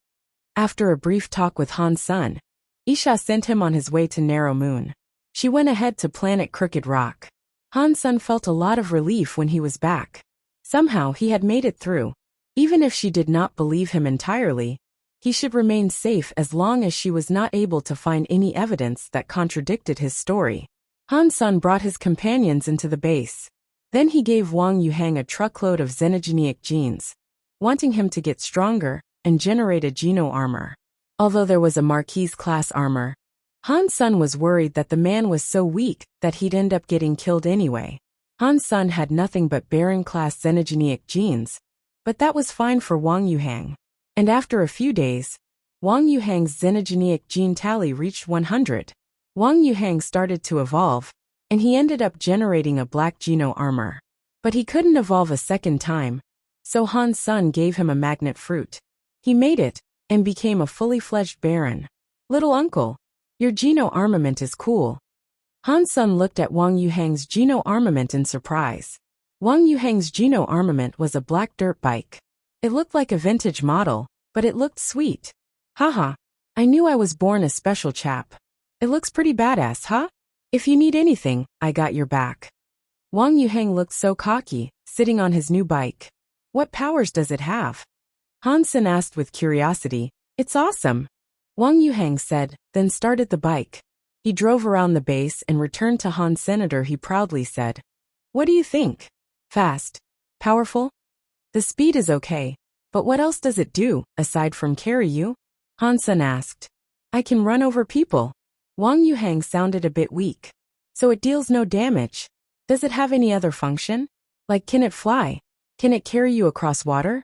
After a brief talk with Han Sun, Isha sent him on his way to Narrow Moon. She went ahead to planet Crooked Rock. Han Sun felt a lot of relief when he was back. Somehow he had made it through. Even if she did not believe him entirely, he should remain safe as long as she was not able to find any evidence that contradicted his story. Han Sun brought his companions into the base. Then he gave Wang Yuhang a truckload of xenogenic genes, wanting him to get stronger and generate a geno armor. Although there was a Marquise-class armor, Han Sun was worried that the man was so weak that he'd end up getting killed anyway. Han Sun had nothing but Baron-class xenogenic genes, but that was fine for Wang Yuhang. And after a few days, Wang Yuhang's xenogenic gene tally reached 100. Wang Yuhang started to evolve, and he ended up generating a black geno armor. But he couldn't evolve a second time, so Han Sun gave him a magnet fruit. He made it, and became a fully fledged Baron. Little uncle, your geno armament is cool. Han Sun looked at Wang Yuhang's geno armament in surprise. Wang Yuhang's geno armament was a black dirt bike. It looked like a vintage model, but it looked sweet. Haha, I knew I was born a special chap. It looks pretty badass, huh? If you need anything, I got your back. Wang Yuhang looked so cocky, sitting on his new bike. What powers does it have? Han Sun asked with curiosity. It's awesome. Wang Yuhang said, then started the bike. He drove around the base and returned to Han Senator. He proudly said, what do you think? Fast? Powerful? The speed is okay, but what else does it do, aside from carry you? Han Sun asked. I can run over people. Wang Yuhang sounded a bit weak. So it deals no damage. Does it have any other function? Like can it fly? Can it carry you across water?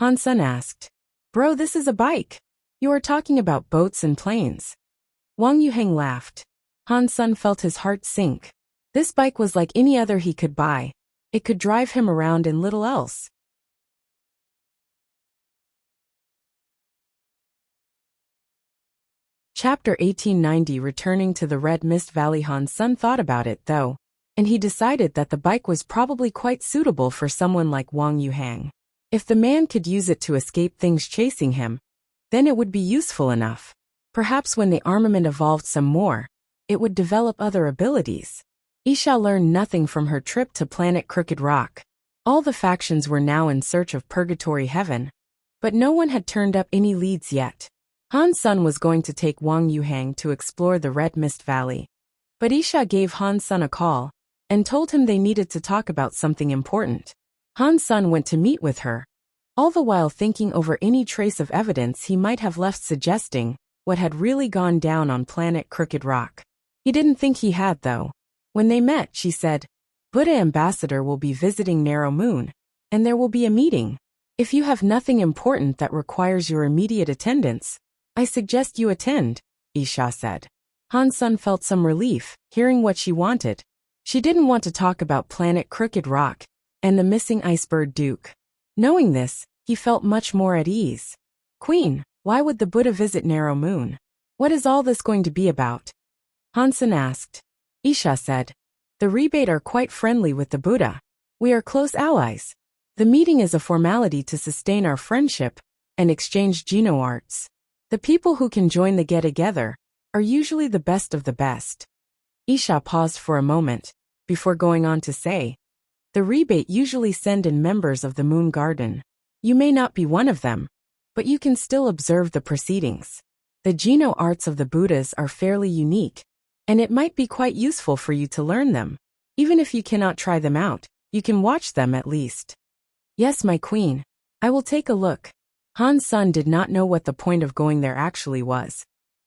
Han Sun asked. Bro, this is a bike. You are talking about boats and planes. Wang Yuhang laughed. Han Sun felt his heart sink. This bike was like any other he could buy. It could drive him around and little else. Chapter 1890. Returning to the Red Mist Valley. Han Sun thought about it, though, and he decided that the bike was probably quite suitable for someone like Wang Yuhang. If the man could use it to escape things chasing him, then it would be useful enough. Perhaps when the armament evolved some more, it would develop other abilities. Isha learned nothing from her trip to planet Crooked Rock. All the factions were now in search of Purgatory Heaven, but no one had turned up any leads yet. Han Sun was going to take Wang Yuhang to explore the Red Mist Valley, but Isha gave Han Sun a call and told him they needed to talk about something important. Han Sun went to meet with her, all the while thinking over any trace of evidence he might have left suggesting what had really gone down on planet Crooked Rock. He didn't think he had, though. When they met, she said, Buddha Ambassador will be visiting Narrow Moon, and there will be a meeting. If you have nothing important that requires your immediate attendance, I suggest you attend, Isha said. Han Sun felt some relief, hearing what she wanted. She didn't want to talk about planet Crooked Rock and the missing Icebird Duke. Knowing this, he felt much more at ease. Queen, why would the Buddha visit Narrow Moon? What is all this going to be about? Han Sun asked. Isha said, the rebate are quite friendly with the Buddha. We are close allies. The meeting is a formality to sustain our friendship and exchange geno arts. The people who can join the get-together are usually the best of the best. Isha paused for a moment, before going on to say, the rebate usually send in members of the Moon Garden. You may not be one of them, but you can still observe the proceedings. The geno arts of the Buddhas are fairly unique, and it might be quite useful for you to learn them. Even if you cannot try them out, you can watch them at least. Yes, my queen. I will take a look. Han Sun did not know what the point of going there actually was.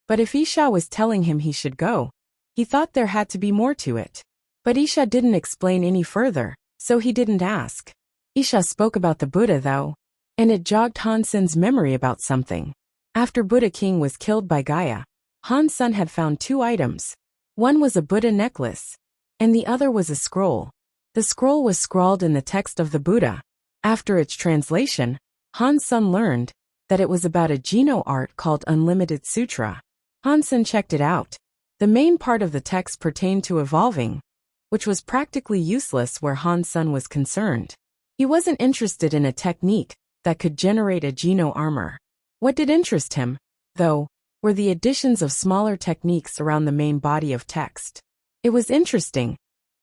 But if Isha was telling him he should go, he thought there had to be more to it. But Isha didn't explain any further, so he didn't ask. Isha spoke about the Buddha, though. and it jogged Han Sen's memory about something. After Buddha King was killed by Gaia, Han Sen had found 2 items. One was a Buddha necklace, and the other was a scroll. The scroll was scrawled in the text of the Buddha. After its translation, Han Sen learned that it was about a Jino art called Unlimited Sutra. Han Sen checked it out. The main part of the text pertained to evolving, which was practically useless where Han Sen was concerned. He wasn't interested in a technique that could generate a Jino armor. What did interest him, though, were the additions of smaller techniques around the main body of text. It was interesting,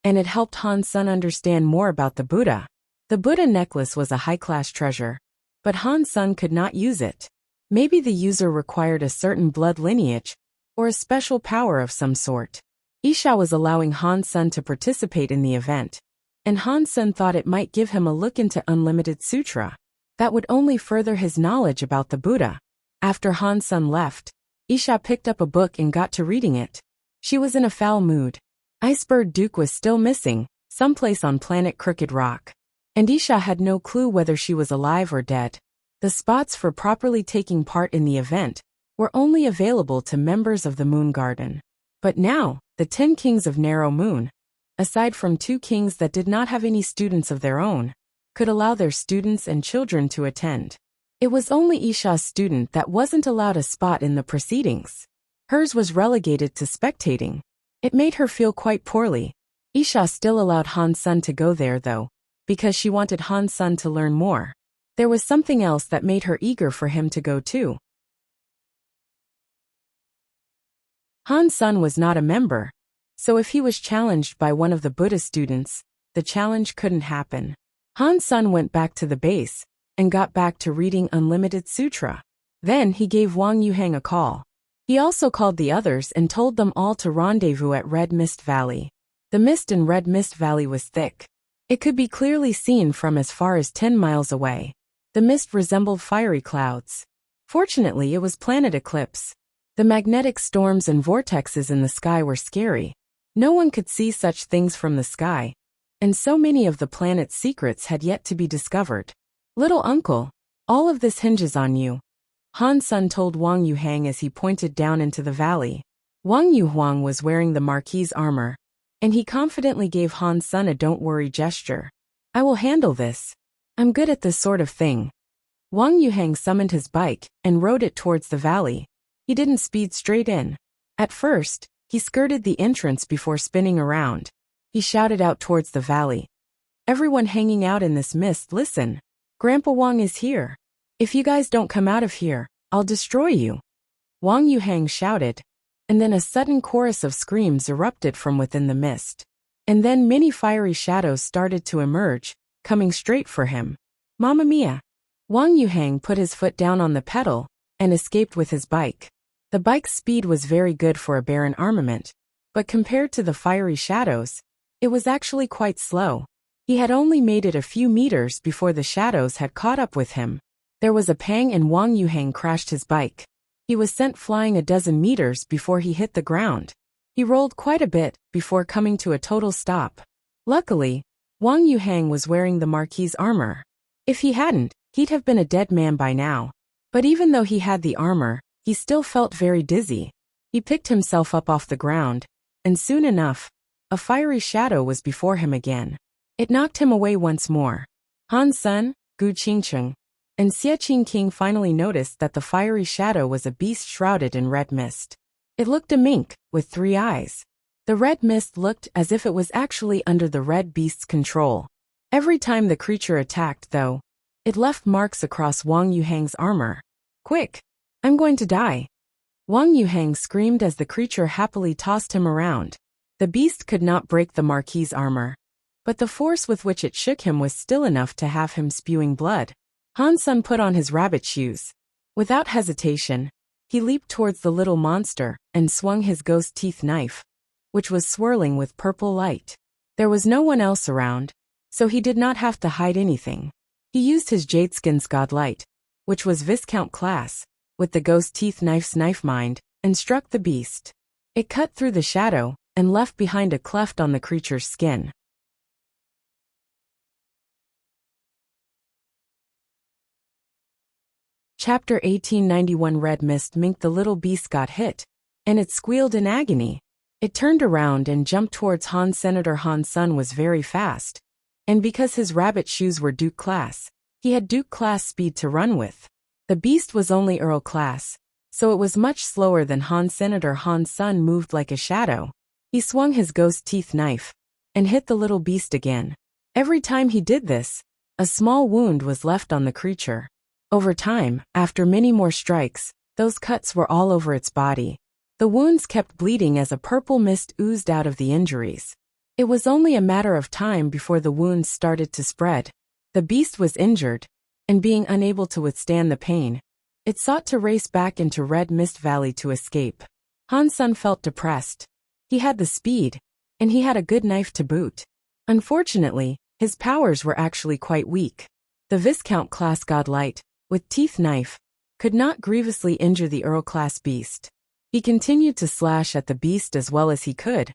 and it helped Han Sen understand more about the Buddha. The Buddha necklace was a high-class treasure, but Han Sen could not use it. Maybe the user required a certain blood lineage, or a special power of some sort. Isha was allowing Han Sen to participate in the event, and Han Sen thought it might give him a look into Unlimited Sutra. That would only further his knowledge about the Buddha. After Han Sen left, Isha picked up a book and got to reading it. She was in a foul mood. Icebird Duke was still missing, someplace on planet Crooked Rock. And Isha had no clue whether she was alive or dead. The spots for properly taking part in the event were only available to members of the Moon Garden. But now, the 10 kings of Narrow Moon, aside from 2 kings that did not have any students of their own, could allow their students and children to attend. It was only Isha's student that wasn't allowed a spot in the proceedings. Hers was relegated to spectating. It made her feel quite poorly. Isha still allowed Han Sen to go there though, because she wanted Han Sen to learn more. There was something else that made her eager for him to go too. Han Sen was not a member, so if he was challenged by one of the Buddha students, the challenge couldn't happen. Han Sen went back to the base and got back to reading Unlimited Sutra. Then he gave Wang Yuhang a call. He also called the others and told them all to rendezvous at Red Mist Valley. The mist in Red Mist Valley was thick. It could be clearly seen from as far as 10 miles away. The mist resembled fiery clouds. Fortunately, it was planet eclipse. The magnetic storms and vortexes in the sky were scary. No one could see such things from the sky, and so many of the planet's secrets had yet to be discovered. Little uncle, all of this hinges on you, Han Sen told Wang Yuhang as he pointed down into the valley. Wang Yuhuang was wearing the Marquis' armor, and he confidently gave Han Sen a don't worry gesture. I will handle this. I'm good at this sort of thing. Wang Yuhang summoned his bike and rode it towards the valley. He didn't speed straight in. At first, he skirted the entrance before spinning around. He shouted out towards the valley. Everyone hanging out in this mist, listen. Grandpa Wang is here. If you guys don't come out of here, I'll destroy you. Wang Yuhang shouted, and then a sudden chorus of screams erupted from within the mist. And then many fiery shadows started to emerge, coming straight for him. Mamma mia! Wang Yuhang put his foot down on the pedal and escaped with his bike. The bike's speed was very good for a barren armament, but compared to the fiery shadows, it was actually quite slow. He had only made it a few meters before the shadows had caught up with him. There was a pang and Wang Yuhang crashed his bike. He was sent flying a dozen meters before he hit the ground. He rolled quite a bit before coming to a total stop. Luckily, Wang Yuhang was wearing the Marquis' armor. If he hadn't, he'd have been a dead man by now. But even though he had the armor, he still felt very dizzy. He picked himself up off the ground, and soon enough, a fiery shadow was before him again. It knocked him away once more. Han Sen, Gu Qingcheng, and Xie Qingqing finally noticed that the fiery shadow was a beast shrouded in red mist. It looked a mink, with 3 eyes. The red mist looked as if it was actually under the red beast's control. Every time the creature attacked, though, it left marks across Wang Yuhang's armor. Quick! I'm going to die! Wang Yuhang screamed as the creature happily tossed him around. The beast could not break the Marquis' armor, but the force with which it shook him was still enough to have him spewing blood. Han Sen put on his rabbit shoes. Without hesitation, he leaped towards the little monster and swung his ghost teeth knife, which was swirling with purple light. There was no one else around, so he did not have to hide anything. He used his Jadeskin's godlight, which was Viscount class, with the ghost teeth knife's knife mind, and struck the beast. It cut through the shadow and left behind a cleft on the creature's skin. Chapter 1891. Red Mist Mink. The little beast got hit, and it squealed in agony. It turned around and jumped towards Han. Senator Han Sun was very fast, and because his rabbit shoes were Duke class, he had Duke class speed to run with. The beast was only Earl class, so it was much slower than Han. Senator Han Sun moved like a shadow. He swung his ghost teeth knife and hit the little beast again. Every time he did this, a small wound was left on the creature. Over time, after many more strikes, those cuts were all over its body. The wounds kept bleeding as a purple mist oozed out of the injuries. It was only a matter of time before the wounds started to spread. The beast was injured, and being unable to withstand the pain, it sought to race back into Red Mist Valley to escape. Han Sun felt depressed. He had the speed, and he had a good knife to boot. Unfortunately, his powers were actually quite weak. The Viscount class godlight, with teeth knife, could not grievously injure the Earl class beast. He continued to slash at the beast as well as he could,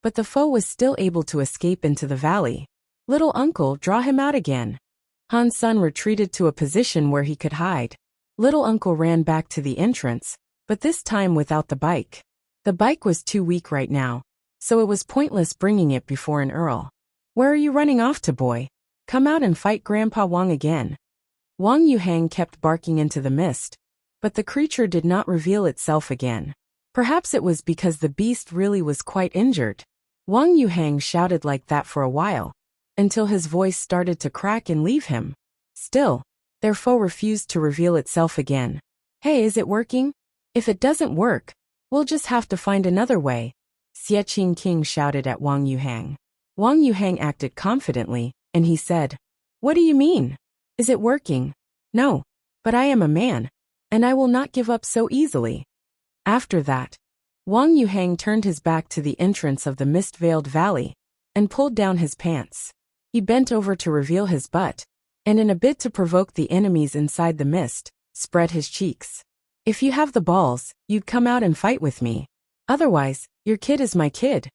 but the foe was still able to escape into the valley. Little uncle, draw him out again. Han Sun retreated to a position where he could hide. Little uncle ran back to the entrance, but this time without the bike. The bike was too weak right now, so it was pointless bringing it before an earl. Where are you running off to, boy? Come out and fight Grandpa Wang again. Wang Yuhang kept barking into the mist, but the creature did not reveal itself again. Perhaps it was because the beast really was quite injured. Wang Yuhang shouted like that for a while, until his voice started to crack and leave him. Still, their foe refused to reveal itself again. Hey, is it working? If it doesn't work, we'll just have to find another way. Xie King shouted at Wang Yuhang. Wang Yuhang acted confidently, and he said, "What do you mean? Is it working?" "No, but I am a man, and I will not give up so easily." After that, Wang Yuhang turned his back to the entrance of the mist-veiled valley and pulled down his pants. He bent over to reveal his butt, and in a bid to provoke the enemies inside the mist, spread his cheeks. "If you have the balls, you'd come out and fight with me. Otherwise, your kid is my kid."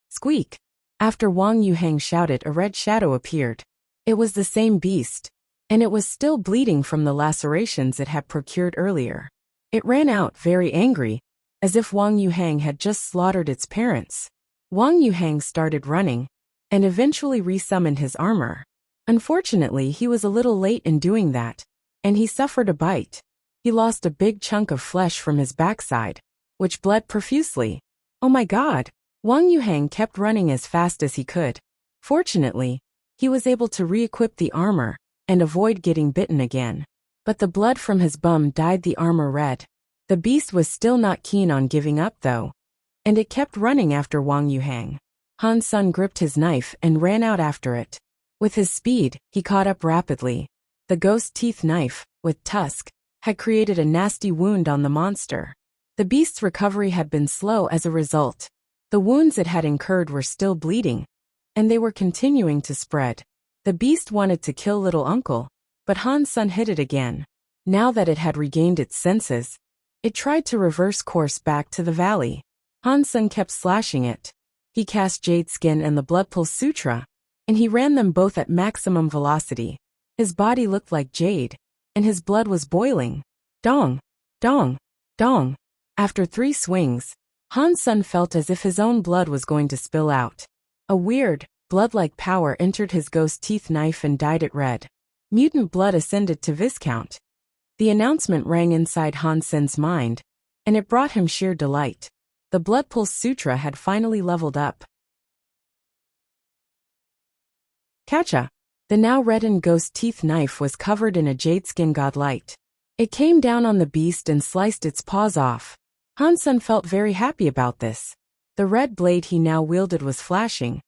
Squeak! After Wang Yuhang shouted, a red shadow appeared. It was the same beast, and it was still bleeding from the lacerations it had procured earlier. It ran out very angry, as if Wang Yuhang had just slaughtered its parents. Wang Yuhang started running, and eventually resummoned his armor. Unfortunately, he was a little late in doing that, and he suffered a bite. He lost a big chunk of flesh from his backside, which bled profusely. Oh my God! Wang Yuhang kept running as fast as he could. Fortunately, he was able to re-equip the armor and avoid getting bitten again. But the blood from his bum dyed the armor red. The beast was still not keen on giving up though, and it kept running after Wang Yuhang. Han Sun gripped his knife and ran out after it. With his speed, he caught up rapidly. The ghost teeth knife, with tusk, had created a nasty wound on the monster. The beast's recovery had been slow as a result. The wounds it had incurred were still bleeding, and they were continuing to spread. The beast wanted to kill little uncle, but Han Sun hit it again. Now that it had regained its senses, it tried to reverse course back to the valley. Han Sun kept slashing it. He cast Jade Skin and the Blood Pulse Sutra, and he ran them both at maximum velocity. His body looked like jade, and his blood was boiling. Dong! Dong! Dong! After 3 swings, Han Sun felt as if his own blood was going to spill out. A weird, blood-like power entered his ghost teeth knife and dyed it red. Mutant blood ascended to Viscount. The announcement rang inside Han Sun's mind, and it brought him sheer delight. The Blood Pulse Sutra had finally leveled up. Catcha! The now reddened ghost teeth knife was covered in a jade skin godlight. It came down on the beast and sliced its paws off. Han Sun felt very happy about this. The red blade he now wielded was flashing,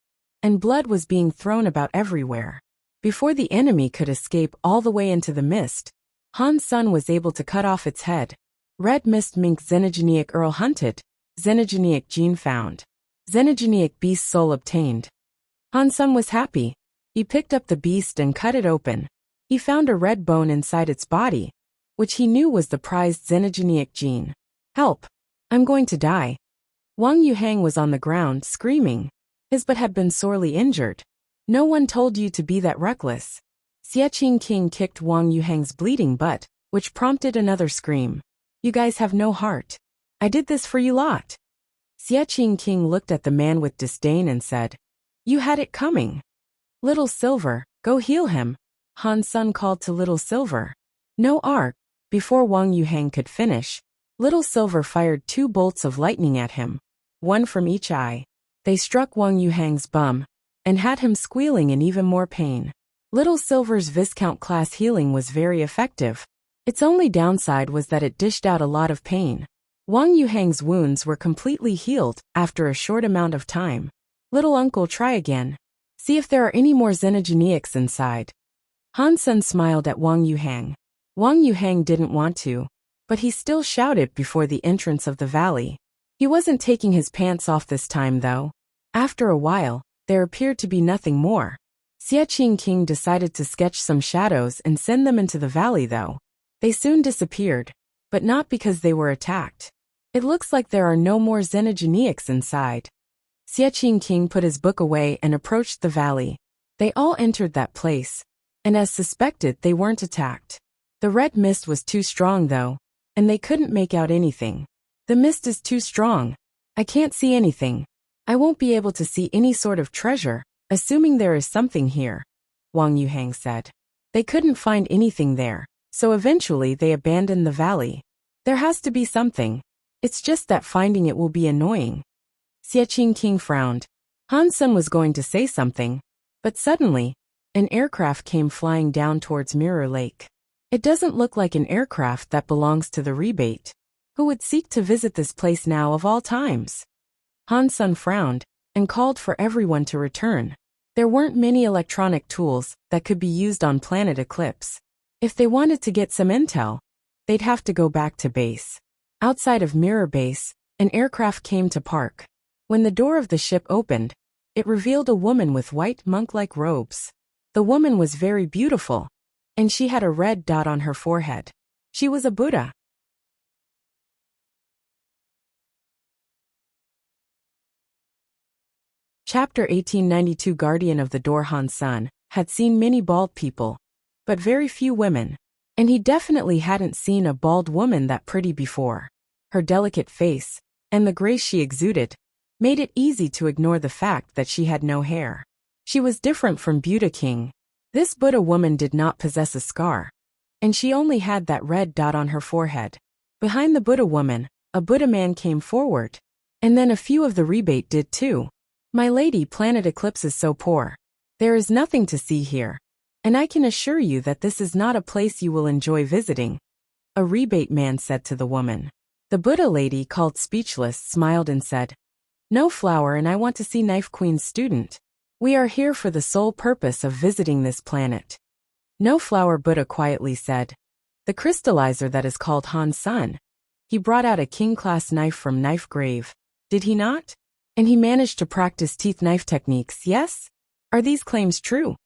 and blood was being thrown about everywhere. Before the enemy could escape all the way into the mist, Han Sun was able to cut off its head. Red Mist Mink. Xenogenic Earl hunted. Xenogenic gene found. Xenogenic beast soul obtained. Han Sun was happy. He picked up the beast and cut it open. He found a red bone inside its body, which he knew was the prized Xenogenic gene. Help! I'm going to die. Wang Yuhang was on the ground, screaming. His butt had been sorely injured. No one told you to be that reckless. Xie King kicked Wang Yuhang's bleeding butt, which prompted another scream. You guys have no heart. I did this for you lot. Xiaqing King looked at the man with disdain and said, You had it coming. Little Silver, go heal him, Han Sun called to Little Silver. No arc. Before Wang Yuhang could finish, Little Silver fired 2 bolts of lightning at him, one from each eye. They struck Wang Yuhang's bum and had him squealing in even more pain. Little Silver's Viscount class healing was very effective. Its only downside was that it dished out a lot of pain. Wang Yuhang's wounds were completely healed after a short amount of time. Little uncle, try again. See if there are any more xenogeneics inside. Han Sun smiled at Wang Yuhang. Wang Yuhang didn't want to, but he still shouted before the entrance of the valley. He wasn't taking his pants off this time though. After a while, there appeared to be nothing more. Xiaqing King decided to sketch some shadows and send them into the valley though. They soon disappeared, but not because they were attacked. It looks like there are no more xenogeneics inside. Xiaqing King put his book away and approached the valley. They all entered that place, and as suspected, they weren't attacked. The red mist was too strong though, and they couldn't make out anything. The mist is too strong. I can't see anything. I won't be able to see any sort of treasure, assuming there is something here, Wang Yuhang said. They couldn't find anything there, so eventually they abandoned the valley. There has to be something. It's just that finding it will be annoying. Xiaqing King frowned. Han Sun was going to say something, but suddenly, an aircraft came flying down towards Mirror Lake. It doesn't look like an aircraft that belongs to the rebate. Who would seek to visit this place now of all times? Han Sun frowned and called for everyone to return. There weren't many electronic tools that could be used on Planet Eclipse. If they wanted to get some intel, they'd have to go back to base. Outside of Mirror Base, an aircraft came to park. When the door of the ship opened, it revealed a woman with white monk-like robes. The woman was very beautiful, and she had a red dot on her forehead. She was a Buddha. Chapter 1892 Guardian of the Door. Han Sun had seen many bald people, but very few women, and he definitely hadn't seen a bald woman that pretty before. Her delicate face, and the grace she exuded, made it easy to ignore the fact that she had no hair. She was different from Buddha King. This Buddha woman did not possess a scar, and she only had that red dot on her forehead. Behind the Buddha woman, a Buddha man came forward, and then a few of the rebate did too. My lady, Planet Eclipse is so poor. There is nothing to see here, and I can assure you that this is not a place you will enjoy visiting, a rebate man said to the woman. The Buddha lady, called Speechless, smiled and said, No flower, and I want to see Knife Queen's student. We are here for the sole purpose of visiting this planet. No flower, Buddha quietly said. The crystallizer that is called Han Sun. He brought out a king-class knife from Knife Grave, did he not? And he managed to practice teeth knife techniques, yes? Are these claims true?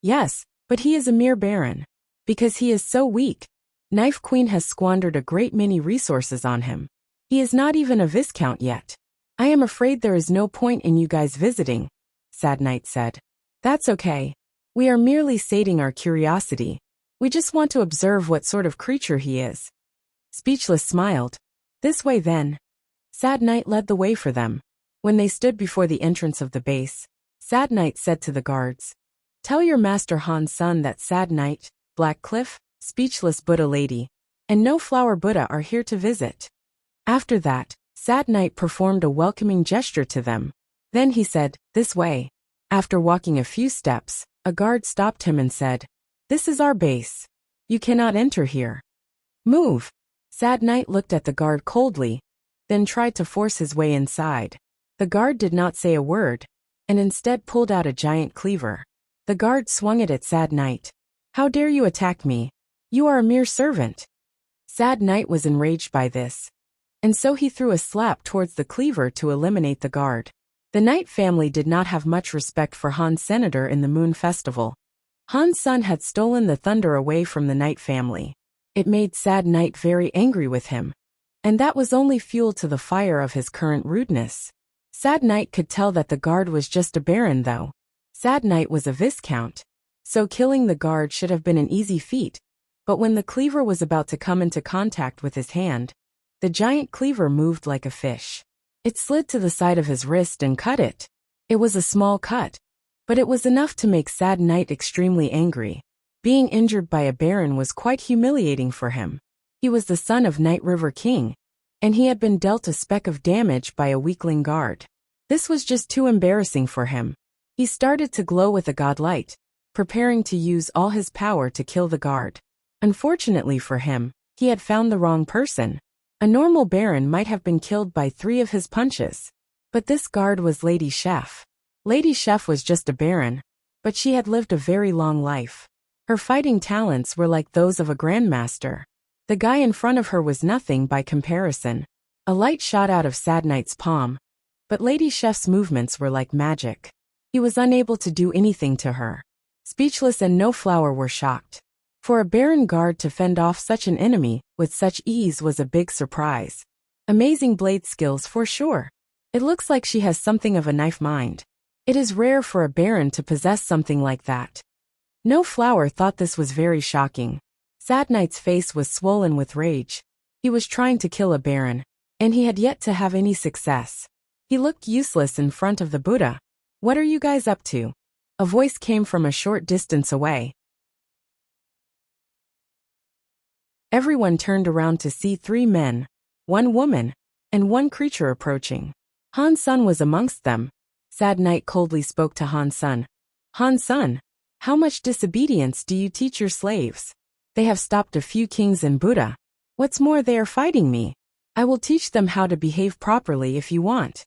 Yes, but he is a mere baron. Because he is so weak, Knife Queen has squandered a great many resources on him. He is not even a viscount yet. I am afraid there is no point in you guys visiting, Sad Knight said. That's okay. We are merely sating our curiosity. We just want to observe what sort of creature he is. Speechless smiled. This way then. Sad Knight led the way for them. When they stood before the entrance of the base, Sad Knight said to the guards, Tell your master Han Sun that Sad Knight, Black Cliff, Speechless Buddha Lady, and No Flower Buddha are here to visit. After that, Sad Knight performed a welcoming gesture to them. Then he said, This way. After walking a few steps, a guard stopped him and said, This is our base. You cannot enter here. Move. Sad Knight looked at the guard coldly, then tried to force his way inside. The guard did not say a word, and instead pulled out a giant cleaver. The guard swung it at Sad Knight. How dare you attack me? You are a mere servant. Sad Knight was enraged by this, and so he threw a slap towards the cleaver to eliminate the guard. The Knight family did not have much respect for Han's senator in the Moon Festival. Han's son had stolen the thunder away from the Knight family. It made Sad Knight very angry with him, and that was only fuel to the fire of his current rudeness. Sad Knight could tell that the guard was just a baron though. Sad Knight was a viscount, so killing the guard should have been an easy feat, But when the cleaver was about to come into contact with his hand, the giant cleaver moved like a fish. It slid to the side of his wrist and cut it. It was a small cut, but it was enough to make Sad Knight extremely angry. Being injured by a baron was quite humiliating for him. He was the son of Night River King, and he had been dealt a speck of damage by a weakling guard. This was just too embarrassing for him. He started to glow with a godlight, preparing to use all his power to kill the guard. Unfortunately for him, he had found the wrong person. A normal baron might have been killed by 3 of his punches. But this guard was Lady Chef. Lady Chef was just a baron, but she had lived a very long life. Her fighting talents were like those of a grandmaster. The guy in front of her was nothing by comparison. A light shot out of Sad Knight's palm, but Lady Chef's movements were like magic. He was unable to do anything to her. Speechless and No Flower were shocked. For a baron guard to fend off such an enemy with such ease was a big surprise. Amazing blade skills for sure. It looks like she has something of a knife mind. It is rare for a baron to possess something like that. No Flower thought this was very shocking. Sad Knight's face was swollen with rage. He was trying to kill a baron, and he had yet to have any success. He looked useless in front of the Buddha. "What are you guys up to?" A voice came from a short distance away. Everyone turned around to see 3 men, 1 woman, and 1 creature approaching. Han Sun was amongst them. Sad Knight coldly spoke to Han Sun. "Han Sun, how much disobedience do you teach your slaves? They have stopped a few kings and Buddha. What's more, they are fighting me. I will teach them how to behave properly if you want."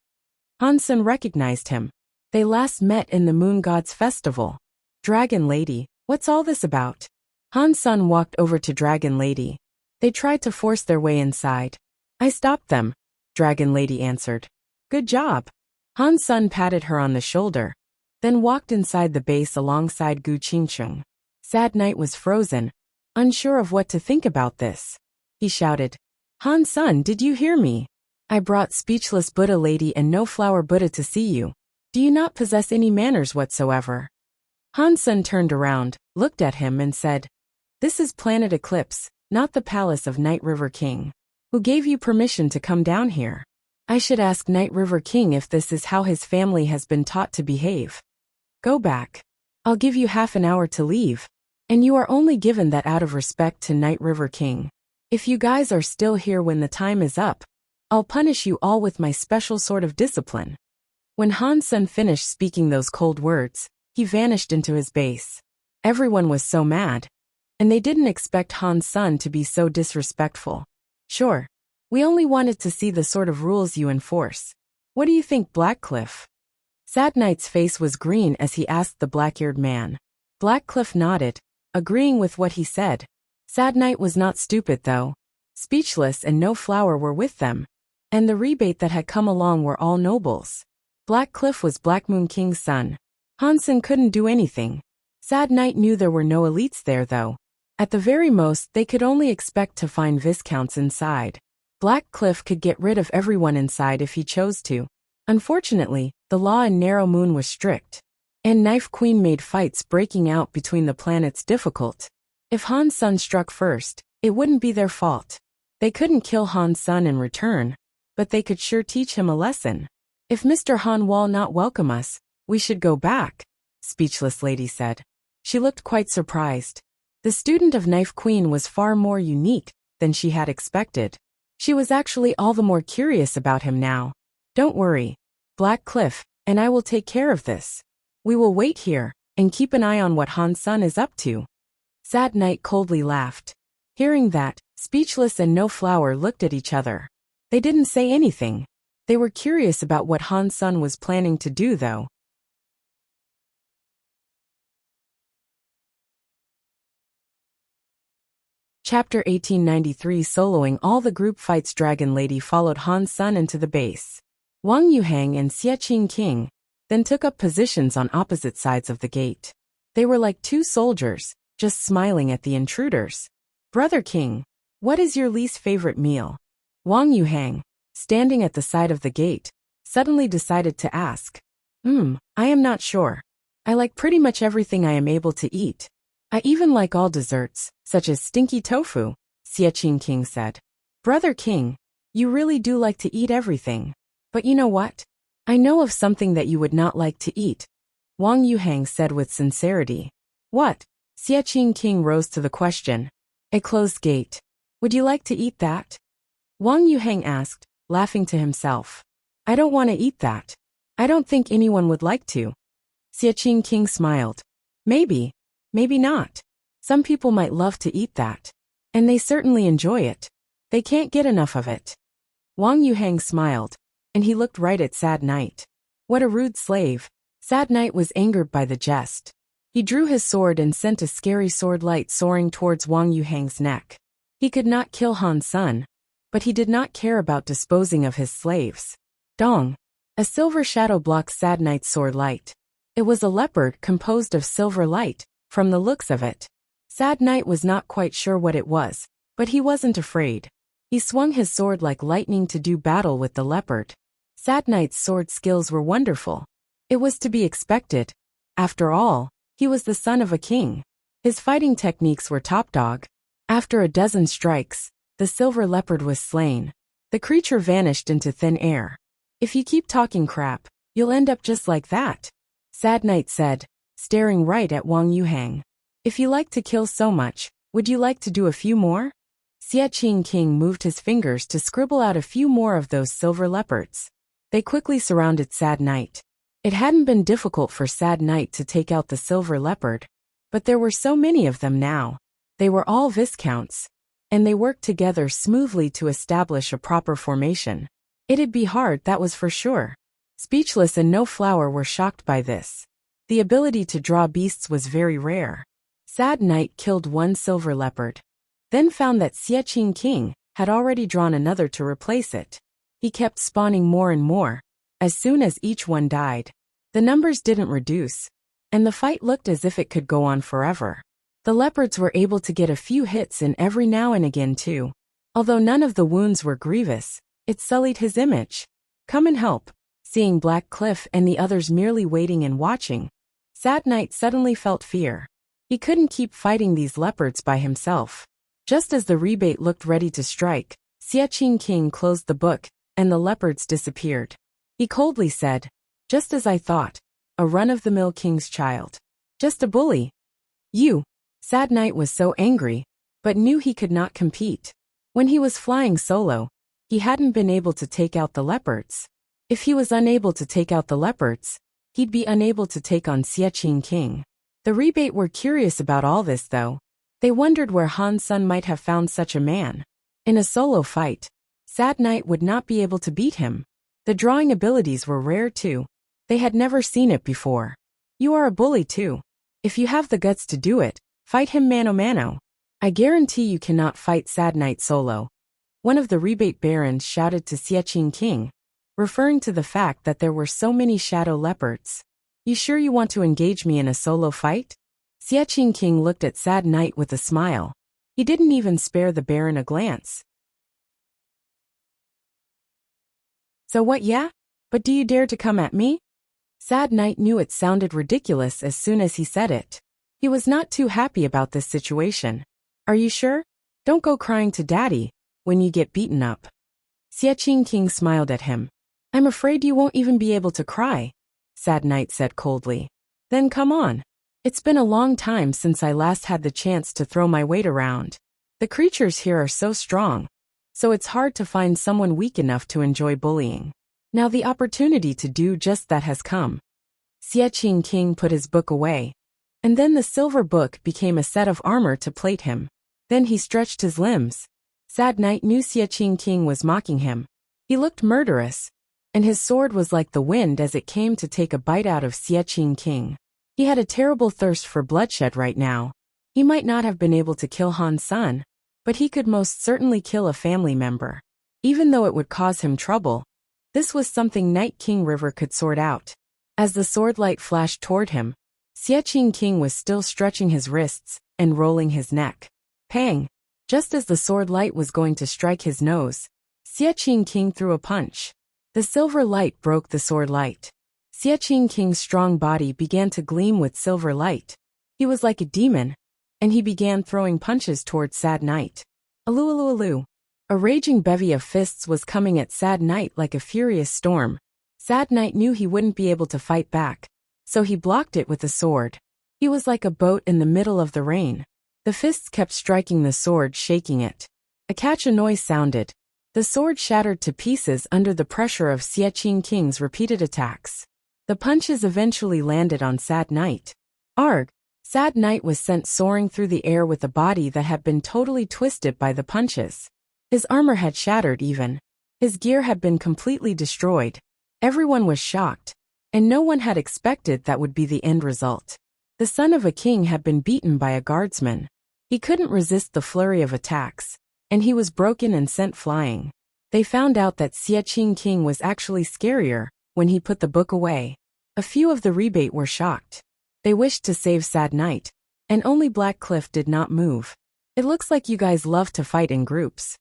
Han Sun recognized him. They last met in the Moon God's festival. "Dragon Lady, what's all this about?" Han Sun walked over to Dragon Lady. They tried to force their way inside. "I stopped them," Dragon Lady answered. "Good job." Han Sun patted her on the shoulder, then walked inside the base alongside Gu Qingcheng. Sad Knight was frozen, unsure of what to think about this. He shouted, "Han Sun, did you hear me? I brought Speechless Buddha Lady and No Flower Buddha to see you. Do you not possess any manners whatsoever?" Han Sun turned around, looked at him and said, "This is Planet Eclipse, not the palace of Night River King. Who gave you permission to come down here? I should ask Night River King if this is how his family has been taught to behave. Go back. I'll give you half an hour to leave, and you are only given that out of respect to Night River King. If you guys are still here when the time is up, I'll punish you all with my special sort of discipline." When Han Sun finished speaking those cold words, he vanished into his base. Everyone was so mad, and they didn't expect Han Sun to be so disrespectful. "Sure. We only wanted to see the sort of rules you enforce. What do you think, Blackcliff?" Sad Knight's face was green as he asked the black-eared man. Blackcliff nodded, agreeing with what he said. Sad Knight was not stupid though. Speechless and No Flower were with them, and the rebate that had come along were all nobles. Blackcliff was Black Moon King's son. Han Sun couldn't do anything. Sad Knight knew there were no elites there though. At the very most, they could only expect to find viscounts inside. Blackcliff could get rid of everyone inside if he chose to. Unfortunately, the law in Narrow Moon was strict, and Knife Queen made fights breaking out between the planets difficult. If Han Sun struck first, it wouldn't be their fault. They couldn't kill Han Sun in return, but they could sure teach him a lesson. "If Mr. Han will not welcome us, we should go back," Speechless Lady said. She looked quite surprised. The student of Knife Queen was far more unique than she had expected. She was actually all the more curious about him now. "Don't worry, Blackcliff, and I will take care of this. We will wait here and keep an eye on what Han Sun is up to." Sad Knight coldly laughed. Hearing that, Speechless and No Flower looked at each other. They didn't say anything. They were curious about what Han Sun was planning to do though. Chapter 1893. Soloing all the group fights. Dragon Lady followed Han Sun into the base. Wang Yuhang and Xie King then took up positions on opposite sides of the gate. They were like 2 soldiers, just smiling at the intruders. "Brother King, what is your least favorite meal?" Wang Yuhang, standing at the side of the gate, suddenly decided to ask. I am not sure. I like pretty much everything I am able to eat. I even like all desserts, such as stinky tofu, Xie King said. Brother King, you really do like to eat everything. But you know what? I know of something that you would not like to eat, Wang Yuhang said with sincerity. What? Xie King rose to the question. A closed gate. Would you like to eat that? Wang Yuhang asked, laughing to himself. I don't want to eat that. I don't think anyone would like to. Xie King smiled. Maybe. Maybe not. Some people might love to eat that. And they certainly enjoy it. They can't get enough of it. Wang Yuhang smiled, and he looked right at Sad Knight. What a rude slave. Sad Knight was angered by the jest. He drew his sword and sent a scary sword light soaring towards Wang Yuhang's neck. He could not kill Han Sun, but he did not care about disposing of his slaves. Dong. A silver shadow blocked Sad Knight's sword light. It was a leopard composed of silver light, from the looks of it. Sad Knight was not quite sure what it was, but he wasn't afraid. He swung his sword like lightning to do battle with the leopard. Sad Knight's sword skills were wonderful. It was to be expected. After all, he was the son of a king. His fighting techniques were top dog. After a dozen strikes, the silver leopard was slain. The creature vanished into thin air. If you keep talking crap, you'll end up just like that, Sad Knight said, staring right at Wang Yuhang. If you like to kill so much, would you like to do a few more? Xie King moved his fingers to scribble out a few more of those silver leopards. They quickly surrounded Sad Knight. It hadn't been difficult for Sad Knight to take out the silver leopard, but there were so many of them now. They were all viscounts, and they worked together smoothly to establish a proper formation. It'd be hard, that was for sure. Speechless and No Flower were shocked by this. The ability to draw beasts was very rare. Sad Knight killed one silver leopard, then found that Xie King had already drawn another to replace it. He kept spawning more and more. As soon as each one died, the numbers didn't reduce, and the fight looked as if it could go on forever. The leopards were able to get a few hits in every now and again too. Although none of the wounds were grievous, it sullied his image. Come and help. Seeing Black Cliff and the others merely waiting and watching, Sad Knight suddenly felt fear. He couldn't keep fighting these leopards by himself. Just as the rebate looked ready to strike, Xie King closed the book, and the leopards disappeared. He coldly said, just as I thought, a run-of-the-mill king's child. Just a bully. You. Sad Knight was so angry, but knew he could not compete. When he was flying solo, he hadn't been able to take out the leopards. If he was unable to take out the leopards, he'd be unable to take on Xie King. The rebate were curious about all this though. They wondered where Han Sun might have found such a man. In a solo fight, Sad Knight would not be able to beat him. The drawing abilities were rare too. They had never seen it before. You are a bully too. If you have the guts to do it, fight him mano mano. I guarantee you cannot fight Sad Knight solo. One of the rebate barons shouted to Xie King, referring to the fact that there were so many shadow leopards. You sure you want to engage me in a solo fight? Xie King looked at Sad Knight with a smile. He didn't even spare the baron a glance. So what, yeah? But do you dare to come at me? Sad Knight knew it sounded ridiculous as soon as he said it. He was not too happy about this situation. Are you sure? Don't go crying to Daddy when you get beaten up. Xie King smiled at him. I'm afraid you won't even be able to cry, Sad Knight said coldly. Then come on. It's been a long time since I last had the chance to throw my weight around. The creatures here are so strong, so it's hard to find someone weak enough to enjoy bullying. Now the opportunity to do just that has come. Xie King put his book away, and then the silver book became a set of armor to plate him. Then he stretched his limbs. Sad Knight knew Xie King was mocking him. He looked murderous, and his sword was like the wind as it came to take a bite out of Xie King. He had a terrible thirst for bloodshed right now. He might not have been able to kill Han Sun, but he could most certainly kill a family member. Even though it would cause him trouble, this was something Night King River could sort out. As the sword light flashed toward him, Xie King was still stretching his wrists and rolling his neck. Pang! Just as the sword light was going to strike his nose, Xie King threw a punch. The silver light broke the sword light. Xie King's strong body began to gleam with silver light. He was like a demon, and he began throwing punches towards Sad Knight. Alu alu alu. A raging bevy of fists was coming at Sad Knight like a furious storm. Sad Knight knew he wouldn't be able to fight back, so he blocked it with the sword. He was like a boat in the middle of the rain. The fists kept striking the sword, shaking it. A catch a noise sounded. The sword shattered to pieces under the pressure of Xie King's repeated attacks. The punches eventually landed on Sad Knight. Arg! Sad Knight was sent soaring through the air with a body that had been totally twisted by the punches. His armor had shattered even. His gear had been completely destroyed. Everyone was shocked, and no one had expected that would be the end result. The son of a king had been beaten by a guardsman. He couldn't resist the flurry of attacks, and he was broken and sent flying. They found out that Xie King was actually scarier when he put the book away. A few of the rebate were shocked. They wished to save Sad Knight, and only Black Cliff did not move. It looks like you guys love to fight in groups.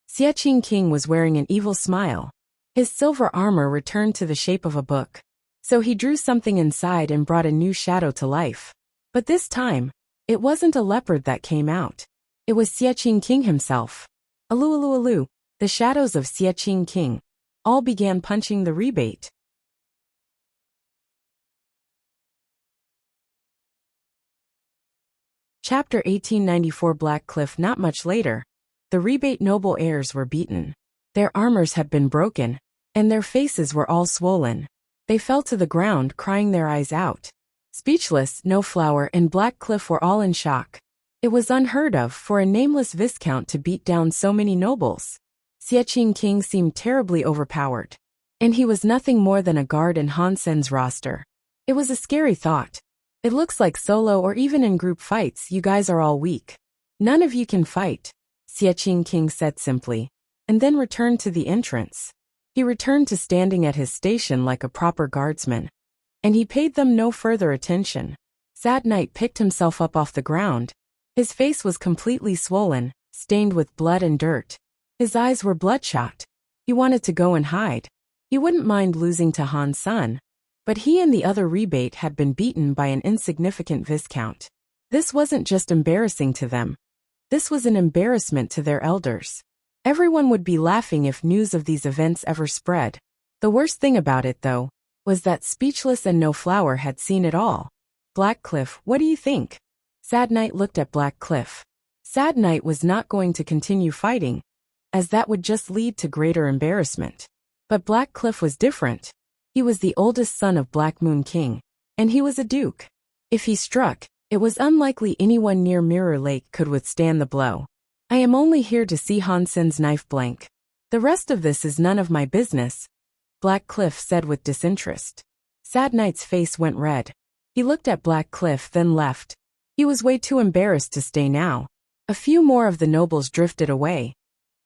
Xie King was wearing an evil smile. His silver armor returned to the shape of a book. So he drew something inside and brought a new shadow to life. But this time, it wasn't a leopard that came out. It was Xie King himself. Alu alu alu, the shadows of Xie King all began punching the rebate. Chapter 1894. Black Cliff. Not much later, the rebate noble heirs were beaten. Their armors had been broken, and their faces were all swollen. They fell to the ground, crying their eyes out. Speechless, No Flower and Black Cliff were all in shock. It was unheard of for a nameless viscount to beat down so many nobles. Xie King seemed terribly overpowered, and he was nothing more than a guard in Han Sen's roster. It was a scary thought. It looks like solo or even in group fights you guys are all weak. None of you can fight, Xie King said simply, and then returned to the entrance. He returned to standing at his station like a proper guardsman, and he paid them no further attention. Sad Knight picked himself up off the ground. His face was completely swollen, stained with blood and dirt. His eyes were bloodshot. He wanted to go and hide. He wouldn't mind losing to Han Sen, but he and the other rebate had been beaten by an insignificant viscount. This wasn't just embarrassing to them. This was an embarrassment to their elders. Everyone would be laughing if news of these events ever spread. The worst thing about it, though, was that Speechless and No Flower had seen it all. Black Cliff, what do you think? Sad Knight looked at Black Cliff. Sad Knight was not going to continue fighting, as that would just lead to greater embarrassment. But Black Cliff was different. He was the oldest son of Black Moon King, and he was a duke. If he struck, it was unlikely anyone near Mirror Lake could withstand the blow. I am only here to see Han Sen's knife blank. The rest of this is none of my business, Black Cliff said with disinterest. Sad Knight's face went red. He looked at Black Cliff then left. He was way too embarrassed to stay now. A few more of the nobles drifted away,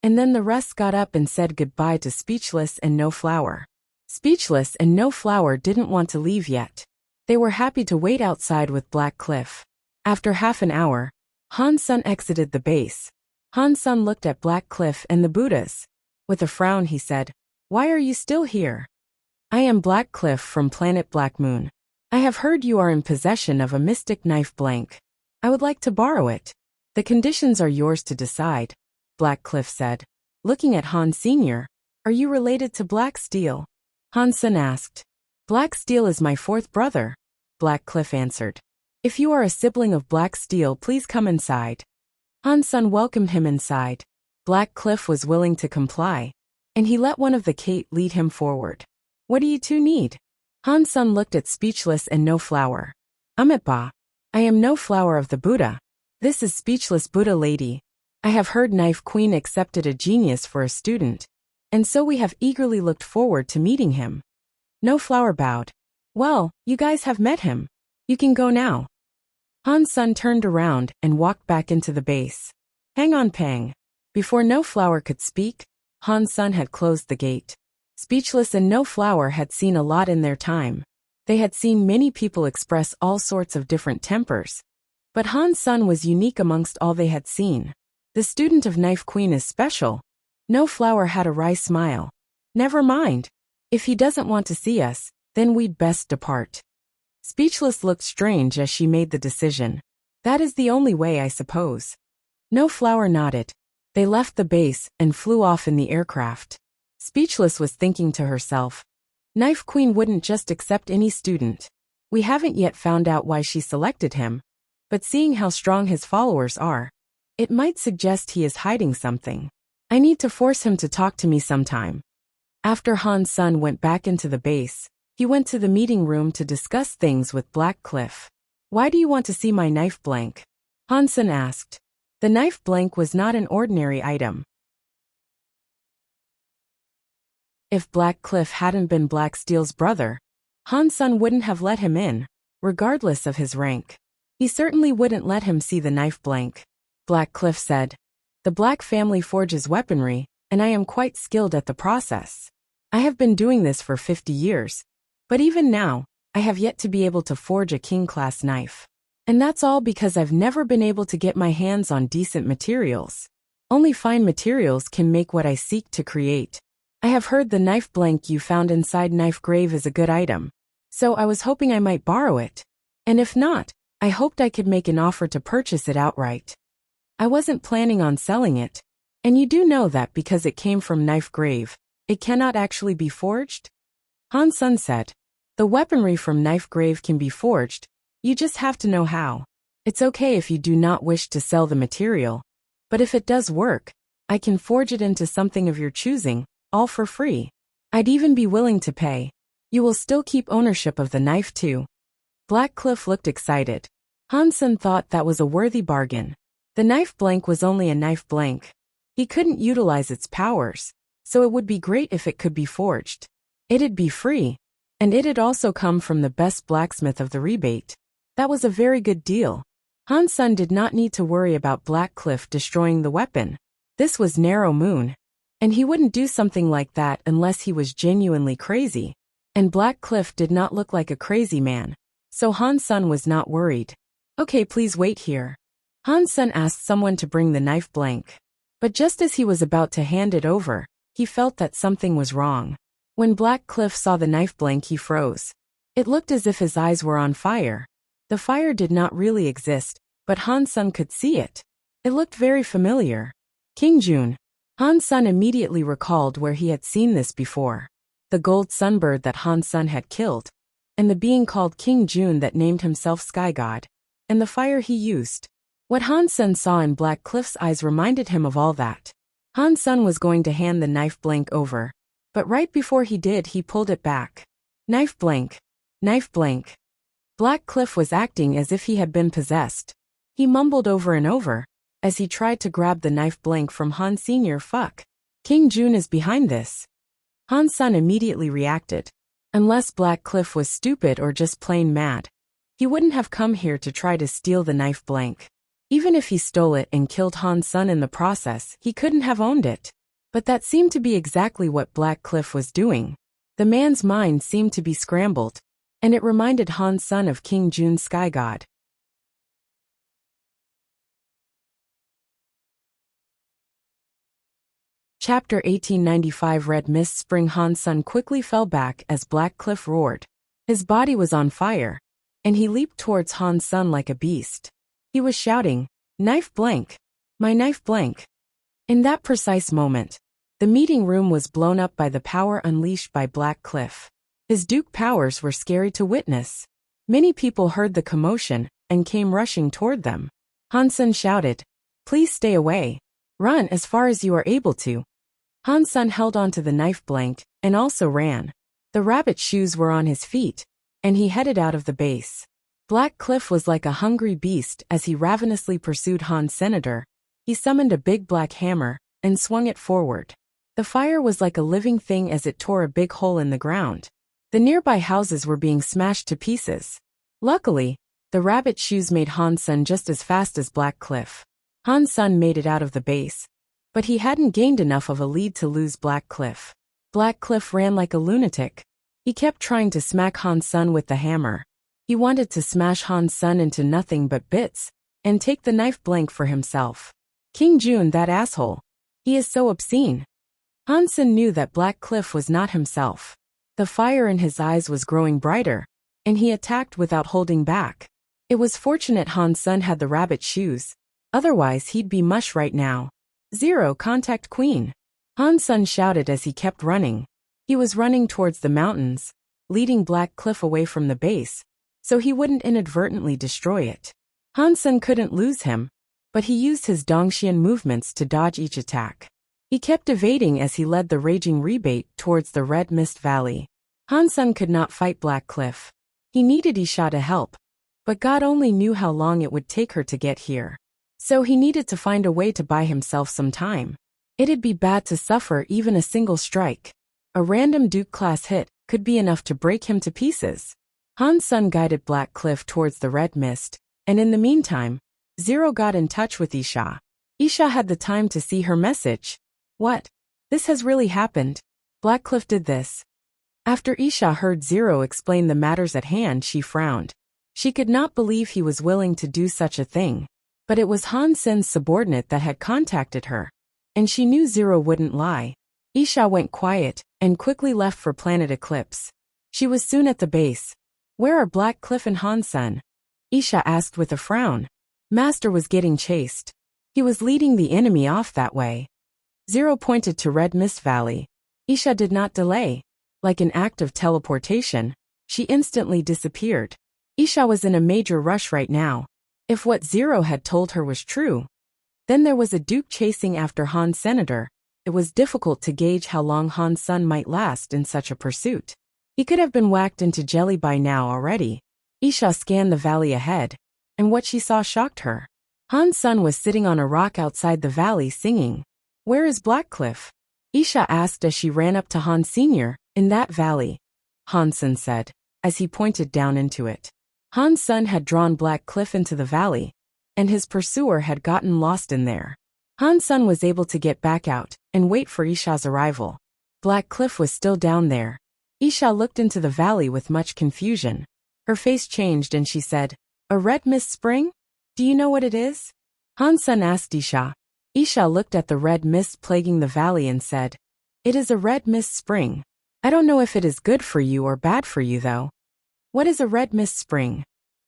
and then the rest got up and said goodbye to Speechless and No Flower. Speechless and No Flower didn't want to leave yet. They were happy to wait outside with Black Cliff. After half an hour, Han Sen exited the base. Han Sen looked at Black Cliff and the Buddhas. With a frown he said, "Why are you still here?" "I am Black Cliff from planet Black Moon. I have heard you are in possession of a mystic knife blank. I would like to borrow it. The conditions are yours to decide," Black Cliff said. Looking at Han Sr., "Are you related to Black Steel?" Han Sen asked. "Black Steel is my fourth brother," Black Cliff answered. "If you are a sibling of Black Steel, please come inside." Han Sen welcomed him inside. Black Cliff was willing to comply, and he let one of the Kate lead him forward. "What do you two need?" Han Sen looked at Speechless and No Flower. "Amitba. I am No Flower of the Buddha. This is Speechless Buddha lady. I have heard Knife Queen accepted a genius for a student, and so we have eagerly looked forward to meeting him." No Flower bowed. "Well, you guys have met him. You can go now." Han Sen turned around and walked back into the base. "Hang on, Pang." Before No Flower could speak, Han Sen had closed the gate. Speechless and No Flower had seen a lot in their time. They had seen many people express all sorts of different tempers. But Han Sen was unique amongst all they had seen. The student of Knife Queen is special. No Flower had a wry smile. "Never mind. If he doesn't want to see us, then we'd best depart." Speechless looked strange as she made the decision. That is the only way, I suppose. No Flower nodded. They left the base and flew off in the aircraft. Speechless was thinking to herself, Knife Queen wouldn't just accept any student. We haven't yet found out why she selected him, but seeing how strong his followers are, it might suggest he is hiding something. I need to force him to talk to me sometime. After Han Sun went back into the base, he went to the meeting room to discuss things with Black Cliff. Why do you want to see my knife blank? Han Sun asked. The knife blank was not an ordinary item. If Black Cliff hadn't been Black Steel's brother, Han Sun wouldn't have let him in, regardless of his rank. He certainly wouldn't let him see the knife blank. Black Cliff said, The Black family forges weaponry, and I am quite skilled at the process. I have been doing this for 50 years, but even now, I have yet to be able to forge a king-class knife. And that's all because I've never been able to get my hands on decent materials. Only fine materials can make what I seek to create. I have heard the knife blank you found inside Knife Grave is a good item, so I was hoping I might borrow it. And if not, I hoped I could make an offer to purchase it outright. I wasn't planning on selling it, and you do know that because it came from Knife Grave, it cannot actually be forged? Han Sun said, The weaponry from Knife Grave can be forged, you just have to know how. It's okay if you do not wish to sell the material, but if it does work, I can forge it into something of your choosing, all for free. I'd even be willing to pay. You will still keep ownership of the knife too. Black Cliff looked excited. Han Sun thought that was a worthy bargain. The knife blank was only a knife blank. He couldn't utilize its powers, so it would be great if it could be forged. It'd be free, and it'd also come from the best blacksmith of the rebate. That was a very good deal. Han Sun did not need to worry about Black Cliff destroying the weapon. This was Narrow Moon, and he wouldn't do something like that unless he was genuinely crazy. And Black Cliff did not look like a crazy man, so Han Sun was not worried. Okay, please wait here. Han Sun asked someone to bring the knife blank. But just as he was about to hand it over, he felt that something was wrong. When Black Cliff saw the knife blank, he froze. It looked as if his eyes were on fire. The fire did not really exist, but Han Sun could see it. It looked very familiar. King Jun. Han Sun immediately recalled where he had seen this before. The gold sunbird that Han Sun had killed, and the being called King Jun that named himself Sky God, and the fire he used. What Han Sun saw in Black Cliff's eyes reminded him of all that. Han Sun was going to hand the knife blank over, but right before he did, he pulled it back. Knife blank. Knife blank. Black Cliff was acting as if he had been possessed. He mumbled over and over, as he tried to grab the knife blank from Han Sr. Fuck. King Jun is behind this. Han Sun immediately reacted. Unless Black Cliff was stupid or just plain mad, he wouldn't have come here to try to steal the knife blank. Even if he stole it and killed Han Sun in the process, he couldn't have owned it. But that seemed to be exactly what Black Cliff was doing. The man's mind seemed to be scrambled, and it reminded Han Sun of King Jun's Sky God. Chapter 1895 Red Mist Spring. Han Sun quickly fell back as Black Cliff roared. His body was on fire, and he leaped towards Han Sun like a beast. He was shouting, Knife blank! My knife blank! In that precise moment, the meeting room was blown up by the power unleashed by Black Cliff. His Duke powers were scary to witness. Many people heard the commotion and came rushing toward them. Han Sun shouted, Please stay away. Run as far as you are able to. Han Sun held onto the knife blank and also ran. The rabbit shoes were on his feet, and he headed out of the base. Black Cliff was like a hungry beast as he ravenously pursued Han Senator. He summoned a big black hammer and swung it forward. The fire was like a living thing as it tore a big hole in the ground. The nearby houses were being smashed to pieces. Luckily, the rabbit shoes made Han Sun just as fast as Black Cliff. Han Sun made it out of the base, but he hadn't gained enough of a lead to lose Black Cliff. Black Cliff ran like a lunatic. He kept trying to smack Han Sun with the hammer. He wanted to smash Han Sun into nothing but bits, and take the knife blank for himself. King Jun, that asshole. He is so obscene. Han Sun knew that Black Cliff was not himself. The fire in his eyes was growing brighter, and he attacked without holding back. It was fortunate Han's son had the rabbit shoes. Otherwise he'd be mush right now. Zero, contact Queen. Han's son shouted as he kept running. He was running towards the mountains, leading Black Cliff away from the base, so he wouldn't inadvertently destroy it. Han's son couldn't lose him, but he used his Dongxian movements to dodge each attack. He kept evading as he led the raging rebate towards the Red Mist Valley. Han's son could not fight Black Cliff. He needed Isha to help, but God only knew how long it would take her to get here. So he needed to find a way to buy himself some time. It'd be bad to suffer even a single strike. A random Duke-class hit could be enough to break him to pieces. Han's son guided Black Cliff towards the Red Mist, and in the meantime, Zero got in touch with Isha. Isha had the time to see her message. What? This has really happened. Black Cliff did this. After Isha heard Zero explain the matters at hand, she frowned. She could not believe he was willing to do such a thing. But it was Han Sen's subordinate that had contacted her, and she knew Zero wouldn't lie. Isha went quiet and quickly left for Planet Eclipse. She was soon at the base. Where are Black Cliff and Han's son? Isha asked with a frown. Master was getting chased. He was leading the enemy off that way. Zero pointed to Red Mist Valley. Isha did not delay. Like an act of teleportation, she instantly disappeared. Isha was in a major rush right now. If what Zero had told her was true, then there was a Duke chasing after Han's senator. It was difficult to gauge how long Han's son might last in such a pursuit. He could have been whacked into jelly by now already. Isha scanned the valley ahead, and what she saw shocked her. Han's son was sitting on a rock outside the valley singing. Where is Black Cliff? Isha asked as she ran up to Han Sr. In that valley, Han's son said, as he pointed down into it. Han's son had drawn Black Cliff into the valley, and his pursuer had gotten lost in there. Han's son was able to get back out and wait for Isha's arrival. Black Cliff was still down there. Isha looked into the valley with much confusion. Her face changed and she said, A red mist spring? Do you know what it is? Han's son asked Isha. Isha looked at the red mist plaguing the valley and said, It is a red mist spring. I don't know if it is good for you or bad for you though. What is a red mist spring?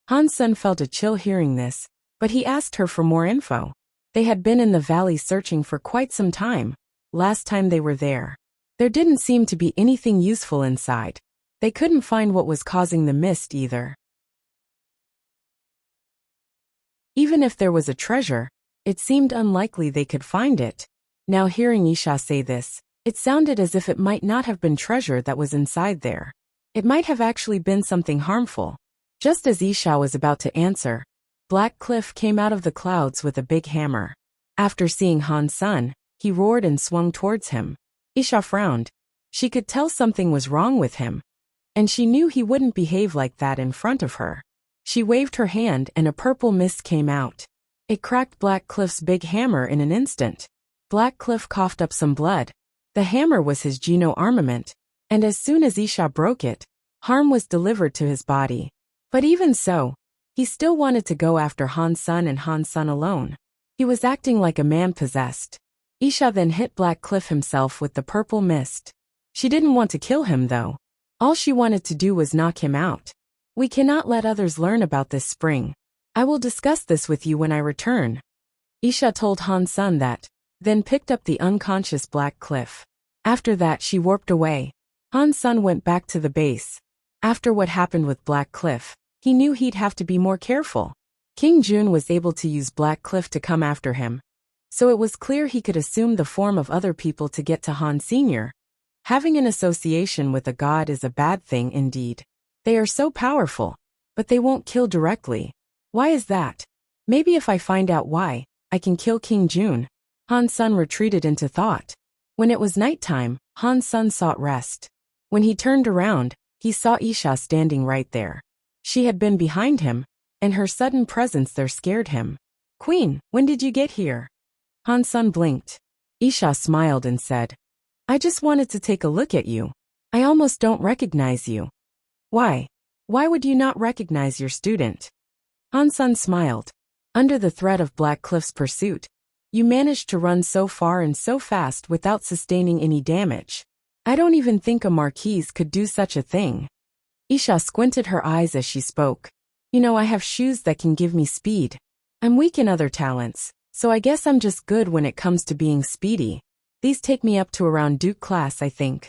Han's son felt a chill hearing this, but he asked her for more info. They had been in the valley searching for quite some time. Last time they were there, there didn't seem to be anything useful inside. They couldn't find what was causing the mist either. Even if there was a treasure, it seemed unlikely they could find it. Now hearing Isha say this, it sounded as if it might not have been treasure that was inside there. It might have actually been something harmful. Just as Isha was about to answer, Black Cliff came out of the clouds with a big hammer. After seeing Han's son, he roared and swung towards him. Isha frowned. She could tell something was wrong with him, and she knew he wouldn't behave like that in front of her. She waved her hand and a purple mist came out. It cracked Black Cliff's big hammer in an instant. Black Cliff coughed up some blood. The hammer was his Geno armament, and as soon as Isha broke it, harm was delivered to his body. But even so, he still wanted to go after Han's son and Han's son alone. He was acting like a man possessed. Isha then hit Black Cliff himself with the purple mist. She didn't want to kill him though. All she wanted to do was knock him out. We cannot let others learn about this spring. I will discuss this with you when I return. Isha told Han's son that, then picked up the unconscious Black Cliff. After that she warped away. Han's son went back to the base. After what happened with Black Cliff, he knew he'd have to be more careful. King Jun was able to use Black Cliff to come after him, so it was clear he could assume the form of other people to get to Han Sr. Having an association with a god is a bad thing indeed. They are so powerful, but they won't kill directly. Why is that? Maybe if I find out why, I can kill King Jun. Han's son retreated into thought. When it was nighttime, Han's son sought rest. When he turned around, he saw Isha standing right there. She had been behind him, and her sudden presence there scared him. Queen, when did you get here? Han's son blinked. Isha smiled and said, I just wanted to take a look at you. I almost don't recognize you. Why? Why would you not recognize your student? Han's son smiled. Under the threat of Black Cliff's pursuit, you managed to run so far and so fast without sustaining any damage. I don't even think a marquise could do such a thing. Isha squinted her eyes as she spoke. I have shoes that can give me speed. I'm weak in other talents, so I guess I'm just good when it comes to being speedy. These take me up to around Duke class, I think.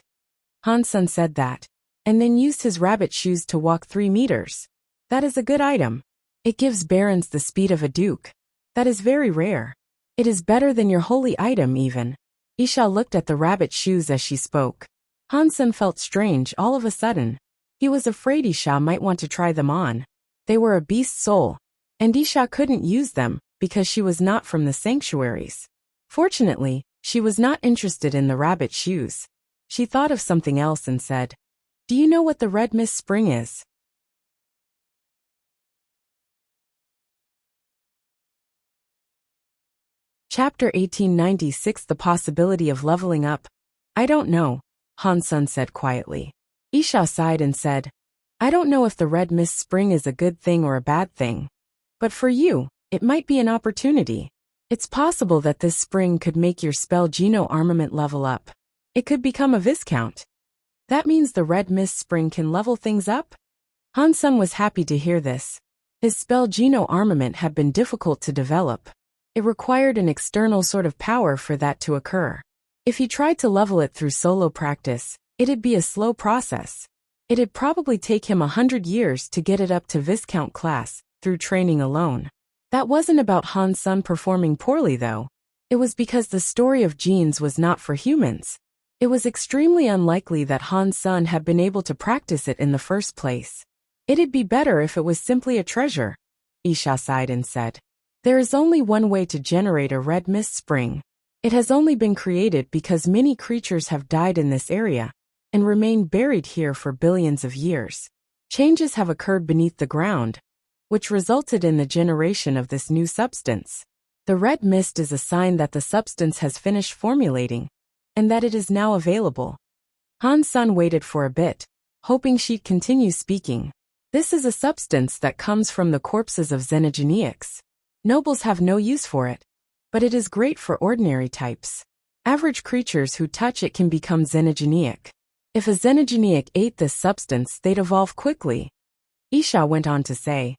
Han-sun said that, and then used his rabbit shoes to walk 3 meters. That is a good item. It gives barons the speed of a duke. That is very rare. It is better than your holy item even. Isha looked at the rabbit shoes as she spoke. Han-sun felt strange all of a sudden. He was afraid Isha might want to try them on. They were a beast soul, and Isha couldn't use them because she was not from the sanctuaries. Fortunately, she was not interested in the rabbit shoes. She thought of something else and said, "Do you know what the red mist spring is?" Chapter 1896 The Possibility of Leveling Up. I don't know, Han-sun said quietly. Isha sighed and said, I don't know if the red mist spring is a good thing or a bad thing. But for you, it might be an opportunity. It's possible that this spring could make your spell Geno armament level up. It could become a Viscount. That means the red mist spring can level things up? Han-sun was happy to hear this. His spell Geno armament had been difficult to develop. It required an external sort of power for that to occur. If he tried to level it through solo practice, it'd be a slow process. It'd probably take him 100 years to get it up to Viscount class, through training alone. That wasn't about Han-sun performing poorly though. It was because the story of genes was not for humans. It was extremely unlikely that Han-sun had been able to practice it in the first place. It'd be better if it was simply a treasure. Isha sighed and said, there is only one way to generate a red mist spring. It has only been created because many creatures have died in this area and remain buried here for billions of years. Changes have occurred beneath the ground, which resulted in the generation of this new substance. The red mist is a sign that the substance has finished formulating, and that it is now available. Han-sun waited for a bit, hoping she'd continue speaking. This is a substance that comes from the corpses of xenogeniacs. Nobles have no use for it, but it is great for ordinary types. Average creatures who touch it can become xenogeniac. If a xenogeniac ate this substance, they'd evolve quickly. Isha went on to say,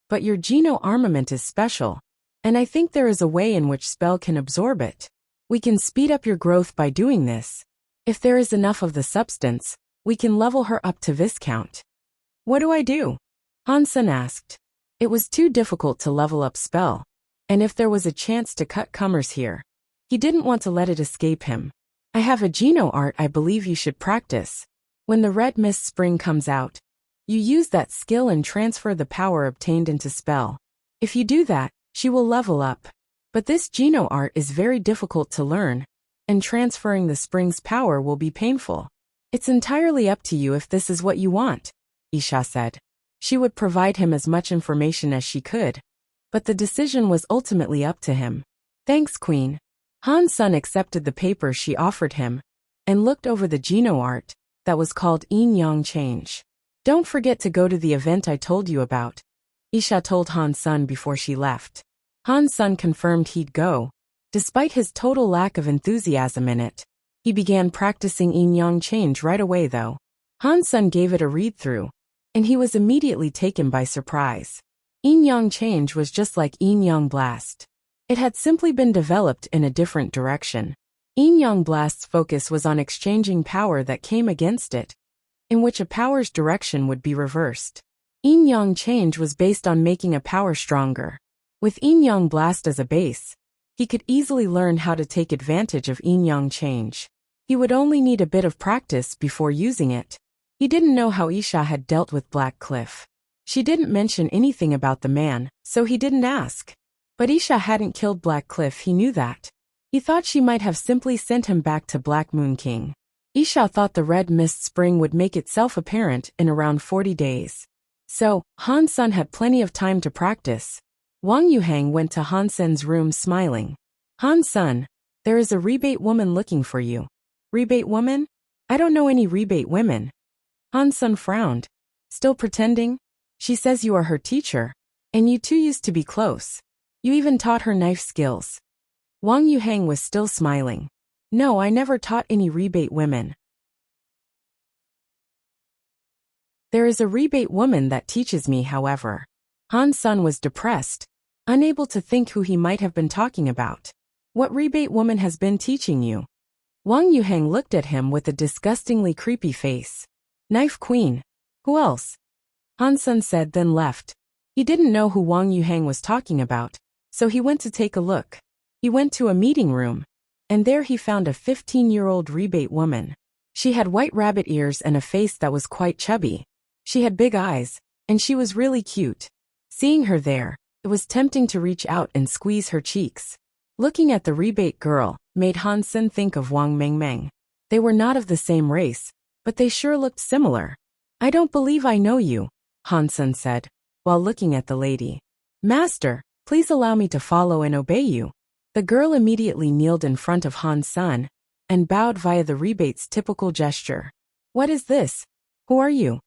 but your Geno armament is special, and I think there is a way in which spell can absorb it. We can speed up your growth by doing this. If there is enough of the substance, we can level her up to Viscount. What do I do? Han-sun asked. It was too difficult to level up spell, and if there was a chance to cut comers here, he didn't want to let it escape him. I have a Geno art I believe you should practice. When the red mist spring comes out, you use that skill and transfer the power obtained into spell. If you do that, she will level up. But this Geno art is very difficult to learn, and transferring the spring's power will be painful. It's entirely up to you if this is what you want, Isha said. She would provide him as much information as she could, but the decision was ultimately up to him. Thanks, Queen. Han-sun accepted the paper she offered him, and looked over the Geno art, that was called Yin-Yang Change. Don't forget to go to the event I told you about, Isha told Han-sun before she left. Han-sun confirmed he'd go. Despite his total lack of enthusiasm in it, he began practicing Yin-Yang Change right away though. Han-sun gave it a read-through, and he was immediately taken by surprise. Yin-Yang Change was just like Yin-Yang Blast. It had simply been developed in a different direction. Yin-Yang Blast's focus was on exchanging power that came against it, in which a power's direction would be reversed. Yin-Yang Change was based on making a power stronger. With Yin-Yang Blast as a base, he could easily learn how to take advantage of Yin-Yang Change. He would only need a bit of practice before using it. He didn't know how Isha had dealt with Black Cliff. She didn't mention anything about the man, so he didn't ask. But Isha hadn't killed Black Cliff, he knew that. He thought she might have simply sent him back to Black Moon King. Isha thought the red mist spring would make itself apparent in around 40 days. So, Han-sun had plenty of time to practice. Wang Yuhang went to Han-sun's room smiling. Han-sun, there is a rebate woman looking for you. Rebate woman? I don't know any rebate women. Han-sun frowned. Still pretending? She says you are her teacher, and you two used to be close. You even taught her knife skills. Wang Yuhang was still smiling. No, I never taught any rebate women. There is a rebate woman that teaches me, however. Han Sun was depressed, unable to think who he might have been talking about. What rebate woman has been teaching you? Wang Yuhang looked at him with a disgustingly creepy face. Knife Queen. Who else? Han Sun said, then left. He didn't know who Wang Yuhang was talking about, so he went to take a look. He went to a meeting room, and there he found a 15-year-old rebate woman. She had white rabbit ears and a face that was quite chubby. She had big eyes, and she was really cute. Seeing her there, it was tempting to reach out and squeeze her cheeks. Looking at the rebate girl made Han Sun think of Wang Mengmeng. They were not of the same race, but they sure looked similar. I don't believe I know you, Han Sun said, while looking at the lady. Master, please allow me to follow and obey you. The girl immediately kneeled in front of Han Sun and bowed via the rebate's typical gesture. What is this? Who are you?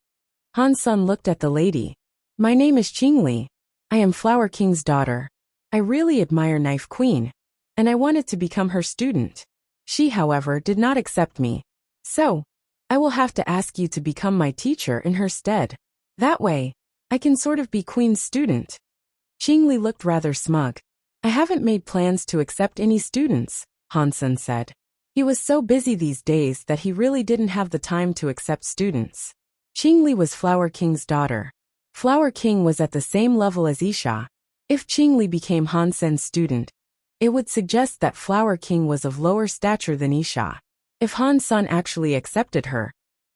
Han Sun looked at the lady. My name is Qingli. I am Flower King's daughter. I really admire Knife Queen, and I wanted to become her student. She, however, did not accept me. So, I will have to ask you to become my teacher in her stead. That way, I can sort of be Queen's student. Qingli looked rather smug. I haven't made plans to accept any students, Han Sun said. He was so busy these days that he really didn't have the time to accept students. Qingli was Flower King's daughter. Flower King was at the same level as Isha. If Qingli became Han Sun's student, it would suggest that Flower King was of lower stature than Isha. If Han Sun actually accepted her,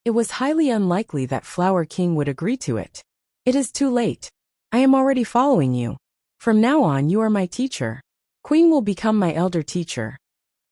it was highly unlikely that Flower King would agree to it. It is too late. I am already following you. From now on you are my teacher. Queen will become my elder teacher.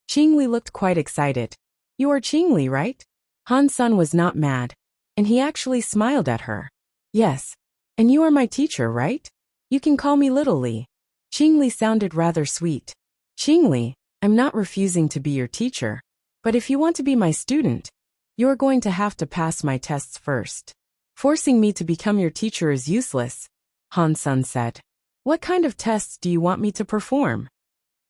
Qingli looked quite excited. You are Qingli, right? Han Sun was not mad, and he actually smiled at her. Yes. And you are my teacher, right? You can call me Little Li. Qingli sounded rather sweet. Qingli, I'm not refusing to be your teacher, but if you want to be my student, you are going to have to pass my tests first. Forcing me to become your teacher is useless, Han Sun said. What kind of tests do you want me to perform?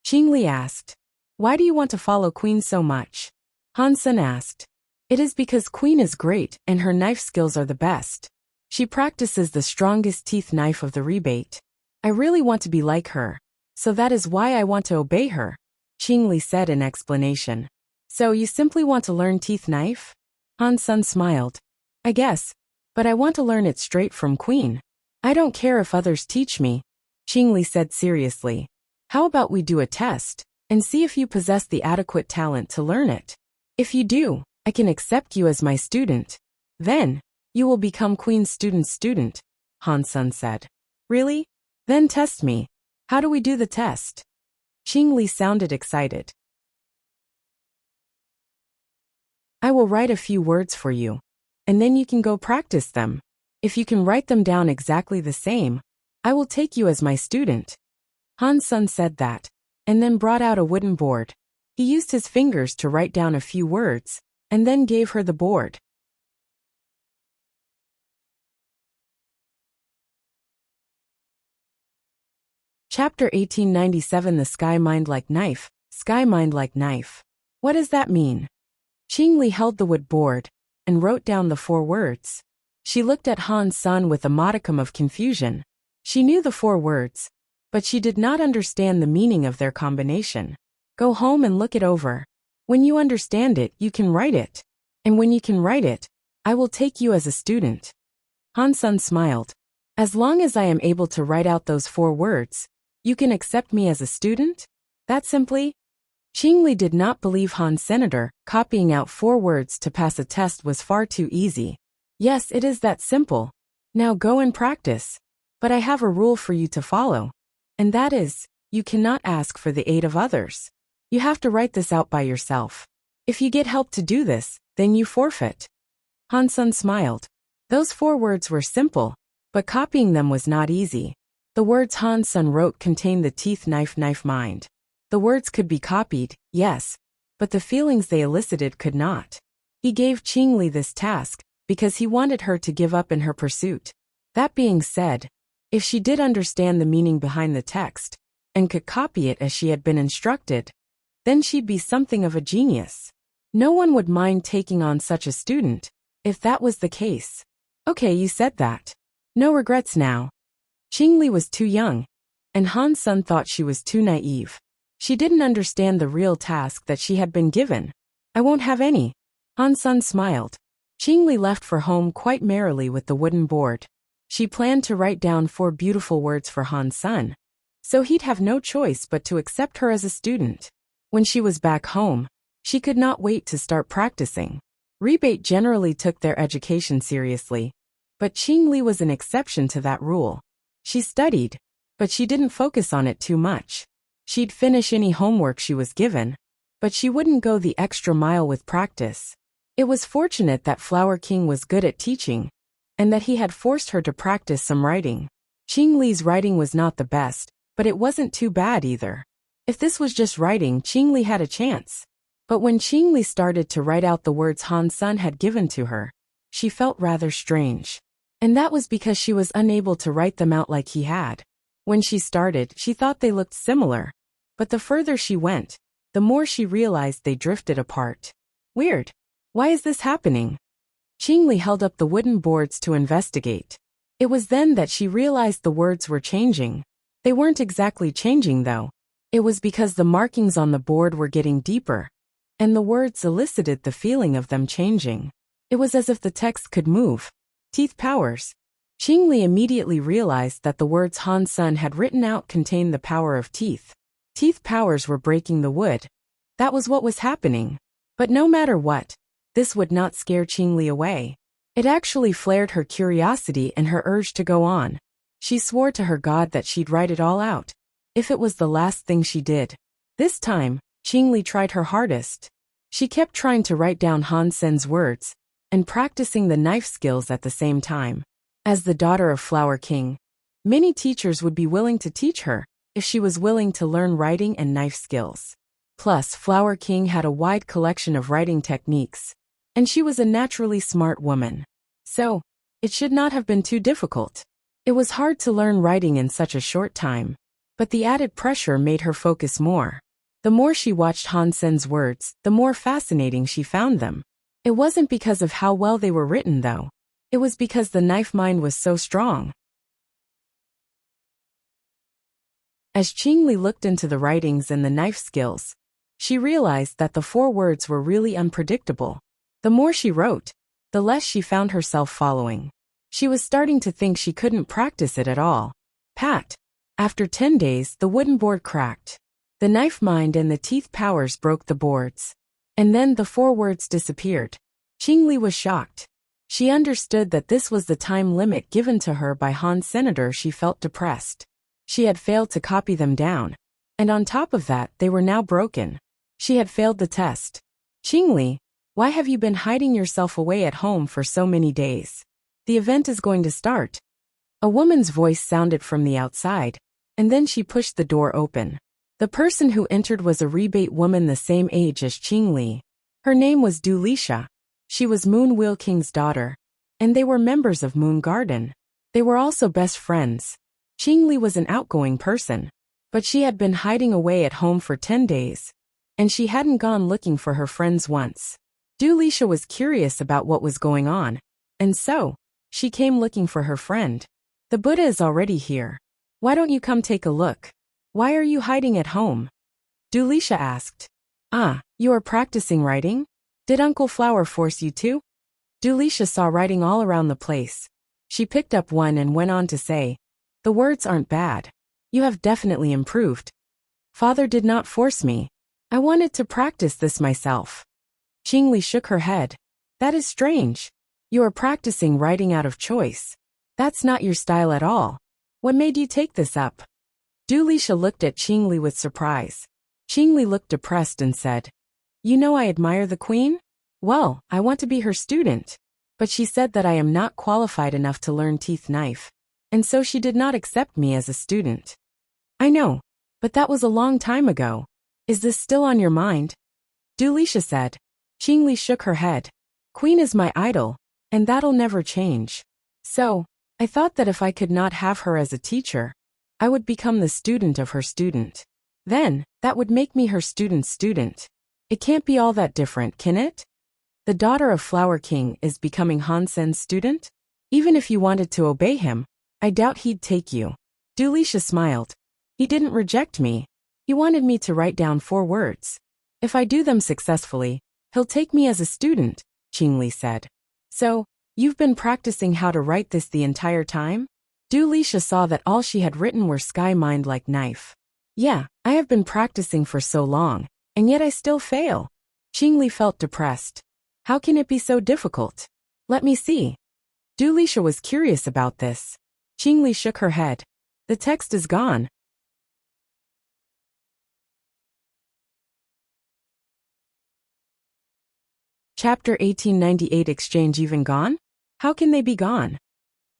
Qingli asked. Why do you want to follow Queen so much? Han Sun asked. It is because Queen is great and her knife skills are the best. She practices the strongest teeth knife of the rebate. I really want to be like her, so that is why I want to obey her, Qingli said in explanation. So you simply want to learn teeth knife? Han Sun smiled. I guess, but I want to learn it straight from Queen. I don't care if others teach me, Qingli said seriously. How about we do a test, and see if you possess the adequate talent to learn it? If you do, I can accept you as my student. Then, you will become Queen's student, Han Sun said. Really? Then test me. How do we do the test? Qingli sounded excited. I will write a few words for you, and then you can go practice them. If you can write them down exactly the same, I will take you as my student. Han Sun said that, and then brought out a wooden board. He used his fingers to write down a few words, and then gave her the board. Chapter 1897 The Sky Mined Like Knife, Sky Mined Like Knife. What does that mean? Qingli held the wood board and wrote down the 4 words. She looked at Han Sun with a modicum of confusion. She knew the 4 words, but she did not understand the meaning of their combination. Go home and look it over. When you understand it, you can write it. And when you can write it, I will take you as a student. Han Sun smiled. As long as I am able to write out those 4 words, you can accept me as a student? That simply? Qingli did not believe Han Senator copying out 4 words to pass a test was far too easy. Yes, it is that simple. Now go and practice. But I have a rule for you to follow. And that is, you cannot ask for the aid of others. You have to write this out by yourself. If you get help to do this, then you forfeit. Han Sun smiled. Those 4 words were simple, but copying them was not easy. The words Han Sun wrote contained the teeth knife mind. The words could be copied, yes, but the feelings they elicited could not. He gave Qingli this task because he wanted her to give up in her pursuit. That being said, if she did understand the meaning behind the text, and could copy it as she had been instructed, then she'd be something of a genius. No one would mind taking on such a student, if that was the case. Okay, you said that. No regrets now. Qingli was too young, and Han Sen thought she was too naive. She didn't understand the real task that she had been given. I won't have any. Han Sen smiled. Qingli left for home quite merrily with the wooden board. She planned to write down 4 beautiful words for Han Sen, so he'd have no choice but to accept her as a student. When she was back home, she could not wait to start practicing. Rebate generally took their education seriously, but Qingli was an exception to that rule. She studied, but she didn't focus on it too much. She'd finish any homework she was given, but she wouldn't go the extra mile with practice. It was fortunate that Flower King was good at teaching, and that he had forced her to practice some writing. Qingli's writing was not the best, but it wasn't too bad either. If this was just writing, Qingli had a chance. But when Qingli started to write out the words Han Sen had given to her, she felt rather strange. And that was because she was unable to write them out like he had. When she started, she thought they looked similar. But the further she went, the more she realized they drifted apart. Weird. Why is this happening? Qingli held up the wooden boards to investigate. It was then that she realized the words were changing. They weren't exactly changing though. It was because the markings on the board were getting deeper, and the words elicited the feeling of them changing. It was as if the text could move. Teeth powers. Qingli immediately realized that the words Han Sen had written out contained the power of teeth. Teeth powers were breaking the wood. That was what was happening. But no matter what, this would not scare Qingli away. It actually flared her curiosity and her urge to go on. She swore to her God that she'd write it all out, if it was the last thing she did. This time, Qingli tried her hardest. She kept trying to write down Han Sen's words, and practicing the knife skills at the same time. As the daughter of Flower King, many teachers would be willing to teach her, if she was willing to learn writing and knife skills. Plus, Flower King had a wide collection of writing techniques, and she was a naturally smart woman. So, it should not have been too difficult. It was hard to learn writing in such a short time, but the added pressure made her focus more. The more she watched Han Sen's words, the more fascinating she found them. It wasn't because of how well they were written though. It was because the knife mind was so strong. As Qingli looked into the writings and the knife skills, she realized that the 4 words were really unpredictable. The more she wrote, the less she found herself following. She was starting to think she couldn't practice it at all. Pat. After 10 days, the wooden board cracked. The knife mind and the teeth powers broke the boards. And then the 4 words disappeared. Qingli was shocked. She understood that this was the time limit given to her by Han Senator. She felt depressed. She had failed to copy them down. And on top of that, they were now broken. She had failed the test. Qingli, why have you been hiding yourself away at home for so many days? The event is going to start. A woman's voice sounded from the outside, and then she pushed the door open. The person who entered was a rebate woman the same age as Qingli. Her name was Dulisha. She was Moon Wheel King's daughter, and they were members of Moon Garden. They were also best friends. Qingli was an outgoing person, but she had been hiding away at home for 10 days, and she hadn't gone looking for her friends once. Dulisha was curious about what was going on, and so, she came looking for her friend. The Buddha is already here. Why don't you come take a look? Why are you hiding at home? Dulisha asked. Ah, you are practicing writing? Did Uncle Flower force you to? Dulisha saw writing all around the place. She picked up one and went on to say, the words aren't bad. You have definitely improved. Father did not force me. I wanted to practice this myself. Qingli shook her head. That is strange. You are practicing writing out of choice. That's not your style at all. What made you take this up? Dulisha looked at Qingli with surprise. Qingli looked depressed and said, you know I admire the queen? Well, I want to be her student. But she said that I am not qualified enough to learn teeth knife, and so she did not accept me as a student. I know, but that was a long time ago. Is this still on your mind? Dulisha said. Qingli shook her head. Queen is my idol, and that'll never change. So, I thought that if I could not have her as a teacher, I would become the student of her student. Then, that would make me her student's student. It can't be all that different, can it? The daughter of Flower King is becoming Han Sen's student? Even if you wanted to obey him, I doubt he'd take you. Dulisha smiled. He didn't reject me. He wanted me to write down 4 words. If I do them successfully, he'll take me as a student, Qingli said. So, you've been practicing how to write this the entire time? Dulisha saw that all she had written were sky mind like knife. Yeah, I have been practicing for so long, and yet I still fail. Qingli felt depressed. How can it be so difficult? Let me see. Dulisha was curious about this. Qingli shook her head. The text is gone. Chapter 1898 Exchange even gone? How can they be gone?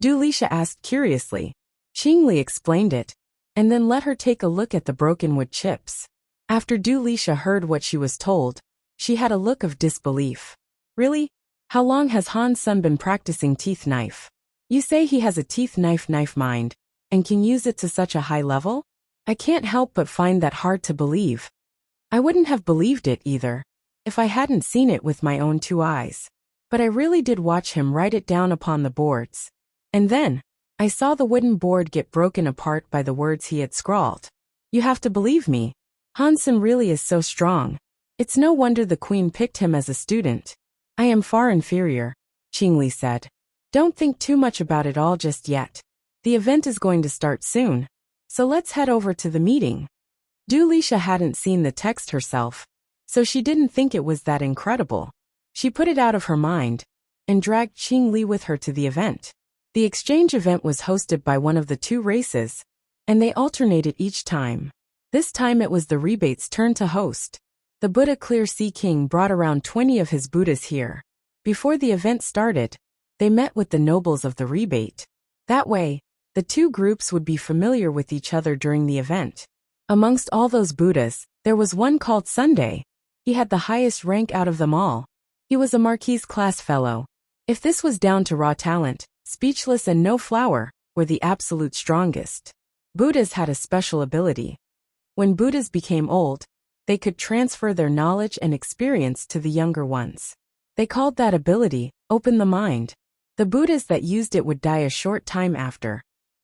Dulisha asked curiously. Qingli explained it, and then let her take a look at the broken wood chips. After Dulisha heard what she was told, she had a look of disbelief. Really? How long has Han Sun been practicing teeth knife? You say he has a teeth knife mind, and can use it to such a high level? I can't help but find that hard to believe. I wouldn't have believed it either, if I hadn't seen it with my own 2 eyes. But I really did watch him write it down upon the boards. And then, I saw the wooden board get broken apart by the words he had scrawled. You have to believe me. Han Sun really is so strong. It's no wonder the queen picked him as a student. I am far inferior, Qingli said. Don't think too much about it all just yet. The event is going to start soon, so let's head over to the meeting. Dulisha hadn't seen the text herself, so she didn't think it was that incredible. She put it out of her mind and dragged Qingli with her to the event. The exchange event was hosted by one of the 2 races, and they alternated each time. This time it was the rebate's turn to host. The Buddha Clear Sea King brought around 20 of his Buddhas here. Before the event started, they met with the nobles of the rebate. That way, the 2 groups would be familiar with each other during the event. Amongst all those Buddhas, there was one called Sunday. He had the highest rank out of them all. He was a Marquis class fellow. If this was down to raw talent, speechless and no flower were the absolute strongest. Buddhas had a special ability. When Buddhas became old, they could transfer their knowledge and experience to the younger ones. They called that ability, open the mind. The Buddhas that used it would die a short time after,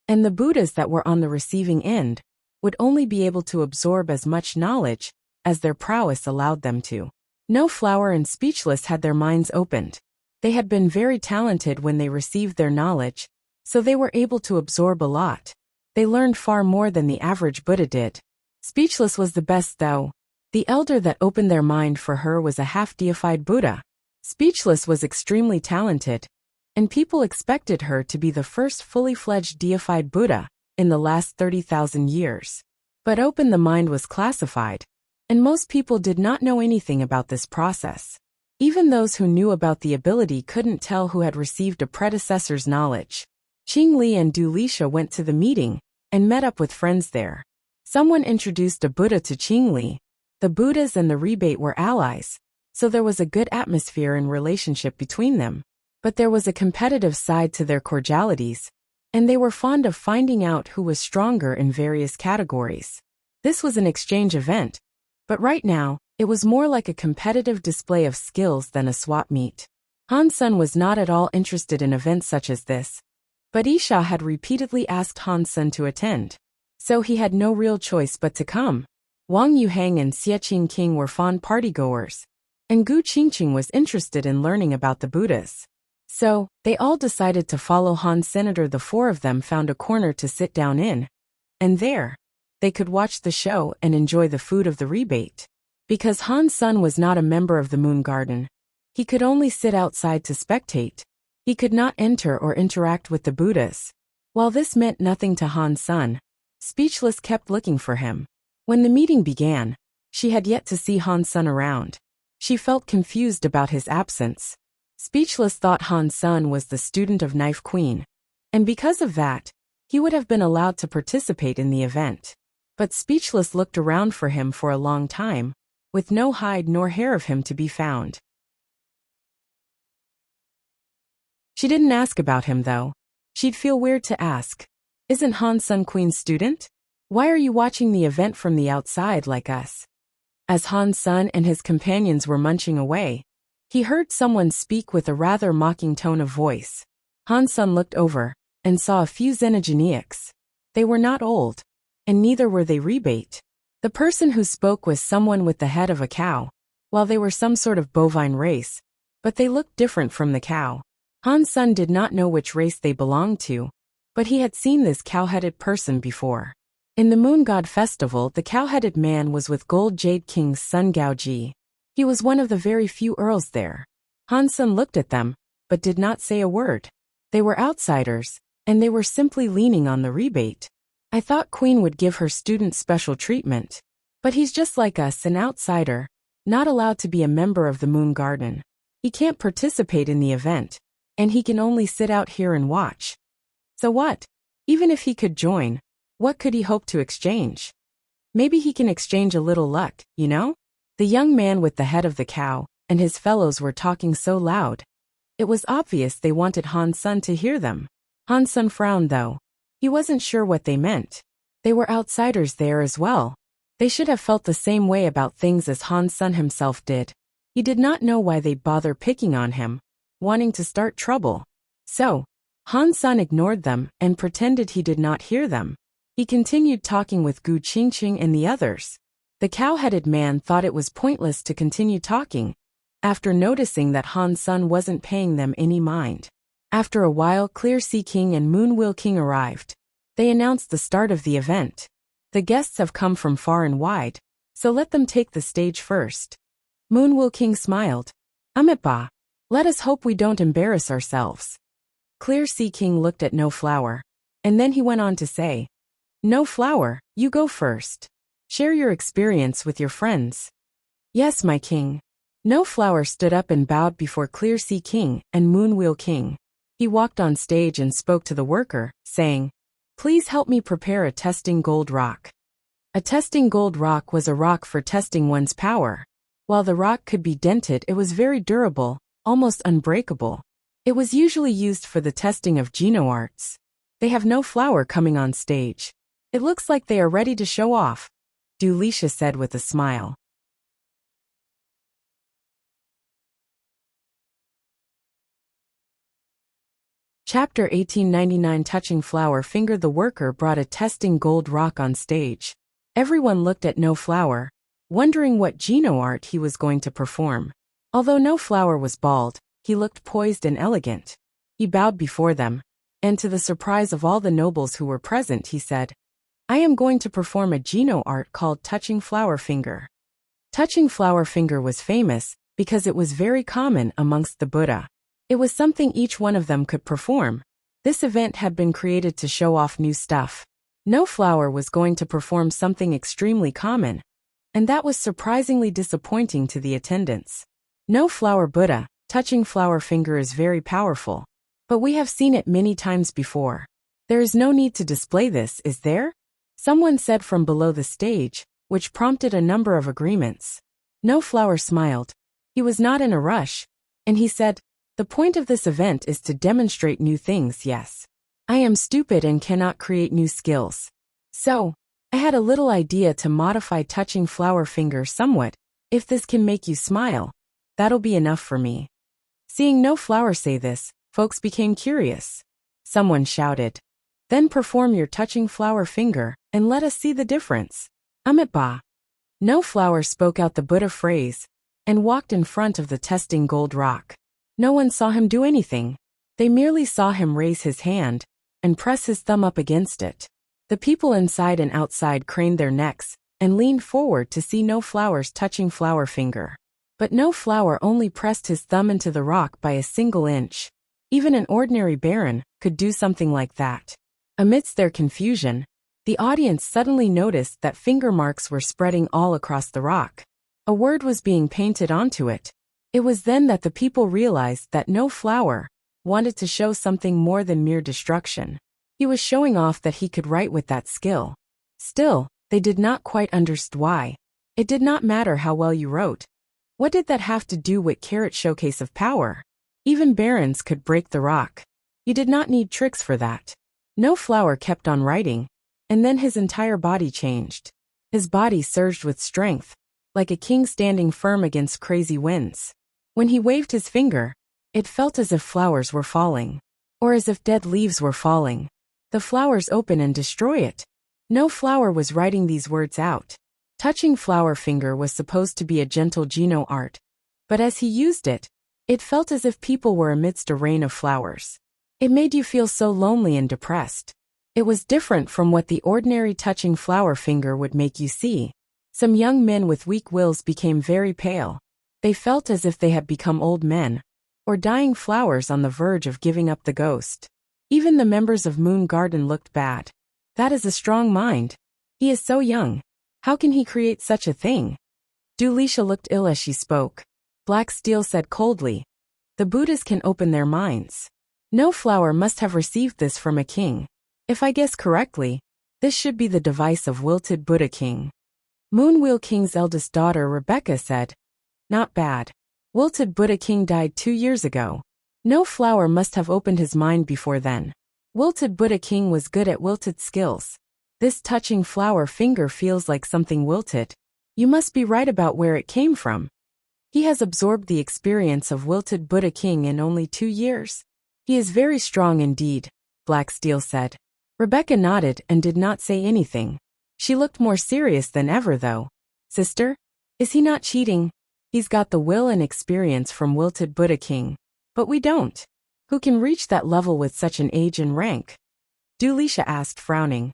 and the Buddhas that were on the receiving end would only be able to absorb as much knowledge as their prowess allowed them to. No flower and speechless had their minds opened. They had been very talented when they received their knowledge, so they were able to absorb a lot. They learned far more than the average Buddha did. Speechless was the best though. The elder that opened their mind for her was a half-deified Buddha. Speechless was extremely talented, and people expected her to be the first fully-fledged deified Buddha in the last 30,000 years. But open the mind was classified, and most people did not know anything about this process. Even those who knew about the ability couldn't tell who had received a predecessor's knowledge. Qingli and Dulisha went to the meeting and met up with friends there. Someone introduced a Buddha to Qingli. The Buddhas and the rebate were allies, so there was a good atmosphere and relationship between them. But there was a competitive side to their cordialities, and they were fond of finding out who was stronger in various categories. This was an exchange event, but right now, it was more like a competitive display of skills than a swap meet. Han Sun was not at all interested in events such as this, but Isha had repeatedly asked Han Sun to attend, so he had no real choice but to come. Wang Yuhang and Xie Qingqing were fond partygoers, and Gu Qingqing was interested in learning about the Buddhas. So, they all decided to follow Han Senator. The 4 of them found a corner to sit down in, and there, they could watch the show and enjoy the food of the rebate. Because Han Sun was not a member of the Moon Garden, he could only sit outside to spectate. He could not enter or interact with the Buddhas. While this meant nothing to Han Sun, Speechless kept looking for him. When the meeting began, she had yet to see Han Sun around. She felt confused about his absence. Speechless thought Han Sun was the student of Knife Queen, and because of that, he would have been allowed to participate in the event. But Speechless looked around for him for a long time, with no hide nor hair of him to be found. She didn't ask about him though. She'd feel weird to ask. Isn't Han Sun Queen's student? Why are you watching the event from the outside like us? As Han Sun and his companions were munching away, he heard someone speak with a rather mocking tone of voice. Han Sun looked over and saw a few Xenogeniacs. They were not old. And neither were they rebate. The person who spoke was someone with the head of a cow, while they were some sort of bovine race, but they looked different from the cow. Han's son did not know which race they belonged to, but he had seen this cow-headed person before. In the Moon God Festival, the cow-headed man was with Gold Jade King's son Gao Ji. He was one of the very few earls there. Han's son looked at them, but did not say a word. They were outsiders, and they were simply leaning on the rebate. I thought Queen would give her students special treatment. But he's just like us, an outsider, not allowed to be a member of the Moon Garden. He can't participate in the event, and he can only sit out here and watch. So what? Even if he could join, what could he hope to exchange? Maybe he can exchange a little luck, you know? The young man with the head of the cow and his fellows were talking so loud. It was obvious they wanted Han's son to hear them. Han's son frowned though. He wasn't sure what they meant. They were outsiders there as well. They should have felt the same way about things as Han's son himself did. He did not know why they'd bother picking on him, wanting to start trouble. So, Han's son ignored them and pretended he did not hear them. He continued talking with Gu Qingqing and the others. The cow-headed man thought it was pointless to continue talking, after noticing that Han's son wasn't paying them any mind. After a while, Clear Sea King and Moon Will King arrived. They announced the start of the event. The guests have come from far and wide, so let them take the stage first. Moon Will King smiled. Ba. Let us hope we don't embarrass ourselves. Clear Sea King looked at No Flower, and then he went on to say, No Flower, you go first. Share your experience with your friends. Yes, my king. No Flower stood up and bowed before Clear Sea King and Moon Will King. He walked on stage and spoke to the worker, saying, Please help me prepare a testing gold rock. A testing gold rock was a rock for testing one's power. While the rock could be dented, it was very durable, almost unbreakable. It was usually used for the testing of Geno arts. They have No Flower coming on stage. It looks like they are ready to show off, Dulisha said with a smile. Chapter 1899. Touching Flower Finger. The worker brought a testing gold rock on stage. Everyone looked at No Flower, wondering what Geno art he was going to perform. Although No Flower was bald, he looked poised and elegant. He bowed before them, and to the surprise of all the nobles who were present, he said, I am going to perform a Geno art called Touching Flower Finger. Touching Flower Finger was famous because it was very common amongst the Buddha. It was something each one of them could perform. This event had been created to show off new stuff. No Flower was going to perform something extremely common, and that was surprisingly disappointing to the attendants. No Flower Buddha, Touching Flower Finger is very powerful, but we have seen it many times before. There is no need to display this, is there? Someone said from below the stage, which prompted a number of agreements. No Flower smiled. He was not in a rush, and he said, The point of this event is to demonstrate new things, yes. I am stupid and cannot create new skills. So, I had a little idea to modify Touching Flower Finger somewhat. If this can make you smile, that'll be enough for me. Seeing No Flower say this, folks became curious. Someone shouted, Then perform your Touching Flower Finger, and let us see the difference. Ba. No Flower spoke out the Buddha phrase, and walked in front of the testing gold rock. No one saw him do anything. They merely saw him raise his hand, and press his thumb up against it. The people inside and outside craned their necks, and leaned forward to see No Flower's Touching Flower Finger. But No Flower only pressed his thumb into the rock by a single inch. Even an ordinary baron could do something like that. Amidst their confusion, the audience suddenly noticed that finger marks were spreading all across the rock. A word was being painted onto it. It was then that the people realized that No Flower wanted to show something more than mere destruction. He was showing off that he could write with that skill. Still, they did not quite understand why. It did not matter how well you wrote. What did that have to do with carrot showcase of power? Even barons could break the rock. You did not need tricks for that. No Flower kept on writing, and then his entire body changed. His body surged with strength, like a king standing firm against crazy winds. When he waved his finger, it felt as if flowers were falling, or as if dead leaves were falling. The flowers open and destroy it. No flower was writing these words out. Touching flower finger was supposed to be a gentle Geno art, but as he used it, it felt as if people were amidst a rain of flowers. It made you feel so lonely and depressed. It was different from what the ordinary touching flower finger would make you see. Some young men with weak wills became very pale. They felt as if they had become old men, or dying flowers on the verge of giving up the ghost. Even the members of Moon Garden looked bad. That is a strong mind. He is so young. How can he create such a thing? Dulisha looked ill as she spoke. Black Steel said coldly, "The Buddhas can open their minds. No flower must have received this from a king. If I guess correctly, this should be the device of wilted Buddha King." Moonwheel King's eldest daughter Rebecca said, "Not bad. Wilted Buddha King died 2 years ago. No flower must have opened his mind before then. Wilted Buddha King was good at wilted skills. This touching flower finger feels like something wilted. You must be right about where it came from. He has absorbed the experience of wilted Buddha King in only 2 years. He is very strong indeed," Black Steel said. Rebecca nodded and did not say anything. She looked more serious than ever though. "Sister, is he not cheating? He's got the will and experience from wilted Buddha King. But we don't. Who can reach that level with such an age and rank?" Dulisha asked, frowning.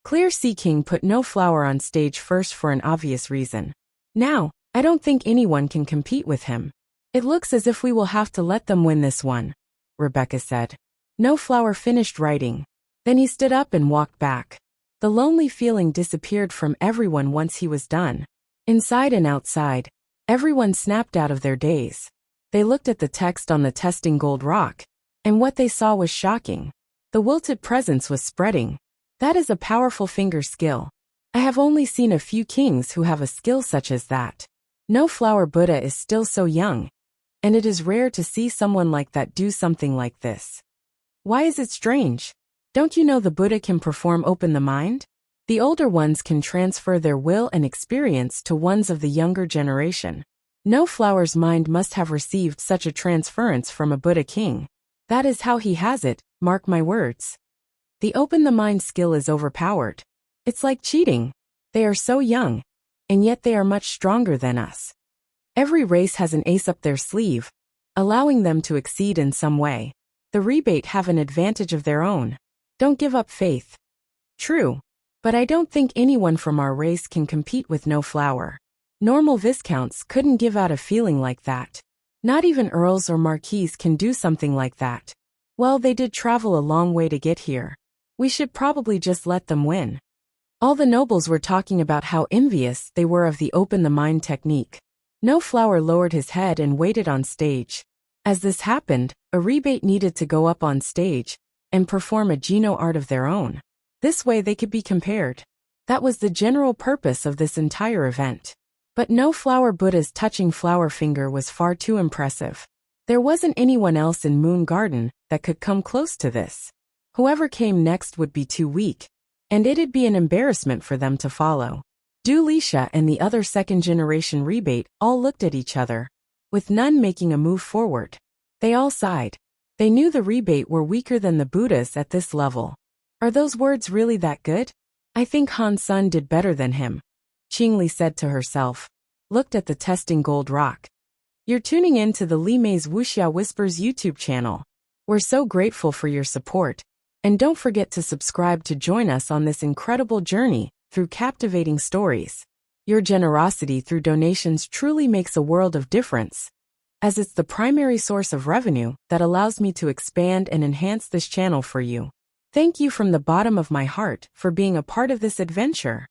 Clear Sea King put no flower on stage first for an obvious reason. "Now, I don't think anyone can compete with him. It looks as if we will have to let them win this one," Rebecca said. No flower finished writing. Then he stood up and walked back. The lonely feeling disappeared from everyone once he was done. Inside and outside, everyone snapped out of their daze. They looked at the text on the testing gold rock, and what they saw was shocking. The wilted presence was spreading. That is a powerful finger skill. I have only seen a few kings who have a skill such as that. No flower Buddha is still so young, and it is rare to see someone like that do something like this. Why is it strange? Don't you know the Buddha can perform open the mind? The older ones can transfer their will and experience to ones of the younger generation. No flower's mind must have received such a transference from a Buddha king. That is how he has it, mark my words. The open the mind skill is overpowered. It's like cheating. They are so young, and yet they are much stronger than us. Every race has an ace up their sleeve, allowing them to exceed in some way. The rebate have an advantage of their own. Don't give up faith. True, but I don't think anyone from our race can compete with no flower. Normal viscounts couldn't give out a feeling like that. Not even earls or marquises can do something like that. Well, they did travel a long way to get here. We should probably just let them win." All the nobles were talking about how envious they were of the open the mind technique. No flower lowered his head and waited on stage. As this happened, a rebate needed to go up on stage and perform a Geno art of their own. This way they could be compared. That was the general purpose of this entire event. But no flower Buddha's touching flower finger was far too impressive. There wasn't anyone else in Moon Garden that could come close to this. Whoever came next would be too weak, and it'd be an embarrassment for them to follow. Dulisha and the other second-generation rebate all looked at each other, with none making a move forward. They all sighed. They knew the rebate were weaker than the Buddhas at this level. Are those words really that good? I think Han Sun did better than him, Qingli said to herself. Looked at the testing gold rock. You're tuning in to the Li Mei's Wuxia Whispers YouTube channel. We're so grateful for your support. And don't forget to subscribe to join us on this incredible journey through captivating stories. Your generosity through donations truly makes a world of difference, as it's the primary source of revenue that allows me to expand and enhance this channel for you. Thank you from the bottom of my heart for being a part of this adventure.